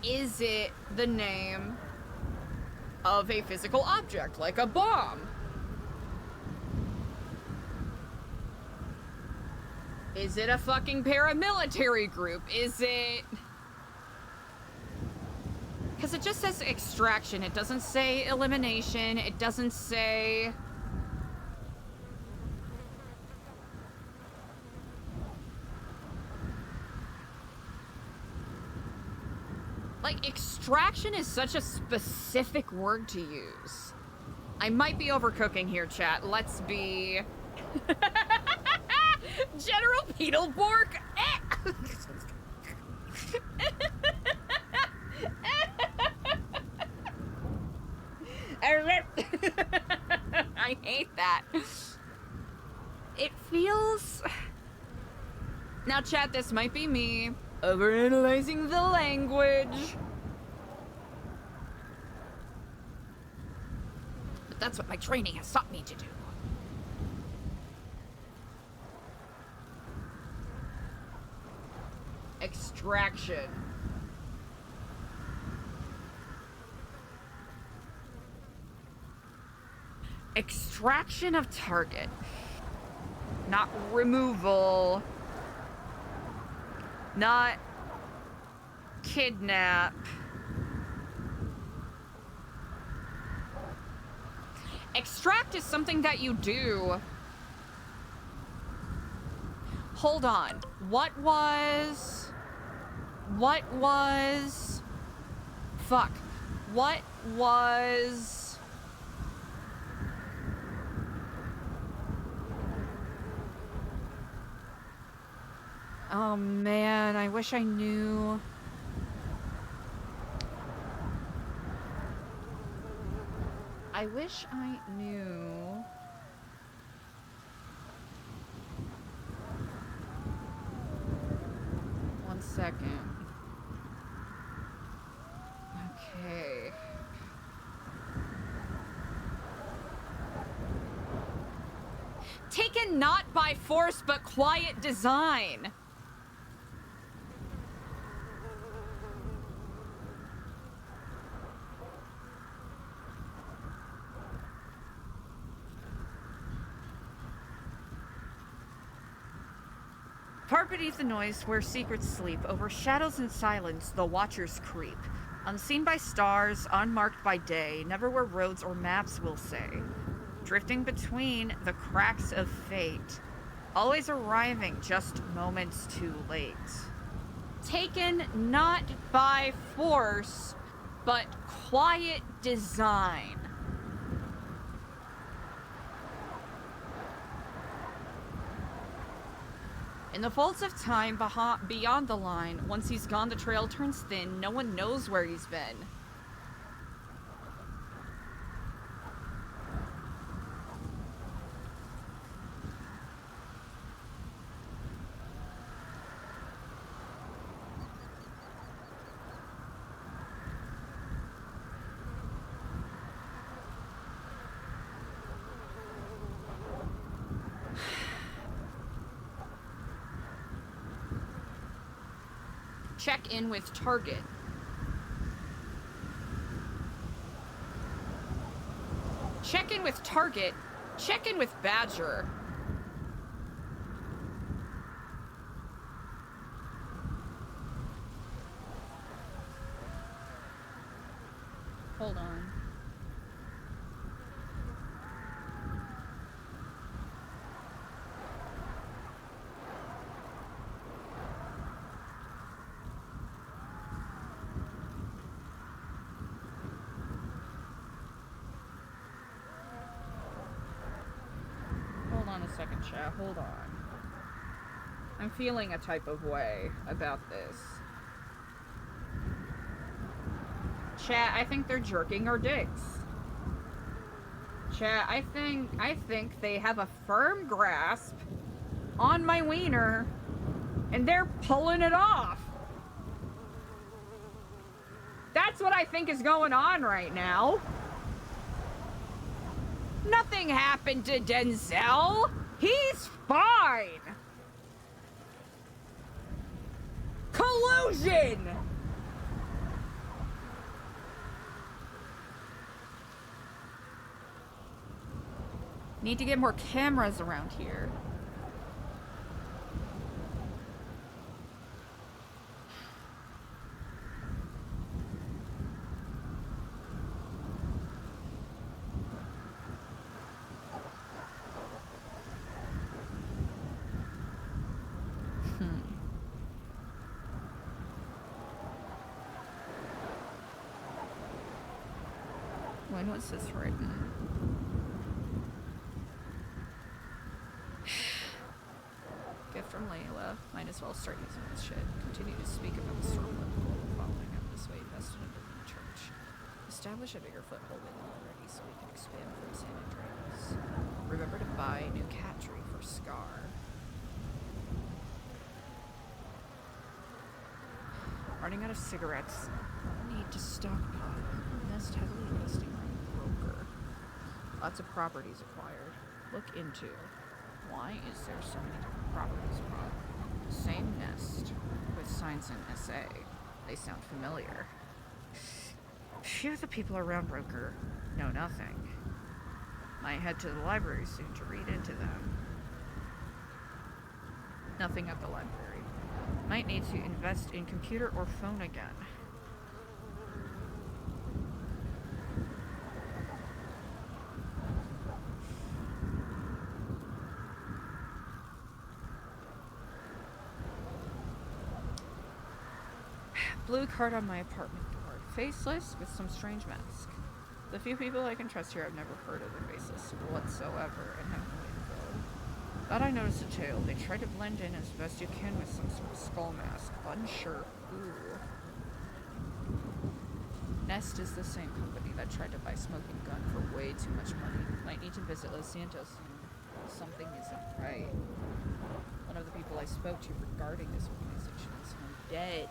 Is it the name of a physical object, like a bomb? Is it a fucking paramilitary group? Is it... Because it just says extraction. It doesn't say elimination. It doesn't say... Like, extraction is such a specific word to use. I might be overcooking here, chat. Let's be... General Beetleborg? I hate that. It feels... Now, chat, this might be me overanalyzing the language. But that's what my training has taught me to do. Extraction. Extraction of target. Not removal. Not kidnap. Extract is something that you do. Hold on. What was... Fuck. What was... Oh man, I wish I knew. I wish I knew. One second. Okay. Taken not by force but quiet design. Far beneath the noise where secrets sleep, over shadows and silence the watchers creep. Unseen by stars, unmarked by day, never where roads or maps will say. Drifting between the cracks of fate, always arriving just moments too late. Taken not by force, but quiet design. In the folds of time beyond the line, once he's gone, the trail turns thin. No one knows where he's been. Check in with Target. Check in with Target. Check in with Badger. Hold on. Hold on a second, chat. Hold on. I'm feeling a type of way about this. Chat, I think they're jerking our dicks. Chat, I think they have a firm grasp on my wiener and they're pulling it off. That's what I think is going on right now. Nothing happened to Denzel. He's fine. Collusion! Need to get more cameras around here. When was this written? Gift from Layla. Might as well start using this shit. Continue to speak about the storm of the global following up this way, invested in building a church. Establish a bigger foothold in already so we can expand from San Andreas. Remember to buy new cat tree for Scar. Running out of cigarettes. Need to stockpile. Nest heavily investing on broker. Lots of properties acquired. Look into. Why is there so many different properties bought? Same nest with signs in SA. They sound familiar. Few of the people around broker know nothing. Might head to the library soon to read into them. Nothing at the library. Might need to invest in computer or phone again. Blue card on my apartment door. Faceless with some strange mask. The few people I can trust here I've never heard of their faces whatsoever and have no info. Thought I noticed a tail. They tried to blend in as best you can with some sort of skull mask. Unsure who. Nest is the same company that tried to buy Smoking Gun for way too much money. Might need to visit Los Santos soon. Something isn't right. One of the people I spoke to regarding this organization is found dead.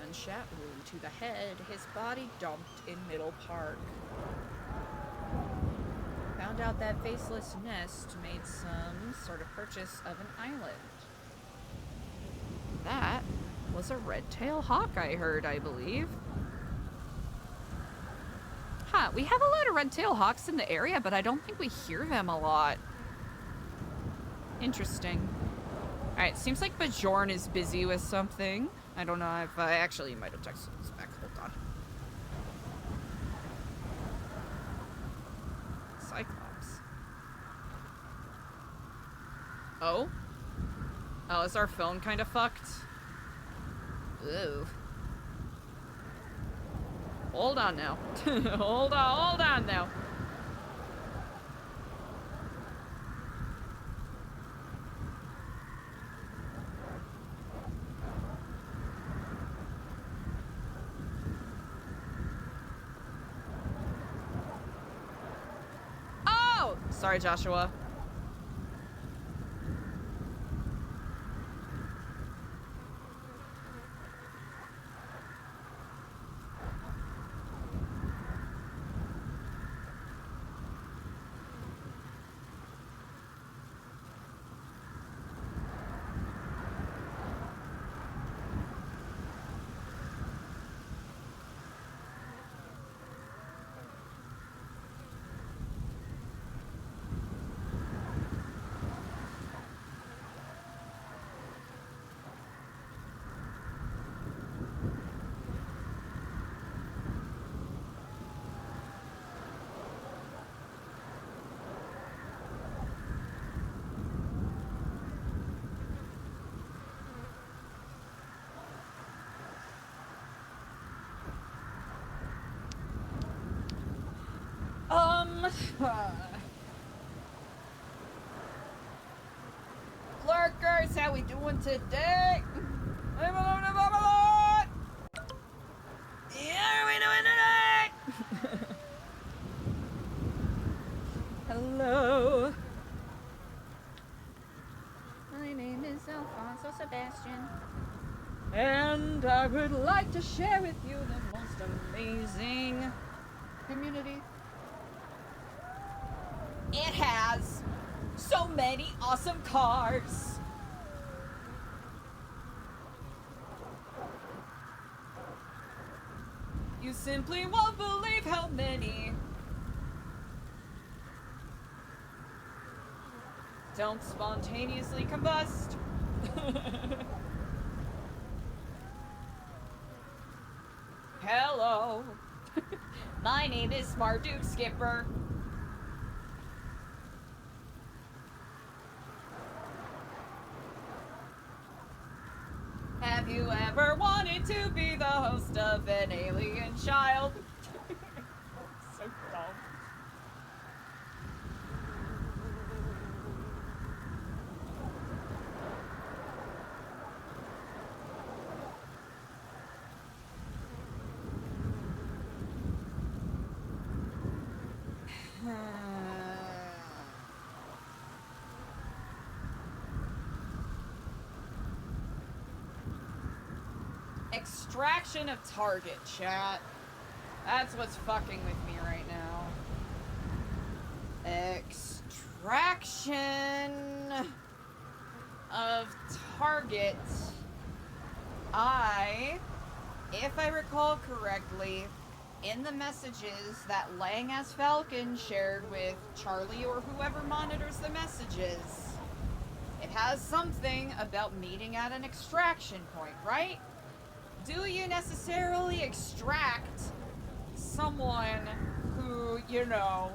Gunshot wound to the head. His body dumped in Middle Park. Found out that Faceless Nest made some sort of purchase of an island. That was a red-tailed hawk I heard, I believe. Huh, we have a lot of red-tailed hawks in the area, but I don't think we hear them a lot. Interesting. Alright, seems like Bajorn is busy with something. I don't know if I actually might have texted this back. Hold on. Cyclops. Oh? Oh, is our phone kind of fucked? Ooh. Hold on now. hold on now. Oh! Sorry, Joshua. Lurkers, how we doing today? Leave alone the Babylon! Yeah, how we doing today? Hello. My name is Alfonso Sebastian. And I would like to share with you the most amazing community. It has so many awesome cars. You simply won't believe how many. Don't spontaneously combust. Hello. My name is Smart Duke Skipper. Have you ever wanted to be the host of an alien child? So dumb. Extraction of target, chat. That's what's fucking with me right now. Extraction of target. If I recall correctly, in the messages that Lang as Falcon shared with Charlie or whoever monitors the messages, it has something about meeting at an extraction point, right? Do you necessarily extract someone who, you know,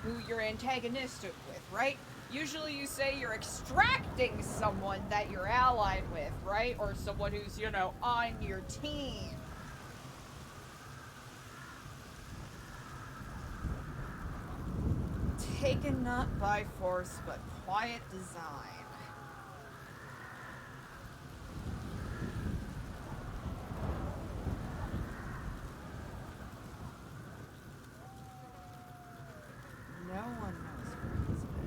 who you're antagonistic with, right? Usually you say you're extracting someone that you're allied with, right? Or someone who's, you know, on your team. Taken not by force, but quiet design. No one knows where he's been.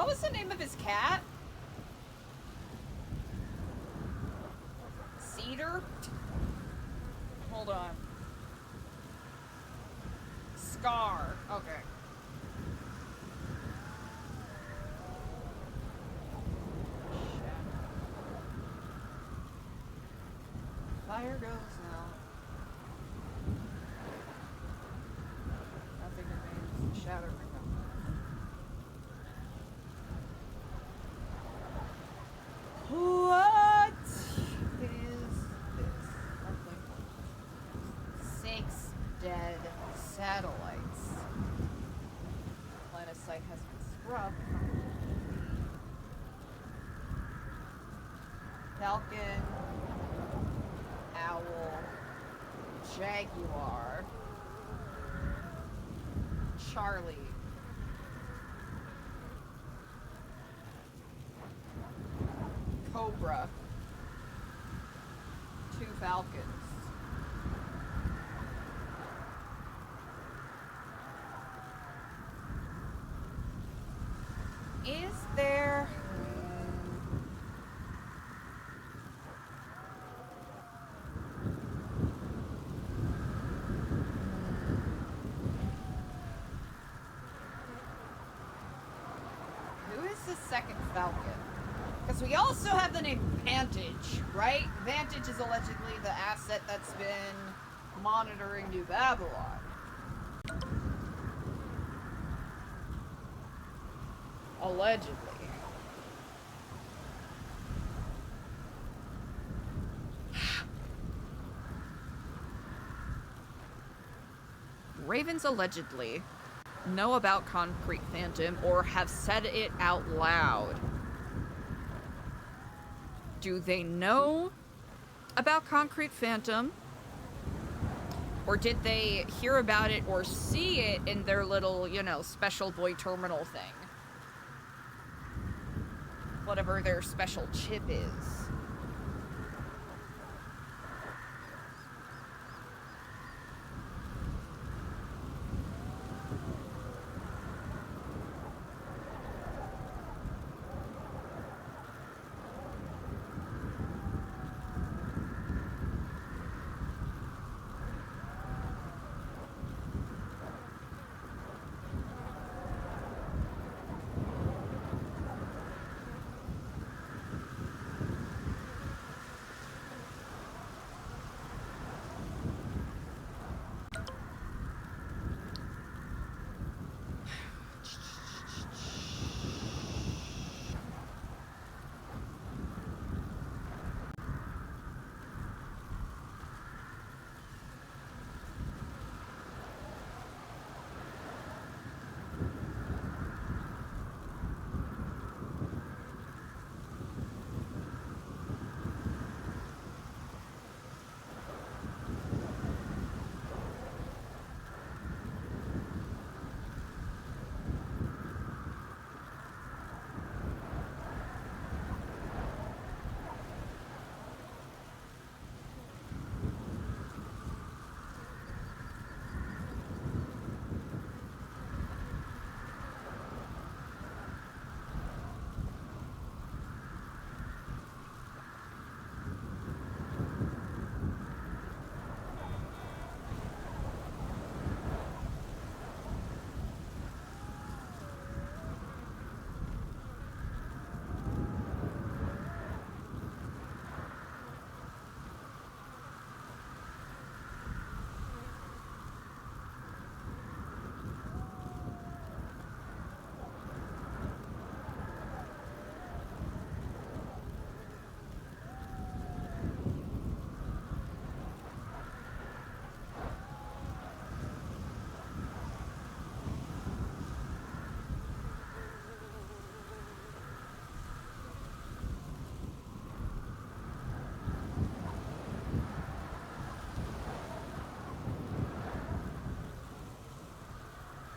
What was the name of his cat? Cedar? Hold on. Scar. Okay. Fire goes out. Nothing remains. Shadow remembers. What is this? 6 dead satellites. Planet site has been scrubbed from Falcon, Owl, Jaguar, Charlie, Cobra, 2 Falcons. Is there... Who is the second Falcon? Because we also have the name Vantage, right? Vantage is allegedly the asset that's been monitoring New Babylon. Allegedly. Ravens allegedly know about Concrete Phantom or have said it out loud. Do they know about Concrete Phantom? Or did they hear about it or see it in their little, you know, special boy terminal thing? Whatever their special chip is.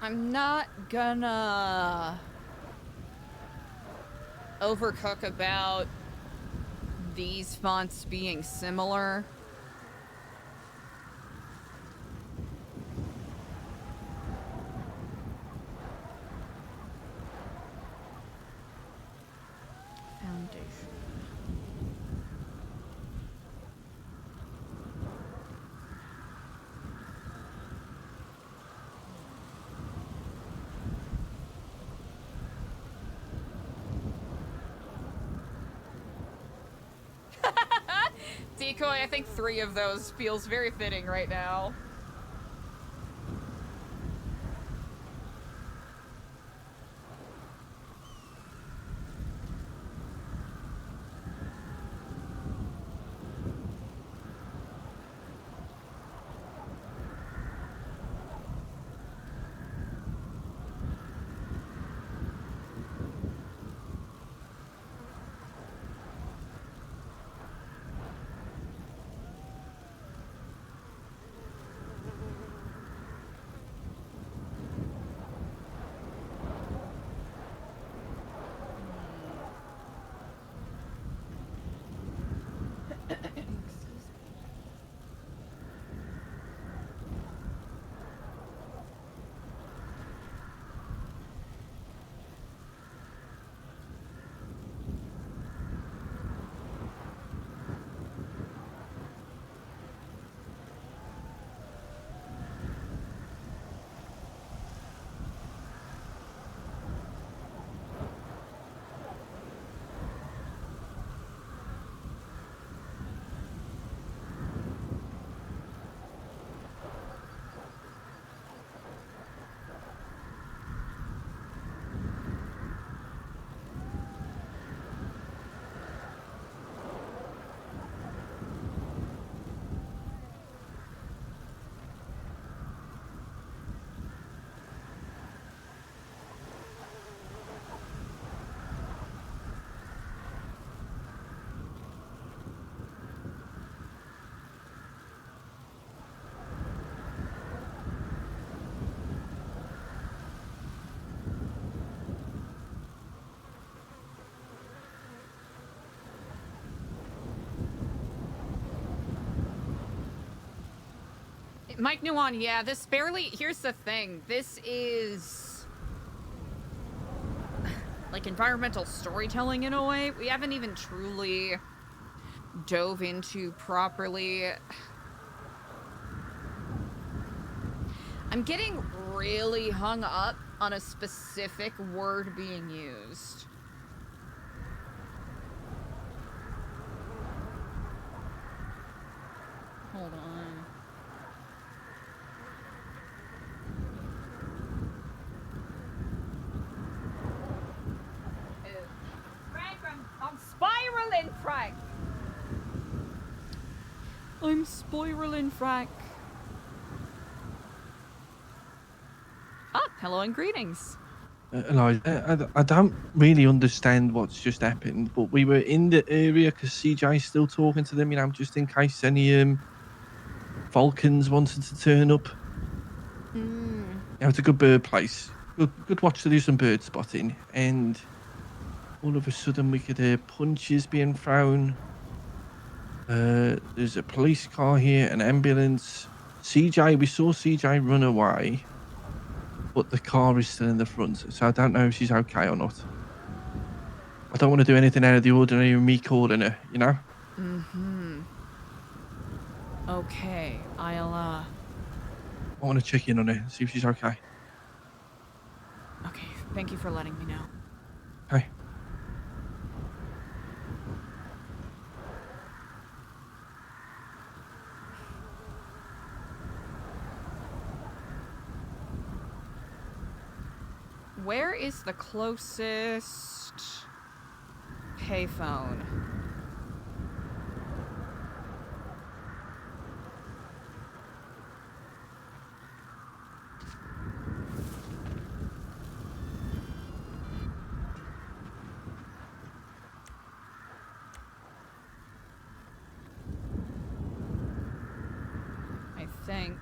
I'm not gonna overcook about these fonts being similar. Decoy, I think 3 of those feels very fitting right now. Mike Nuwan, yeah, this barely... Here's the thing. This is... like environmental storytelling in a way. We haven't even truly dove into properly. I'm getting really hung up on a specific word being used. Hold on. Frank, I'm spiraling, Frank. I'm spiraling, Frank. Ah, hello and greetings. Eliza, I don't really understand what's just happened, but we were in the area because CJ's still talking to them, just in case any falcons wanted to turn up. It's a good bird place. Good watch to do some bird spotting, and all of a sudden we could hear punches being thrown. There's a police car here, an ambulance. We saw CJ run away, but the car is still in the front, so I don't know if she's okay or not. I don't want to do anything out of the ordinary with me calling her, Mm-hmm. Okay, I'll, I want to check in on her and see if she's okay. Okay, thank you for letting me know. Hey. Where is the closest payphone? I think.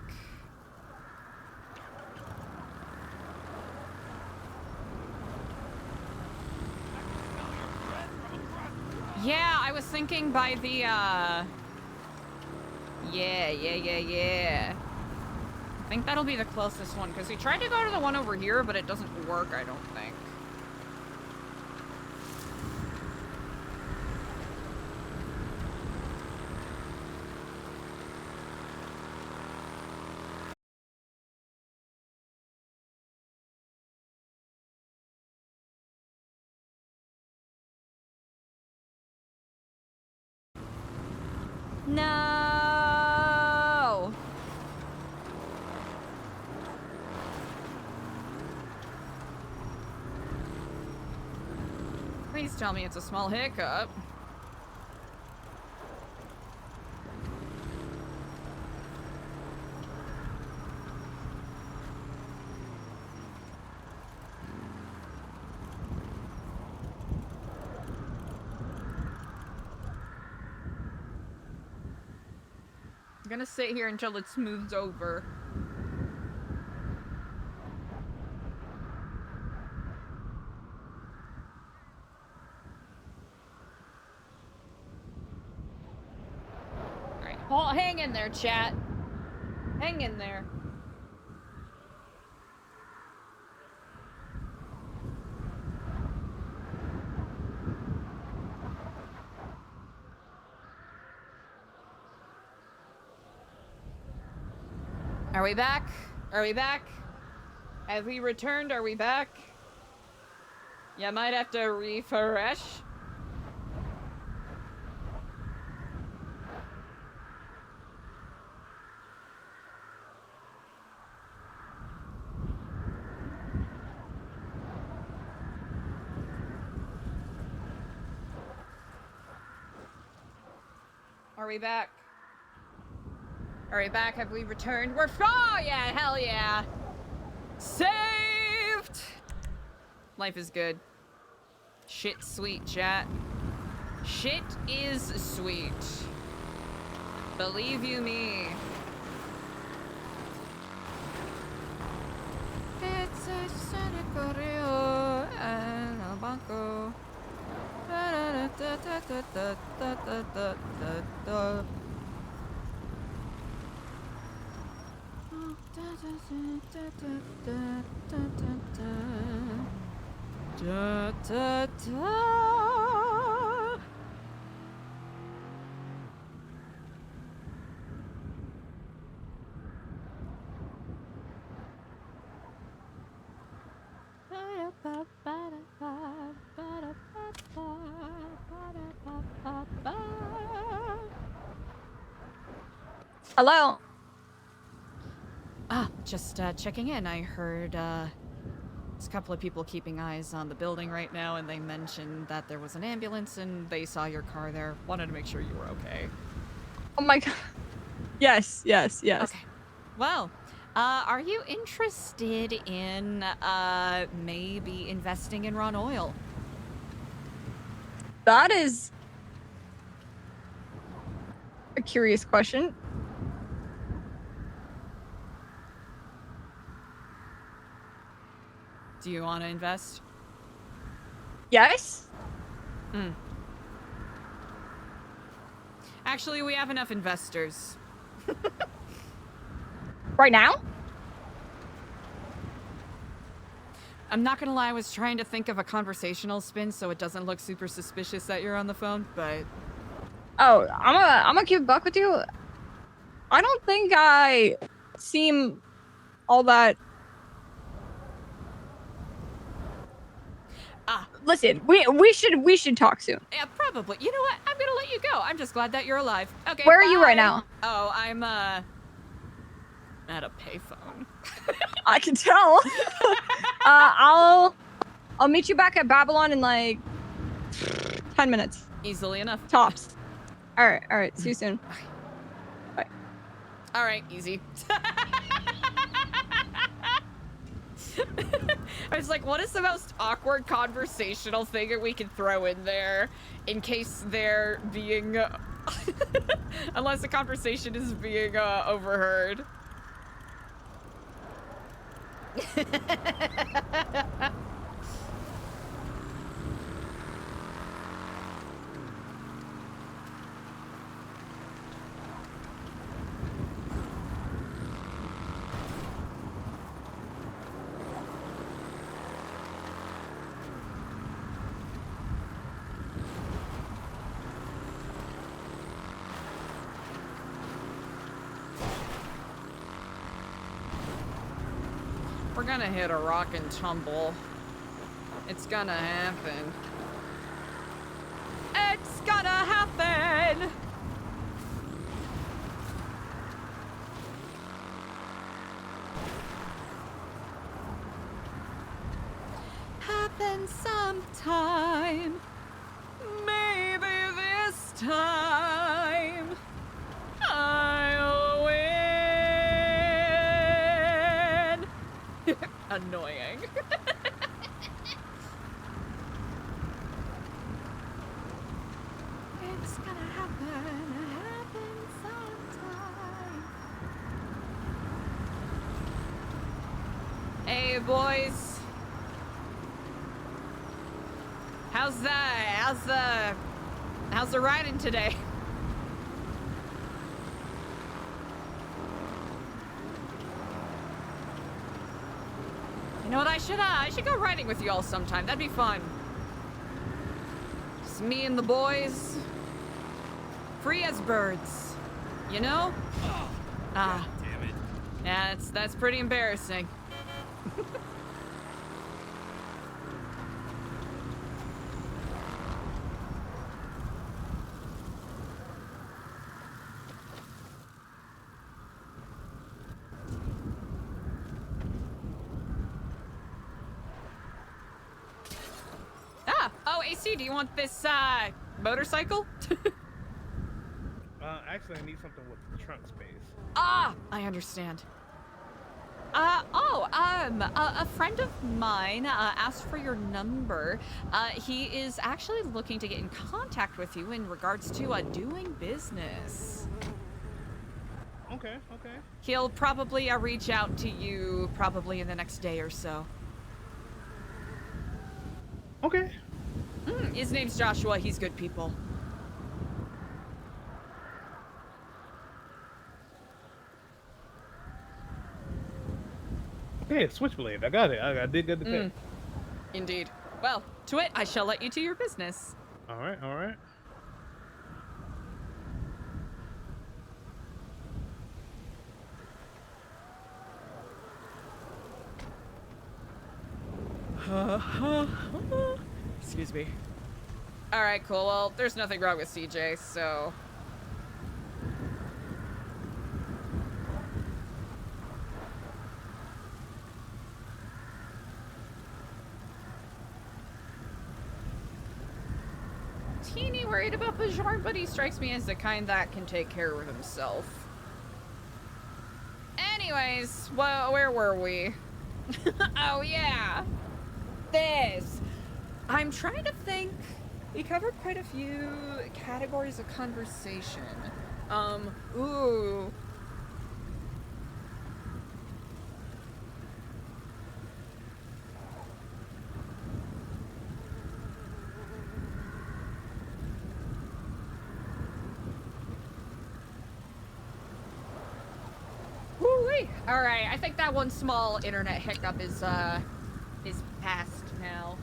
Yeah, I was thinking by the, Yeah. I think that'll be the closest one, because we tried to go to the one over here, but it doesn't work, I don't think. No! Please tell me it's a small hiccup. I'm gonna sit here until it smooths over. Alright, hang in there, chat. Hang in there. Are we back? Are we back? Have we returned? Are we back? You might have to refresh. Are we back? Are we back? Have we returned? We're oh yeah, hell yeah. Saved! Life is good. Shit sweet, chat. Shit is sweet. Believe you me. It's a Sanicorio and a banco. Hello. Ah, just checking in. I heard there's a couple of people keeping eyes on the building right now, and they mentioned that there was an ambulance and they saw your car there. Wanted to make sure you were okay. Oh my god. Yes, yes, yes. Okay. Well, are you interested in maybe investing in Ron Oil? That is a curious question. Do you want to invest? Yes. Hmm. Actually, we have enough investors. Right now? I'm not gonna lie, I was trying to think of a conversational spin so it doesn't look super suspicious that you're on the phone, but... Oh, I'm gonna keep a buck with you. I don't think I seem all that... Listen, we should talk soon. Yeah, probably. You know what? I'm gonna let you go. I'm just glad that you're alive. Okay, Where are you right bye. now? Oh, I'm, at a payphone. I can tell. I'll meet you back at Babylon in like 10 minutes. Easily enough. Tops. All right. See you soon. Bye. All right, easy. I was like, what is the most awkward conversational thing that we can throw in there in case they're being... unless the conversation is being overheard. We're gonna hit a rock and tumble. It's gonna happen. It's gonna happen! happen sometime. Maybe this time I'll win. Annoying. It's gonna happen sometime. Hey boys. How's the riding today? You know what, I should go riding with you all sometime. That'd be fun. Just me and the boys. Free as birds. You know? Ah. Damn it. Yeah, that's pretty embarrassing. Oh, AC, do you want this, motorcycle? Actually, I need something with trunk space. Ah, I understand. A friend of mine, asked for your number. He is actually looking to get in contact with you in regards to, doing business. Okay. He'll probably, reach out to you probably in the next day or so. Okay. His name's Joshua. He's good people. Okay, switchblade. I got it. I did get the tip. Indeed. Well, to it, I shall let you to your business. All right. Excuse me. All right, cool. Well, there's nothing wrong with CJ, so. Teeny worried about Bajorn, but he strikes me as the kind that can take care of himself. Anyways, well, where were we? Oh, yeah. This. I'm trying to think. We covered quite a few categories of conversation. Ooh. Woo-wee. All right, I think that one small internet hiccup is past now.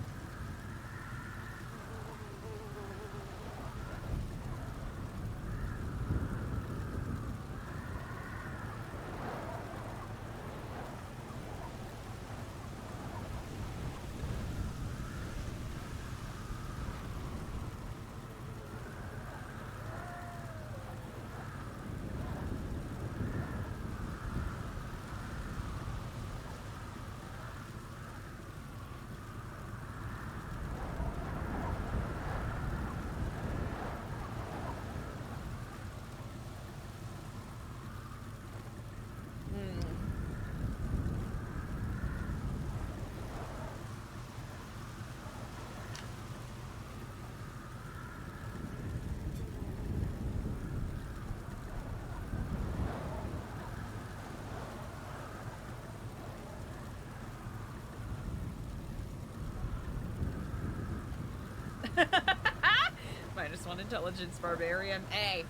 -1 intelligence, barbarian. Hey.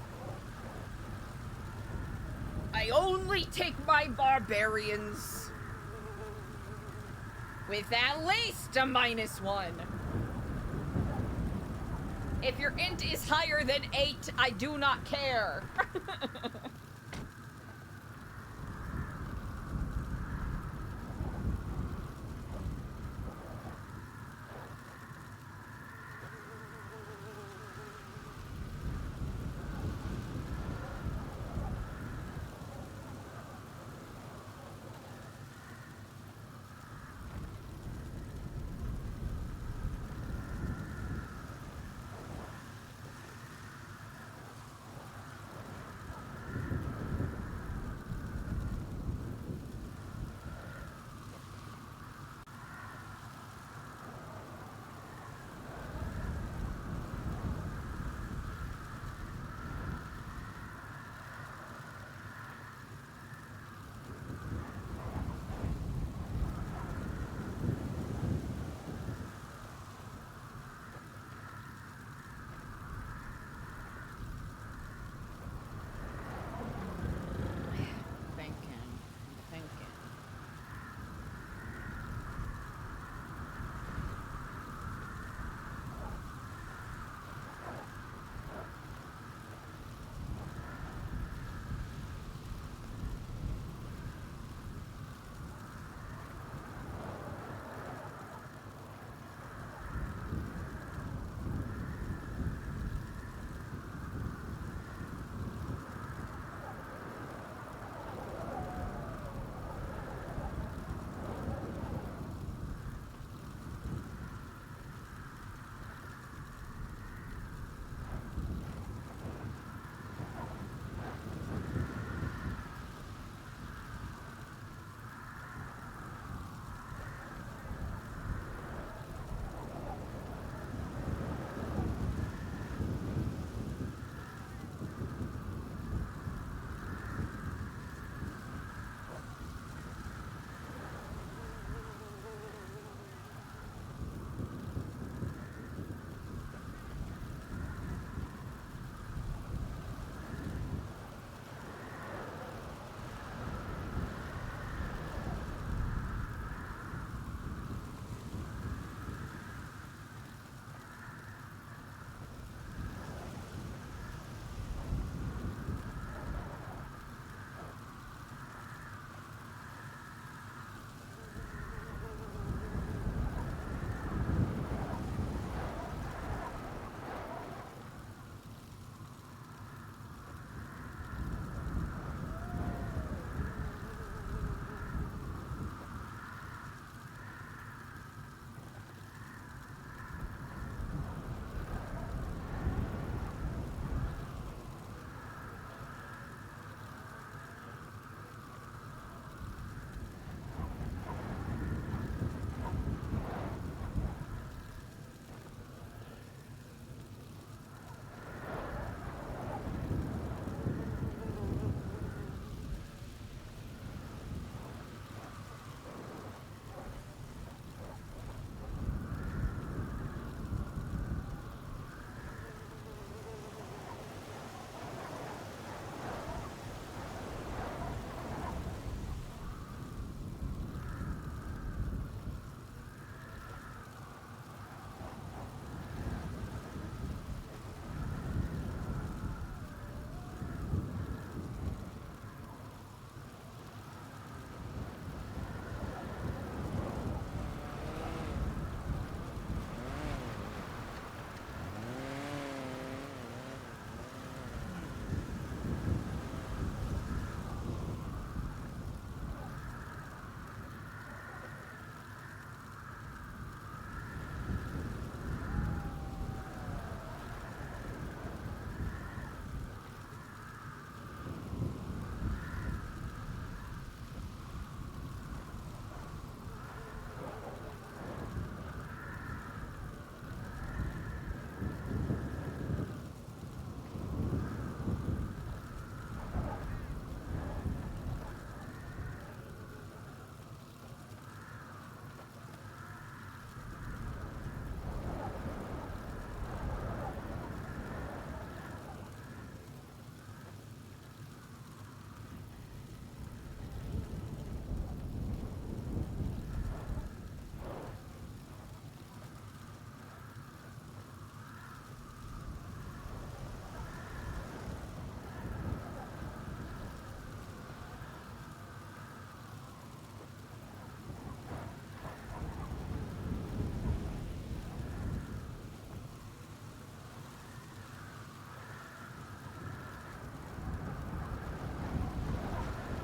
I only take my barbarians with at least a -1. If your int is higher than 8, I do not care.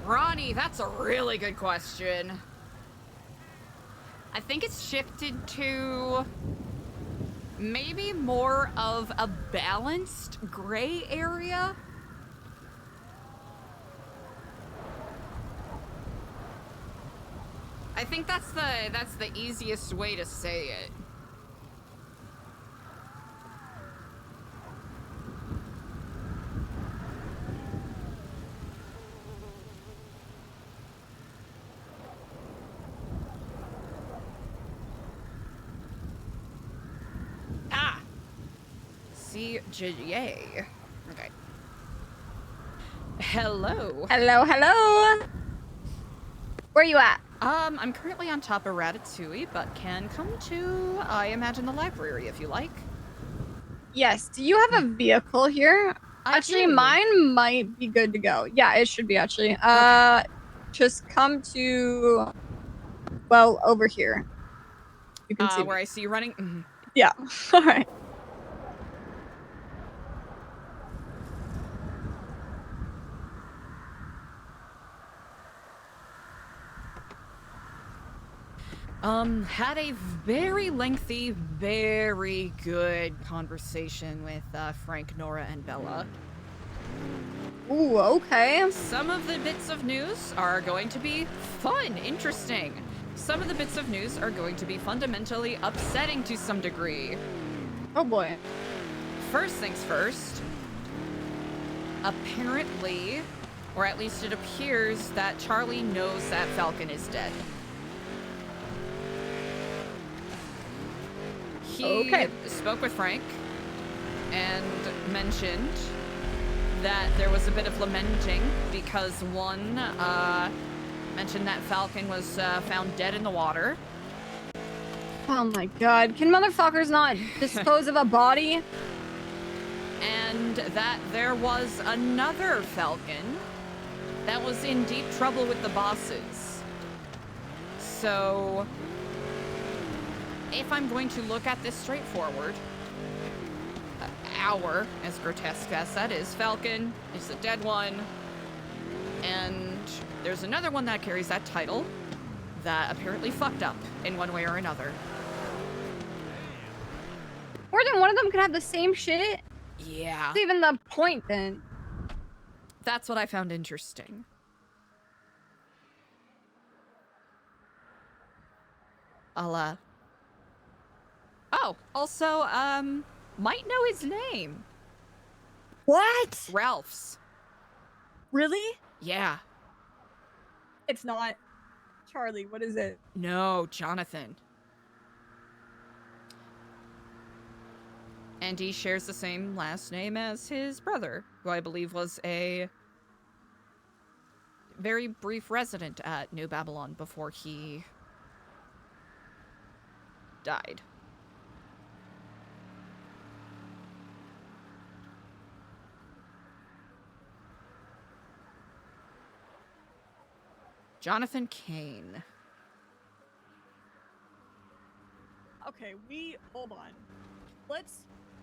Ronnie, that's a really good question. I think it's shifted to maybe more of a balanced gray area. I think that's the easiest way to say it. Ah! CJA. Okay. Hello. Hello, hello. Where you at? I'm currently on top of Ratatouille, but can come to, I imagine, the library if you like. Yes. Do you have a vehicle here? Actually, do. mine might be good to go. Yeah, it should be actually. Just come to, well, over here. You can see Where me. I see you running. Mhm. Yeah. All right. Had a very lengthy, very good conversation with Frank, Nora, and Bella. Ooh, okay. Some of the bits of news are going to be fun, interesting. Some of the bits of news are going to be fundamentally upsetting to some degree. Oh boy. First things first, apparently, or at least it appears that Charlie knows that Falcon is dead. He spoke with Frank and mentioned that there was a bit of lamenting because one mentioned that Falcon was found dead in the water. Oh my god. Can motherfuckers not dispose of a body? And that there was another Falcon that was in deep trouble with the bosses. So, if I'm going to look at this straightforward, as grotesque as that is, Falcon is the dead one, and there's another one that carries that title that apparently fucked up in one way or another. More than one of them could have the same shit? Yeah. What's even the point then? That's what I found interesting. I'll, Oh, also, might know his name. What? Ralph's. Really? Yeah. It's not Charlie. What is it? No, Jonathan. And he shares the same last name as his brother, who I believe was a very brief resident at New Babylon before he died. Jonathan Kane. Okay, hold on. Let's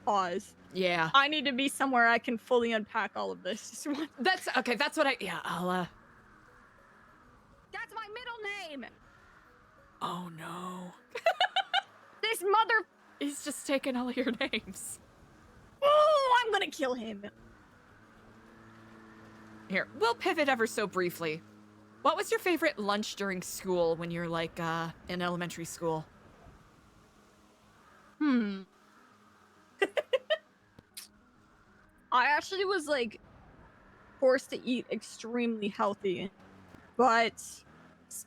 pause. Yeah. I need to be somewhere I can fully unpack all of this. That's okay. That's what I'll That's my middle name. Oh no. This mother. He's just taken all your names. Oh, I'm gonna kill him. Here, we'll pivot ever so briefly. What was your favorite lunch during school when you're like in elementary school? I actually was like forced to eat extremely healthy, but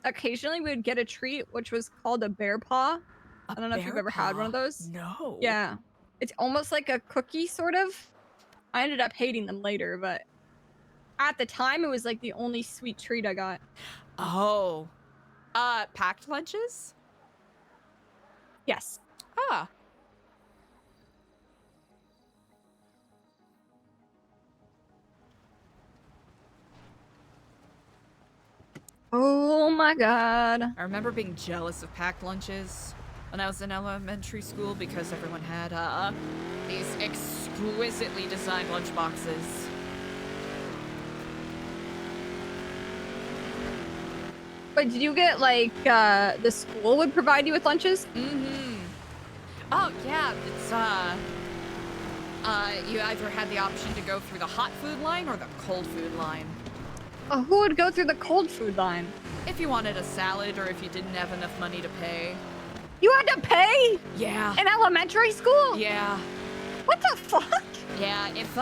occasionally we would get a treat which was called a bear paw. I don't know if you've ever had one of those. No. Yeah. It's almost like a cookie, sort of. I ended up hating them later, but at the time it was like the only sweet treat I got. Oh. Packed lunches? Yes. Ah. Oh my god. I remember being jealous of packed lunches when I was in elementary school because everyone had these exquisitely designed lunch boxes. But did you get like the school would provide you with lunches? Mm-hmm. Oh yeah, it's you either had the option to go through the hot food line or the cold food line. Who would go through the cold food line? If you wanted a salad or if you didn't have enough money to pay. You had to pay? Yeah. In elementary school? Yeah. What the fuck? Yeah, if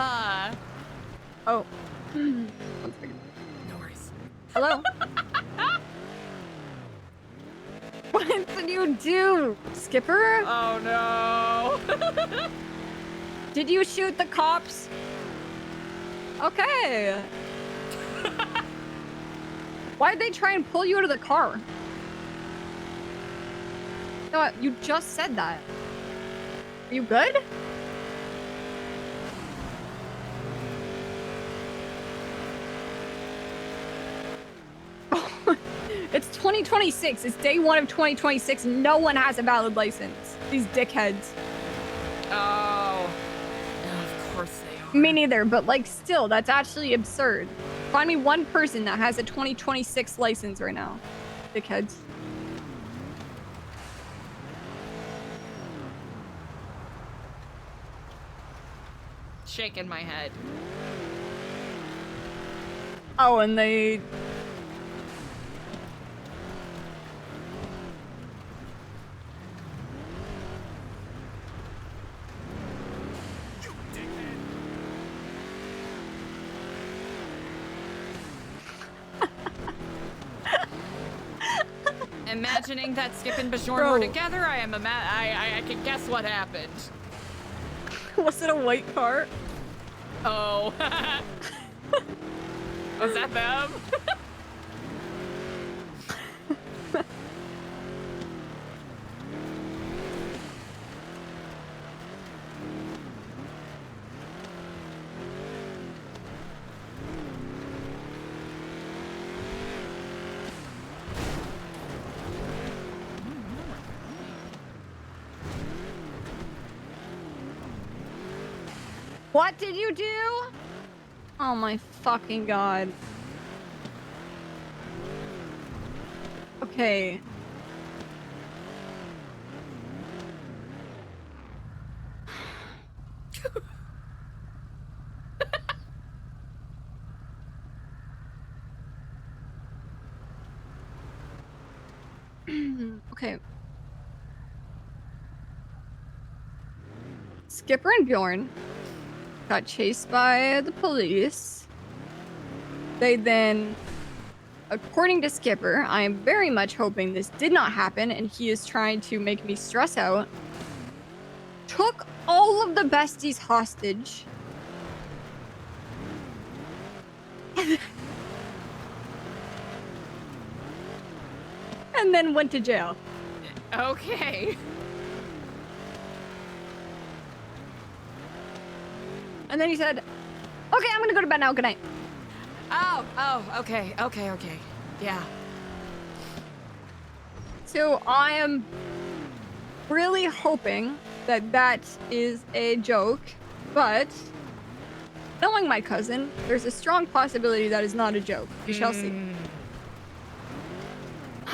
Oh. One second. No worries. Hello? What did you do, Skipper? Oh no. Did you shoot the cops? Okay. Why'd they try and pull you out of the car? No, you just said that. Are you good? It's 2026. It's day 1 of 2026. No one has a valid license. These dickheads. Oh. Of course they are. Me neither, but like still, that's actually absurd. Find me one person that has a 2026 license right now. Dickheads. Shaking my head. Oh, and they... Imagining that Skip and Bajorn Bro. were together, I can guess what happened. Was it a white car? Oh. Was that them? What did you do? Oh my fucking god. Okay. Okay. Skipper and Bjorn got chased by the police. They then, according to Skipper, I am very much hoping this did not happen and he is trying to make me stress out, took all of the besties hostage. And then went to jail. Okay. And then he said, okay, I'm gonna go to bed now. Good night. Oh, okay. Yeah. So I am really hoping that that is a joke, but knowing my cousin, there's a strong possibility that is not a joke. We shall see.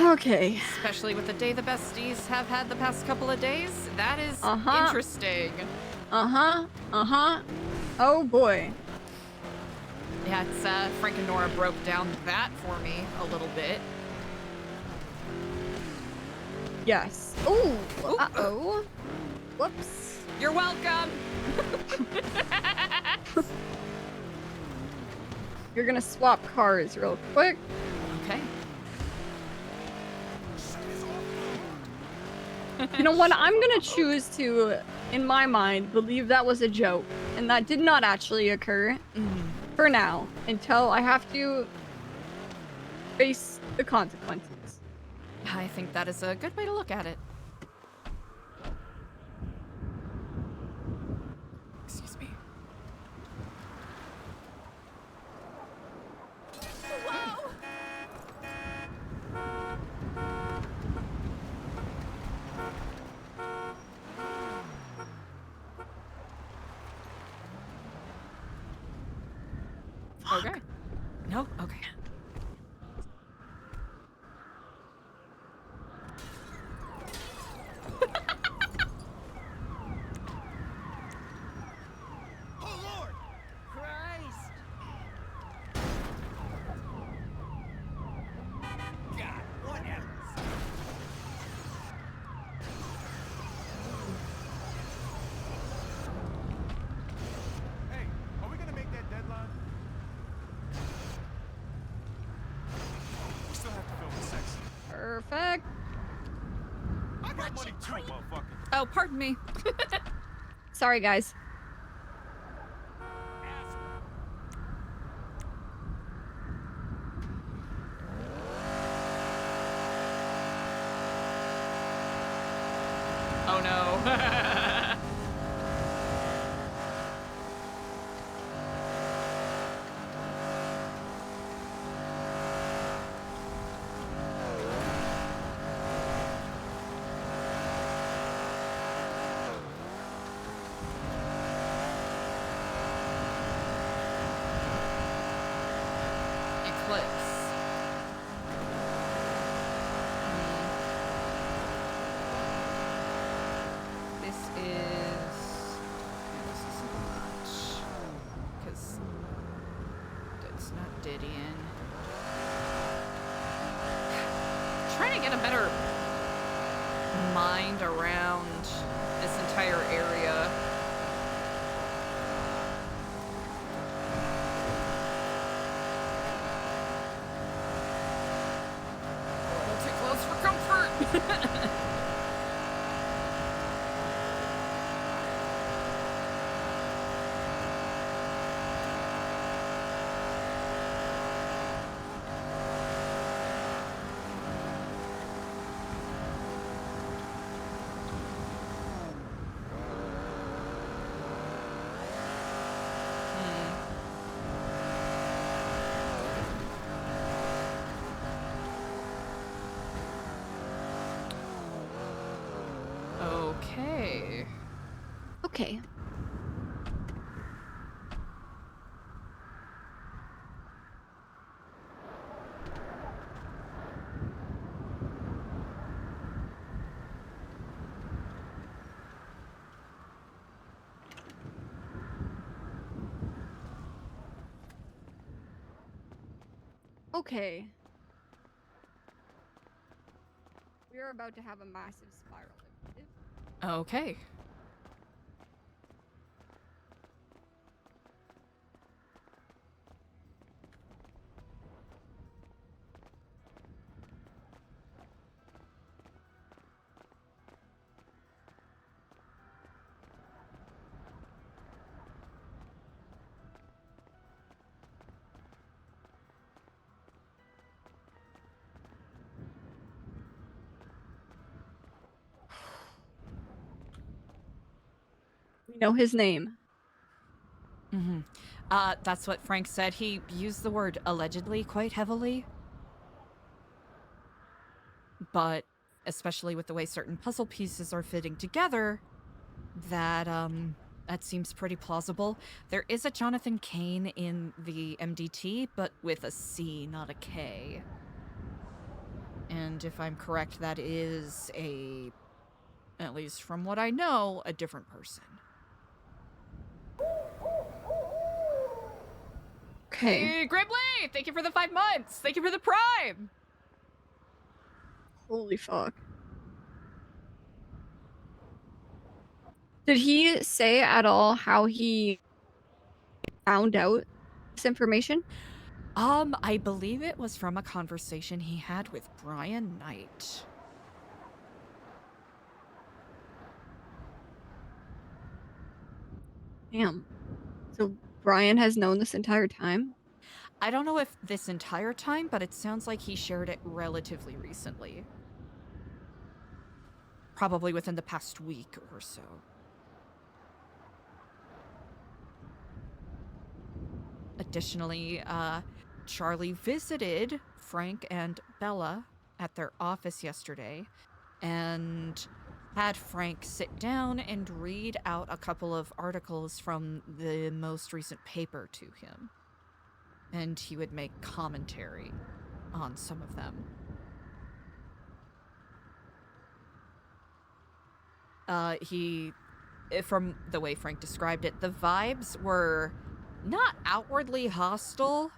Okay. Especially with the day the besties have had the past couple of days. That is interesting. Oh boy. Yeah, it's Frank and Nora broke down that for me a little bit. Yes. Ooh. Uh-oh. Whoops. You're welcome. You're gonna swap cars real quick. Okay. You know what? I'm gonna choose to, in my mind, believe that was a joke and that did not actually occur for now until I have to face the consequences. I think that is a good way to look at it. Excuse me. Whoa! Okay. No? Okay. Perfect. I got money too, motherfucker. Oh, pardon me. Sorry, guys. Oh no. Eclipse. This isn't much, because it's not Didion. Trying to get a better mind around this entire area. A little too close for comfort. Okay. Okay. Okay. We are about to have a massive spiral. Okay. We know his name. Mm-hmm. That's what Frank said. He used the word allegedly quite heavily. But especially with the way certain puzzle pieces are fitting together, that seems pretty plausible. There is a Jonathan Kane in the MDT, but with a C, not a K. And if I'm correct, that is at least from what I know, a different person. Okay. Hey, Gribbly! Thank you for the 5 months! Thank you for the Prime! Holy fuck. Did he say at all how he found out this information? I believe it was from a conversation he had with Brian Knight. Damn. So Brian has known this entire time? I don't know if this entire time, but it sounds like he shared it relatively recently. Probably within the past week or so. Additionally, Charlie visited Frank and Bella at their office yesterday and had Frank sit down and read out a couple of articles from the most recent paper to him. And he would make commentary on some of them. From the way Frank described it, the vibes were not outwardly hostile,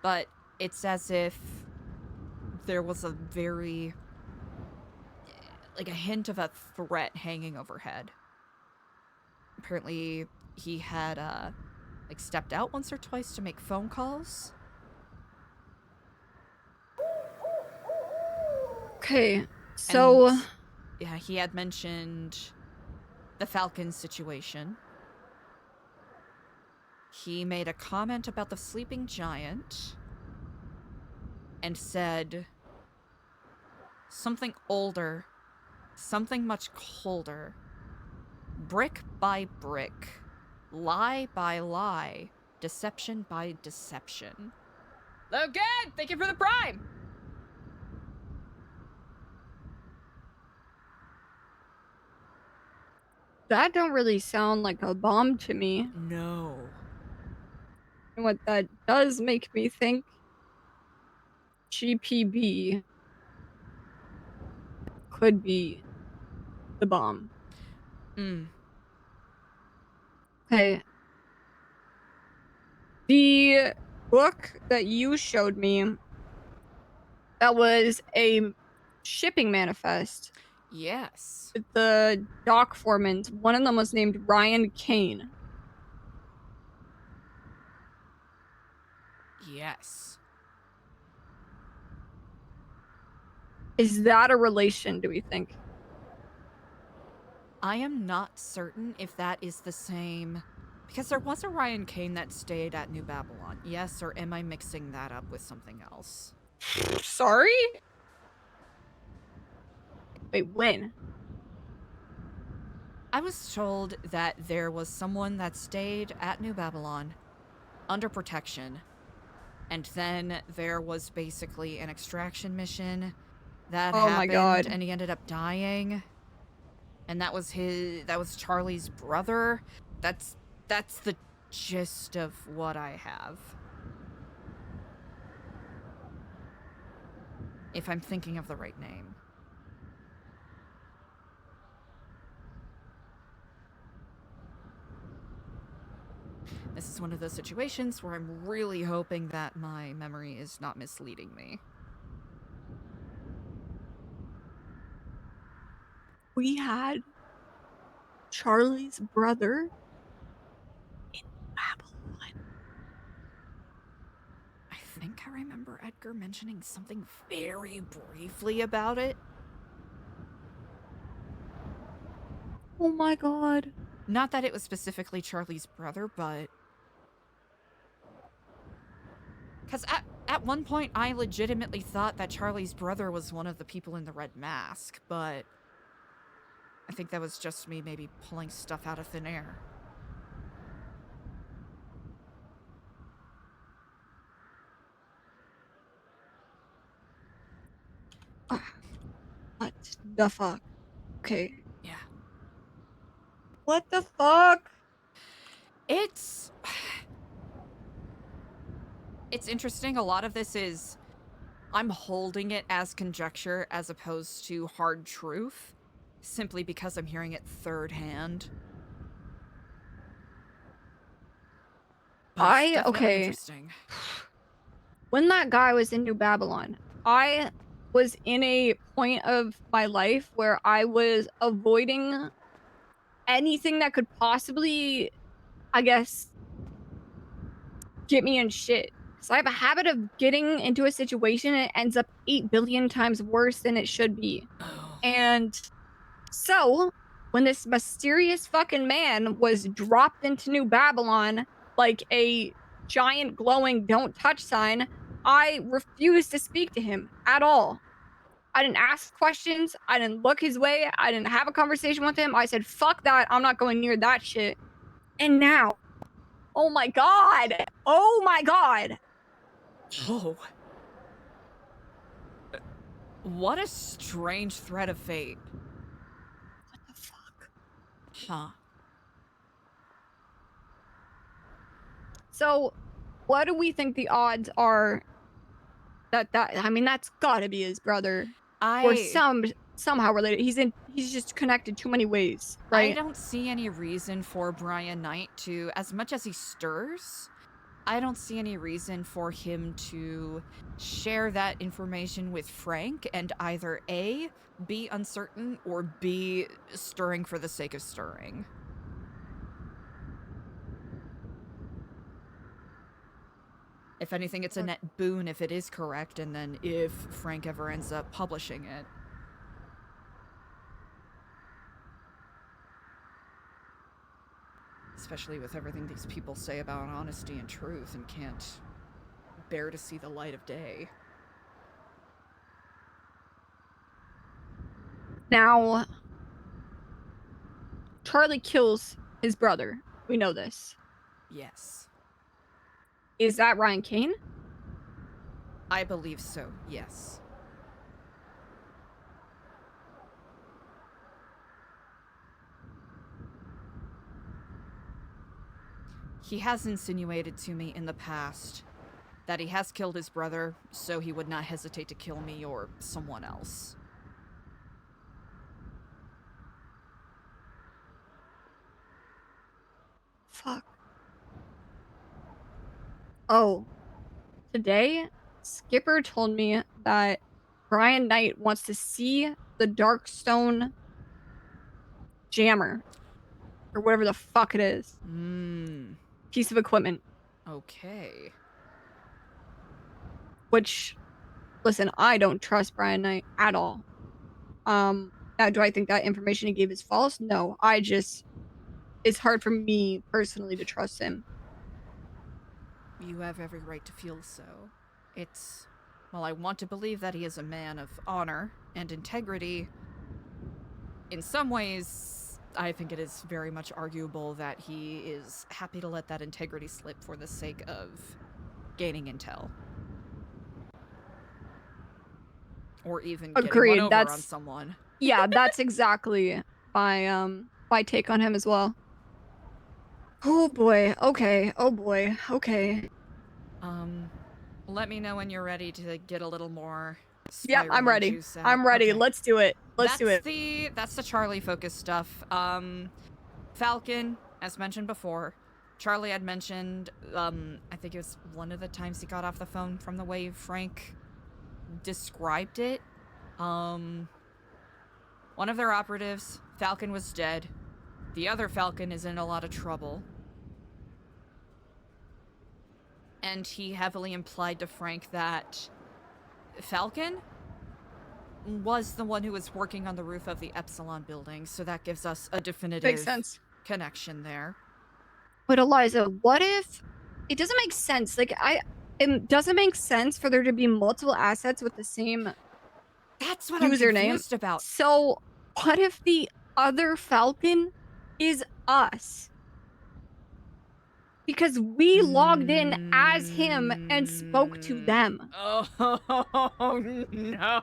but it's as if there was a very, like a hint of a threat hanging overhead. Apparently, he had, stepped out once or twice to make phone calls. Okay, so And, yeah, he had mentioned the Falcon situation. He made a comment about the sleeping giant and said something older, something much colder, brick by brick, lie by lie, deception by deception. Logan, thank you for the prime! that don't really sound like a bomb to me. No. And what that does make me think, GPB could be the bomb. Okay. The book that you showed me, that was a shipping manifest. Yes. With the dock foremen. One of them was named Ryan Kane. Yes. Is that a relation, do we think? I am not certain if that is the same... Because there was a Ryan Kane that stayed at New Babylon. Yes, or am I mixing that up with something else? Sorry? Wait, when? I was told that there was someone that stayed at New Babylon under protection, and then there was basically an extraction mission that Oh my happened, God. and he ended up dying. And that was Charlie's brother. That's the gist of what I have. If I'm thinking of the right name. This is one of those situations where I'm really hoping that my memory is not misleading me. We had Charlie's brother in Babylon. I think I remember Edgar mentioning something very briefly about it. Oh my God. Not that it was specifically Charlie's brother, but... Because at one point, I legitimately thought that Charlie's brother was one of the people in the red mask, but... I think that was just me maybe pulling stuff out of thin air. What the fuck? Okay. Yeah. What the fuck? It's interesting. A lot of this is... I'm holding it as conjecture as opposed to hard truth, simply because I'm hearing it third hand. But it's definitely interesting. When that guy was in New Babylon, I was in a point of my life where I was avoiding anything that could possibly, I guess, get me in shit. So I have a habit of getting into a situation and it ends up 8 billion times worse than it should be. And so when this mysterious fucking man was dropped into New Babylon like a giant glowing don't touch sign, I refused to speak to him at all. I didn't ask questions. I didn't look his way. I didn't have a conversation with him. I said, fuck that. I'm not going near that shit. And now, oh my God. Oh my God. Oh. What a strange thread of fate. What the fuck? Huh. So, what do we think the odds are that I mean, that's gotta be his brother. Or somehow related. He's just connected too many ways, right? I don't see any reason for Brian Knight to, as much as he stirs, I don't see any reason for him to share that information with Frank and either A, be uncertain, or B, stirring for the sake of stirring. If anything, it's a net boon if it is correct, and then if Frank ever ends up publishing it. Especially with everything these people say about honesty and truth and can't bear to see the light of day. Now, Charlie kills his brother. We know this. Yes. Is that Ryan Kane? I believe so, yes. He has insinuated to me in the past that he has killed his brother, so he would not hesitate to kill me or someone else. Fuck. Oh. Today, Skipper told me that Brian Knight wants to see the Darkstone jammer. Or whatever the fuck it is. Piece of equipment. Okay. Which, listen, I don't trust Brian Knight at all. Now, do I think that information he gave is false? No. It's hard for me personally to trust him. You have every right to feel so. Well, I want to believe that he is a man of honor and integrity. In some ways, I think it is very much arguable that he is happy to let that integrity slip for the sake of gaining intel. Or even Agreed. getting one over on someone. Yeah, that's exactly my take on him as well. Oh boy. Okay. Oh boy. Okay. Let me know when you're ready to get a little more Yep, I'm ready. juice out. I'm ready. Okay. Let's do it. Let's do it. That's the Charlie focused stuff. Falcon, as mentioned before, Charlie had mentioned, I think it was one of the times he got off the phone from the way Frank described it. One of their operatives, Falcon, was dead. The other Falcon is in a lot of trouble. And he heavily implied to Frank that Falcon was the one who was working on the roof of the Epsilon building, so that gives us a definitive connection there. But Eliza, what if it doesn't make sense? Like it doesn't make sense for there to be multiple assets with the same That's what username. I'm confused about. So what if the other Falcon is us? Because we logged in as him and spoke to them. Oh no!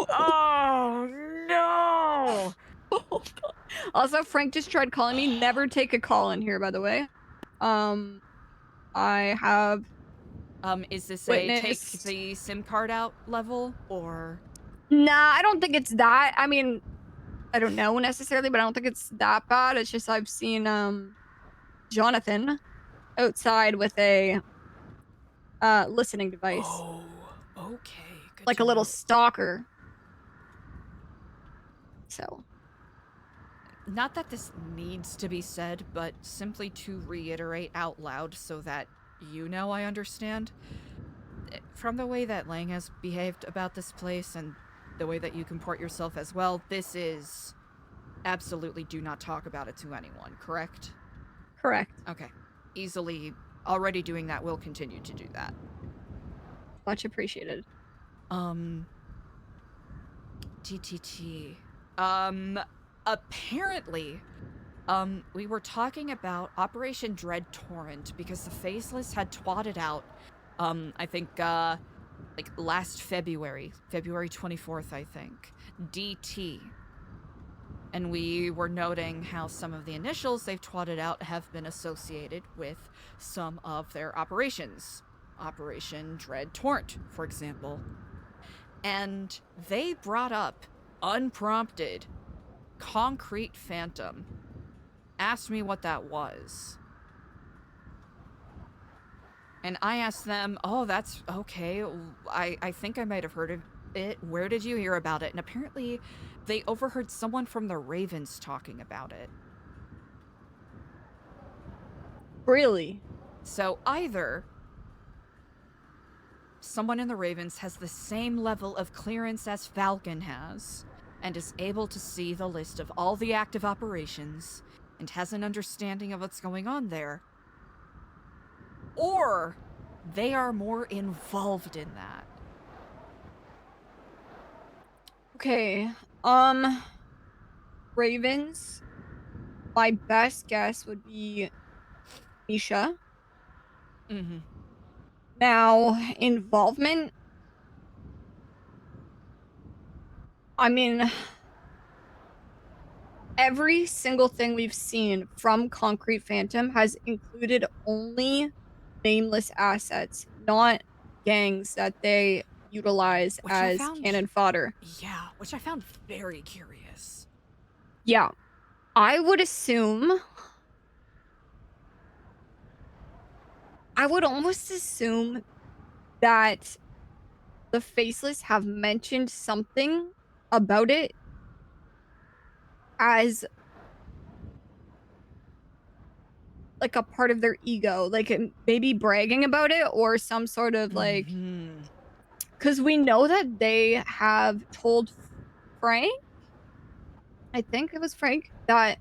Oh no! Also, Frank just tried calling me. Never take a call in here, by the way. I have. Is this a take the SIM card out level, or? Nah, I don't think it's that. I mean, I don't know necessarily, but I don't think it's that bad. It's just I've seen Jonathan outside with a listening device. Oh, okay. Good like a little stalker. So. Not that this needs to be said, but simply to reiterate out loud so that you know I understand. From the way that Lang has behaved about this place and the way that you comport yourself as well, this is absolutely do not talk about it to anyone, correct? Correct. Okay. Easily already doing that, will continue to do that. Much appreciated. TTT. Apparently, we were talking about Operation Dread Torrent because the Faceless had twatted out, I think, like last February 24th, I think, DT. And we were noting how some of the initials they've twatted out have been associated with some of their operations. Operation Dread Torrent, for example. And they brought up, unprompted, Concrete Phantom. Asked me what that was. And I asked them, oh, that's okay. I think I might have heard of it. Where did you hear about it? And apparently they overheard someone from the Ravens talking about it. Really? So either someone in the Ravens has the same level of clearance as Falcon has and is able to see the list of all the active operations and has an understanding of what's going on there. Or they are more involved in that. Okay. Ravens. My best guess would be Misha. Mm-hmm. Now, involvement. I mean, every single thing we've seen from Concrete Phantom has included only nameless assets, not gangs that they utilize Which I as found, cannon fodder. Yeah, which I found very curious. Yeah. I would assume. I would almost assume that the Faceless have mentioned something about it as like a part of their ego, like maybe bragging about it or some sort of like, because we know that they have told Frank, I think it was Frank, that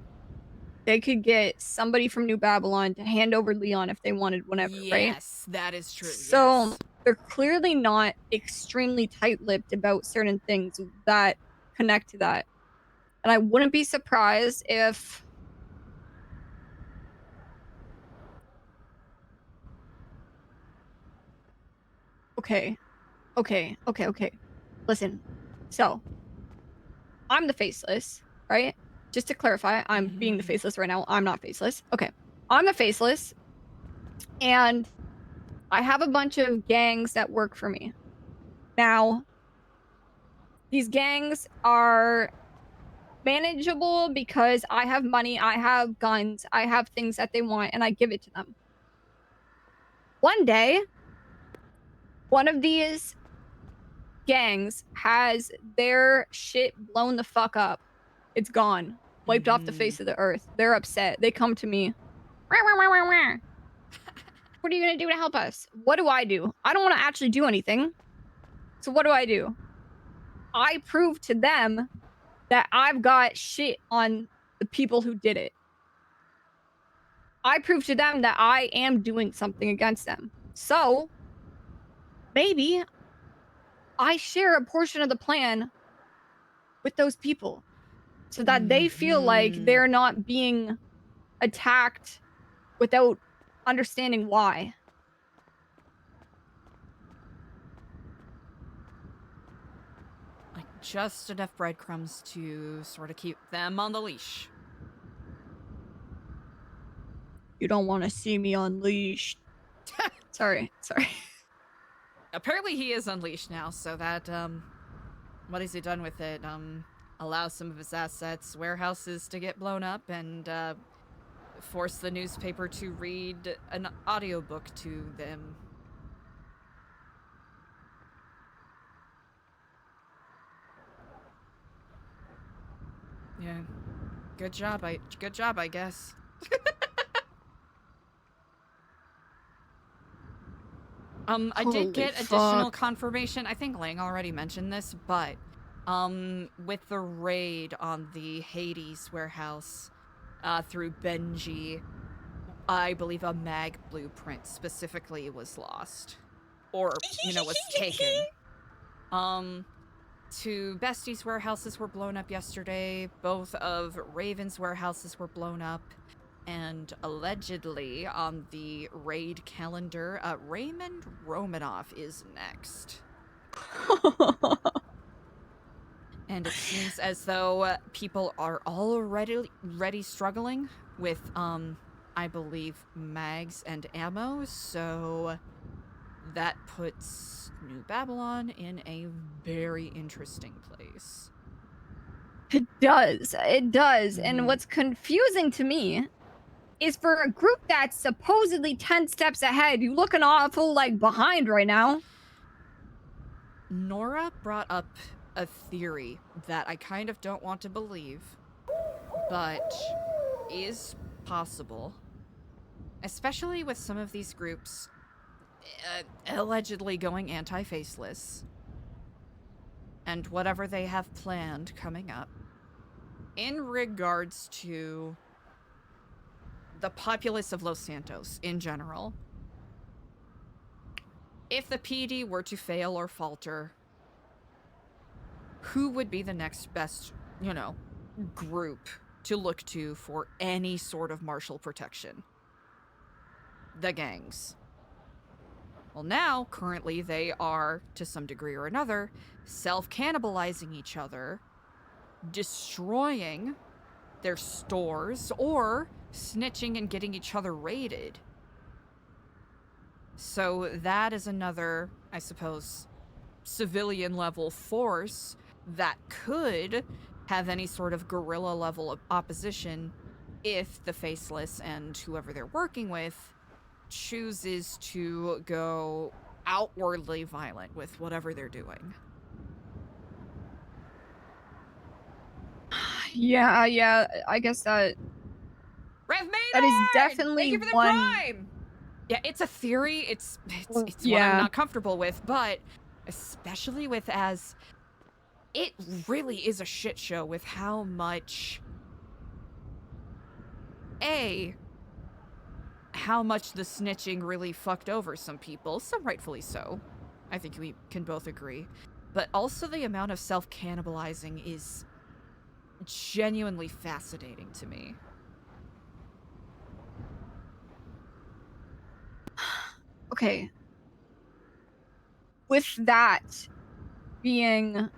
they could get somebody from New Babylon to hand over Leon if they wanted whenever, right? Yes, that is true. So yes. they're clearly not extremely tight-lipped about certain things that connect to that. And I wouldn't be surprised if okay. Listen. So, I'm the Faceless, right? Just to clarify, I'm being the Faceless right now. I'm not Faceless. Okay. I'm the Faceless. And I have a bunch of gangs that work for me. Now, these gangs are manageable because I have money, I have guns, I have things that they want, and I give it to them. One day, one of these gangs has their shit blown the fuck up. It's gone. Wiped off the face of the earth. They're upset. They come to me. What are you going to do to help us? What do? I don't want to actually do anything. So what do? I prove to them that I've got shit on the people who did it. I prove to them that I am doing something against them. So maybe I share a portion of the plan with those people so that they feel like they're not being attacked without understanding why. Like, just enough breadcrumbs to sort of keep them on the leash. You don't want to see me unleashed. Sorry. Apparently he is unleashed now, so that, what has he done with it? Allows some of his assets, warehouses to get blown up, and, force the newspaper to read an audiobook to them. Yeah. Good job, I guess. I did get additional confirmation. I think Lang already mentioned this, but with the raid on the Hades warehouse through Benji, I believe a mag blueprint specifically was lost, or was taken. Two Bestie's warehouses were blown up yesterday. Both of Raven's warehouses were blown up. And allegedly, on the raid calendar, Raymond Romanoff is next. And it seems as though people are already struggling with, I believe, mags and ammo, so that puts New Babylon in a very interesting place. It does. And what's confusing to me is for a group that's supposedly 10 steps ahead, you looking awful like behind right now. Nora brought up a theory that I kind of don't want to believe, but is possible. Especially with some of these groups allegedly going anti-faceless. And whatever they have planned coming up. In regards to the populace of Los Santos in general. If the PD were to fail or falter, who would be the next best, you know, group to look to for any sort of martial protection? The gangs. Well, now, currently, they are, to some degree or another, self-cannibalizing each other, destroying their stores, or snitching and getting each other raided. So that is another, I suppose, civilian-level force that could have any sort of guerrilla level of opposition if the Faceless and whoever they're working with chooses to go outwardly violent with whatever they're doing. Yeah, I guess that is definitely Thank you for the one. prime! Yeah, it's a theory. It's what I'm Yeah. not comfortable with, but especially with as it really is a shit show with how much how much the snitching really fucked over some people, some rightfully so. I think we can both agree. But also the amount of self-cannibalizing is genuinely fascinating to me. Okay. With that being,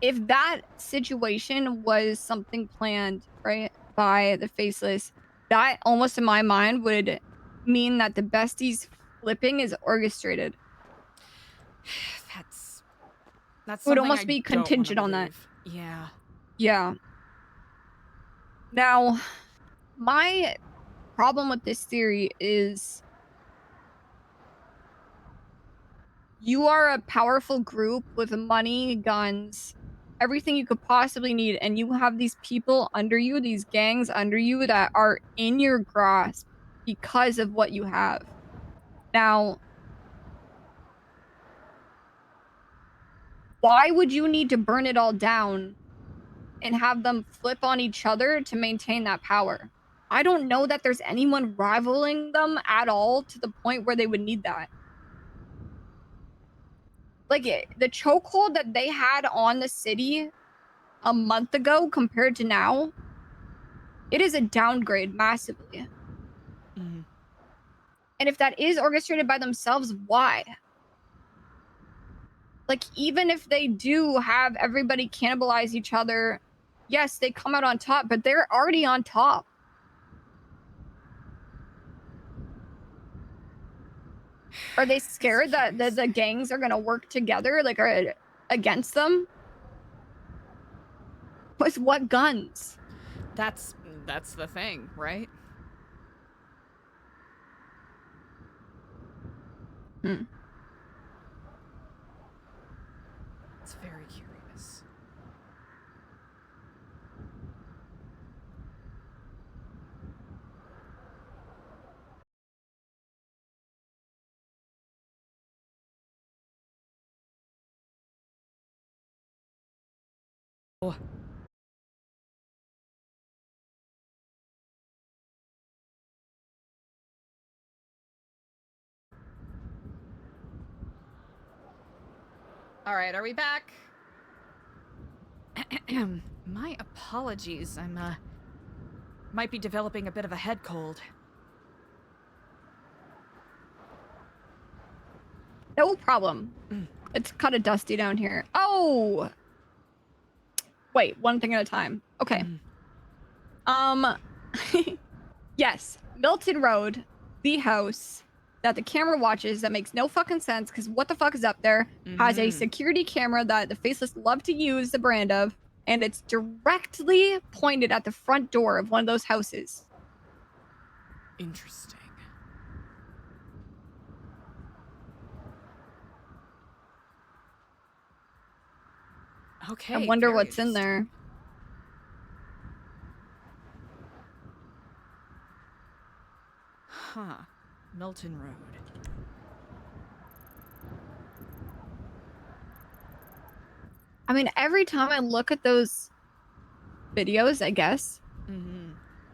if that situation was something planned, right, by the Faceless, that almost in my mind would mean that the besties flipping is orchestrated. That's It would something almost I be don't wanna contingent on that. believe. Yeah. Yeah. Now, my problem with this theory is you are a powerful group with money, guns, everything you could possibly need, and you have these people under you, these gangs under you that are in your grasp because of what you have. Now, why would you need to burn it all down and have them flip on each other to maintain that power? I don't know that there's anyone rivaling them at all to the point where they would need that. Like, the chokehold that they had on the city a month ago compared to now, it is a downgrade massively. Mhm. And if that is orchestrated by themselves, why? Like, even if they do have everybody cannibalize each other, yes, they come out on top, but they're already on top. Are they scared that the gangs are gonna work together, like, are against them? With what guns? That's the thing, right? Hmm. It's very curious. Oh. All right, are we back? My apologies. I'm might be developing a bit of a head cold. No problem. It's kind of dusty down here. Oh! Wait, one thing at a time. Okay. Yes, Milton Road, the house that the camera watches that makes no fucking sense because what the fuck is up there, has a security camera that the Faceless love to use the brand of, and it's directly pointed at the front door of one of those houses. Interesting. Okay. I wonder very what's in interesting. there. Huh. Milton Road. I mean, every time I look at those videos, I guess, Mm-hmm.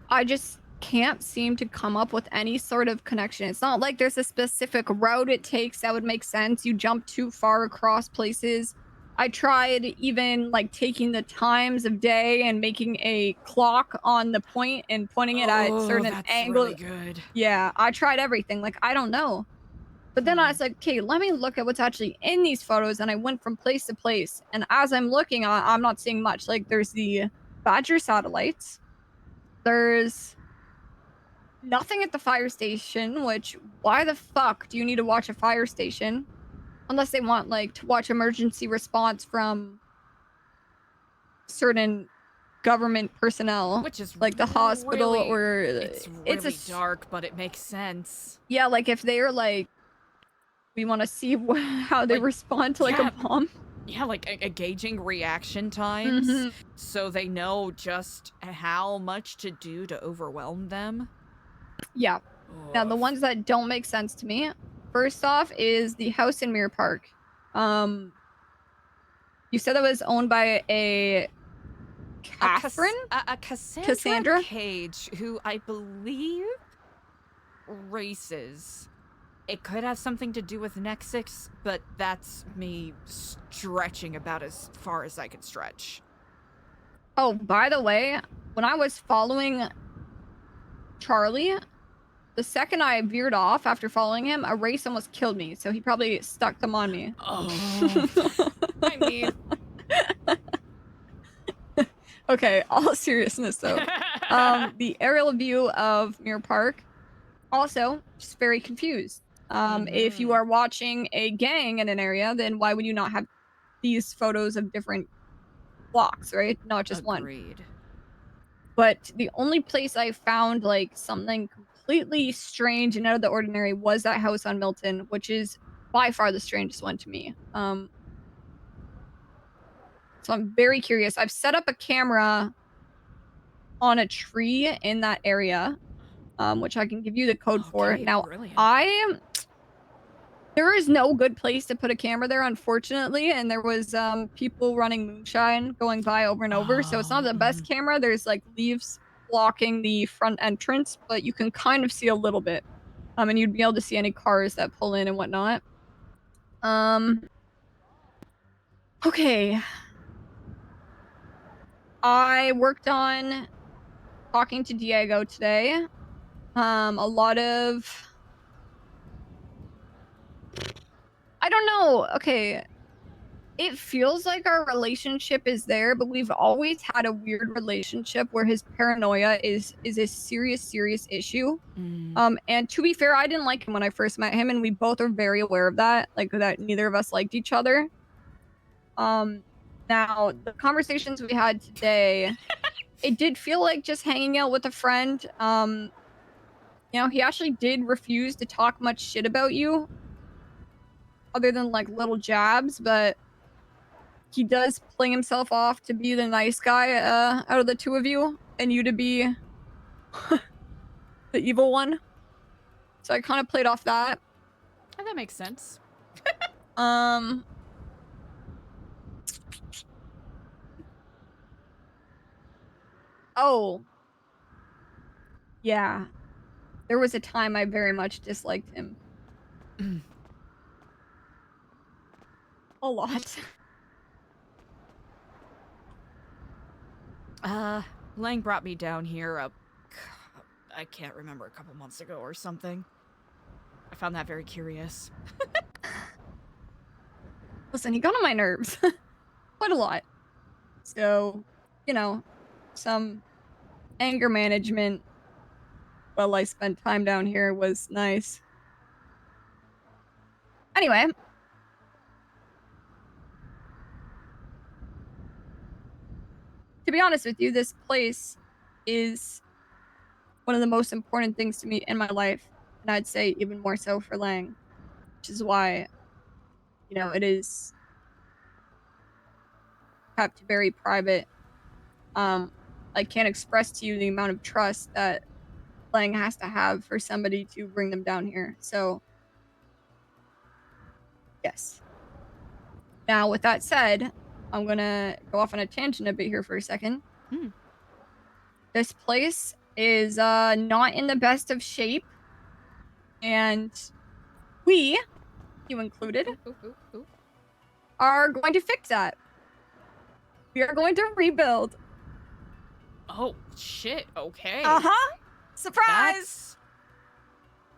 I just can't seem to come up with any sort of connection. It's not like there's a specific route it takes that would make sense. You jump too far across places. I tried even like taking the times of day and making a clock on the point and pointing it at certain that's angles. really good. Yeah, I tried everything. Like, I don't know. But then I was like, okay, let me look at what's actually in these photos. And I went from place to place. And as I'm looking, I'm not seeing much. Like, there's the Badger satellites. There's nothing at the fire station, which why the fuck do you need to watch a fire station? Unless they want, like, to watch emergency response from certain government personnel. Which is like the hospital really, or it's really a dark, but it makes sense. Yeah, like if they're like, we want to see how they respond to like a bomb. Yeah, like a gauging reaction times, Mhm. so they know just how much to do to overwhelm them. Yeah. Now the ones that don't make sense to me, first off, is the house in Mirror Park. You said it was owned by a Catherine? A Cassandra Cage, who I believe races. It could have something to do with Nexus, but that's me stretching about as far as I could stretch. Oh, by the way, when I was following Charlie, the second I veered off after following him, a race almost killed me, so he probably stuck them on me. Oh, I mean... Okay, all seriousness though. The aerial view of Mirror Park, also just very confused. If you are watching a gang in an area, then why would you not have these photos of different blocks, right? Not just one. Agreed. But the only place I found like something completely strange and out of the ordinary was that house on Milton, which is by far the strangest one to me. So I'm very curious. I've set up a camera on a tree in that area, which I can give you the code for. Now, brilliant. there is no good place to put a camera there, unfortunately, and there was people running moonshine going by over and over, so it's not the best camera. There's like leaves blocking the front entrance, but you can kind of see a little bit. And you'd be able to see any cars that pull in and whatnot. Okay. I worked on talking to Diego today. A lot of... I don't know. Okay. It feels like our relationship is there, but we've always had a weird relationship where his paranoia is a serious issue. And to be fair, I didn't like him when I first met him, and we both are very aware of that, like that neither of us liked each other. Now the conversations we had today, it did feel like just hanging out with a friend. You know, he actually did refuse to talk much shit about you, other than like little jabs, but he does play himself off to be the nice guy out of the two of you, and you to be the evil one. So I kind of played off that. Oh, that makes sense. Oh. Yeah. There was a time I very much disliked him. A lot. Lang brought me down here I can't remember, a couple months ago or something. I found that very curious. Listen, he got on my nerves. Quite a lot. So, you know, some anger management while I spent time down here was nice. Anyway. To be honest with you, this place is one of the most important things to me in my life. And I'd say even more so for Lang. Which is why, you know, it is kept very private. I can't express to you the amount of trust that Lang has to have for somebody to bring them down here. So, yes. Now, with that said, I'm gonna go off on a tangent a bit here for a second. This place is not in the best of shape, and we, you included, are going to fix that. We are going to rebuild. Oh, shit. Okay. Uh-huh. Surprise!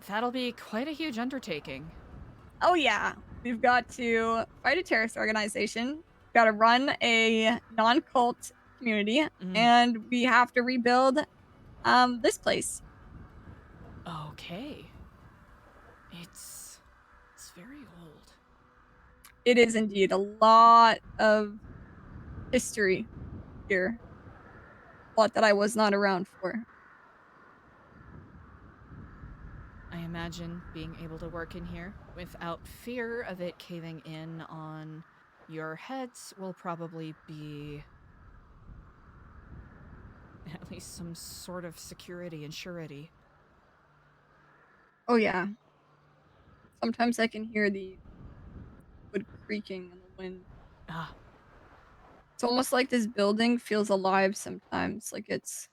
That'll be quite a huge undertaking. Oh, yeah. We've got to fight a terrorist organization. We've got to run a non-cult community. And we have to rebuild this place. Okay. It's very old. It is indeed a lot of history here. A lot that I was not around for. I imagine being able to work in here without fear of it caving in on your heads will probably be at least some sort of security and surety. Oh, yeah. Sometimes I can hear the wood creaking in the wind. Ah. It's almost like this building feels alive sometimes, like it's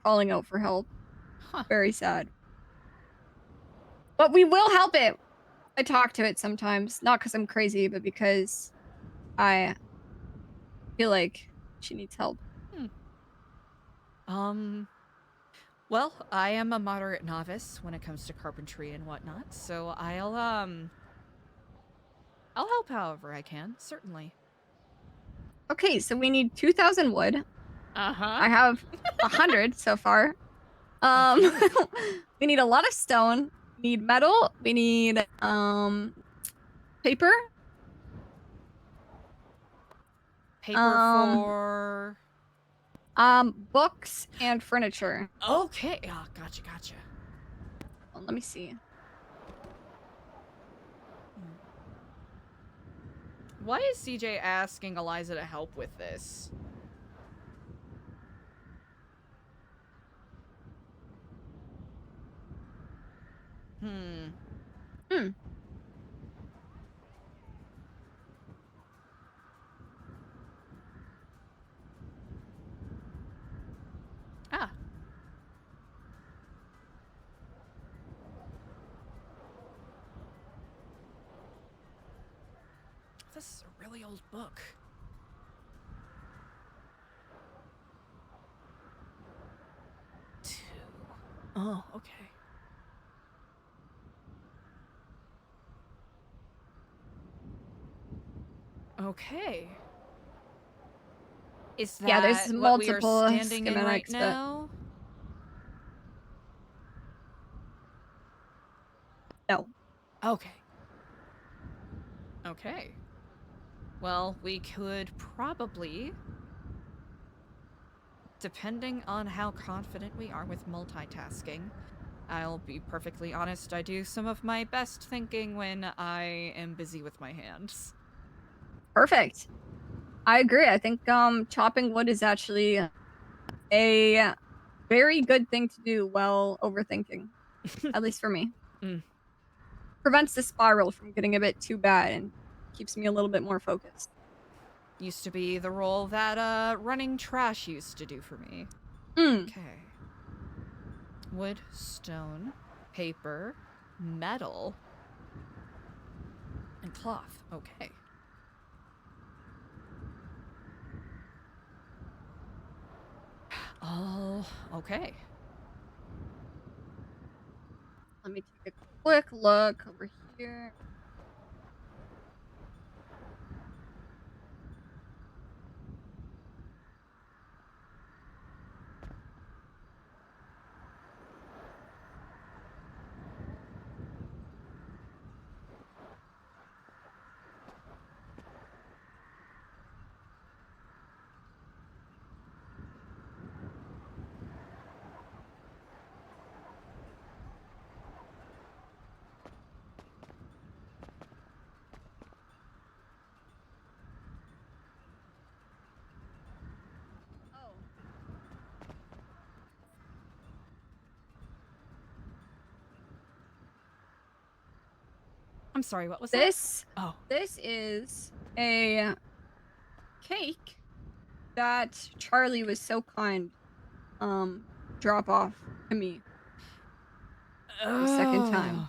calling out for help. Huh. Very sad. But we will help it. I talk to it sometimes, not because I'm crazy, but because I feel like she needs help. Well, I am a moderate novice when it comes to carpentry and whatnot, so I'll help however I can, certainly. Okay, so we need 2,000 wood. Uh-huh. I have 100 so far. We need a lot of stone. We need metal. We need paper. Paper for books and furniture. Okay. Oh, gotcha. Well, let me see. Why is CJ asking Eliza to help with this? Ah. This is a really old book. Oh, okay. Okay. Is that Yeah, there's what we are multiple standing in right schematics, but- now? No. Okay. Okay. Well, we could probably, depending on how confident we are with multitasking, I'll be perfectly honest, I do some of my best thinking when I am busy with my hands. Perfect. I agree. I think chopping wood is actually a very good thing to do while overthinking. At least for me. Prevents the spiral from getting a bit too bad and keeps me a little bit more focused. Used to be the role that running trash used to do for me. Okay. Wood, stone, paper, metal, and cloth. Okay. Oh, okay. Let me take a quick look over here. I'm sorry, what was this? That? Oh. This is a cake that Charlie was so kind drop off to me the second time.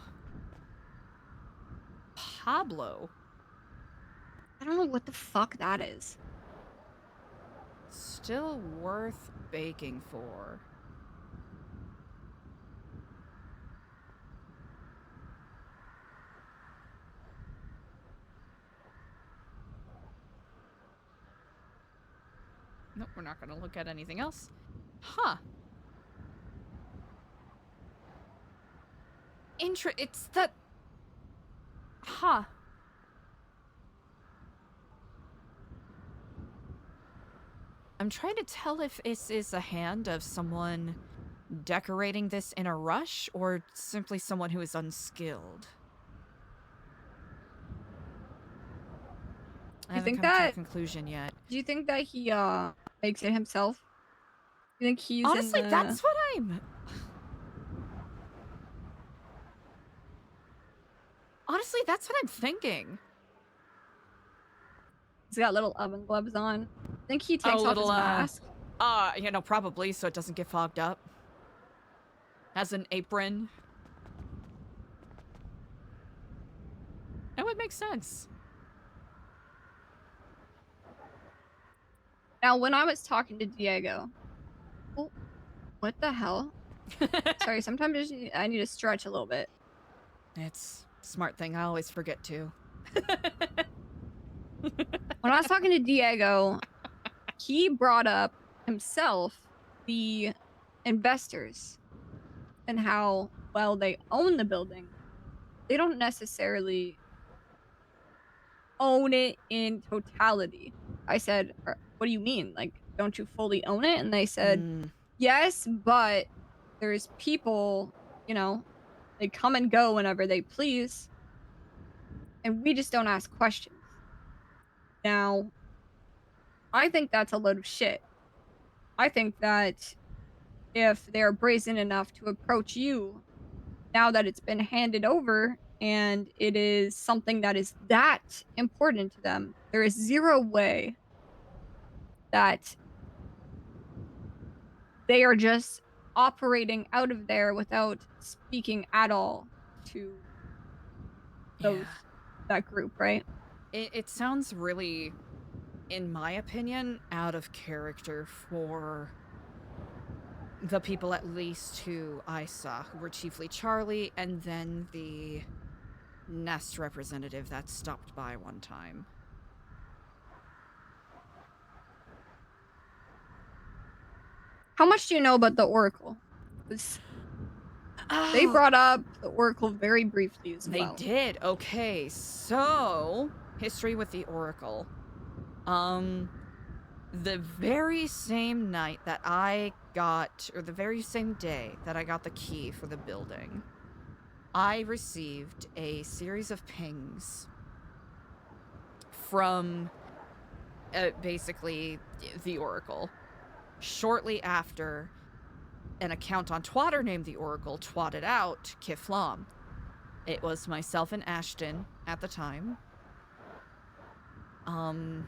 Pablo. I don't know what the fuck that is. Still worth baking for. Nope, we're not gonna look at anything else. Huh. It's that... Huh. I'm trying to tell if this is a hand of someone decorating this in a rush or simply someone who is unskilled. I haven't come to a conclusion yet. Do you think that he makes it himself? You think he's Honestly, in the... that's what I'm... Honestly, that's what I'm thinking. He's got little oven gloves on. I think he takes off little, his mask. You know, probably so it doesn't get fogged up. Has an apron. That would make sense. Now, when I was talking to Diego... Oh, what the hell? Sorry, sometimes I need to stretch a little bit. It's a smart thing. I always forget to. When I was talking to Diego, he brought up himself the investors and how, well, they own the building. They don't necessarily own it in totality. I said, what do you mean? Like, don't you fully own it? And they said, yes, but there's people, you know, they come and go whenever they please. And we just don't ask questions. Now, I think that's a load of shit. I think that if they're brazen enough to approach you, now that it's been handed over and it is something that is that important to them, there is zero way that they are just operating out of there without speaking at all to those that group, right? It sounds really, in my opinion, out of character for the people at least who I saw, who were chiefly Charlie and then the Nest representative that stopped by one time. How much do you know about the Oracle? They brought up the Oracle very briefly as well. They did. Okay, so history with the Oracle. The very same night that I got, or the very same day that I got the key for the building, I received a series of pings from basically the Oracle. Shortly after, an account on Twatter named the Oracle twatted out Kiflam. It was myself and Ashton at the time. And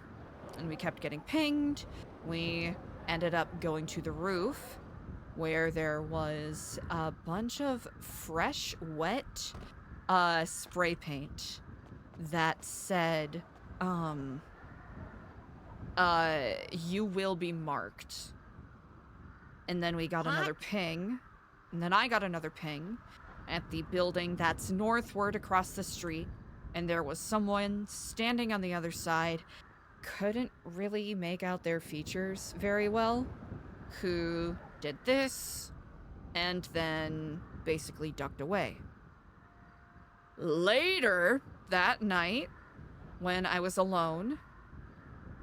we kept getting pinged. We ended up going to the roof where there was a bunch of fresh, wet spray paint that said, you will be marked. And then we got another ping. And then I got another ping at the building that's northward across the street. And there was someone standing on the other side. Couldn't really make out their features very well. Who did this and then basically ducked away. Later that night, when I was alone,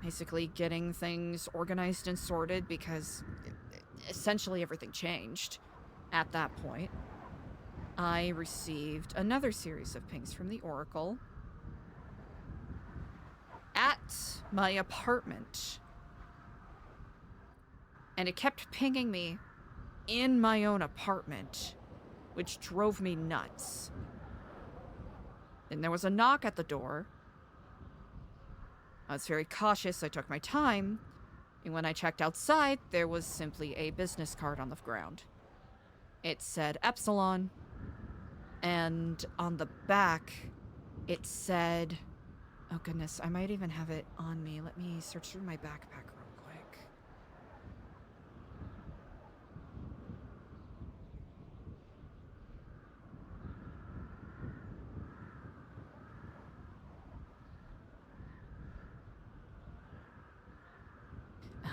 basically getting things organized and sorted because essentially everything changed at that point, I received another series of pings from the Oracle at my apartment. And it kept pinging me in my own apartment, which drove me nuts. Then there was a knock at the door. I was very cautious, I took my time, And when I checked outside, there was simply a business card on the ground. It said Epsilon, and on the back, it said... Oh goodness, I might even have it on me. Let me search through my backpack real quick.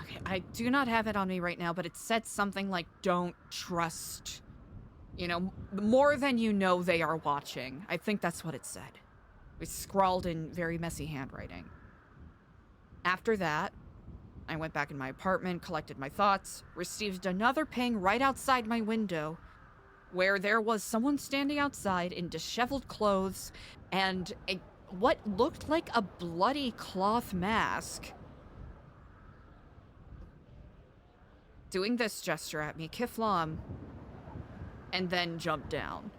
Okay, I do not have it on me right now, but it said something like, don't trust, you know, more than you know they are watching. I think that's what it said. It's scrawled in very messy handwriting. After that, I went back in my apartment, collected my thoughts, received another ping right outside my window, where there was someone standing outside in disheveled clothes and what looked like a bloody cloth mask, doing this gesture at me, Kiflam, and then jumped down.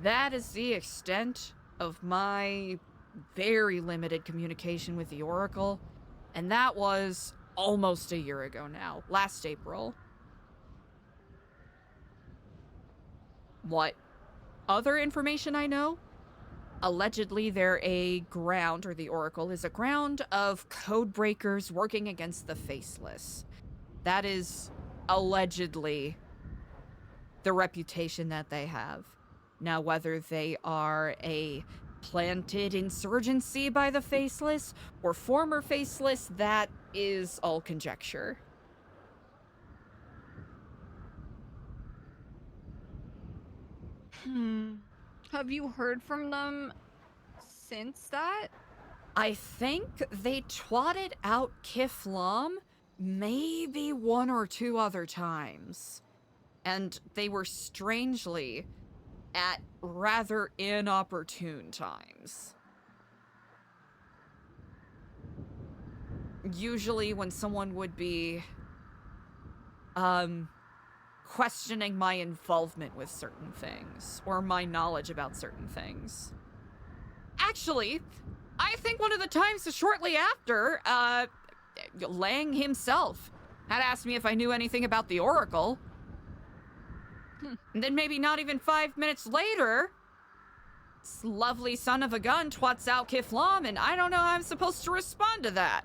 That is the extent of my very limited communication with the Oracle, and that was almost a year ago now, last April. What other information I know? Allegedly, they're a ground, or the Oracle is a ground of code breakers working against the faceless. That is allegedly the reputation that they have. Now, whether they are a planted insurgency by the faceless or former faceless, that is all conjecture. Have you heard from them since that? I think they twatted out Kiflam maybe one or two other times. And they were strangely at rather inopportune times. Usually when someone would be questioning my involvement with certain things or my knowledge about certain things. Actually, I think one of the times shortly after, Lang himself had asked me if I knew anything about the Oracle. And then maybe not even 5 minutes later, this lovely son of a gun twats out Kiflam, and I don't know how I'm supposed to respond to that.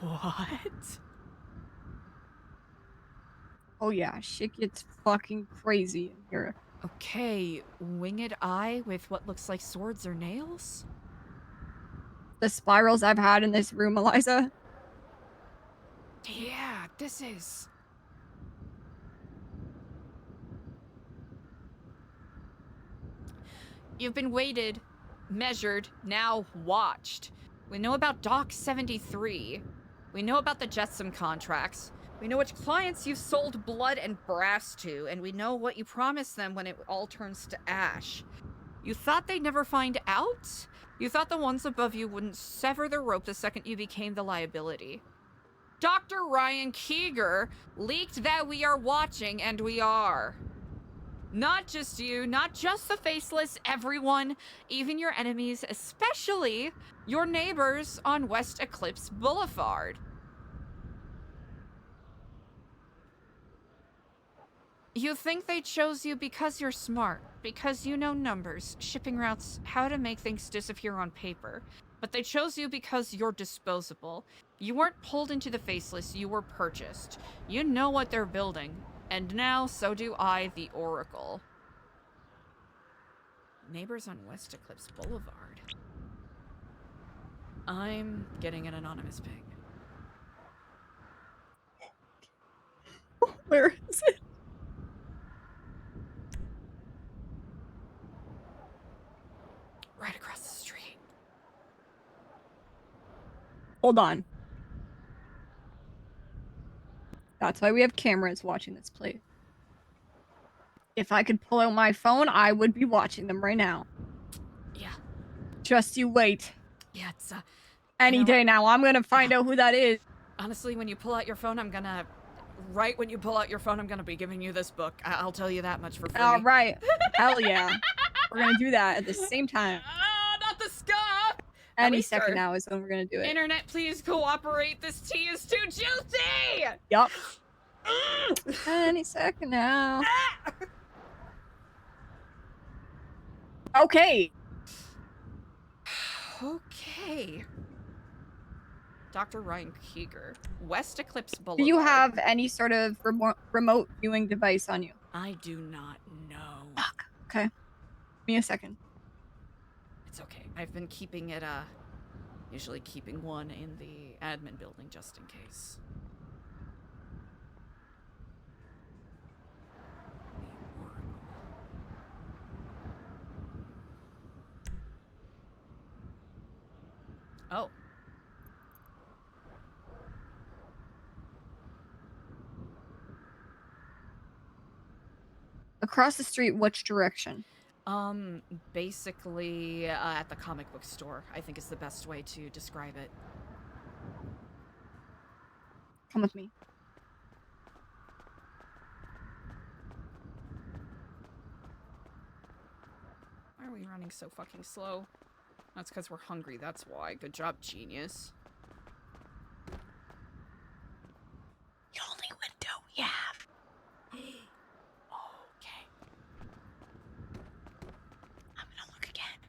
What? Oh yeah, shit gets fucking crazy in here. Okay, winged eye with what looks like swords or nails? The spirals I've had in this room, Eliza. Yeah, this is... You've been weighted, measured, now watched. We know about Doc 73. We know about the Jetsam contracts. We know which clients you've sold blood and brass to, and we know what you promised them when it all turns to ash. You thought they'd never find out? You thought the ones above you wouldn't sever the rope the second you became the liability. Dr. Ryan Keeger leaked that we are watching, and we are. Not just you, not just the faceless, everyone, even your enemies, especially your neighbors on West Eclipse Boulevard. You think they chose you because you're smart, because you know numbers, shipping routes, how to make things disappear on paper. But they chose you because you're disposable. You weren't pulled into the faceless, you were purchased. You know what they're building. And now, so do I, the Oracle. Neighbors on West Eclipse Boulevard. I'm getting an anonymous ping. Where is it? Right across the street. Hold on. That's why we have cameras watching this place. If I could pull out my phone, I would be watching them right now. Yeah. Just you wait. Yeah, it's Any day now, I'm gonna find out who that is. Honestly, when you pull out your phone, right when you pull out your phone, I'm gonna be giving you this book. I'll tell you that much for free. All right. Hell yeah. We're gonna do that at the same time. Not the scuff! Any Eliza, second now is when we're gonna do it. Internet, please cooperate. This tea is too juicy! Yup. Any second now. Okay. Okay. Dr. Ryan Keeger, West Eclipse Boulevard. Do you have any sort of remote viewing device on you? I do not know. Fuck. Okay. Give me a second. It's okay. I've been keeping it, usually keeping one in the admin building just in case. Oh. Across the street, which direction? Basically, at the comic book store, I think is the best way to describe it. Come with me. Why are we running so fucking slow? That's because we're hungry, that's why. Good job, genius. The only window we have. Okay. I'm gonna look again.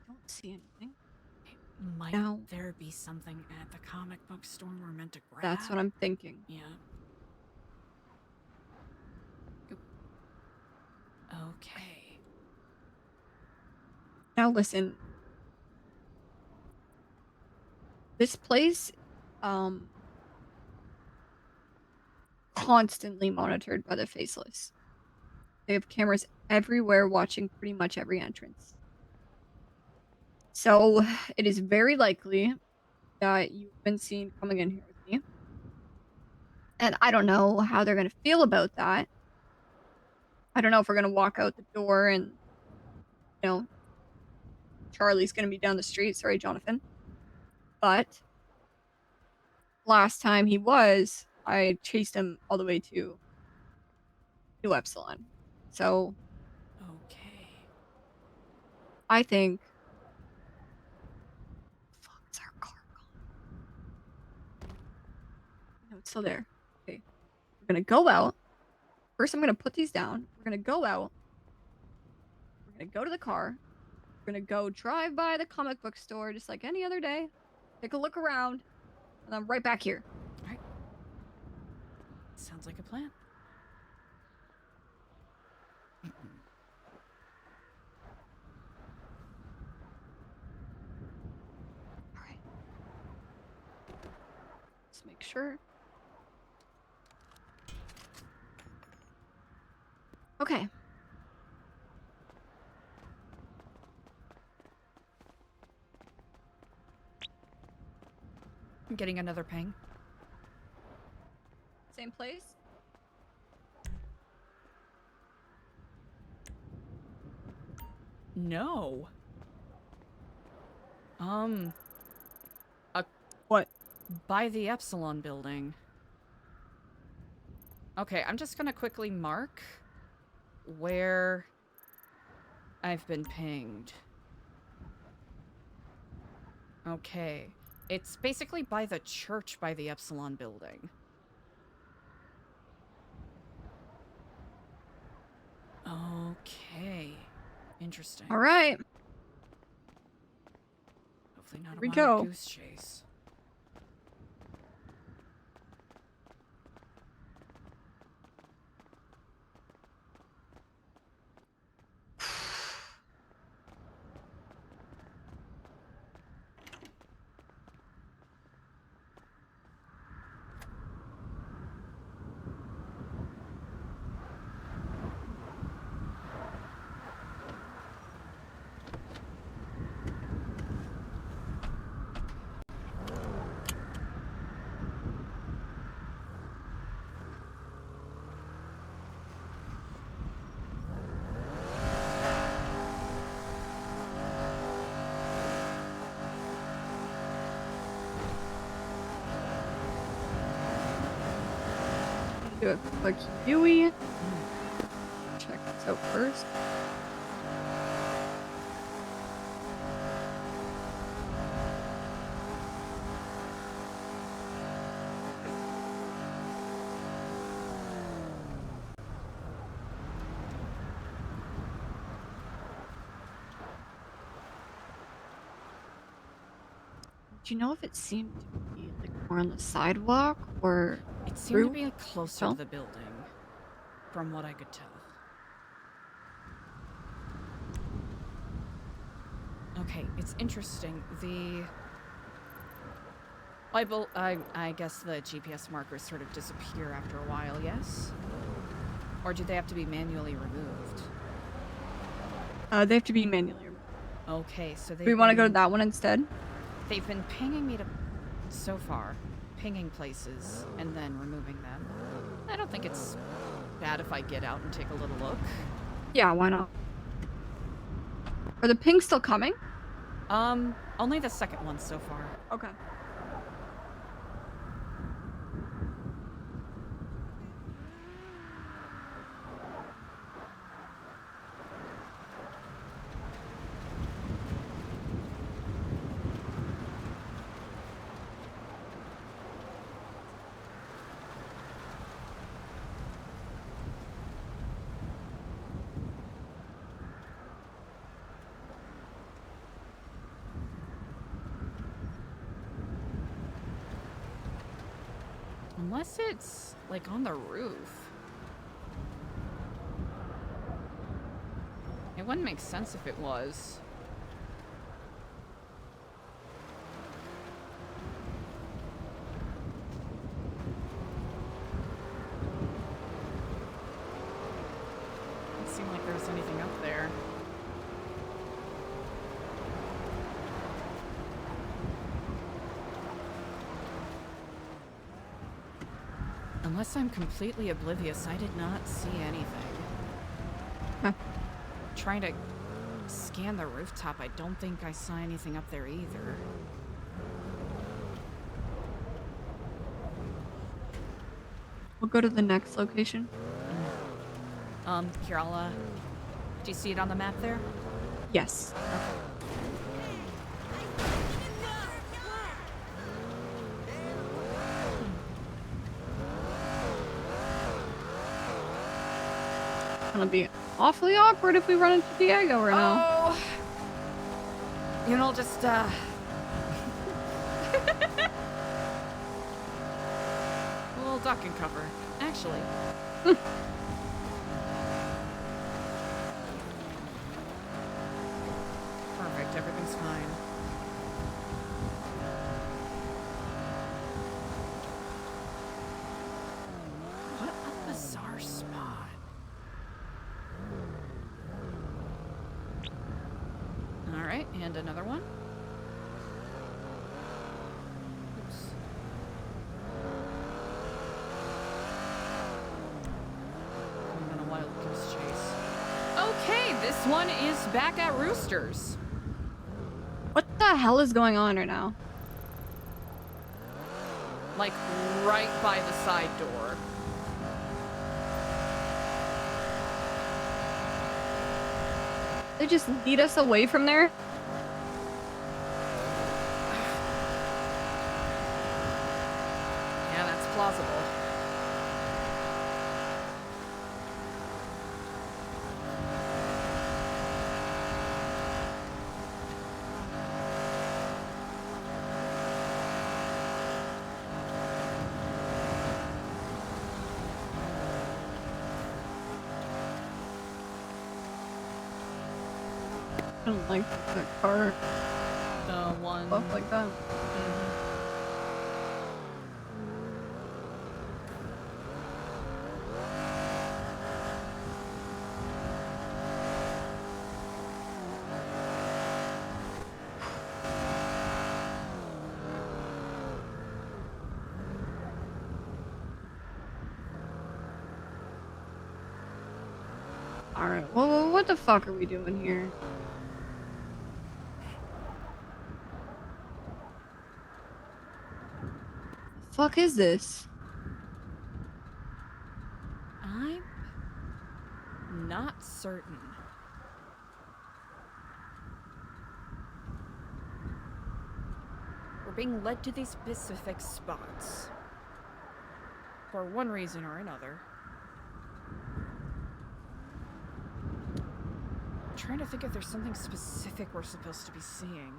Don't see anything. Might No. there be something at the comic book store we're meant to grab? That's what I'm thinking. Yeah. Okay. Now listen. This place, constantly monitored by the Faceless. They have cameras everywhere watching pretty much every entrance. So it is very likely that you've been seen coming in here with me. And I don't know how they're going to feel about that. I don't know if we're going to walk out the door and, you know, Charlie's going to be down the street. Sorry, Jonathan. But last time he was, I chased him all the way to New Epsilon. So Okay. I think. Fuck, is our car gone? No, it's still there. Okay. We're gonna go out. First, I'm gonna put these down. We're gonna go out. We're gonna go to the car. We're gonna go drive by the comic book store just like any other day. Take a look around. And I'm right back here. Alright. Sounds like a plan. Alright. Let's make sure. Okay. I'm getting another ping. Same place? No. What? By the Epsilon building. Okay, I'm just gonna quickly mark where I've been pinged. Okay. It's basically by the church by the Epsilon building. Okay. Interesting. All right. Hopefully not Here a we wild go. goose chase. Do a quick Huey. Check this out first. Do you know if it seemed to be like more on the sidewalk or It seemed through? to be closer Oh. to the building, from what I could tell. Okay, it's interesting. I guess the GPS markers sort of disappear after a while, yes? Or do they have to be manually removed? They have to be manually removed. Okay, so Do we want to go to that one instead? They've been pinging me to, so far, pinging places and then removing them. I don't think it's bad if I get out and take a little look. Yeah, why not? Are the pings still coming? Only the second one so far. Okay. Unless it's, like, on the roof. It wouldn't make sense if it was. Doesn't seem like there's anything up there. Unless I'm completely oblivious, I did not see anything. Huh. Trying to scan the rooftop, I don't think I saw anything up there either. We'll go to the next location. Here, do you see it on the map there? Yes. Gonna be awfully awkward if we run into Diego right now. Oh! You know, just, we'll duck and cover, actually. Perfect, everything's fine. What a bizarre spot. Alright, and another one. Oops. I'm on a wild goose chase. Okay, This one is back at Roosters. What the hell is going on right now? Like, right by the side door. They just lead us away from there? Yeah, that's plausible. I don't like that car. The one. Stuff like that. Alright, well, what the fuck are we doing here? Fuck is this? I'm not certain. We're being led to these specific spots. For one reason or another. I'm trying to think if there's something specific we're supposed to be seeing.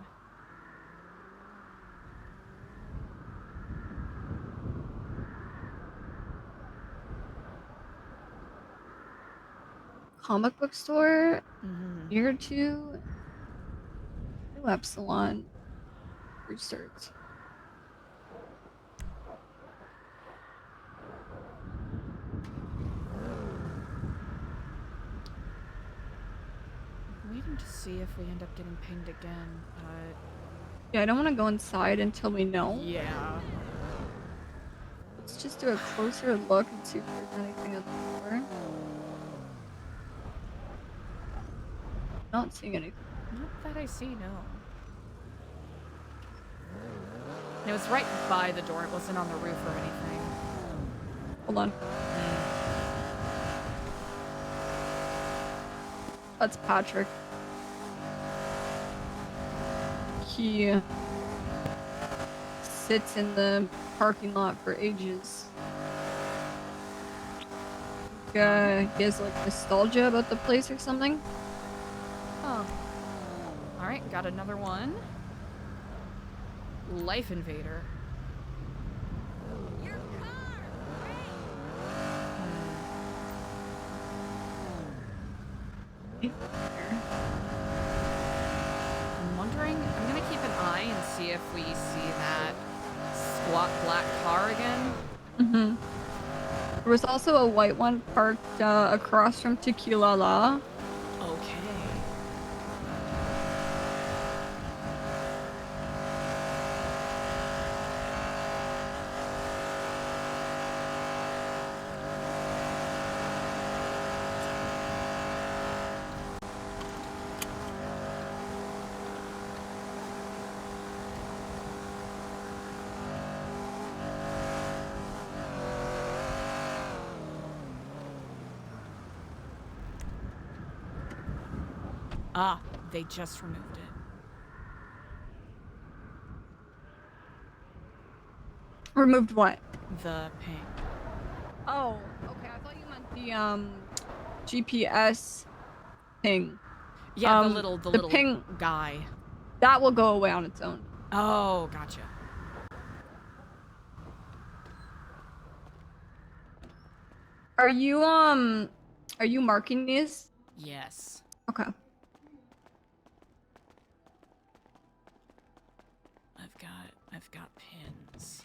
Comic book store? Mm-hmm. Near to New Epsilon. Roosters. Waiting to see if we end up getting pinged again, but... Yeah, I don't want to go inside until we know. Yeah. Let's just do a closer look and see if there's anything at the door. Not seeing anything. Not that I see, no. And it was right by the door, it wasn't on the roof or anything. Hold on. That's Patrick. He sits in the parking lot for ages. He has like nostalgia about the place or something. Oh. Alright, got another one. Life Invader. I'm wondering, I'm gonna keep an eye and see if we see that squat black car again. Mm-hmm. There was also a white one parked across from Tequila La. Okay. Ah, they just removed it. Removed what? The ping. Oh, okay. I thought you meant the GPS ping. Yeah, the little ping guy. That will go away on its own. Oh, gotcha. Are you marking these? Yes. Okay. I've got pins.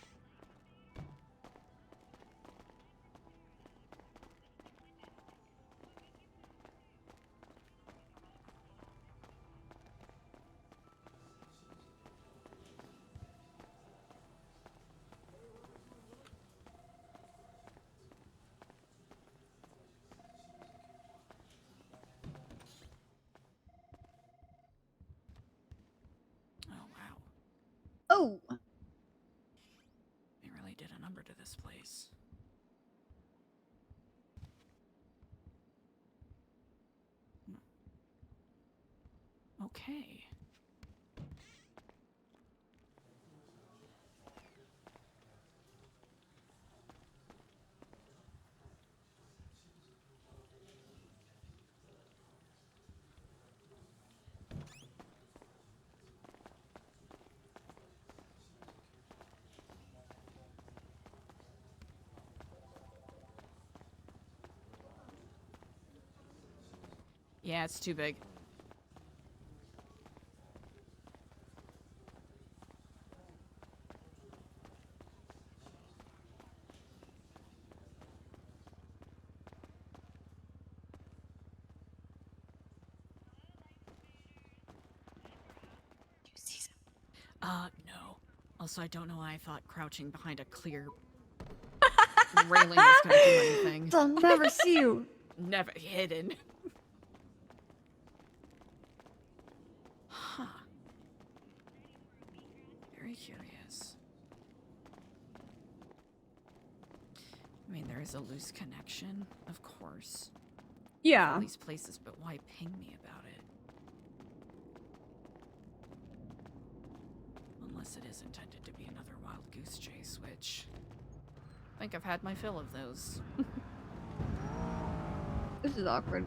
did a number to this place. Okay. Yeah, it's too big. No. Also, I don't know why I thought crouching behind a clear railing was gonna do anything. They'll never see you. Never hidden. Huh. Very curious. I mean, there is a loose connection, of course. Yeah. All these places, but why ping me about it? Unless it is intended to be another wild goose chase, which I think I've had my fill of those. This is awkward.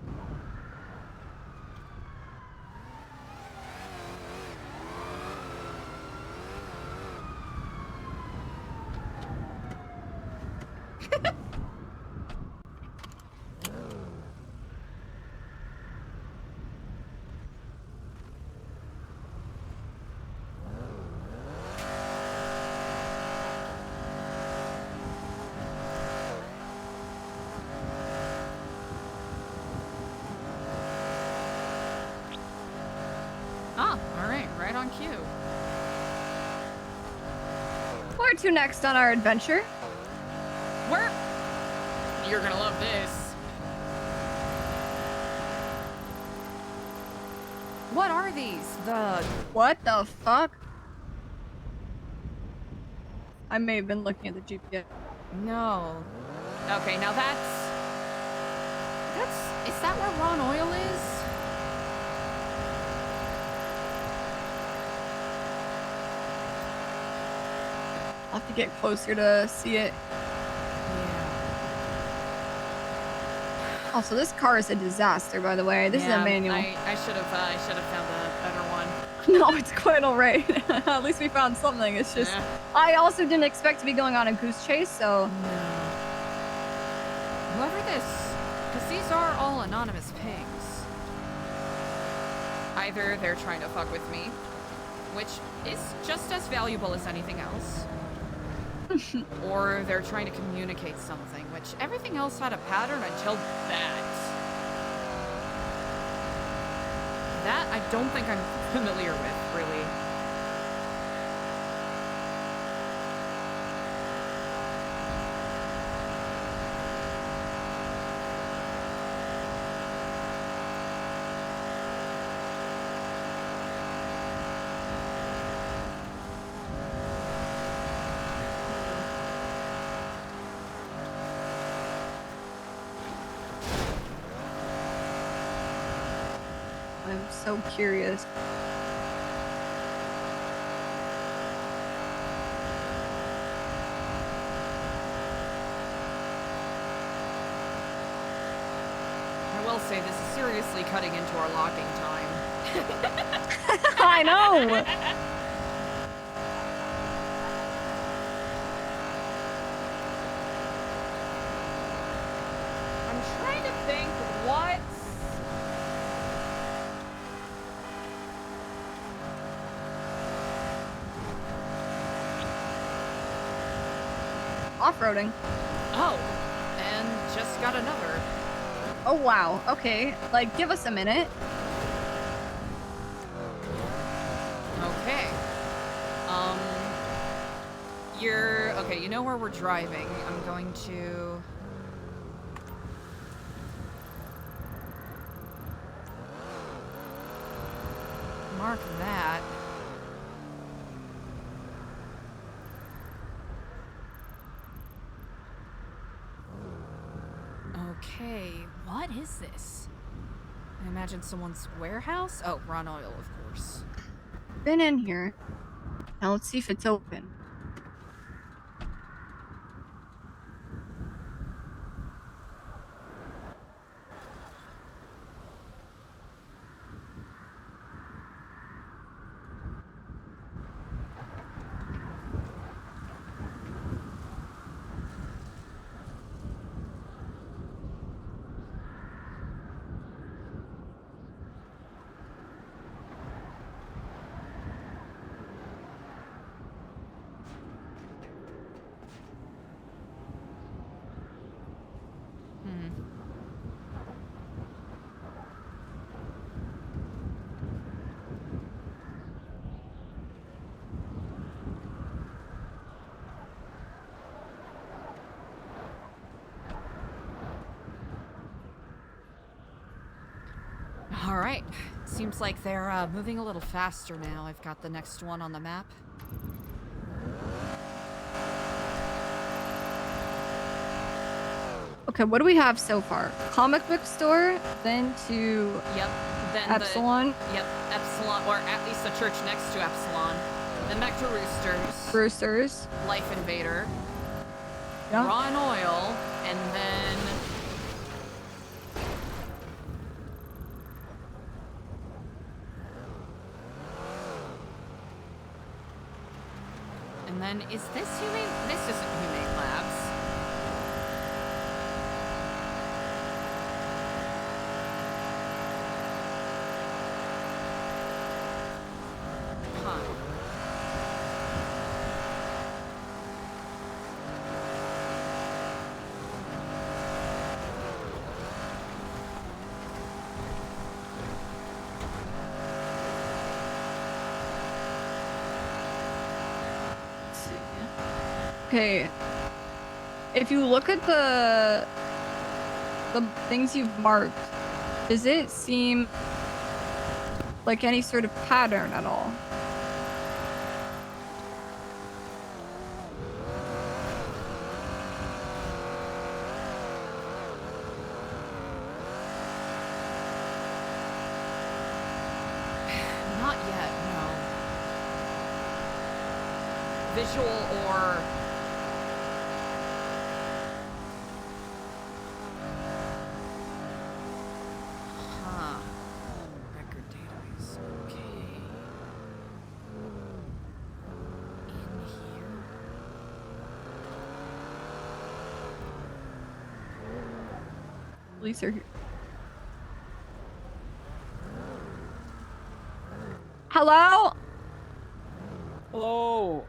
Ah, alright, right on cue. Where to next on our adventure? Where? You're gonna love this. What are these? What the fuck? I may have been looking at the GPS. No. Okay, now is that where Ron Oil is? I'll have to get closer to see it. Also, this car is a disaster, by the way. This is a manual. I should have found a better one. No, it's quite alright. At least we found something. It's just, I also didn't expect to be going on a goose chase, so. Whoever because these are all anonymous pings. Either they're trying to fuck with me, which is just as valuable as anything else, or they're trying to communicate something, which everything else had a pattern until that. That I don't think I'm familiar with, really. I'm so curious. I will say this is seriously cutting into our logging time. I know! I'm trying to think what... Off-roading. Oh, and just got another. Oh, wow. Okay. Like, give us a minute. Okay. Okay, you know where we're driving. I'm going to... mark that. Okay, what is this? I imagine someone's warehouse? Oh, Ron Oil, of course. Been in here. Now let's see if it's open. All right. Seems like they're moving a little faster now. I've got the next one on the map. Okay, what do we have so far? Comic book store, then to Then Epsilon. Epsilon, or at least the church next to Epsilon. Then back to Roosters. Life Invader. Yeah. Ron Oil, and then is this Humane? This isn't Humane Labs. Huh. Okay. If you look at the things you've marked, does it seem like any sort of pattern at all? Not yet, no. Visual or... Huh. Record database. Okay. In here. Police are here. Hello? Hello.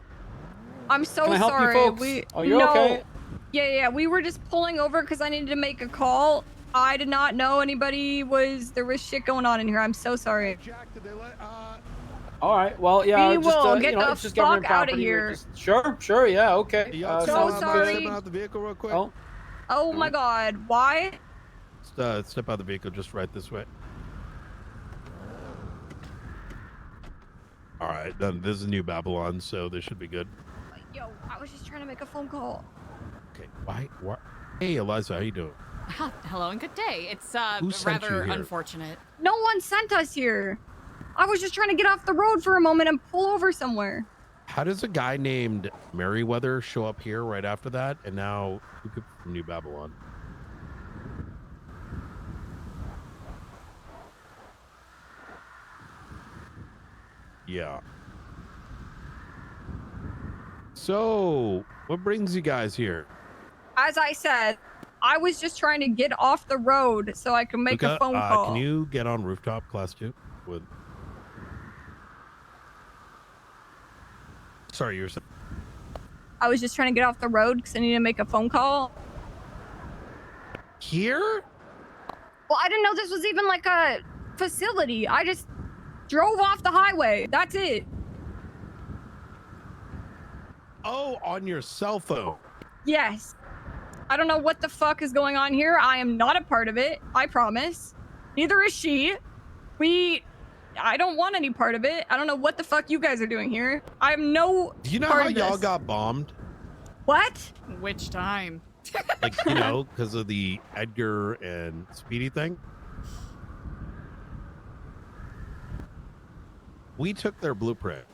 I'm so Can I help you sorry. folks? Oh, you're okay? Yeah. We were just pulling over because I needed to make a call. I did not know there was shit going on in here. I'm so sorry. All right. Well, yeah. We just, will you get know, the it's just government fuck outta property. here. Sure. Yeah. Okay. So sounds sorry. good. Out the vehicle real quick. Oh my god. Why? Step out of the vehicle just right this way. All right, then this is New Babylon, so this should be good. Yo, I was just trying to make a phone call. Okay, why? Hey, Eliza, how you doing? Hello and good day. It's Who sent you rather here? unfortunate. No one sent us here. I was just trying to get off the road for a moment and pull over somewhere. How does a guy named Merriweather show up here right after that, and now who could from New Babylon? Yeah. So, what brings you guys here? As I said, I was just trying to get off the road so I could make a Luca, phone call. Can you get on rooftop class 2 with? Sorry, you were saying. I was just trying to get off the road because I needed to make a phone call. Here? Well, I didn't know this was even like a facility. I just drove off the highway. That's it. Oh, on your cell phone. Yes. I don't know what the fuck is going on here. I am not a part of it. I promise. Neither is she. I don't want any part of it. I don't know what the fuck you guys are doing here. I have no Do you know part how of y'all this. got bombed? What? Which time? Like, you know, because of the Edgar and Speedy thing. We took their blueprint.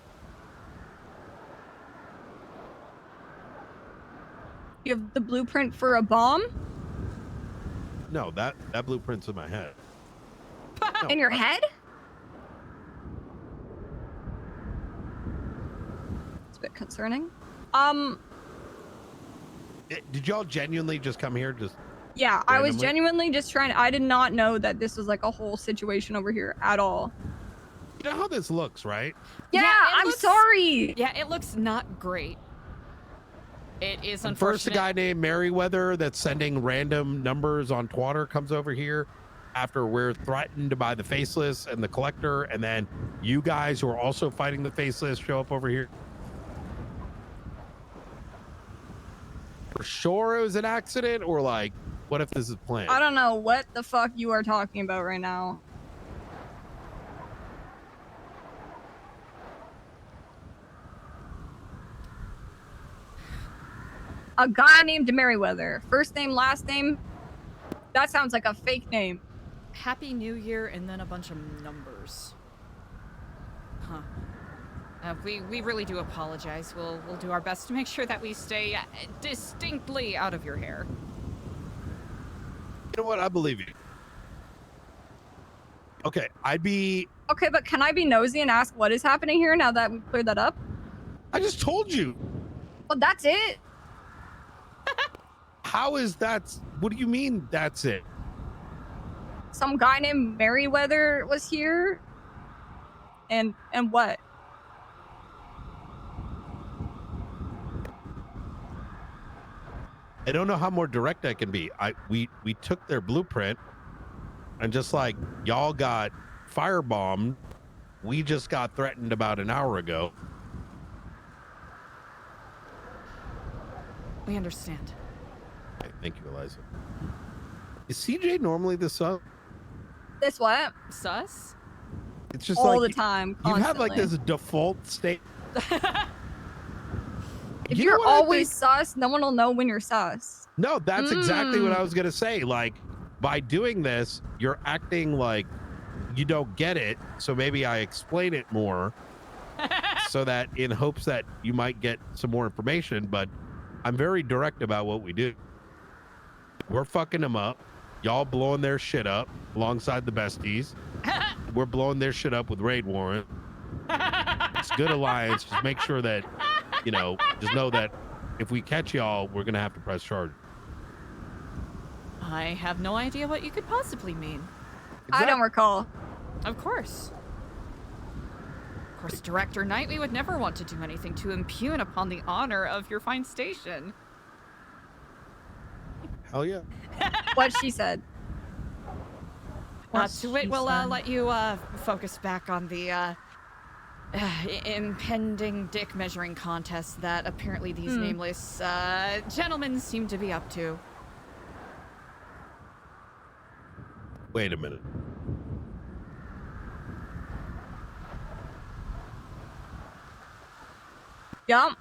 You have the blueprint for a bomb No, that blueprint's in my head. No, in your head? It's a bit concerning. Did y'all genuinely just come here just Yeah, I was randomly? genuinely just trying. I did not know that this was like a whole situation over here at all. You know how this looks, right? Yeah, I'm sorry. Yeah, it looks not great. It is And first, a unfortunate. guy named Merriweather that's sending random numbers on Twitter comes over here after we're threatened by the Faceless and the Collector, and then you guys who are also fighting the Faceless show up over here. For sure it was an accident, or like, what if this is planned? I don't know what the fuck you are talking about right now. A guy named Merriweather. First name, last name. That sounds like a fake name. Happy New Year and then a bunch of numbers. Huh. We really do apologize. We'll do our best to make sure that we stay distinctly out of your hair. You know what? I believe you. Okay, I'd be... Okay, but can I be nosy and ask what is happening here now that we've cleared that up? I just told you. Well, that's it. How is that? What do you mean that's it? Some guy named Merriweather was here. And what? I don't know how more direct I can be. We took their blueprint, and just like y'all got firebombed, we just got threatened about an hour ago. We understand. Okay, thank you, Eliza. Is CJ normally this sus? This what? Sus? It's just all like the time. You have like constantly. this default state. If You know you're what I always sus, no one will know when you're sus. No, that's exactly what I was gonna say. Like, by doing this, you're acting like you don't get it. So maybe I explain it more, so that in hopes that you might get some more information. But I'm very direct about what we do. We're fucking them up. Y'all blowing their shit up alongside the besties. We're blowing their shit up with raid warrant. It's good alliance. Just make sure that, you know, just know that if we catch y'all, we're gonna have to press charge. I have no idea what you could possibly mean. I don't recall. Of course. Of course, Director Knight, we would never want to do anything to impugn upon the honor of your fine station. Hell yeah. What she said. To it, we'll let you focus back on the impending dick measuring contest that apparently these nameless gentlemen seem to be up to. Wait a minute. Yup.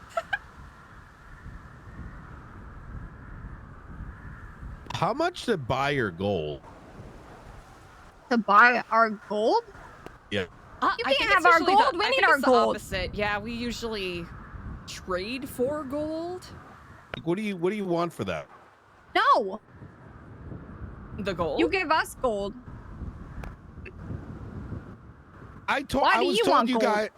How much to buy your gold? To buy our gold? Yeah. You I can't think have it's our usually gold. the- We I need think our it's the gold. opposite. Yeah, we usually trade for gold. Like, what do you want for that? No. The gold? You give us gold. I told. Why I do was you told want you gold? guys.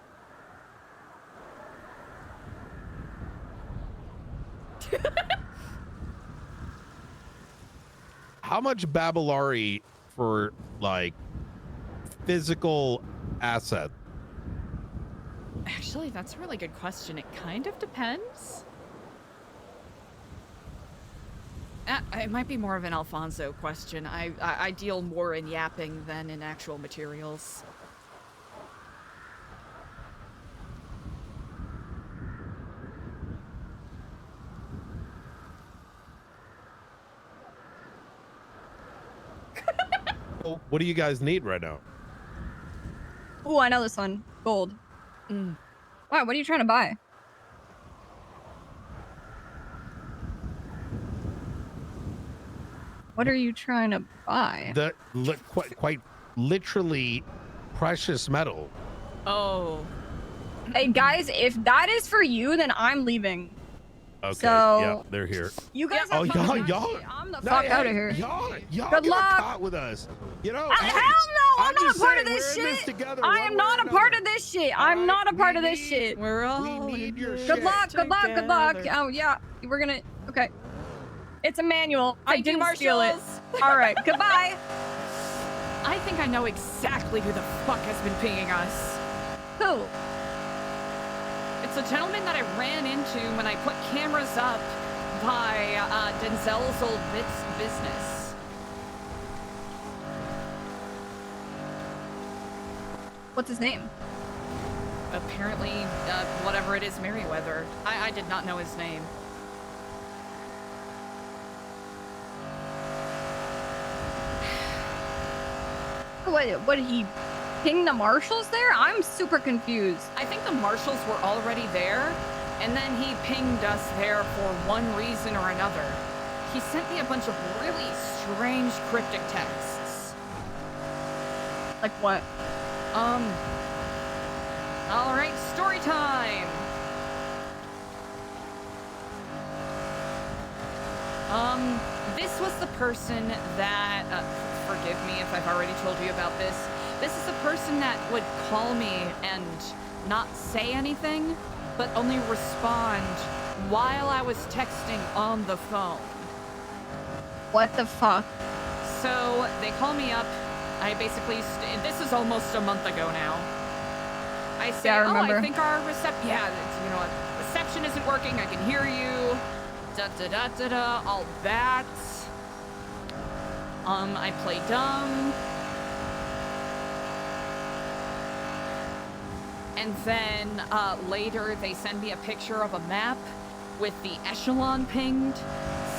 How much Babylari for like physical asset? Actually, that's a really good question. It kind of depends. It might be more of an Alfonso question. I deal more in yapping than in actual materials. Well, what do you guys need right now? Oh, I know this one. Gold. Why? What are you trying to buy? What are you trying to buy? Quite literally precious metal. Oh. Hey guys, if that is for you, then I'm leaving. Okay. So Yep, they're here. you guys Oh, have fun with that y'all. shit. I'm the No, fuck hey, out of here. Y'all Good got luck. caught with us. You know, Hell no! I'm not a part of saying, this we're in this shit. together I one am way not or a part another. of this shit. I'm not a part of this shit. We're all We need your Good shit. luck. Good luck. Good luck. Oh yeah, we're gonna. Okay. It's a manual. I Thank you, didn't steal it. Marshalls. All right. Goodbye. I think I know exactly who the fuck has been pinging us. Who? It's a gentleman that I ran into when I put cameras up by Denzel's old business. What's his name? Apparently, whatever it is, Merriweather. I did not know his name. What did he ping the marshals there? I'm super confused. I think the marshals were already there, and then he pinged us there for one reason or another. He sent me a bunch of really strange cryptic texts. Like what? All right, story time. This was the person that, forgive me if I've already told you about this. This is the person that would call me and not say anything, but only respond while I was texting on the phone. What the fuck? So they call me up. I basically, this is almost a month ago now. I say, Yeah, I oh, remember. I think our reception isn't working. I can hear you. Da da da da da. All that. I play dumb. And then later they send me a picture of a map with the echelon pinged,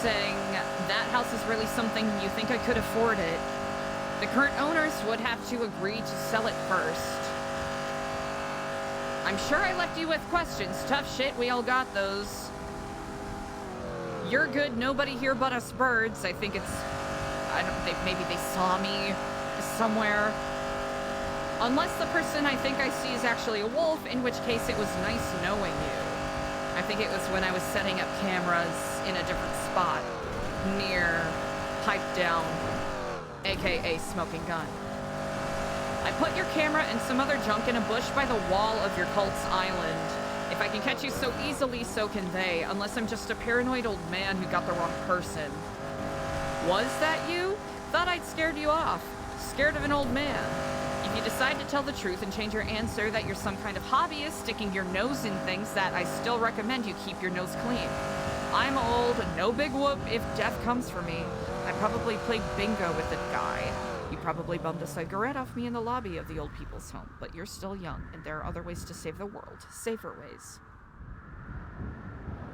saying that house is really something. You think I could afford it? The current owners would have to agree to sell it first. I'm sure I left you with questions. Tough shit, we all got those. You're good, nobody here but us birds. I think it's, maybe they saw me somewhere. Unless the person I think I see is actually a wolf, in which case it was nice knowing you. I think it was when I was setting up cameras in a different spot, near Pipe Down, aka Smoking Gun. I put your camera and some other junk in a bush by the wall of your cult's island. If I can catch you so easily, so can they, unless I'm just a paranoid old man who got the wrong person. Was that you? Thought I'd scared you off. Scared of an old man. If you decide to tell the truth and change your answer that you're some kind of hobbyist sticking your nose in things, that I still recommend you keep your nose clean. I'm old, no big whoop if death comes for me. I probably played bingo with a guy. You probably bummed a cigarette off me in the lobby of the old people's home, but you're still young, and there are other ways to save the world. Safer ways.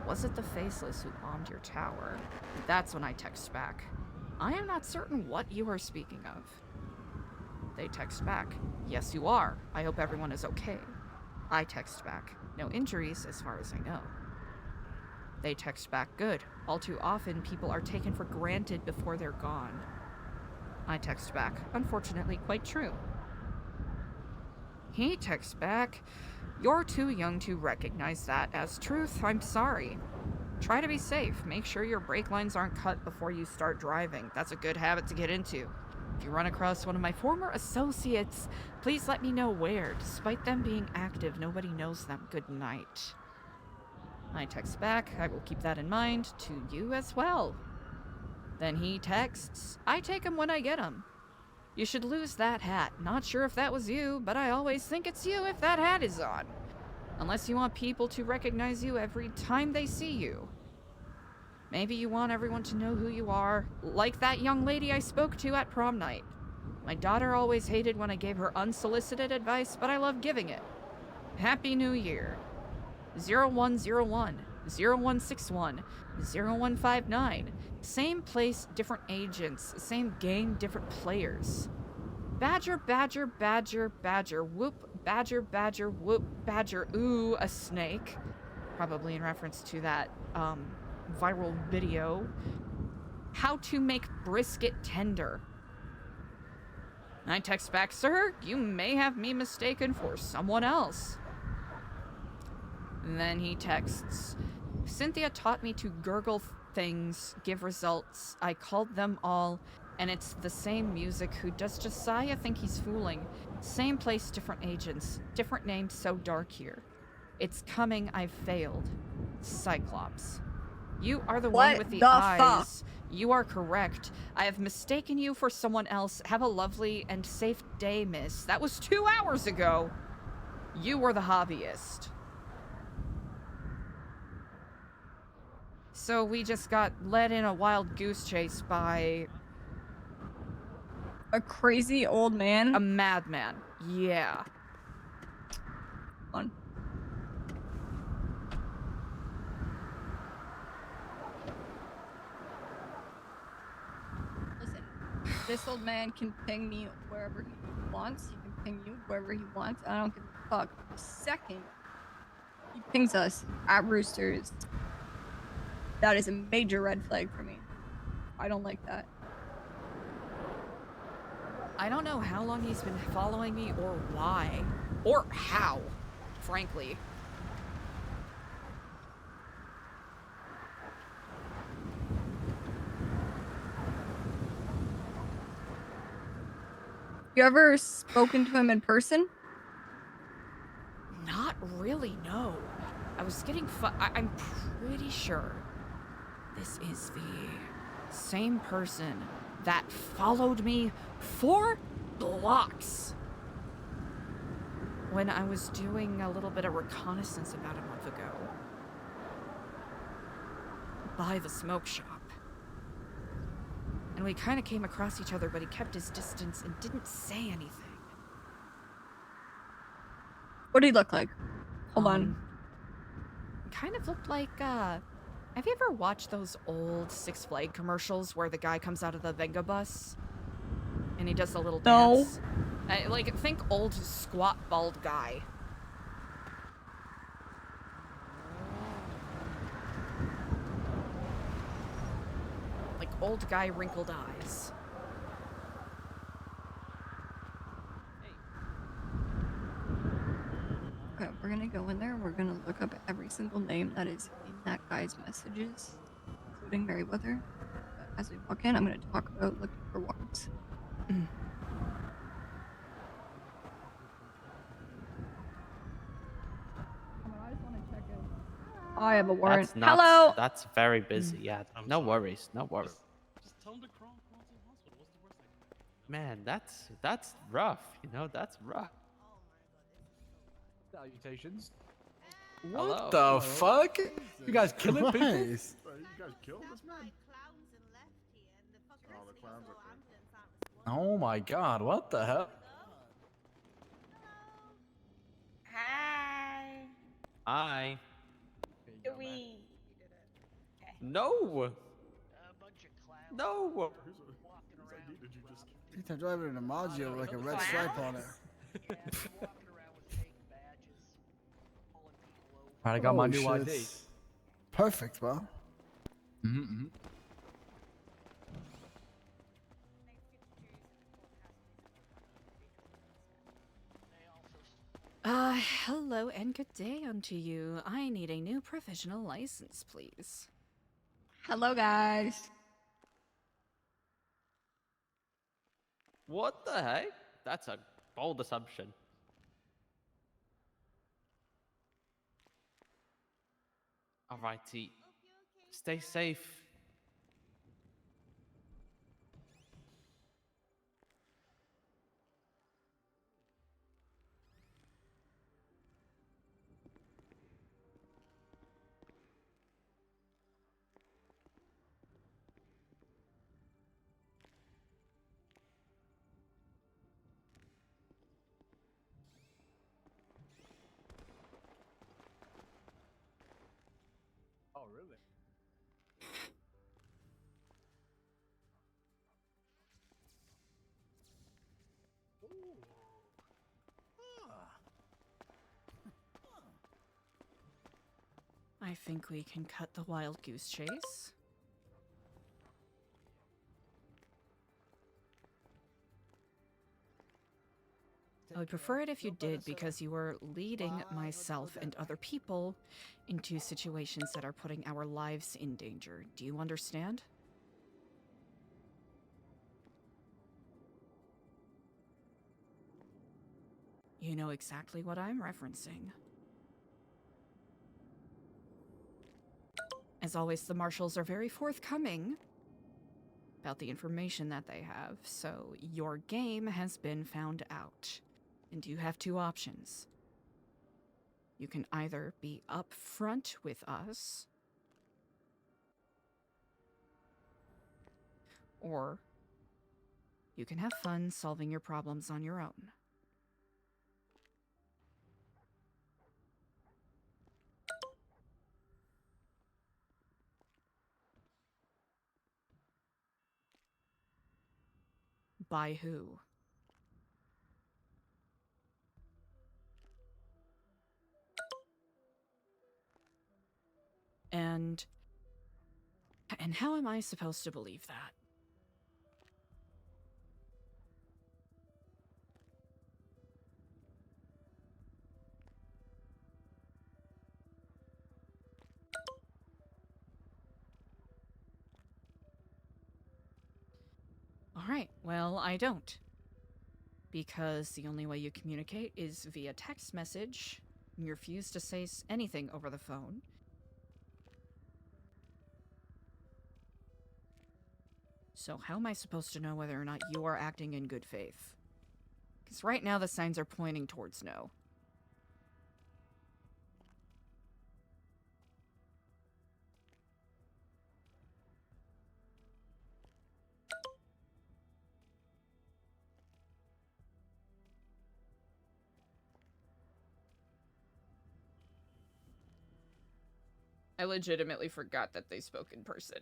Was it the Faceless who bombed your tower? That's when I text back. I am not certain what you are speaking of. They text back. Yes, you are. I hope everyone is okay. I text back. No injuries as far as I know. They text back. Good. All too often, people are taken for granted before they're gone. I text back. Unfortunately, quite true. He texts back. You're too young to recognize that as truth. I'm sorry. Try to be safe. Make sure your brake lines aren't cut before you start driving. That's a good habit to get into. If you run across one of my former associates, please let me know where. Despite them being active, nobody knows them. Good night. I text back. I will keep that in mind. To you as well. Then he texts. I take him when I get him. You should lose that hat. Not sure if that was you, but I always think it's you if that hat is on. Unless you want people to recognize you every time they see you. Maybe you want everyone to know who you are, like that young lady I spoke to at prom night. My daughter always hated when I gave her unsolicited advice, but I love giving it. Happy New Year. 0101, 0161, 0159. Same place, different agents. Same game, different players. Badger, badger, badger, badger, whoop, badger, badger, whoop, badger, ooh, a snake. Probably in reference to that, viral video. how to make brisket tender. I text back, sir, you may have me mistaken for someone else. And then he texts, Cynthia taught me to gurgle things, give results. I called them all, and it's the same music. Who does Josiah think he's fooling? Same place, different agents. Different names, so dark here. It's coming, I've failed. Cyclops. You are the one with the eyes. You are correct. I have mistaken you for someone else. Have a lovely and safe day, miss. That was 2 hours ago. You were the hobbyist. So we just got led in a wild goose chase by... a crazy old man? A madman. Yeah. On. Listen, this old man can ping me wherever he wants. He can ping you wherever he wants. I don't give a fuck. The second he pings us at Roosters, that is a major red flag for me. I don't like that. I don't know how long he's been following me or why. Or how, frankly. You ever spoken to him in person? Not really, no. I was getting I'm pretty sure this is the same person that followed me for blocks when I was doing a little bit of reconnaissance about a month ago by the smoke shop. And we kind of came across each other, but he kept his distance and didn't say anything. What did he look like? Hold on. Kind of looked like, have you ever watched those old Six Flags commercials where the guy comes out of the Venga bus and he does a little dance? Like, think old squat bald guy. Like old guy wrinkled eyes. Okay, we're gonna go in there and we're gonna look up every single name that is in that guy's messages, including Merryweather. As we walk in, I'm gonna talk about looking for warrants. I have a warrant. That's nuts. Hello. That's very busy. Yeah. No worries. No worries. Just tell him to crawl to the hospital. What's the worst that can happen? Man, that's rough. You know, that's rough. Salutations. Hello. What the fuck? You guys killing people? Nice. You guys killed this man? Oh, the clowns are Oh my god, what the hell? Hi. Hi. Do we? No. No. I'm driving an emoji with like a red stripe on it. Alright, I got my Oh, new shit. ID. Perfect, bro. Mm-hmm. Hello and good day unto you. I need a new provisional license, please. Hello, guys. What the heck? That's a bold assumption. Alrighty. Stay safe. Oh, really? I think we can cut the wild goose chase. I would prefer it if you did, because you are leading myself and other people into situations that are putting our lives in danger. Do you understand? You know exactly what I'm referencing. As always, the marshals are very forthcoming about the information that they have, so your game has been found out. And you have two options. You can either be upfront with us, or you can have fun solving your problems on your own. By who? And how am I supposed to believe that? Alright, well, I don't. Because the only way you communicate is via text message. You refuse to say anything over the phone. So how am I supposed to know whether or not you are acting in good faith? Because right now the signs are pointing towards no. I legitimately forgot that they spoke in person.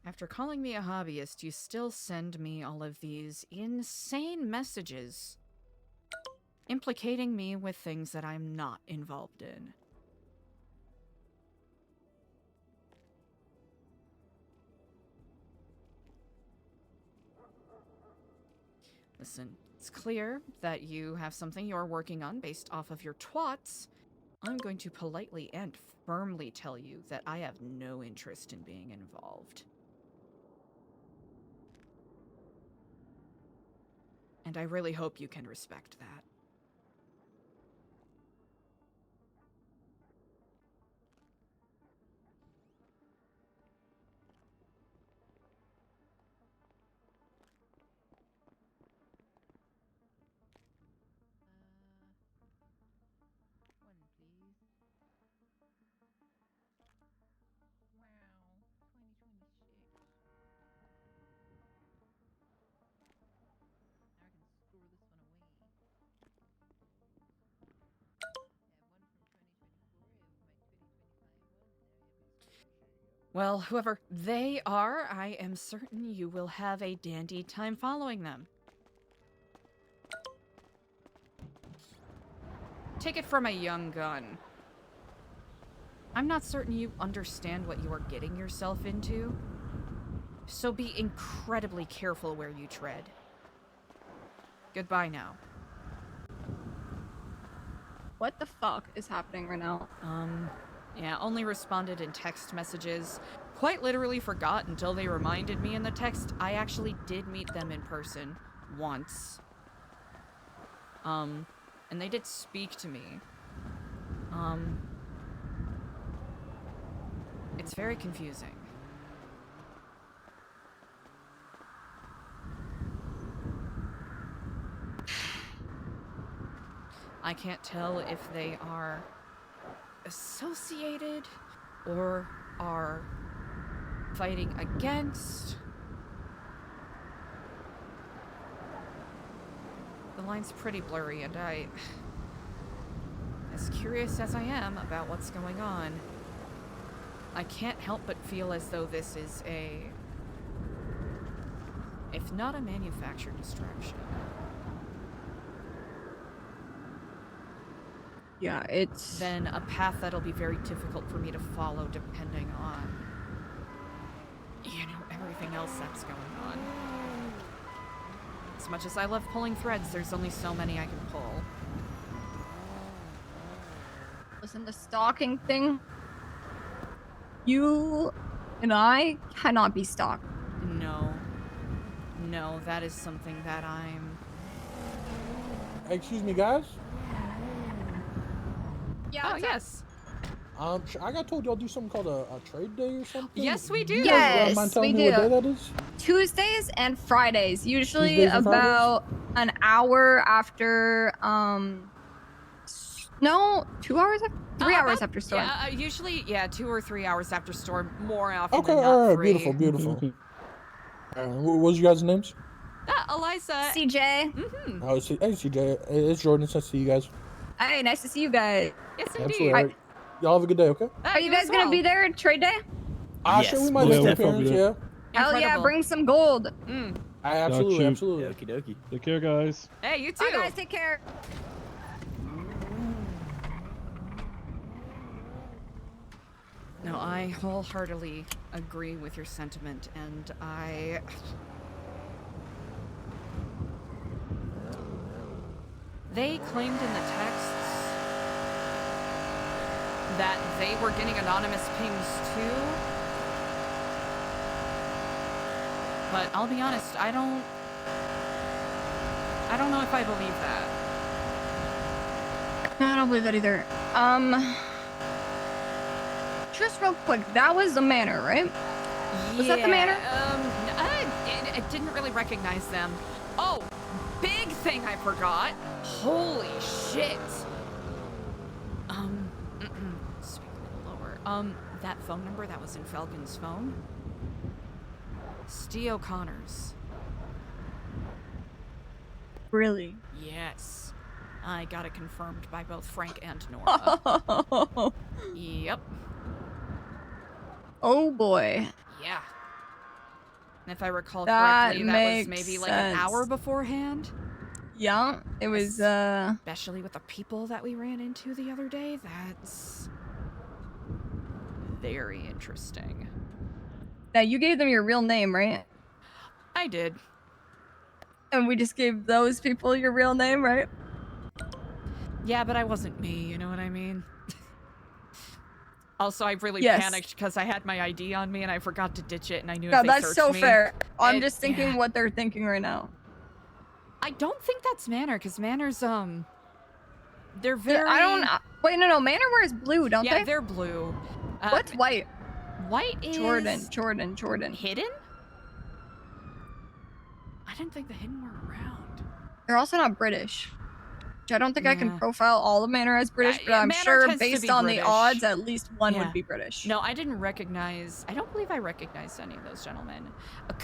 After calling me a hobbyist, you still send me all of these insane messages implicating me with things that I'm not involved in. Listen, it's clear that you have something you're working on based off of your twats. I'm going to politely and firmly tell you that I have no interest in being involved. And I really hope you can respect that. One, please. Wow, 2026. Now I can store this one away. I have one from 2024, I have my 2025 one, and now I have my storage. Well, whoever they are, I am certain you will have a dandy time following them. Take it from a young gun. I'm not certain you understand what you are getting yourself into, so be incredibly careful where you tread. Goodbye now. What the fuck is happening right now? Yeah, only responded in text messages. Quite literally forgot until they reminded me in the text. I actually did meet them in person once. And they did speak to me. It's very confusing. I can't tell if they are associated or are fighting against. The line's pretty blurry, and as curious as I am about what's going on, I can't help but feel as though this is if not a manufactured distraction. Yeah, it's... Then a path that'll be very difficult for me to follow depending on, you know, everything else that's going on. As much as I love pulling threads, there's only so many I can pull. Listen, the stalking thing, you and I cannot be stalked. No. No, that is something that I'm... Excuse me, guys. Yeah, yes. I got told y'all do something called a trade day or something. Yes, we do. You guys, mind Yes, telling we me what day do. that is? Tuesdays and Fridays, usually Tuesdays and Fridays? about an hour after, no, 2 hours, 3 hours after storm. Yeah, usually, 2 or 3 hours after storm, more often Okay, than not. all right, free. beautiful, beautiful. What was you guys' names? Eliza. CJ. Mm-hmm. Oh, hey, CJ. It's Jordan. It's nice to see you guys. Hey, nice to see you guys. Yes, Absolutely. All right. Y'all have a good day, okay? Are you guys gonna be there at trade day? Sure, we might make an appearance, yeah. Hell yeah, bring some gold. Absolutely, absolutely. Okie dokie. Take care, guys. Hey, you too. Bye, guys. Take care. No, I wholeheartedly agree with your sentiment, and They claimed in the texts that they were getting anonymous pings too. But I'll be honest, I don't know if I believe that. No, I don't believe that either. Just real quick, that was the manor, right? Was that the manor? I didn't really recognize them. Oh, big thing I forgot. Holy shit. Speak a little lower. That phone number that was in Falcon's phone? Steve O'Connor's. Really? Yes. I got it confirmed by both Frank and Nora. Yep. Oh boy. Yeah. And if I recall That correctly, that was makes maybe like an hour sense. beforehand. Yeah, it was, Especially with the people that we ran into the other day, that's very interesting. Now, you gave them your real name, right? I did. And we just gave those people your real name, right? Yeah, but I wasn't me, you know what I mean? Also, I really Yes. panicked because I had my ID on me and I forgot to ditch it, and I knew No, if they that's searched so me, fair. I'm it- just thinking yeah. what they're thinking right now. I don't think that's Manor, because Manor's, they're very... I don't... wait, no, Manor wears blue, don't Yeah, they? they're blue. What's white? White is... Jordan. Hidden? I didn't think the Hidden were around. They're also not British. Which I don't think I can Yeah. profile all of Manor as British, but I'm Manor sure tends to based be on the British. odds, at least one Yeah. would be British. No, I didn't recognize... I don't believe I recognized any of those gentlemen.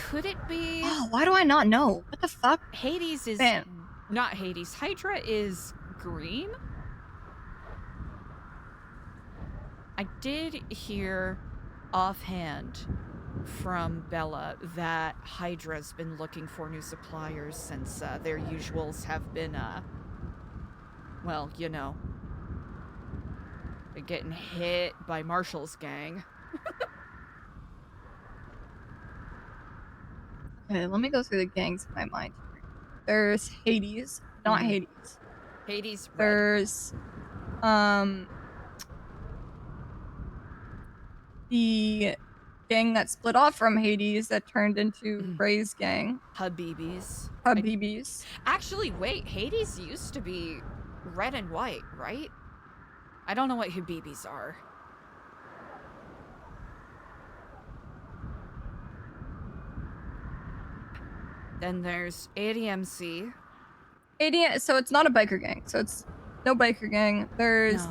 Could it be... Oh, why do I not know? What the fuck? Hades is... Man. Not Hades. Hydra is green? I did hear offhand from Bella that Hydra's been looking for new suppliers since their usuals have been, well, you know, getting hit by Marshall's gang. Okay, let me go through the gangs in my mind. There's Hades, not Mhm. Hades. Hades, red. There's, the gang that split off from Hades that turned into Ray's gang. Habibis. Habibis. Actually, wait, Hades used to be red and white, right? I don't know what Habibis are. Then there's ADMC. So it's not a biker gang. So it's no biker gang. There's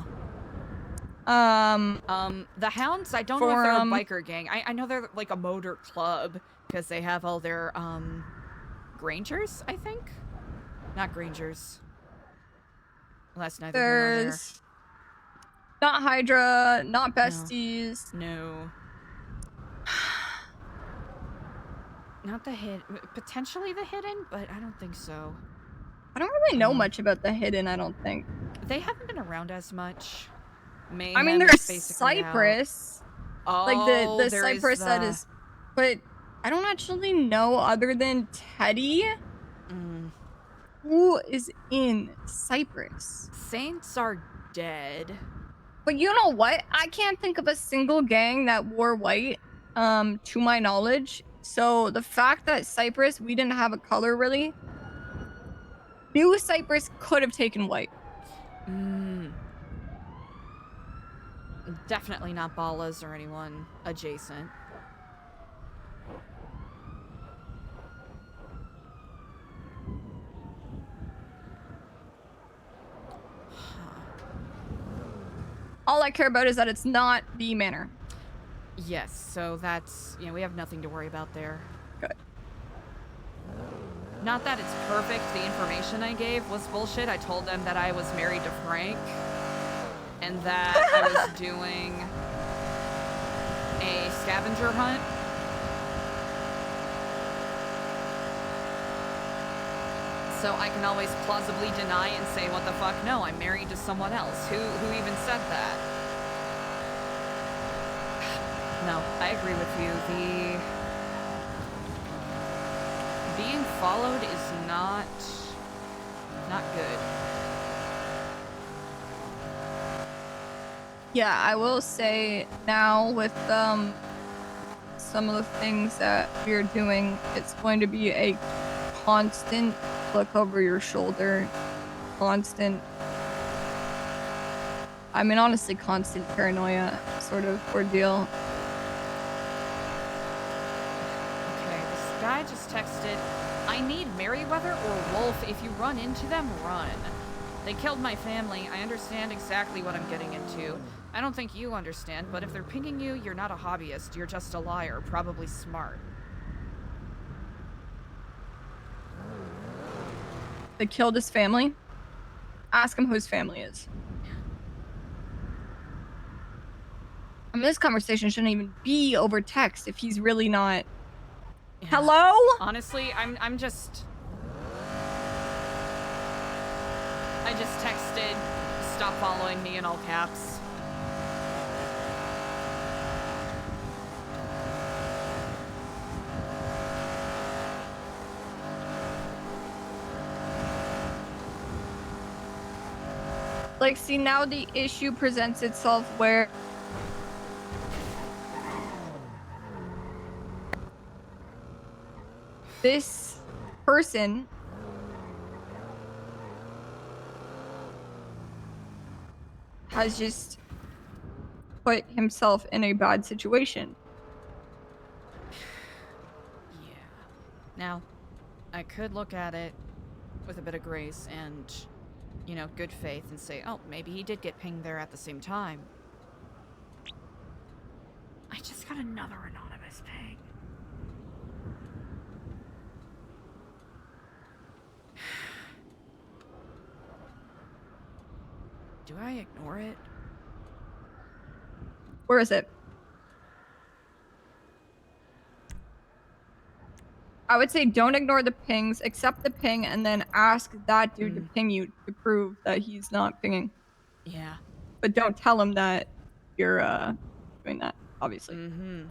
the Hounds, I don't know if they're a Forum. biker gang. I know they're like a motor club because they have all their Grangers, I think? Not Grangers. Well, that's neither here nor there. There's not Hydra, not Besties. No. Not the hidden. Potentially the hidden, but I don't think so. I don't really know much about the hidden, I don't think. They haven't been around as much. I mean, Mayhem there's is basically out. Cypress. Like Oh, the there is Cypress that the- is. But I don't actually know, other than Teddy, who is in Cypress. Saints are dead. But you know what? I can't think of a single gang that wore white, to my knowledge. So the fact that Cypress, we didn't have a color really. New Cypress could have taken white. Definitely not Ballas or anyone adjacent. All I care about is that it's not the manor. Yes, so that's, we have nothing to worry about there. Good. Not that it's perfect. The information I gave was bullshit. I told them that I was married to Frank and that I was doing a scavenger hunt. So I can always plausibly deny and say, what the fuck? No, I'm married to someone else. Who even said that? No, I agree with you. Being followed is not good. Yeah, I will say now with some of the things that we're doing, it's going to be a constant look over your shoulder, constant, I mean honestly constant paranoia sort of ordeal. Okay, this guy just texted, I need Merryweather or Wolf. If you run into them, run. They killed my family. I understand exactly what I'm getting into. I don't think you understand, but if they're pinging you, you're not a hobbyist. You're just a liar, probably smart. They killed his family. Ask him who his family is. I mean, this conversation shouldn't even be over text if he's really not. Yeah. Hello? Honestly, I just texted, stop following me in all caps. Like, see, now the issue presents itself where this person has just put himself in a bad situation. Yeah. Now, I could look at it with a bit of grace and, good faith and say, oh, maybe he did get pinged there at the same time. I just got another anonymous ping. Do I ignore it? Where is it? I would say don't ignore the pings, accept the ping, and then ask that dude to ping you to prove that he's not pinging. Yeah. But don't tell him that you're doing that, obviously. Mm-hmm.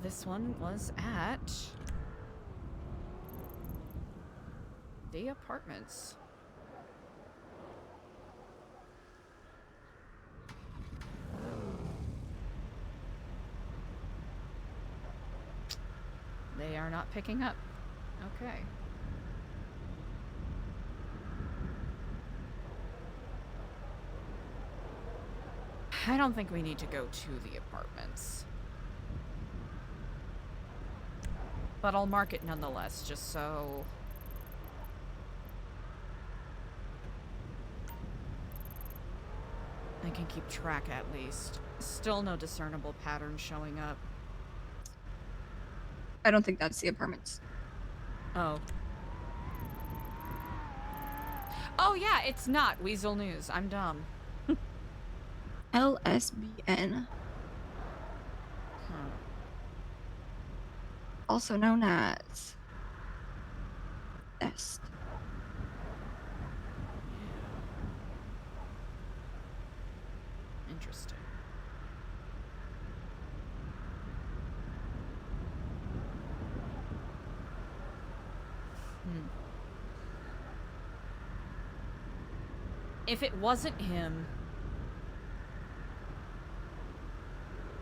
This one was at the apartments. They are not picking up. Okay. I don't think we need to go to the apartments. But I'll mark it nonetheless, just so... I can keep track at least. Still no discernible pattern showing up. I don't think that's the apartments. Oh. Oh yeah, it's not Weasel News. I'm dumb. LSBN. Also known as Est. Interesting. If it wasn't him,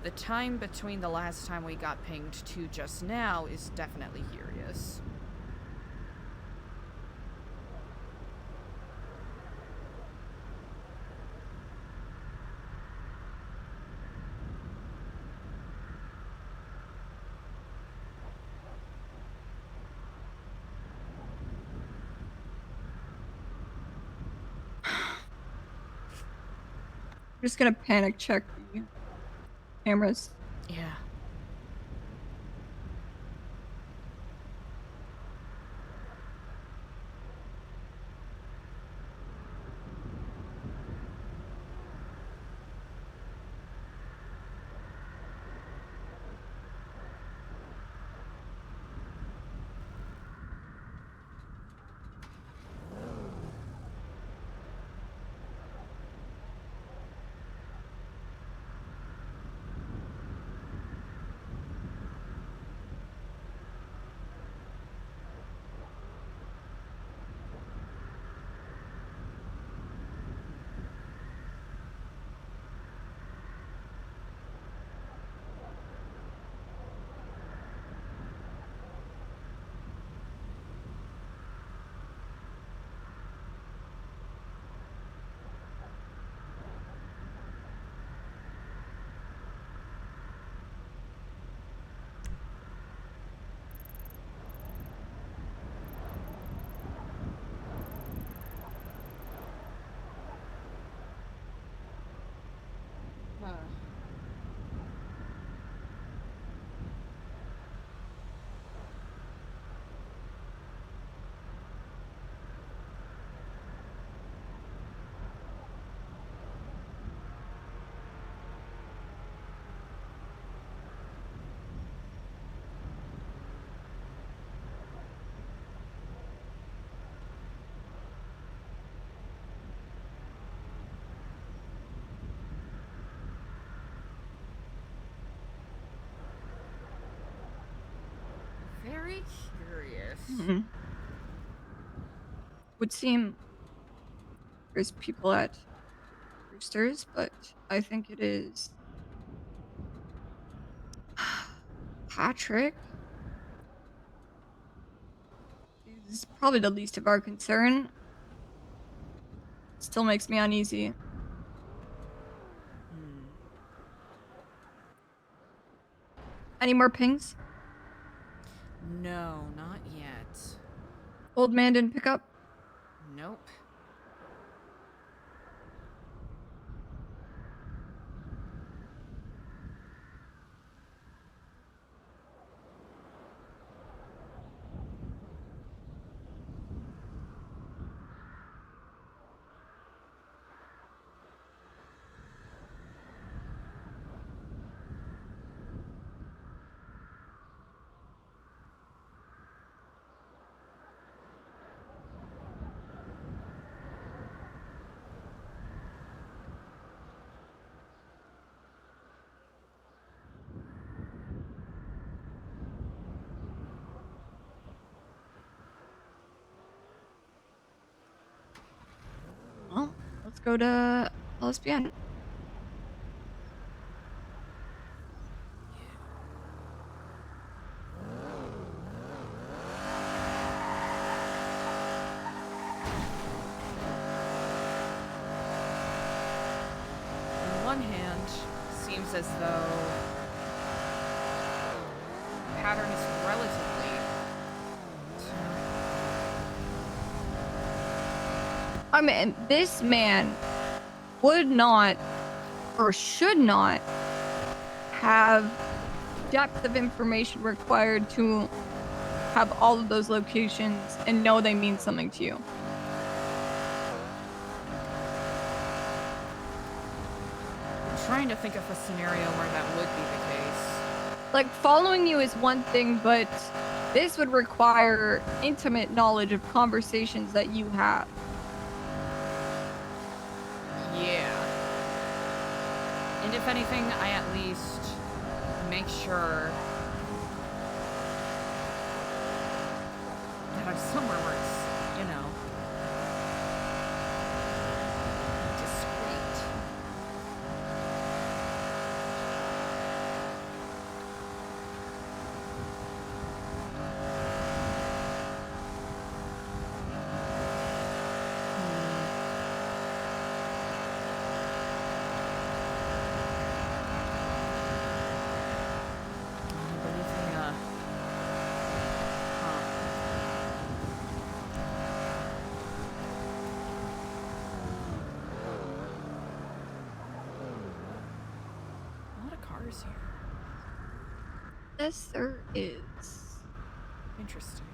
the time between the last time we got pinged to just now is definitely curious. I'm just gonna panic check the cameras. Yeah. Very curious. Would seem there's people at Roosters, but I think it is Patrick. Is probably the least of our concern. Still makes me uneasy. Any more pings? No, not yet. Old man didn't pick up? Nope. Well, let's go to LSBN. On one hand, seems as though the pattern is relatively. I mean, this man would not or should not have depth of information required to have all of those locations and know they mean something to you. I'm trying to think of a scenario where that would be the case. Like, following you is one thing, but this would require intimate knowledge of conversations that you have. Yeah. And if anything, I at least make sure that I'm somewhere where it's, you know, discreet. Cars here. Yes, there is. Interesting.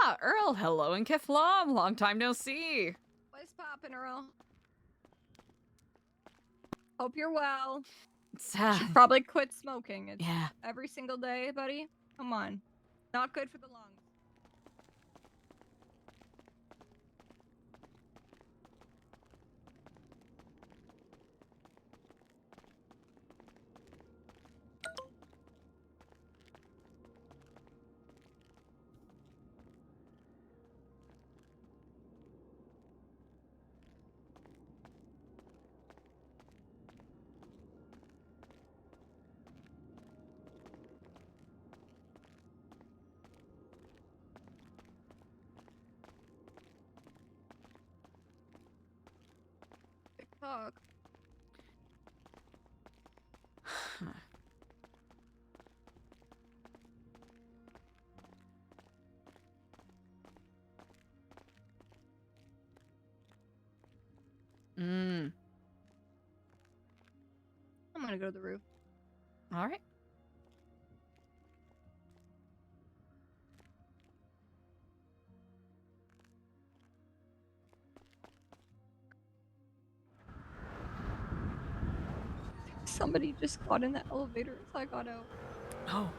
Ah, Earl, hello and Kiflam. Long time no see. What's poppin', Earl? Hope you're well. Should probably quit smoking. It's yeah. every single day, buddy. Come on. Not good for the lungs. TikTok. Mm. I'm gonna go to the roof. All right. Somebody just got in the elevator as I got out. Oh.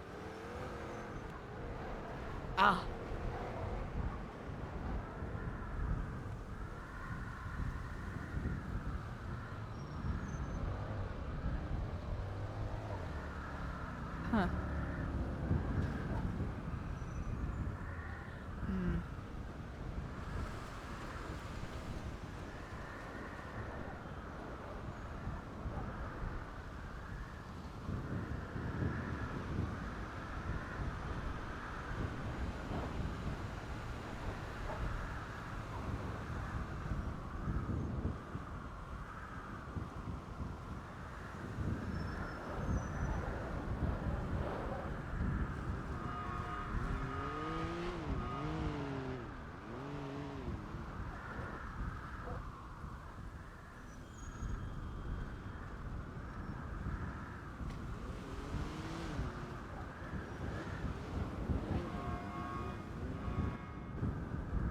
Ah. Huh. Hmm.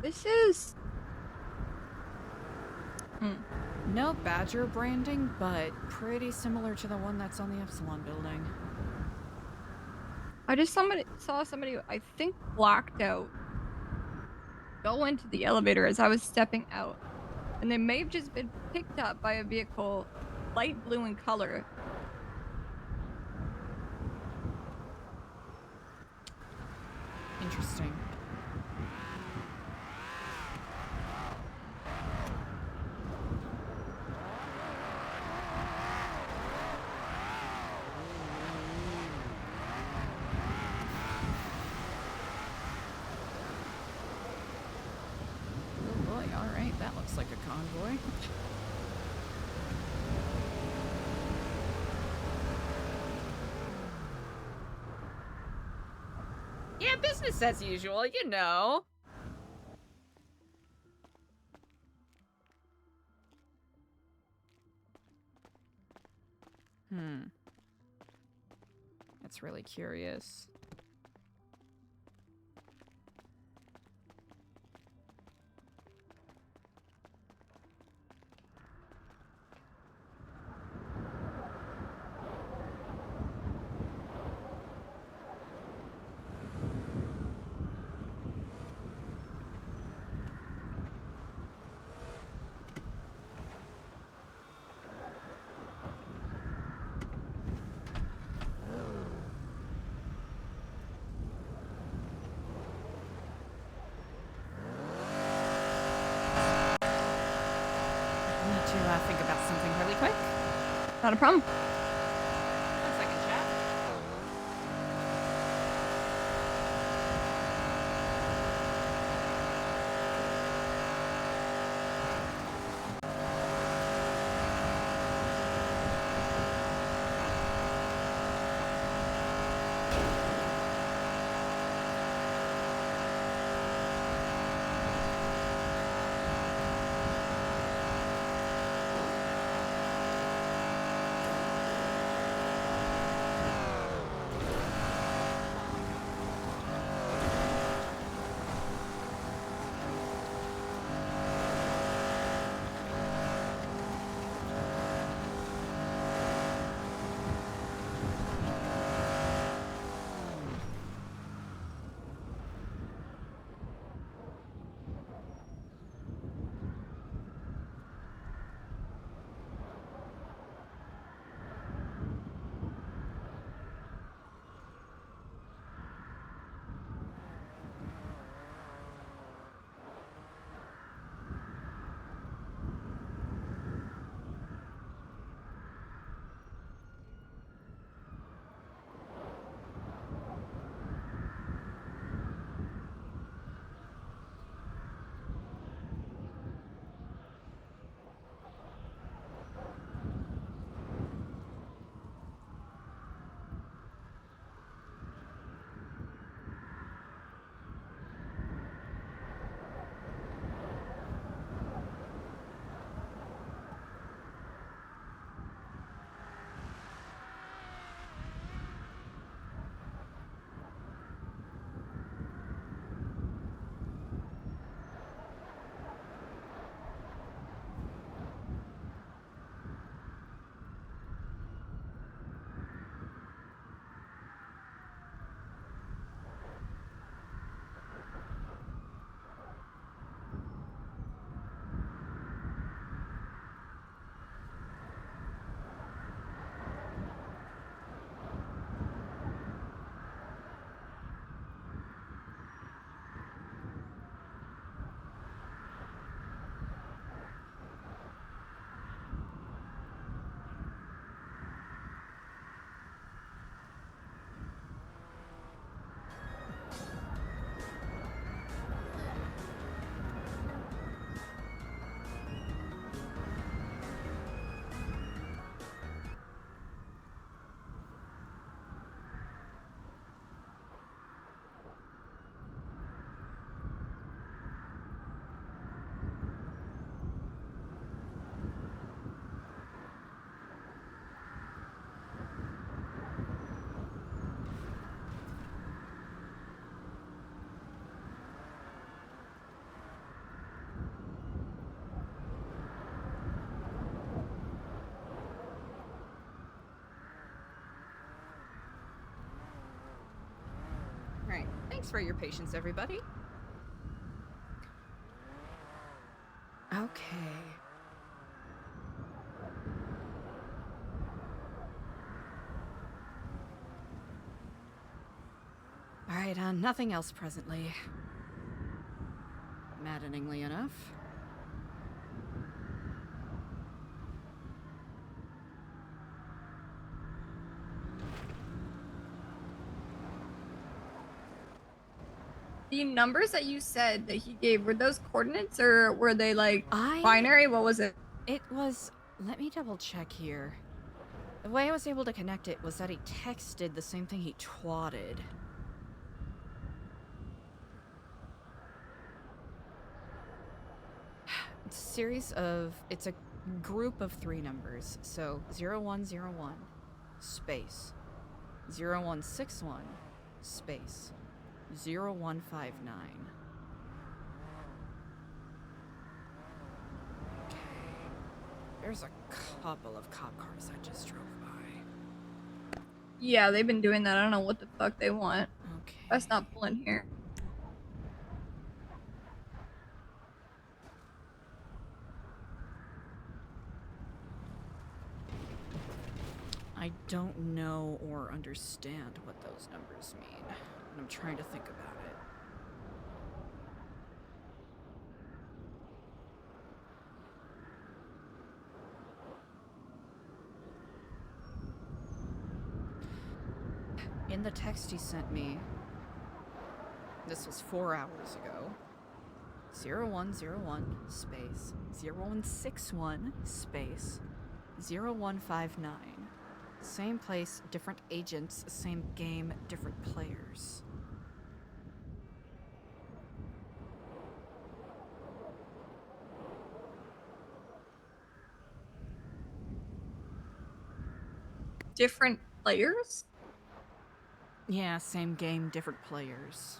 This is... No Badger branding, but pretty similar to the one that's on the Epsilon building. I just saw somebody, I think, blacked out go into the elevator as I was stepping out. And they may have just been picked up by a vehicle light blue in color. Interesting. That looks like a convoy. Yeah, business as usual, you know. That's really curious. To think about something really quick. Not a problem. 1 second, chat. Alright, thanks for your patience, everybody. Okay. Alright, nothing else presently. Maddeningly enough. The numbers that you said that he gave, were those coordinates or were they like I- binary? What was it? It was. Let me double check here. The way I was able to connect it was that he texted the same thing he twatted. It's a series of. It's a group of 3 numbers. So 0101 space 0161 space 0159. Okay. There's a couple of cop cars I just drove by. Yeah, they've been doing that. I don't know what the fuck they want. Okay. That's not pulling here. I don't know or understand what those numbers mean, and I'm trying to think about it. In the text he sent me, this was 4 hours ago, 0101 space 0161 space 0159. Same place, different agents, same game, different players. Different players? Yeah, same game, different players.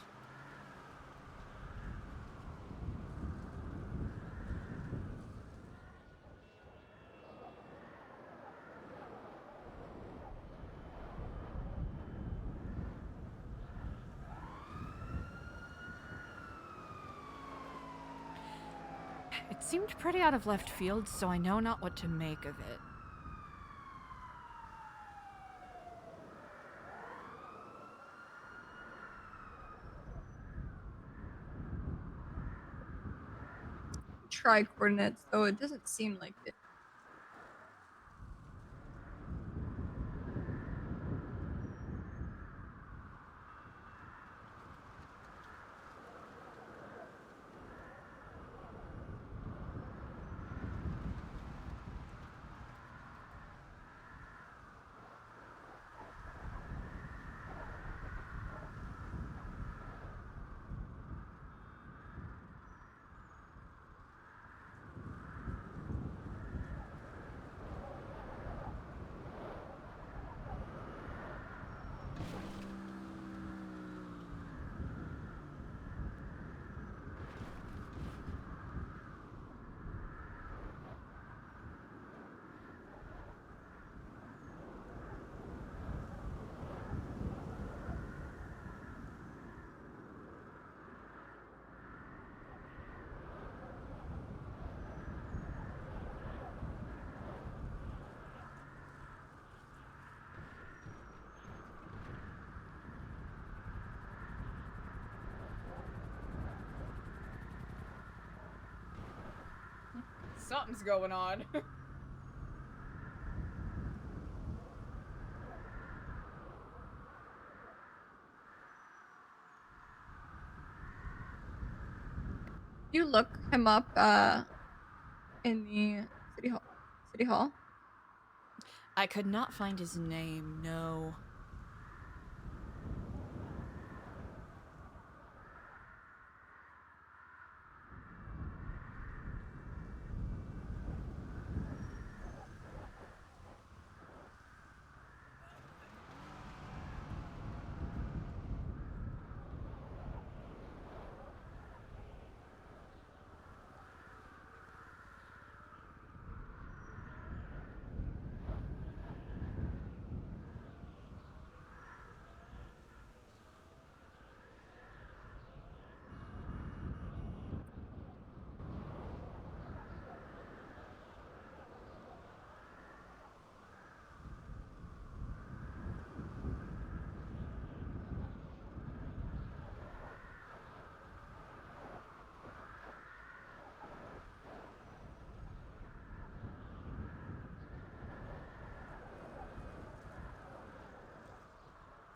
It seemed pretty out of left field, so I know not what to make of it. Try coordinates, though it doesn't seem like it. Something's going on. You look him up in the city hall. I could not find his name, no.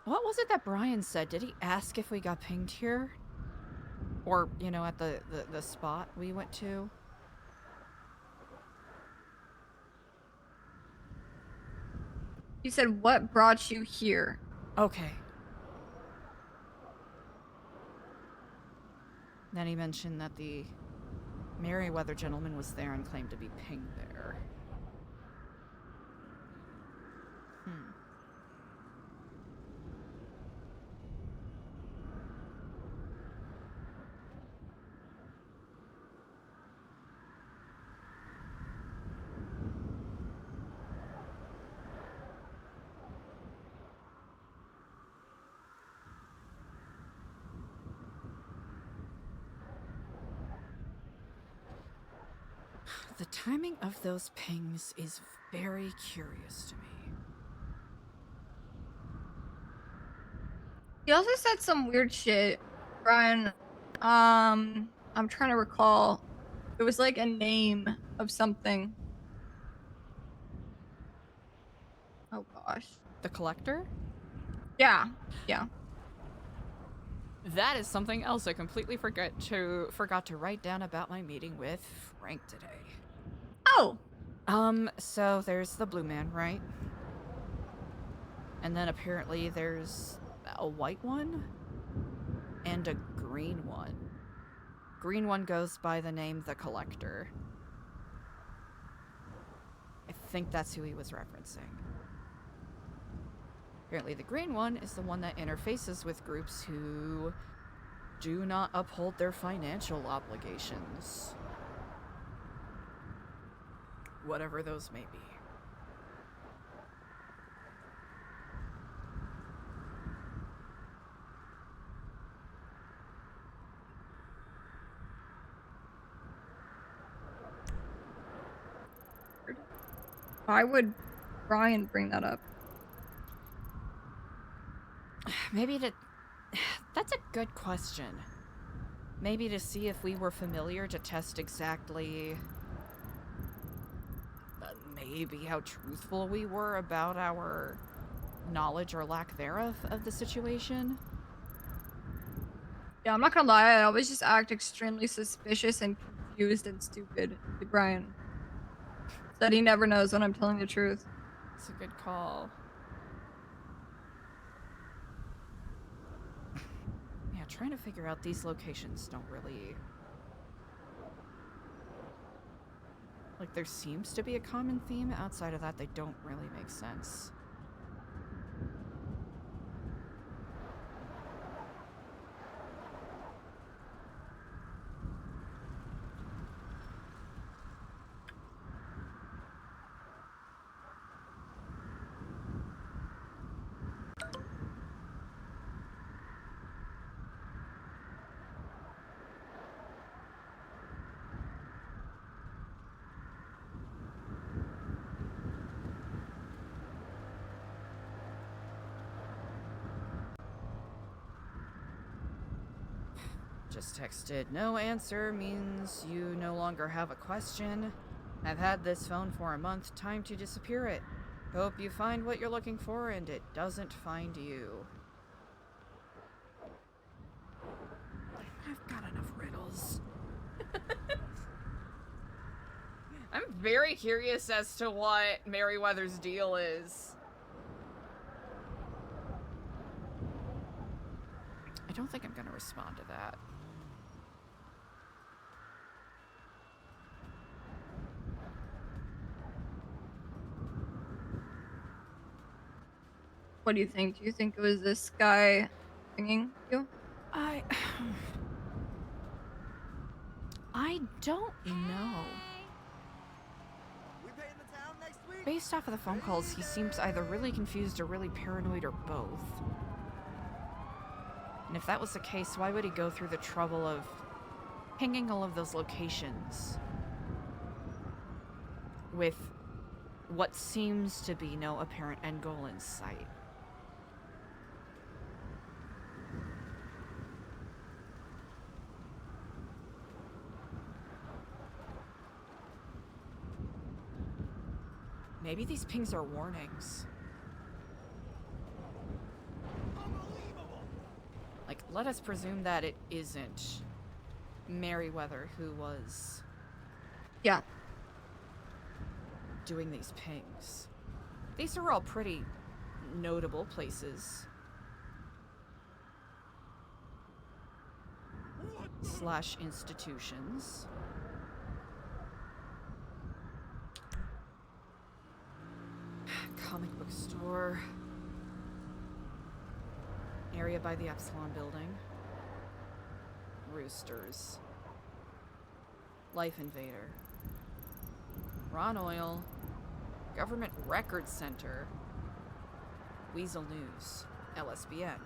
What was it that Brian said? Did he ask if we got pinged here? Or, you know, at the spot we went to. You said what brought you here? Okay. Then he mentioned that the Merryweather gentleman was there and claimed to be pinged there. The timing of those pings is very curious to me. He also said some weird shit, Brian. I'm trying to recall. It was like a name of something. Oh gosh. The collector? Yeah. Yeah. That is something else I completely forgot to write down about my meeting with Frank today. Oh. So there's the blue man, right? And then apparently there's a white one and a green one. Green one goes by the name The Collector. I think that's who he was referencing. Apparently the green one is the one that interfaces with groups who do not uphold their financial obligations. Whatever those may be. Why would Brian bring that up? Maybe to... That's a good question. Maybe to see if we were familiar, to test exactly... maybe how truthful we were about our knowledge or lack thereof of the situation. Yeah, I'm not gonna lie, I always just act extremely suspicious and confused and stupid to Brian. That he never knows when I'm telling the truth. It's a good call. Yeah, trying to figure out these locations don't really... Like, there seems to be a common theme. Outside of that, they don't really make sense. Just texted, no answer means you no longer have a question. I've had this phone for a month, time to disappear it. Hope you find what you're looking for and it doesn't find you. I've got enough riddles. I'm very curious as to what Merryweather's deal is. I don't think I'm gonna respond to that. What do you think? Do you think it was this guy singing you? I don't know. Based off of the phone calls, he seems either really confused or really paranoid or both. And if that was the case, why would he go through the trouble of pinging all of those locations with what seems to be no apparent end goal in sight? Maybe these pings are warnings. Like, let us presume that it isn't Merriweather who was Yeah. doing these pings. These are all pretty notable places. / institutions. Comic book store. Area by the Epsilon building. Roosters. Life Invader. Ron Oil. Government Records Center. Weasel News. LSBN.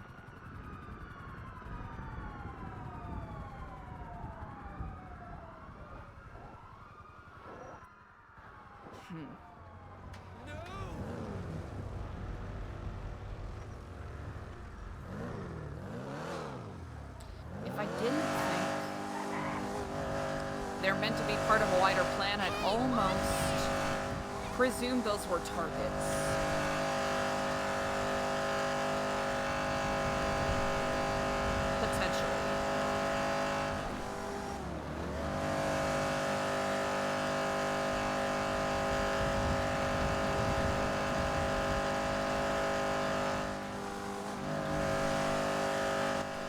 If I didn't think they're meant to be part of a wider plan, I'd almost presume those were targets. Potentially.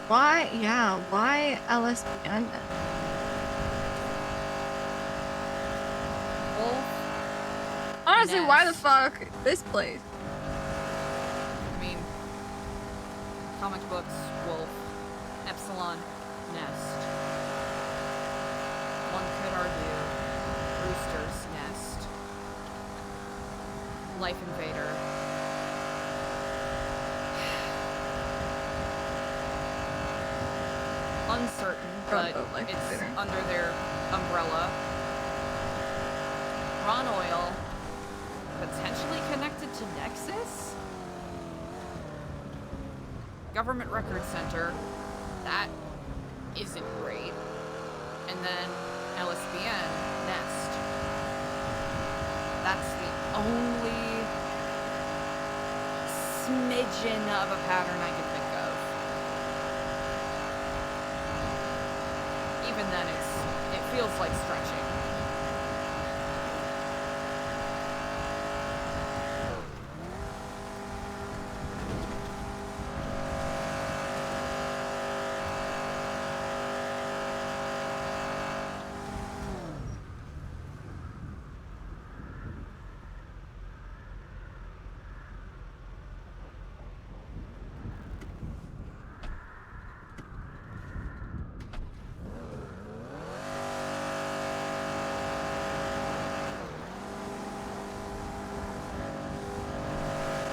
Why? Yeah, why LSBN? Honestly, why the fuck this place? I mean, comic books, Wolf, Epsilon, Nest. One could argue, Brewster's Nest. Life Invader. Uncertain, but it's under their umbrella. Ron Oil, potentially connected to Nexus? Government Records Center, that isn't great. And then LSBN, Nest. That's the only smidgen of a pattern I can think of. Even then, it feels like stretching.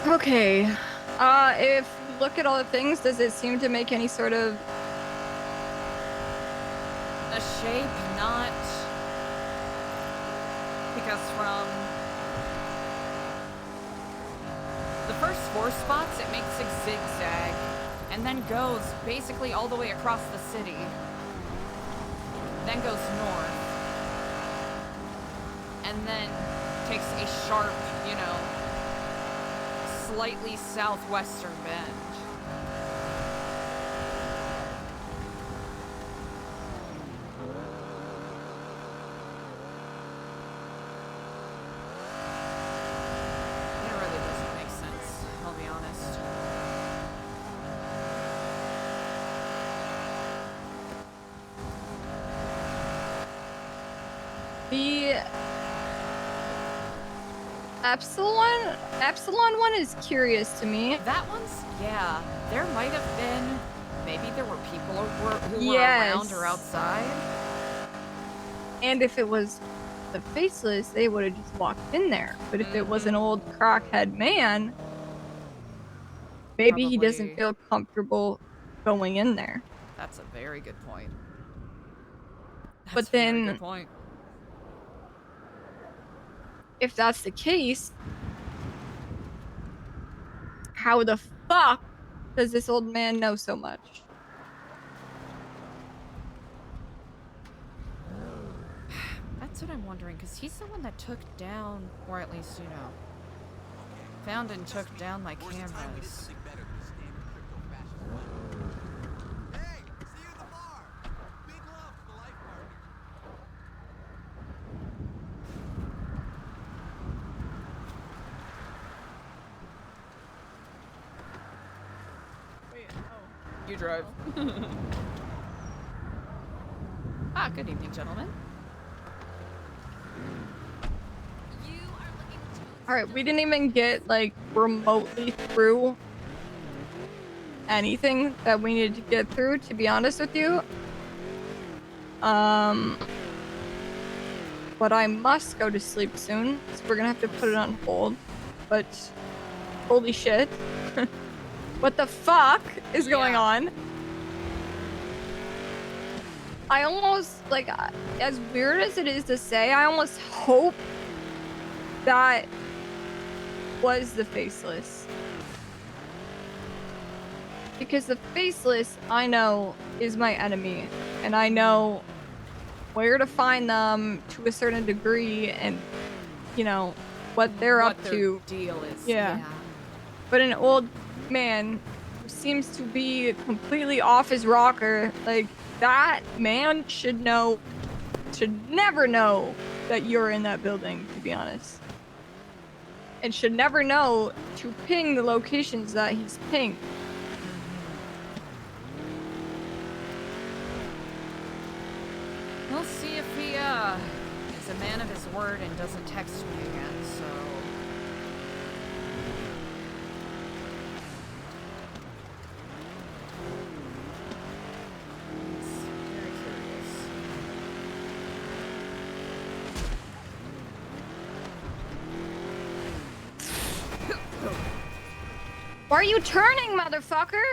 Okay. If you look at all the things, does it seem to make any sort of A shape, not because from the first 4 spots, it makes a zigzag and then goes basically all the way across the city, then goes north, and then takes a sharp, you know, slightly southwestern bend. It really doesn't make sense, I'll be honest. the Epsilon one is curious to me. That one's, yeah, there might have been, maybe there were people who were Yes. around or outside. And if it was the Faceless, they would have just walked in there. But if it was an old crackhead man, maybe he doesn't feel comfortable going in there. That's a very good point. But That's a very then, good point. if that's the case, how the fuck does this old man know so much? That's what I'm wondering, because he's the one that took down, or at least, you know, found and took down my cameras. You drive. Good evening, gentlemen. All right, we didn't even get like remotely through anything that we needed to get through, to be honest with you. But I must go to sleep soon, so we're gonna have to put it on hold. But holy shit. What the fuck is going on? I almost, like, as weird as it is to say, I almost hope that was the Faceless. Because the Faceless, I know, is my enemy. And I know where to find them to a certain degree and, you know, what they're up to. Deal is. Yeah. But an old man who seems to be completely off his rocker, like, that man should never know that you're in that building, to be honest. And should never know to ping the locations that he's pinged. We'll see if he, is a man of his word and doesn't text me again, so... It's very curious. Why are you turning, motherfucker?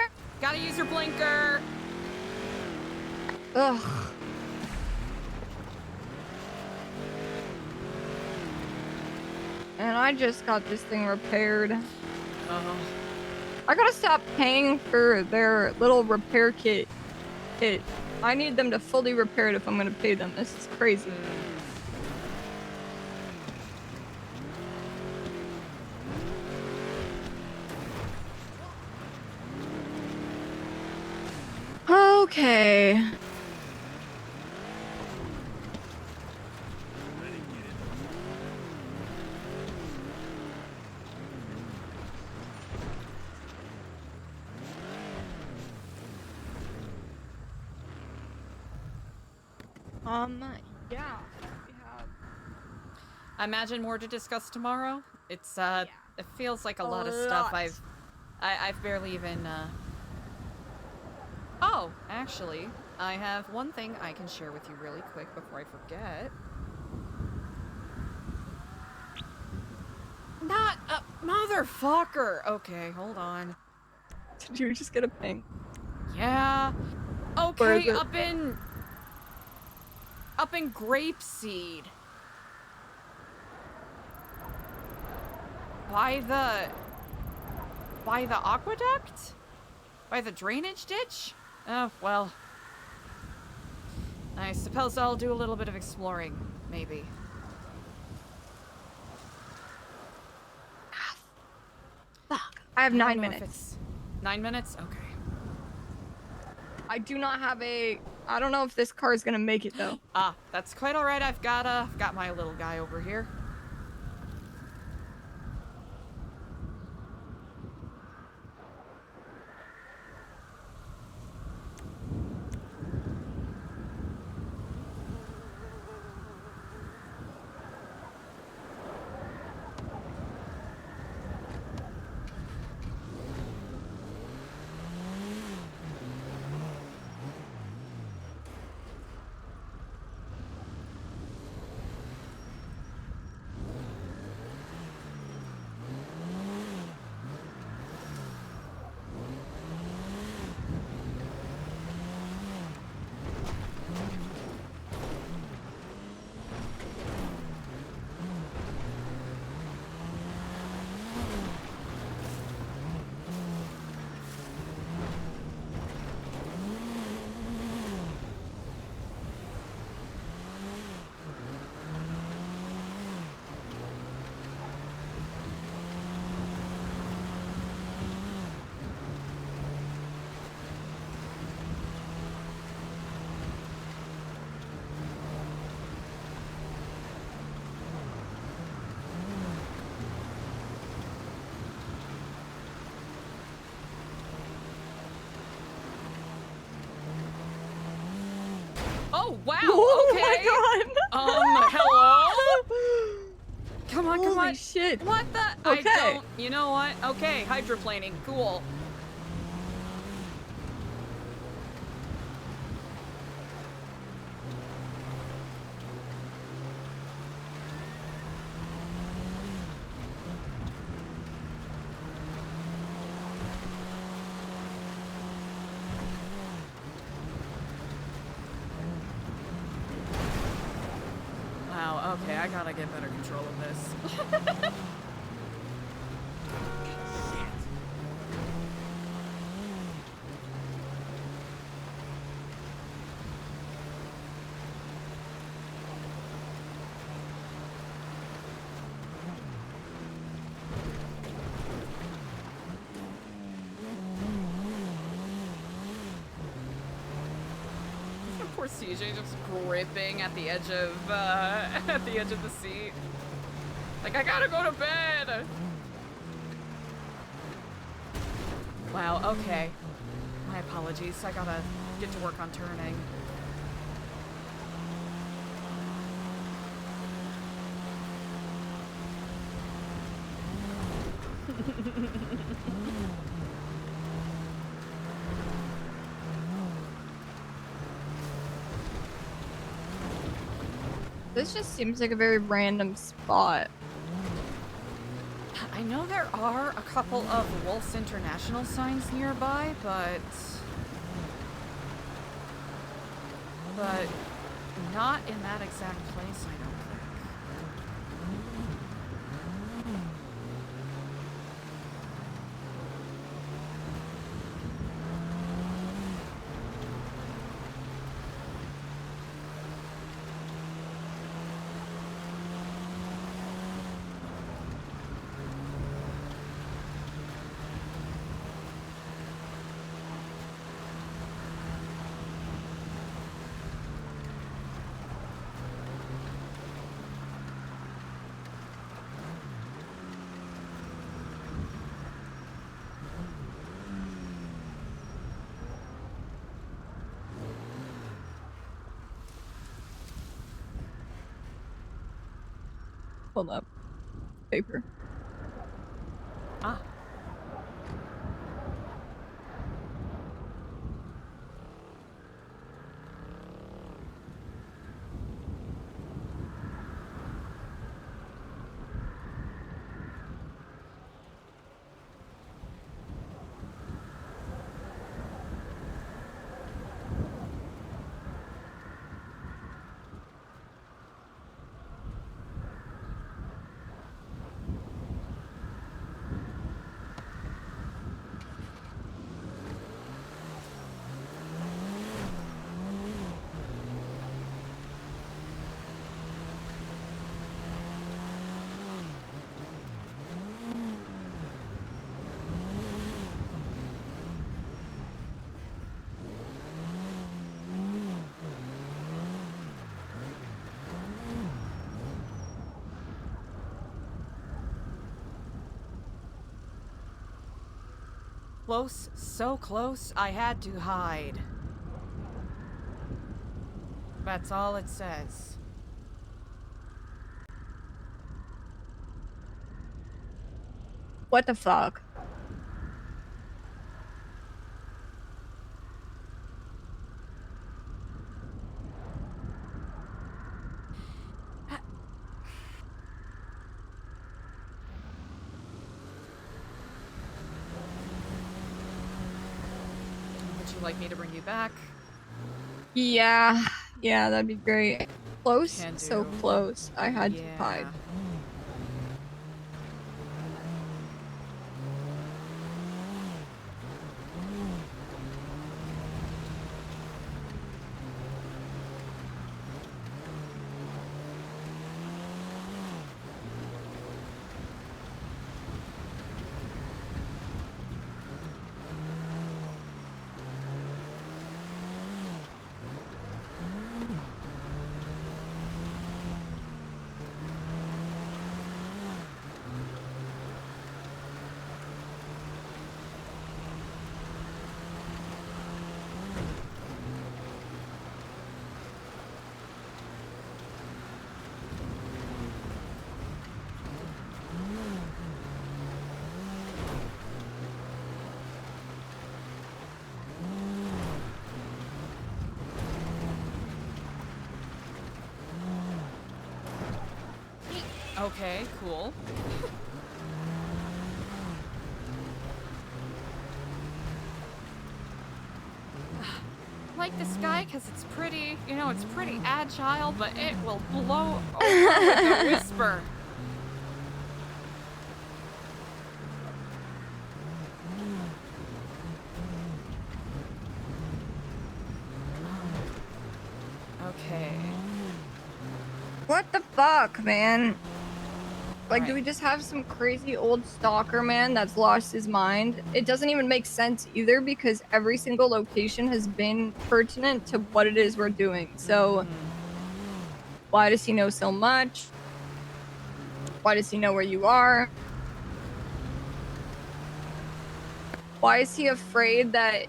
Gotta use your blinker! Ugh. And I just got this thing repaired. I gotta stop paying for their little repair kit. I need them to fully repair it if I'm gonna pay them. This is crazy. Okay. Yeah. We have... I imagine more to discuss tomorrow. It's, it feels like a lot of stuff I've barely even, Oh, actually, I have one thing I can share with you really quick before I forget. Not a motherfucker! Okay, hold on. Did you just get a ping? Yeah. Where Okay, is it? up in Grapeseed. By the aqueduct? By the drainage ditch? Oh, well. I suppose I'll do a little bit of exploring, maybe. Fuck. I have 9 know if minutes. it's 9 minutes? Okay. I do not have a... I don't know if this car is gonna make it, though. That's quite alright. I've got my little guy over here. Oh wow. Oh Okay. my god. Hello. Come on, come Holy on. shit. What the? Okay. I don't. You know what? Okay, hydroplaning. Cool. Wow, okay, I gotta get better control of this. Poor CJ just gripping at the edge of the seat. Like, I gotta go to bed. Wow, okay. My apologies. I gotta get to work on turning. This just seems like a very random spot. I know there are a couple of Wolf's International signs nearby, but not in that exact place, I don't think. Hold up. Paper. Ah. Close, so close, I had to hide. That's all it says. What the fuck? Would you like me to bring you back? Yeah. Yeah, that'd be great. Close? Can So do. close. I had to Yeah. hide. Okay, cool. Like this guy because it's pretty, you know, it's pretty agile, but it will blow over with a whisper. Okay. What the fuck, man? Like, do we just have some crazy old stalker man that's lost his mind? It doesn't even make sense either because every single location has been pertinent to what it is we're doing. So, why does he know so much? Why does he know where you are? Why is he afraid that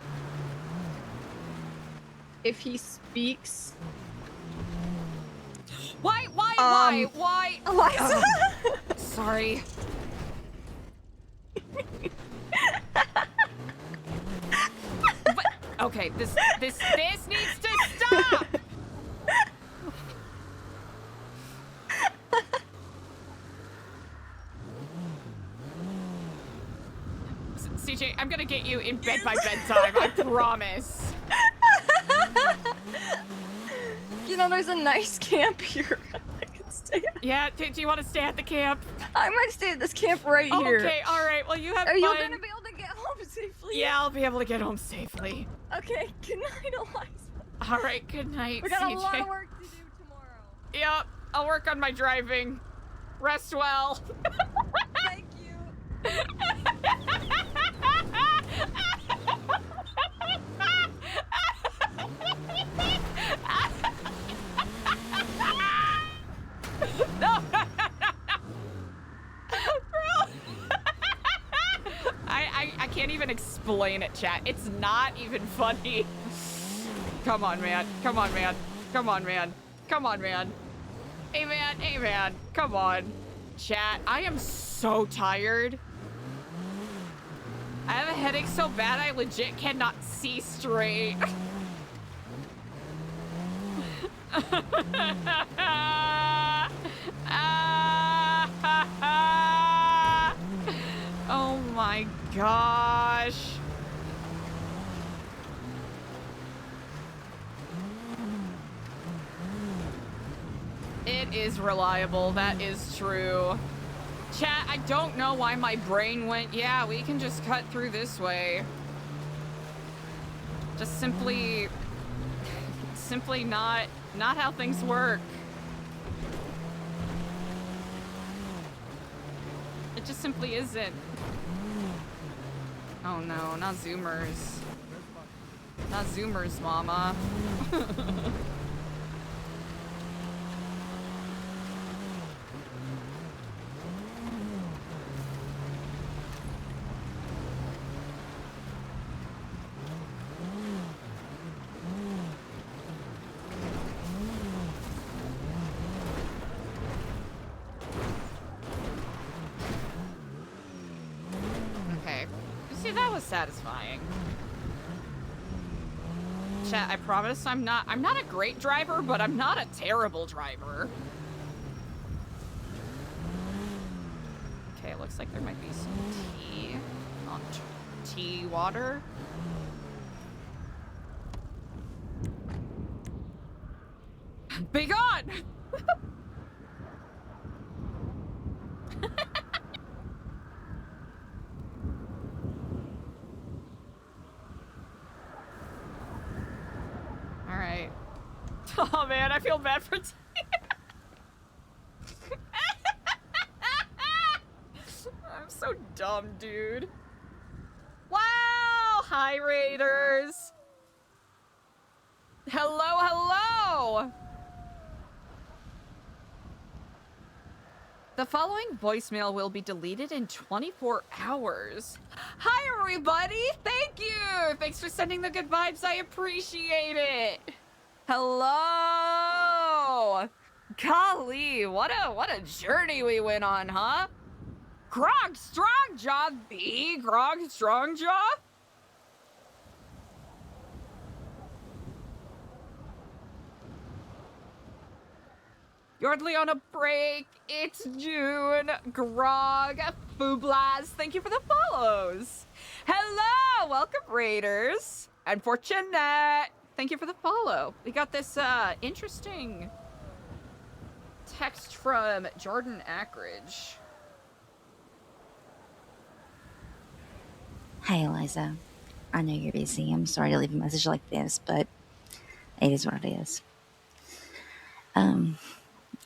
if he speaks... Why? Eliza! Sorry. But, okay, this needs to stop! CJ, I'm gonna get you in bed by bedtime, I promise. You know, there's a nice camp here. I can stay at. Yeah, do you want to stay at the camp? I might stay at this camp right here. Okay, alright, well you have Are fun. you gonna be able to get home safely? Yeah, I'll be able to get home safely. Okay, good night, Eliza. Alright, good night, We got CJ. a lot of work to do tomorrow. Yep, I'll work on my driving. Rest well. Thank you. No. I can't even explain it, chat. It's not even funny. Come on, man. Come on, man. Come on, man. Come on, man. Hey, man. Hey, man. Come on. Chat, I am so tired. I have a headache so bad I legit cannot see straight. Oh my gosh. It is reliable, that is true. Chat, I don't know why my brain went, yeah, we can just cut through this way. Just simply not how things work. It just simply isn't. Oh no, not Zoomers. Not Zoomers, mama. Okay. You see, that was satisfying. Chat, I promise I'm not a great driver, but I'm not a terrible driver. Okay, it looks like there might be some tea. Not tea water. Be gone! Alright. Oh man, I feel bad for I'm so dumb, dude. Wow! Hi, Raiders! Hello, hello! The following voicemail will be deleted in 24 hours. Hi, everybody! Thank you! Thanks for sending the good vibes. I appreciate it. Hello! Golly, what a journey we went on, huh? Grog Strongjaw, the Grog Strongjaw? Yardley on a break. It's June. Grog. Fublas. Thank you for the follows. Hello. Welcome, Raiders. And Fortunate. Thank you for the follow. We got this interesting text from Jordan Ackridge. Hey, Eliza. I know you're busy. I'm sorry to leave a message like this, but it is what it is.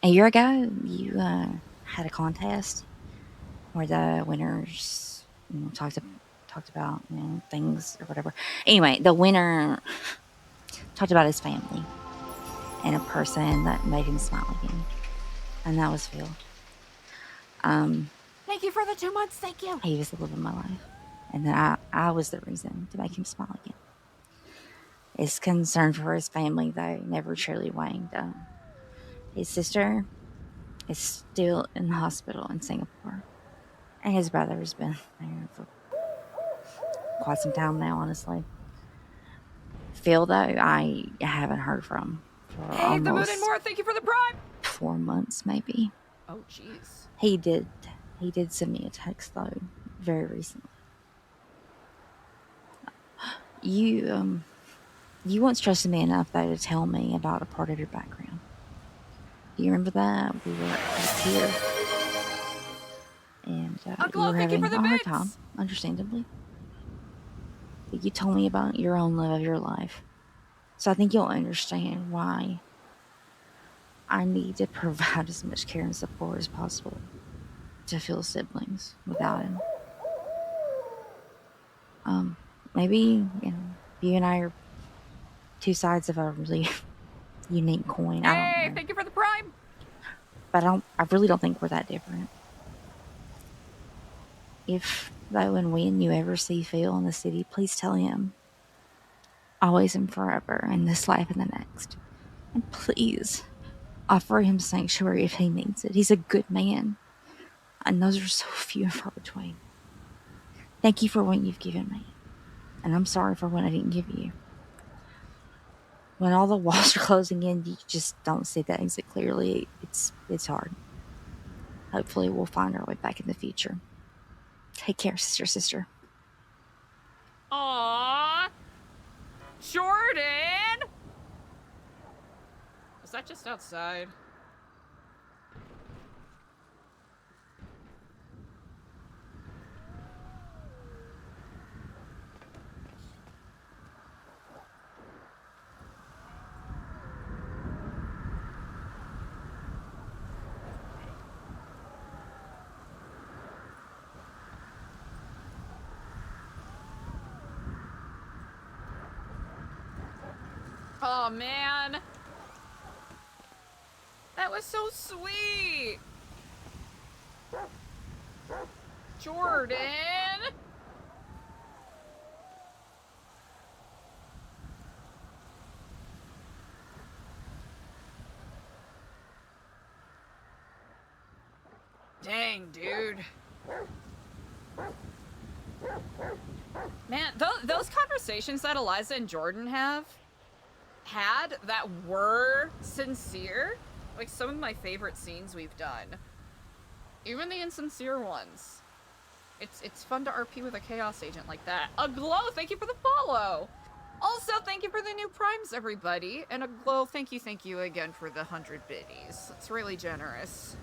A year ago, you had a contest where the winners, talked about things or whatever. Anyway, the winner talked about his family and a person that made him smile again, and that was Phil. Thank you for the 2 months. Thank you. He was the love of my life, and then I was the reason to make him smile again. His concern for his family, though, never truly waned. His sister is still in the hospital in Singapore, and his brother has been there for quite some time now, honestly. Phil, though, I haven't heard from for Hey, the Moon and almost More. Thank you for the prime. 4 months, maybe. Oh, jeez. He did send me a text, though, very recently. You once trusted me enough, though, to tell me about a part of your background. Do you remember that? We were here, and you were having a hard time, understandably. But you told me about your own love of your life. So I think you'll understand why I need to provide as much care and support as possible to Phil's siblings without him. Maybe, you and I are two sides of a really unique coin. I don't know. Hey, thank you for the prime. But I really don't think we're that different. If, though, and when you ever see Phil in the city, please tell him, always and forever, in this life and the next. And please offer him sanctuary if he needs it. He's a good man, and those are so few and far between. Thank you for what you've given me, and I'm sorry for what I didn't give you. When all the walls are closing in, you just don't see the exit clearly. It's hard. Hopefully we'll find our way back in the future. Take care, sister. Aww. Jordan! Was that just outside? Oh, man. That was so sweet. Jordan. Dang, dude. Man, those conversations that Eliza and Jordan had that were sincere, like some of my favorite scenes we've done. Even the insincere ones. It's fun to RP with a chaos agent like that. Aglow, thank you for the follow. Also, thank you for the new primes, everybody. And Aglow, thank you again for the 100 biddies. It's really generous.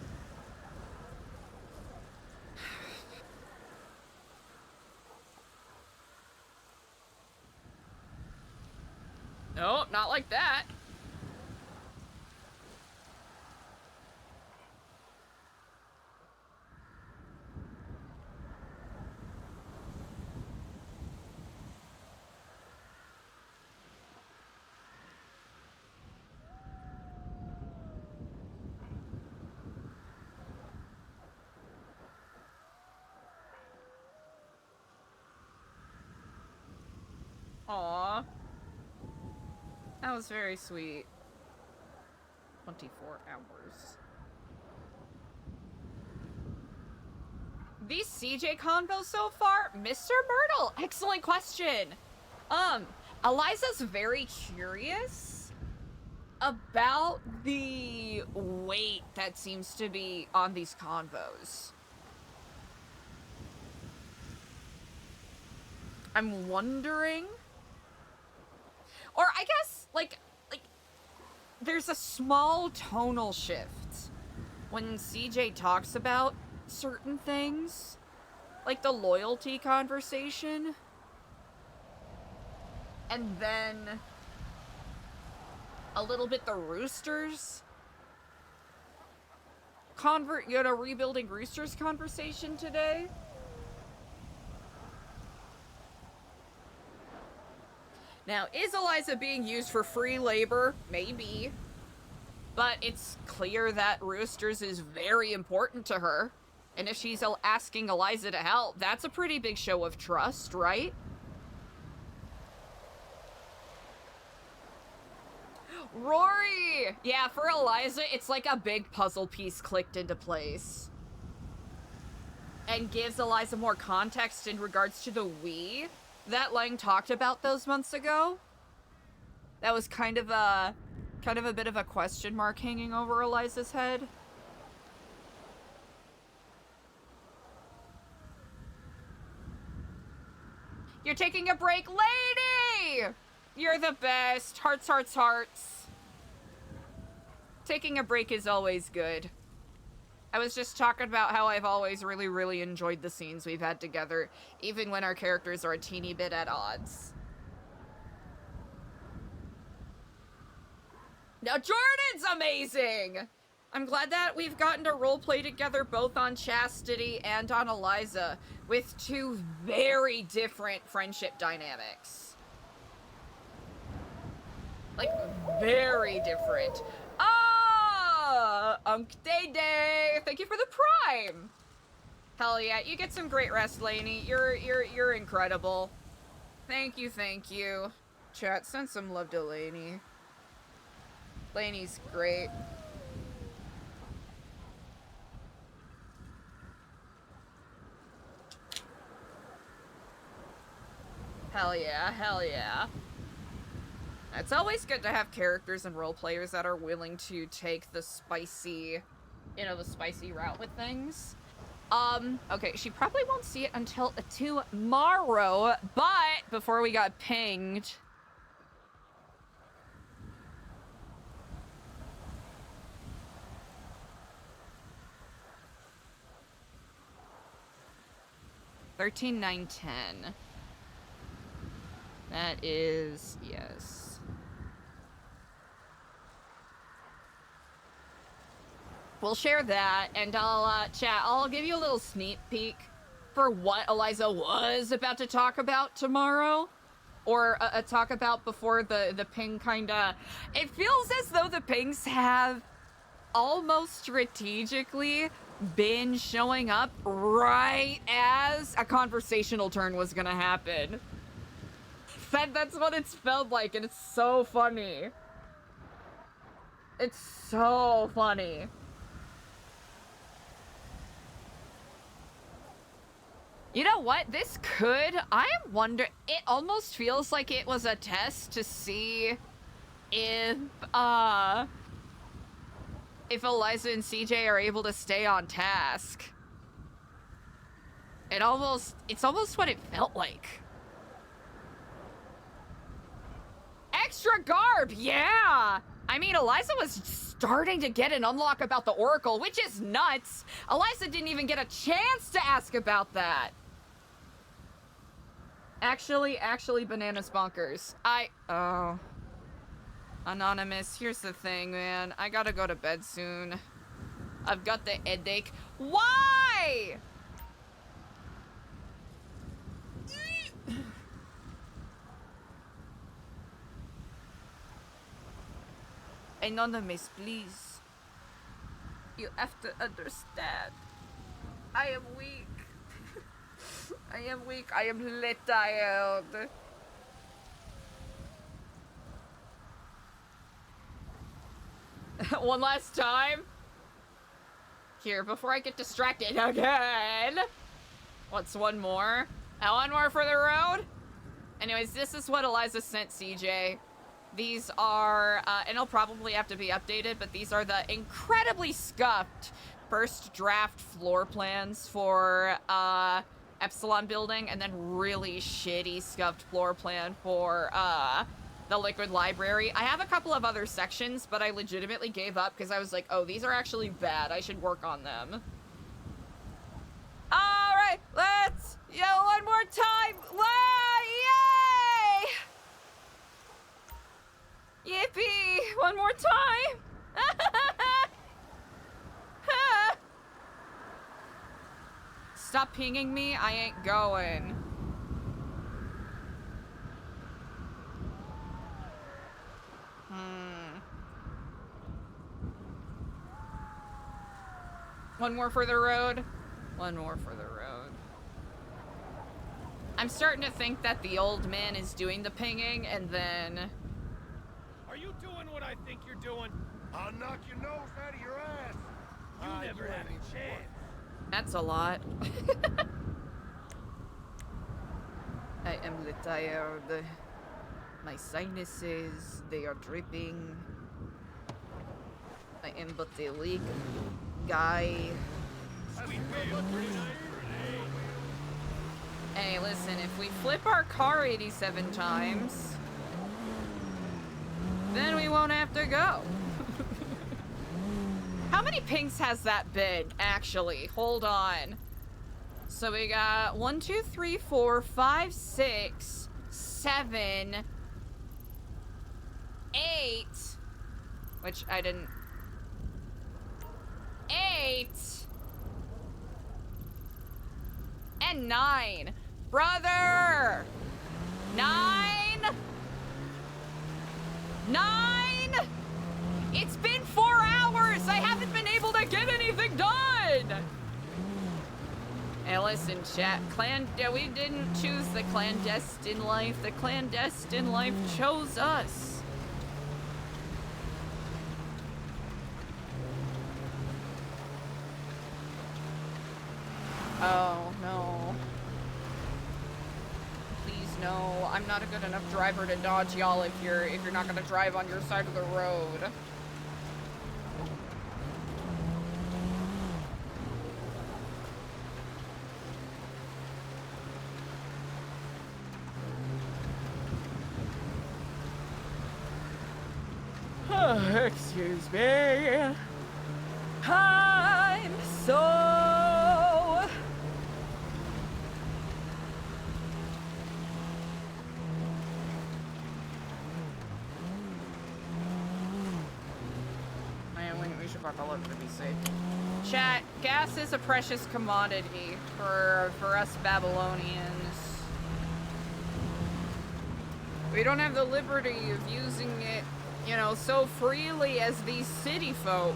No, not like that. Aww. That was very sweet. 24 hours. These CJ convos so far? Mr. Myrtle, excellent question. Eliza's very curious about the weight that seems to be on these convos. I'm wondering, or I guess like there's a small tonal shift when CJ talks about certain things, like the loyalty conversation, and then a little bit the roosters rebuilding roosters conversation today. Now, is Eliza being used for free labor? Maybe. But it's clear that roosters is very important to her. And if she's asking Eliza to help, that's a pretty big show of trust, right? Rory! Yeah, for Eliza, it's like a big puzzle piece clicked into place. And gives Eliza more context in regards to the we that Lang talked about those months ago. That was kind of a bit of a question mark hanging over Eliza's head. You're taking a break, lady! You're the best. Hearts, hearts, hearts. Taking a break is always good. I was just talking about how I've always really, really enjoyed the scenes we've had together, even when our characters are a teeny bit at odds. Now, Jordan's amazing! I'm glad that we've gotten to roleplay together both on Chastity and on Eliza, with two very different friendship dynamics. Like, very different. Unk Day Day! Thank you for the prime! Hell yeah, you get some great rest, Lainey. You're incredible. Thank you. Chat, send some love to Lainey. Lainey's great. Hell yeah. It's always good to have characters and role players that are willing to take the spicy, the spicy route with things. Okay, she probably won't see it until tomorrow, but before we got pinged. $13,910. That is, yes. We'll share that, and I'll give you a little sneak peek for what Eliza was about to talk about tomorrow. Or talk about before the ping kinda... It feels as though the pings have almost strategically been showing up right as a conversational turn was gonna happen. That's what it's felt like, and it's so funny. It's so funny. You know what? I wonder, it almost feels like it was a test to see if Eliza and CJ are able to stay on task. It's almost what it felt like. Extra garb, yeah! I mean, Eliza was starting to get an unlock about the Oracle, which is nuts. Eliza didn't even get a chance to ask about that. Actually, bananas bonkers. Oh. Anonymous, here's the thing, man. I gotta go to bed soon. I've got the headache. Why? Anonymous, please. You have to understand. I am weak. I am weak. I am tired. One last time. Here, before I get distracted again. What's one more? One more for the road? Anyways, this is what Eliza sent CJ. These are, and it'll probably have to be updated, but these are the incredibly scuffed first draft floor plans for Epsilon building, and then really shitty scuffed floor plan for the Liquid Library. I have a couple of other sections, but I legitimately gave up because I was like, oh, these are actually bad. I should work on them. All right, let's yell one more time. Yay! Yippee! One more time. Stop pinging me. I ain't going. One more for the road. One more for the road. I'm starting to think that the old man is doing the pinging, and then... Are you doing what I think you're doing? I'll knock your nose out of your ass. You never had a chance. That's a lot. I am tired. My sinuses, they are dripping. I am but a weak guy. Hey, listen, if we flip our car 87 times, then we won't have to go. How many pings has that been, actually? Hold on. So we got 1, 2, 3, 4, 5, 6, 7, 8, which I didn't. 8 and 9. Brother! 9? 9? It's been 4 hours! I haven't been able to get anything done! Hey, listen, chat. We didn't choose the clandestine life. The clandestine life chose us. Oh, no. Please, no. I'm not a good enough driver to dodge y'all if you're not gonna drive on your side of the road. Excuse me. I'm so... Man, we should buckle up to be safe. Chat, gas is a precious commodity for us Babylonians. We don't have the liberty of using it, you know, so freely as these city folk.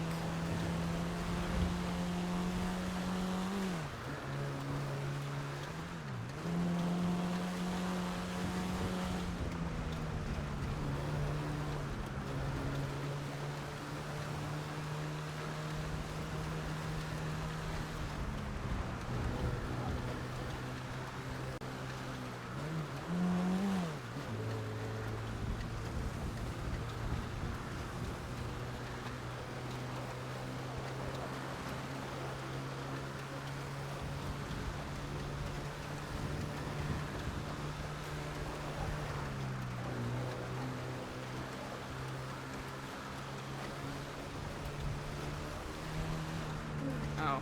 Oh,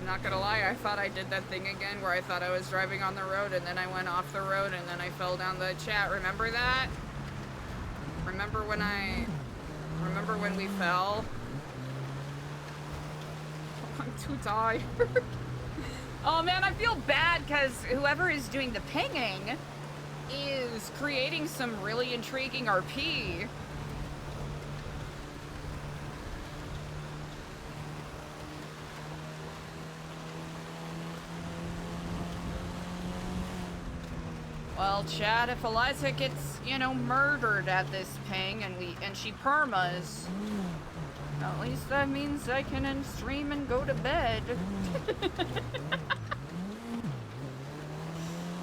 I'm not gonna lie, I thought I did that thing again where I thought I was driving on the road and then I went off the road and then I fell down the chat. Remember that? Remember when we fell? I'm too tired. Oh man, I feel bad because whoever is doing the pinging is creating some really intriguing RP. Well, Chad, if Eliza gets, you know, murdered at this ping and she permas, at least that means I can end stream and go to bed.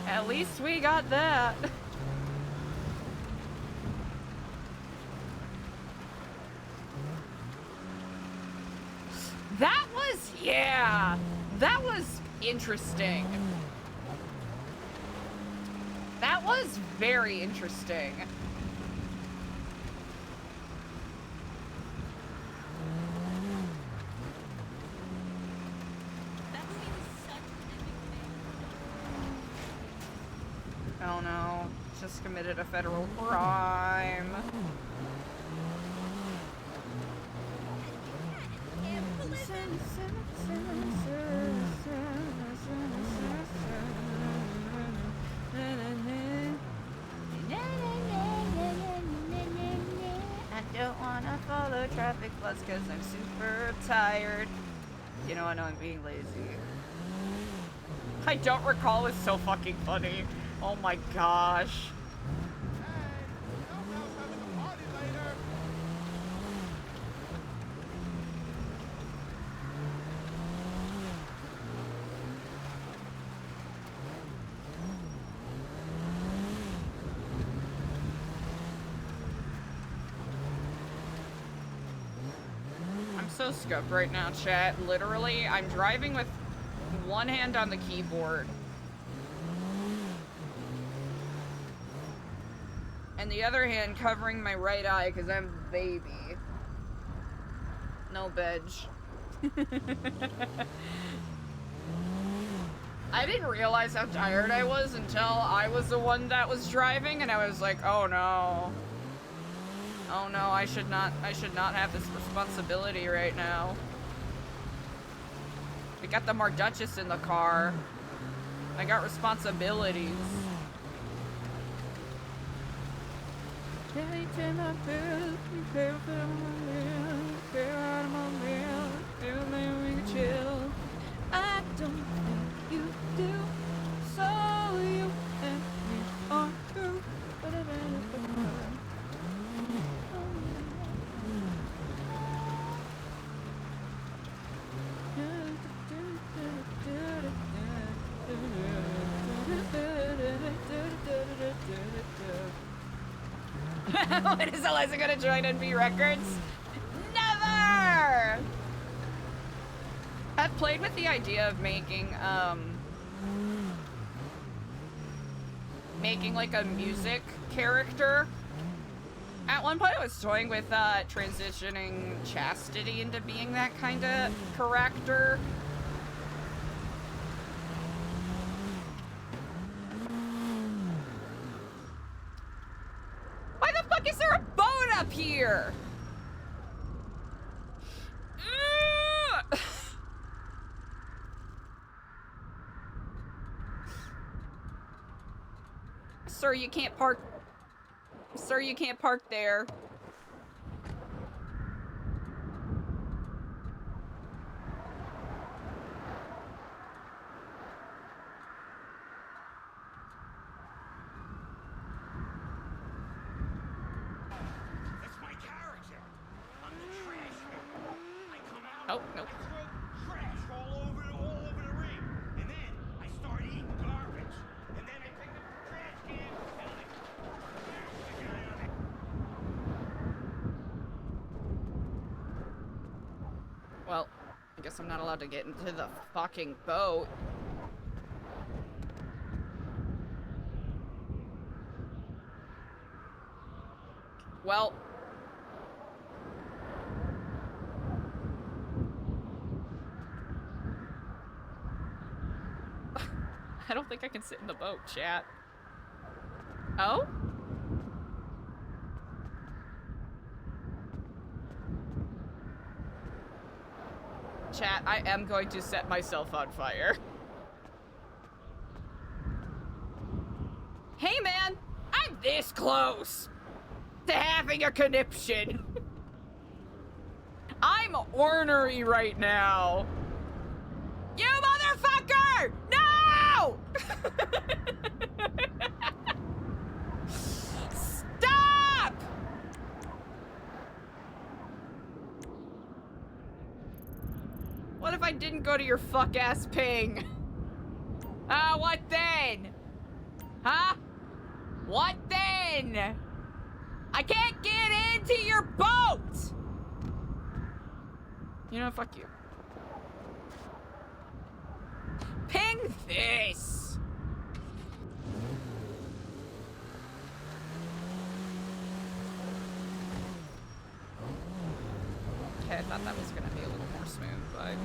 At least we got that. interesting. That was very interesting. Oh no, just committed a federal crime. I don't wanna follow traffic laws cause I'm super tired. You know, I know I'm being lazy. I don't recall, it's so fucking funny. Oh my gosh. I'm so scuffed right now, chat. Literally, I'm driving with one hand on the keyboard. And the other hand covering my right eye because I'm a baby. No bedge. I didn't realize how tired I was until I was the one that was driving and I was like, oh no. Oh no, I should not have this responsibility right now. We got the Marduchess in the car. I got responsibilities. I don't think you do, so you and me are through. When is Eliza gonna join NB Records? Never! I've played with the idea of making like a music character. At one point I was toying with transitioning Chastity into being that kind of character. Why the fuck is there a boat up here? Ugh. Sir, you can't park. Sir, you can't park there. That's my character. I'm the trash man. I come out, Oh, nope. I throw trash all over the ring. And then I start eating garbage. And then I pick up the trash can and I smash the guy on it. Well, I guess I'm not allowed to get into the fucking boat. Well. I don't think I can sit in the boat, chat. Oh? Chat, I am going to set myself on fire. Hey man, I'm this close to having a conniption. I'm ornery right now. You motherfucker! No! Stop! What if I didn't go to your fuck-ass ping? What then? Huh? What then? I can't get into your boat! You know, fuck you. Ping this? Okay, I thought that was gonna be a little more smooth, but I'm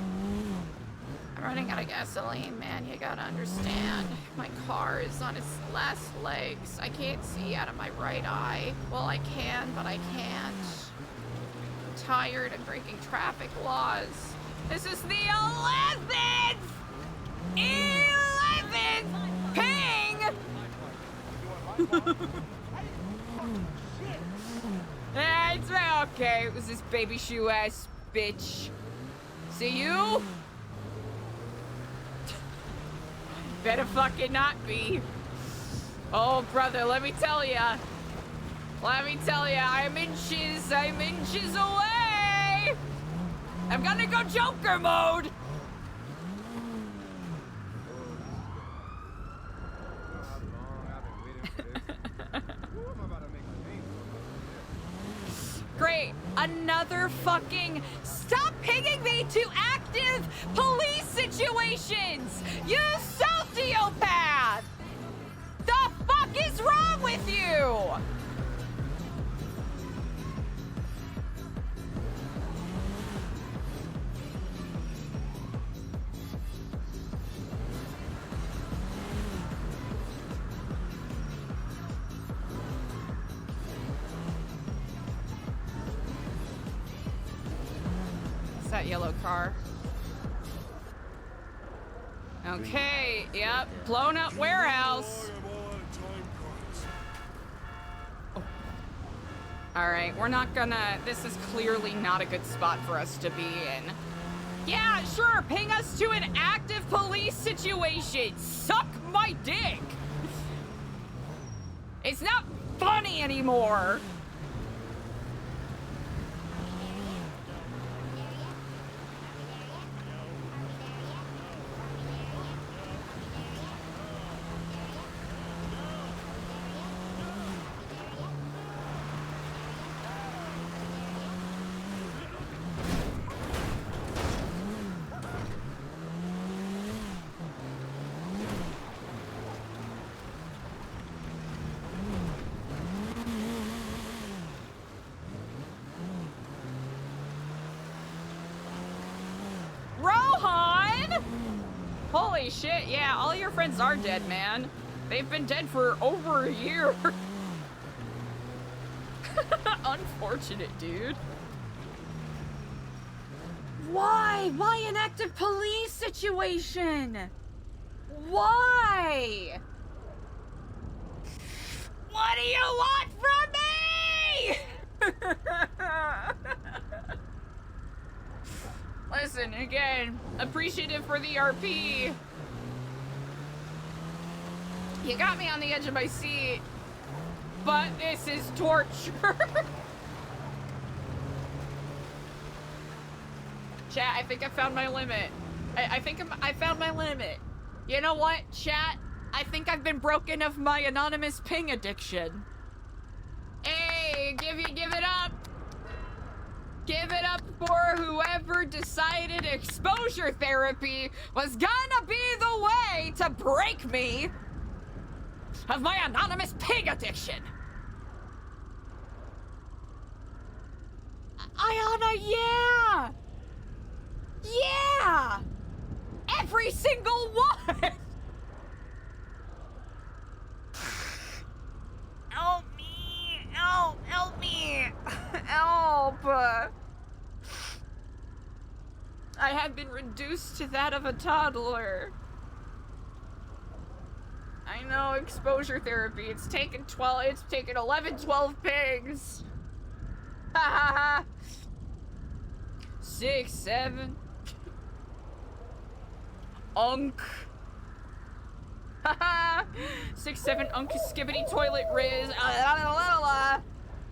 running out of gasoline, man. You gotta understand. My car is on its last legs. I can't see out of my right eye. Well, I can, but I can't. I'm tired of breaking traffic laws. This is the 11th! 11th ping! It's okay. It was this baby shoe ass bitch. See you? Better fucking not be. Oh, brother, let me tell ya. I'm inches away. I'm gonna go Joker mode. Great, another fucking stop pinging me to active police situations, you sociopath! The fuck is wrong with you? It's that yellow car. Okay, yep, blown up warehouse. All right, we're not gonna, this is clearly not a good spot for us to be in. Yeah, sure, ping us to an active police situation. Suck my dick. It's not funny anymore. Rohan! Holy shit, yeah, all your friends are dead, man. They've been dead for over a year. Unfortunate, dude. Why? Why an active police situation? Why? What do you want from me? Listen, again, appreciative for the RP. You got me on the edge of my seat, but this is torture. Chat, I think I found my limit. I think I found my limit. You know what, chat? I think I've been broken of my anonymous ping addiction. Hey, give it up. Give it up for whoever decided exposure therapy was gonna be the way to break me of my anonymous pig addiction. Ayana, yeah! Yeah! Every single one! Help me! Help me! Help! I have been reduced to that of a toddler. I know, exposure therapy. It's taken 11, 12 pigs. Ha ha ha. 6, 7. Unk. Haha. 6, 7 unk skibbity toilet riz.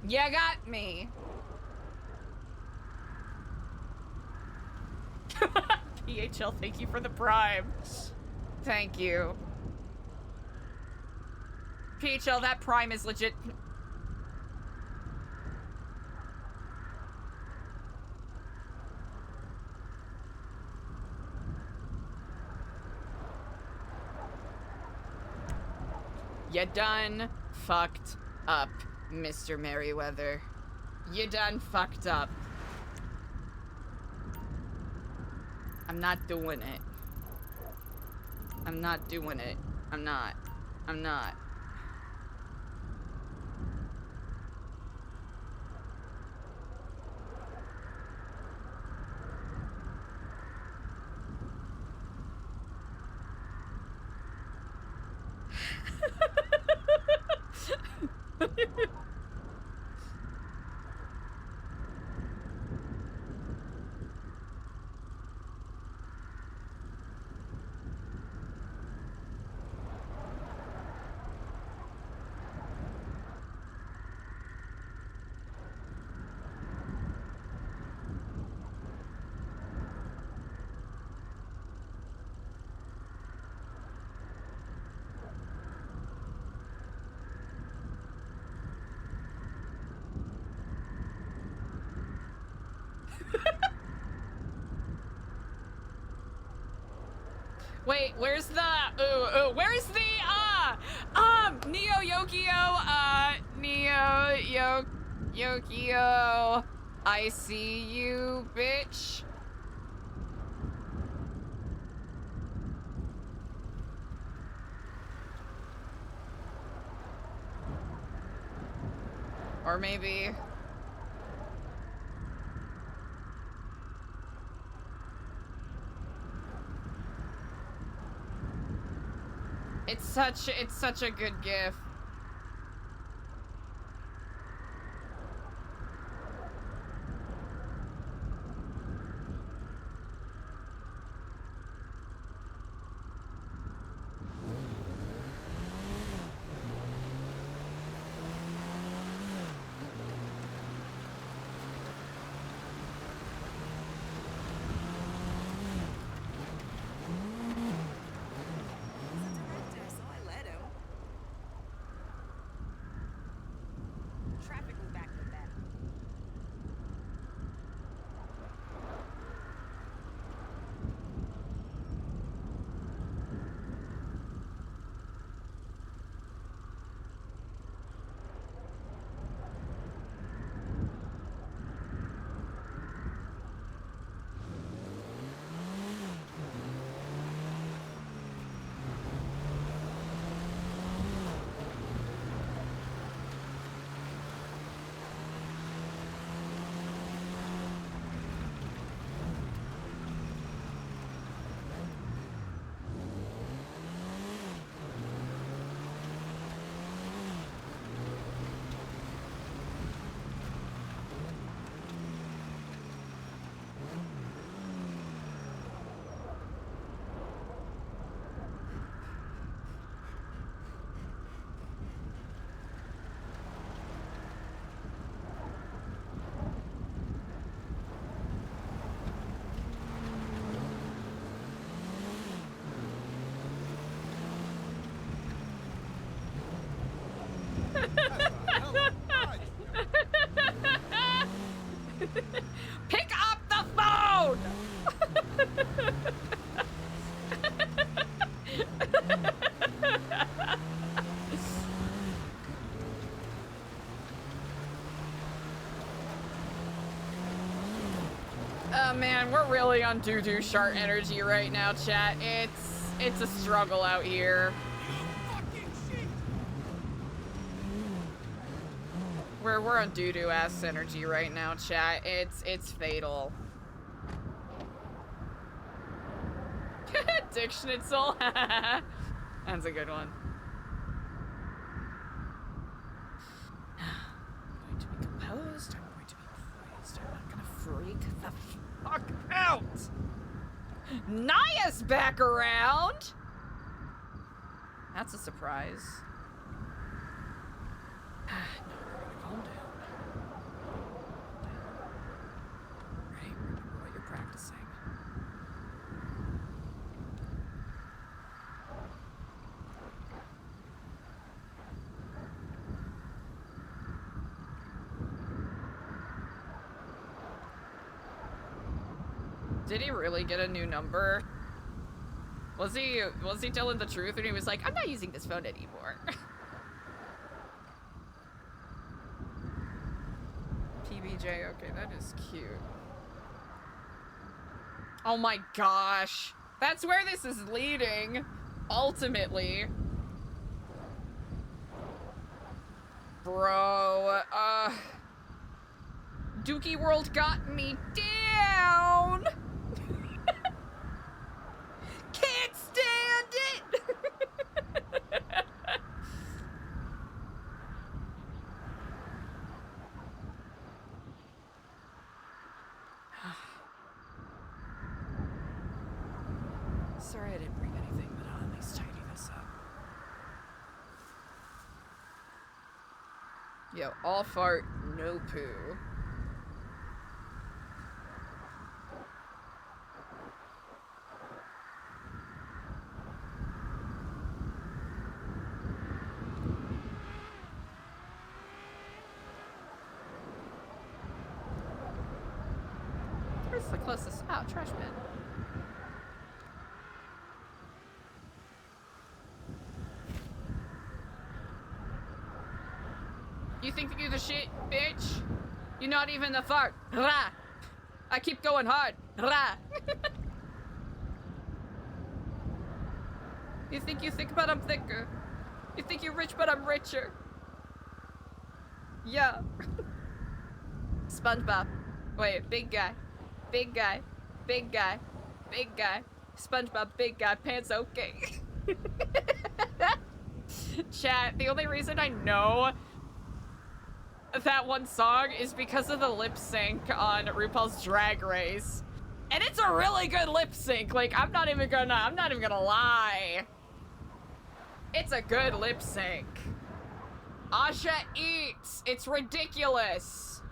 You got me. PHL, thank you for the prime. Thank you. PHL, that prime is legit. You done fucked up, Mr. Merriweather. You done fucked up. I'm not doing it. I'm not doing it. I'm not. I'm not. Wait, where's the where's the Neo Yokio Yokio, I see you, bitch. Or maybe it's such a good gif. Traffic was back to back. Pick up the phone! Oh man, we're really on doo-doo shart energy right now, chat. It's a struggle out here. We're on doo-doo ass energy right now, chat. It's fatal. Dick Schnitzel. That's a good one. I'm going to be composed. I'm going to be poised. I'm not gonna freak the fuck out. Naya's back around. That's a surprise. No, we're gonna calm down. Right, remember what you're practicing. Did he really get a new number? Was he telling the truth when he was like, I'm not using this phone anymore? CJ. Okay, that is cute. Oh my gosh. That's where this is leading, ultimately. Bro, Dookie World got me down! Can't stand it! Sorry I didn't bring anything, but I'll at least tidy this up. Yo, all fart, no poo. Where's the closest? Oh, trash bin. You think you're the shit, bitch? You're not even the fart. Rah! I keep going hard. Rah! You think, but I'm thicker. You think you're rich, but I'm richer. Yeah. SpongeBob. Wait, big guy. Big guy. Big guy. Big guy. SpongeBob, big guy, pants okay. Chat, the only reason I know that one song is because of the lip sync on RuPaul's Drag Race. And it's a really good lip sync. Like, I'm not even gonna lie. It's a good lip sync. Asha eats. It's ridiculous.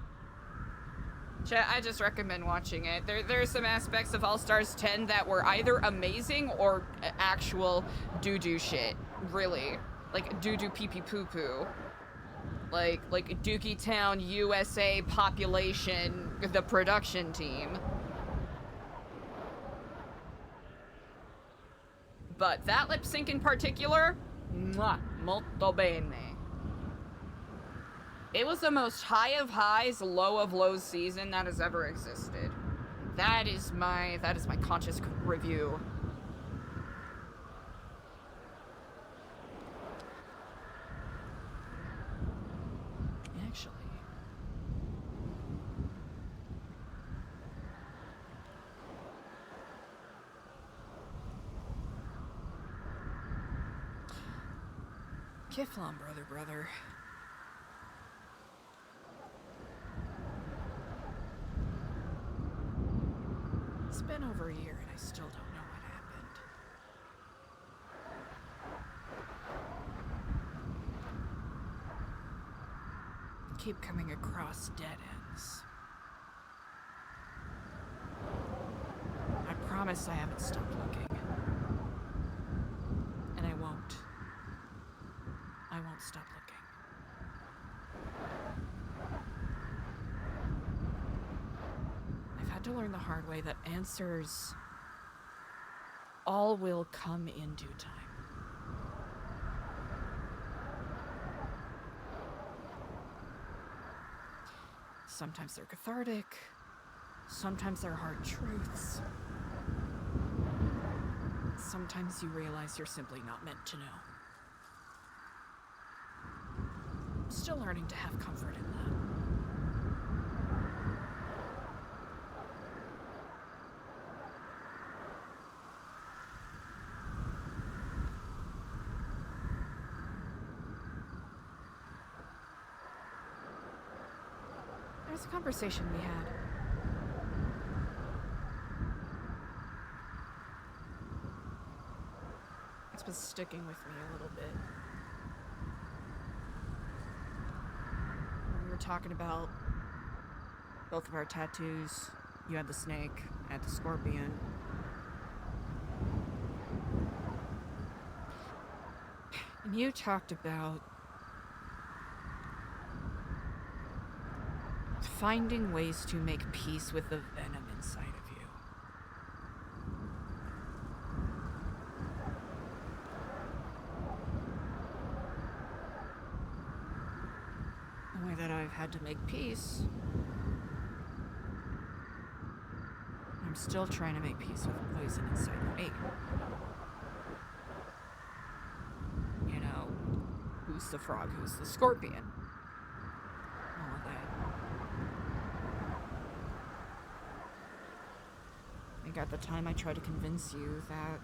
Chat, I just recommend watching it. There are some aspects of All Stars 10 that were either amazing or actual doo-doo shit. Really. Like doo-doo pee-pee poo-poo. Like Dookie Town, USA population, the production team. But that lip sync in particular, mwah, molto bene. It was the most high of highs, low of lows season that has ever existed. That is my conscious review. Actually. Kiflon, brother. It's been over a year and I still don't know what happened. Keep coming across dead ends. I promise I haven't stopped looking. And I won't. I won't stop looking. I've had to learn the hard way that answers all will come in due time. Sometimes they're cathartic, sometimes they're hard truths. Sometimes you realize you're simply not meant to know. I'm still learning to have comfort in that. There's a conversation we had. It's been sticking with me a little bit. We were talking about both of our tattoos. You had the snake, I had the scorpion. And you talked about finding ways to make peace with the venom inside of you. The way that I've had to make peace still trying to make peace with the poison inside me. You know, who's the frog, who's the scorpion? All of that. I think at the time I tried to convince you that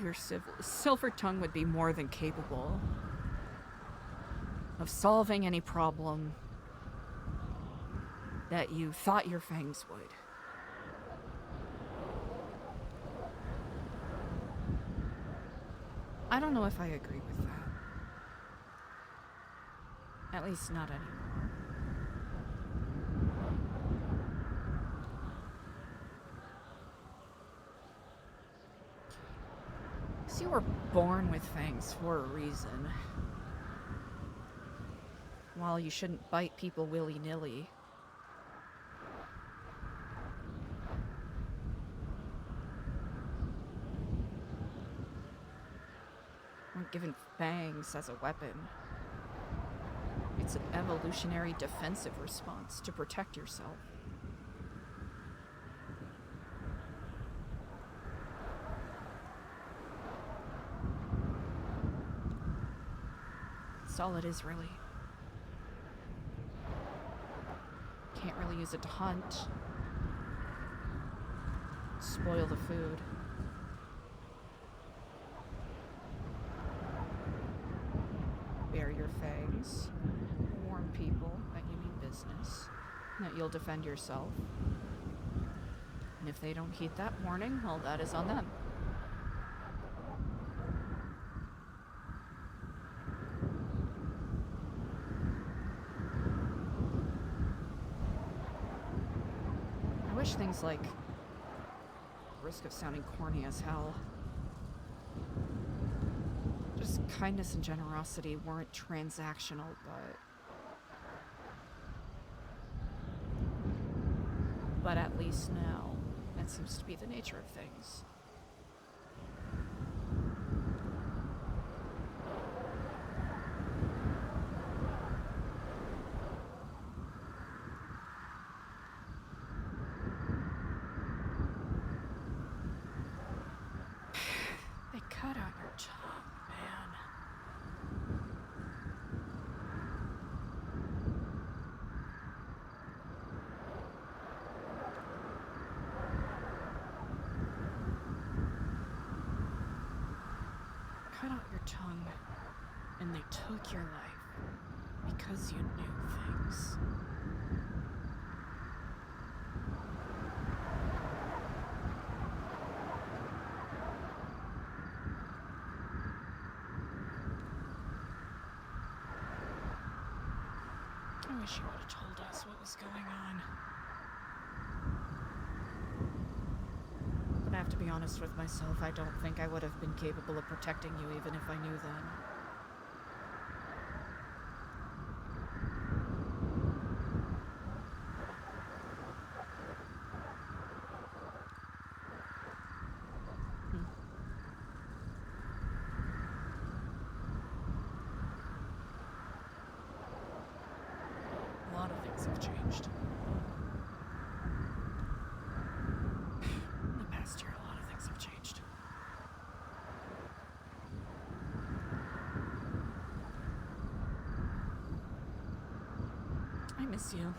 your silver tongue would be more than capable of solving any problem that you thought your fangs would. I don't know if I agree with that. At least not anymore. So you were born with fangs for a reason. While you shouldn't bite people willy-nilly. Weren't given fangs as a weapon. It's an evolutionary defensive response to protect yourself. That's all it is, really. Can't really use it to hunt. Spoil the food. Bare your fangs. Warn people that you mean business. That you'll defend yourself. And if they don't heed that warning, well, that is on them. I wish things like, risk of sounding corny as hell, just kindness and generosity weren't transactional, but at least now, that seems to be the nature of things. They cut out your tongue, man. Cut out your tongue, and they took your life because you knew things. I wish you would have told us what was going on. But I have to be honest with myself, I don't think I would have been capable of protecting you even if I knew then. A lot of things have changed. In the past year, a lot of things have changed. I miss you.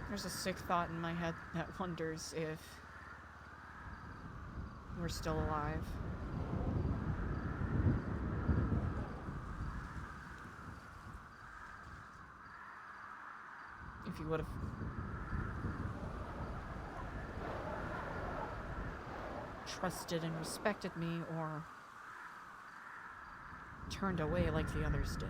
There's a sick thought in my head that wonders if we're still alive. If you would have trusted and respected me, or turned away like the others did.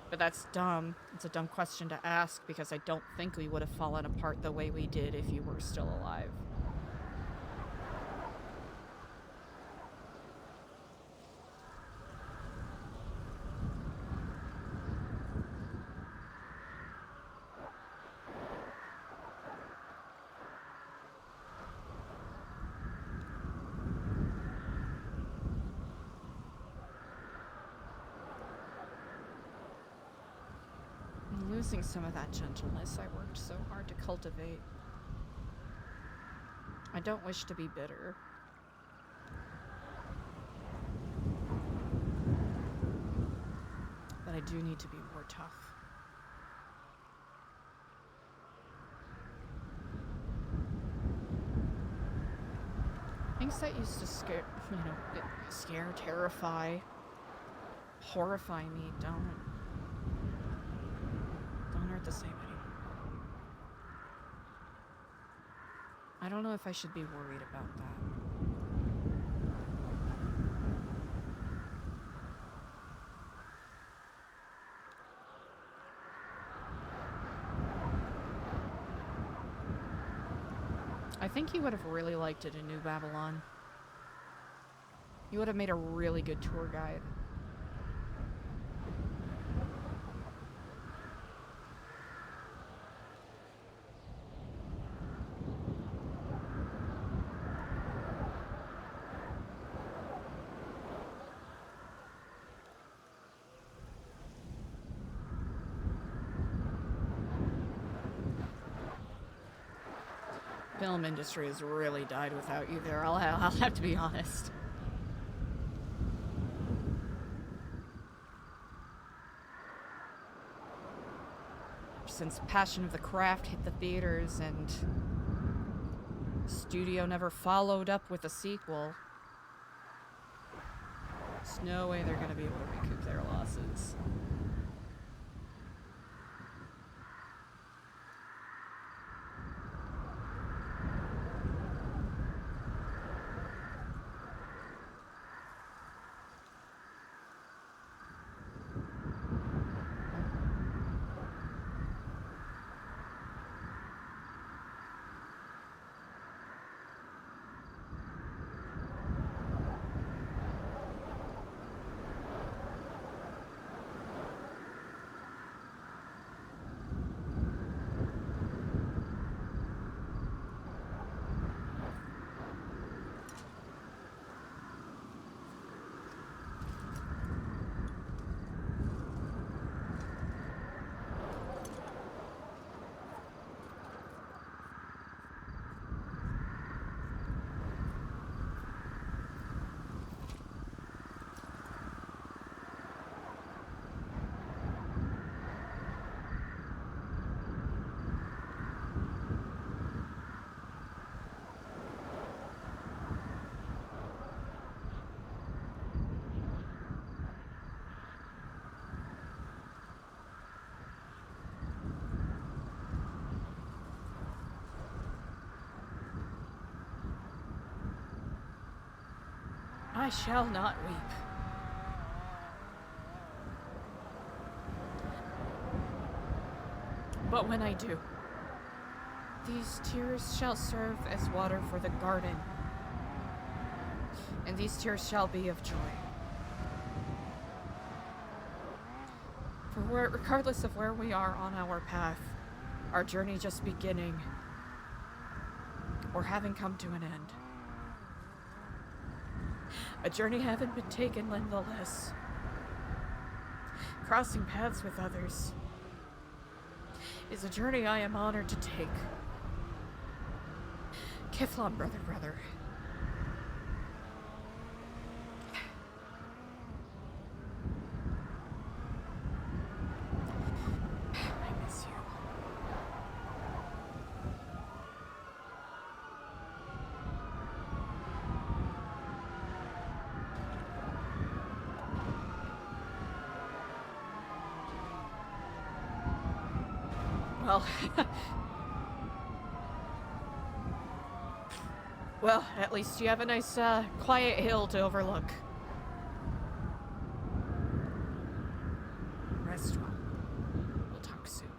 But that's dumb. It's a dumb question to ask because I don't think we would have fallen apart the way we did if you were still alive. missing some of that gentleness I worked so hard to cultivate. I don't wish to be bitter. But I do need to be more tough. Things that used to scare, scare, terrify, horrify me don't hurt the same anymore. I don't know if I should be worried about that. I think he would have really liked it in New Babylon. He would have made a really good tour guide. Film industry has really died without you there. I'll have to be honest. Since Passion of the Craft hit the theaters and studio never followed up with a sequel, there's no way they're gonna be able to recoup their losses. I shall not weep. But when I do, these tears shall serve as water for the garden, and these tears shall be of joy. For regardless of where we are on our path, our journey just beginning, or having come to an end, a journey having been taken nonetheless, crossing paths with others, is a journey I am honored to take. Kiflon, brother. I miss you. Well, well, at least you have a nice, quiet hill to overlook. Rest well. We'll talk soon.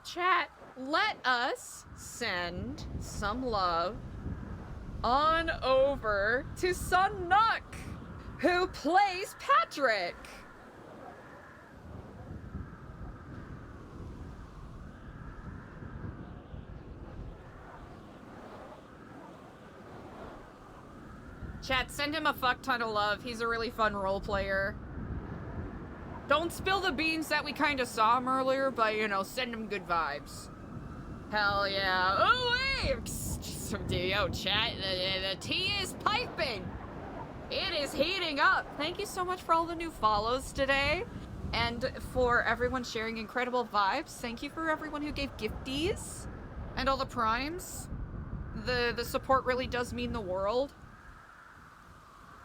Chat, let us send some love on over to Sun Nook, who plays Patrick. Chat, send him a fuck ton of love. He's a really fun role player. Don't spill the beans that we kind of saw him earlier, but, you know, send him good vibes. Hell yeah. Oh, wait! Yo, chat, the tea is piping. It is heating up. Thank you so much for all the new follows today. And for everyone sharing incredible vibes. Thank you for everyone who gave gifties. And all the primes. The support really does mean the world.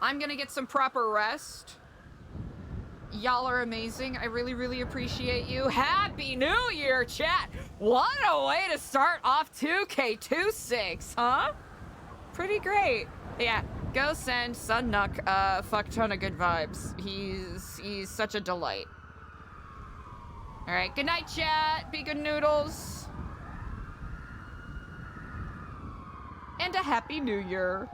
I'm gonna get some proper rest. Y'all are amazing. I really, really appreciate you. Happy New Year, chat! What a way to start off 2K26, huh? Pretty great. Yeah, go send Sun Nook a fuck ton of good vibes. He's such a delight. Alright, good night, chat. Be good noodles. And a happy new year.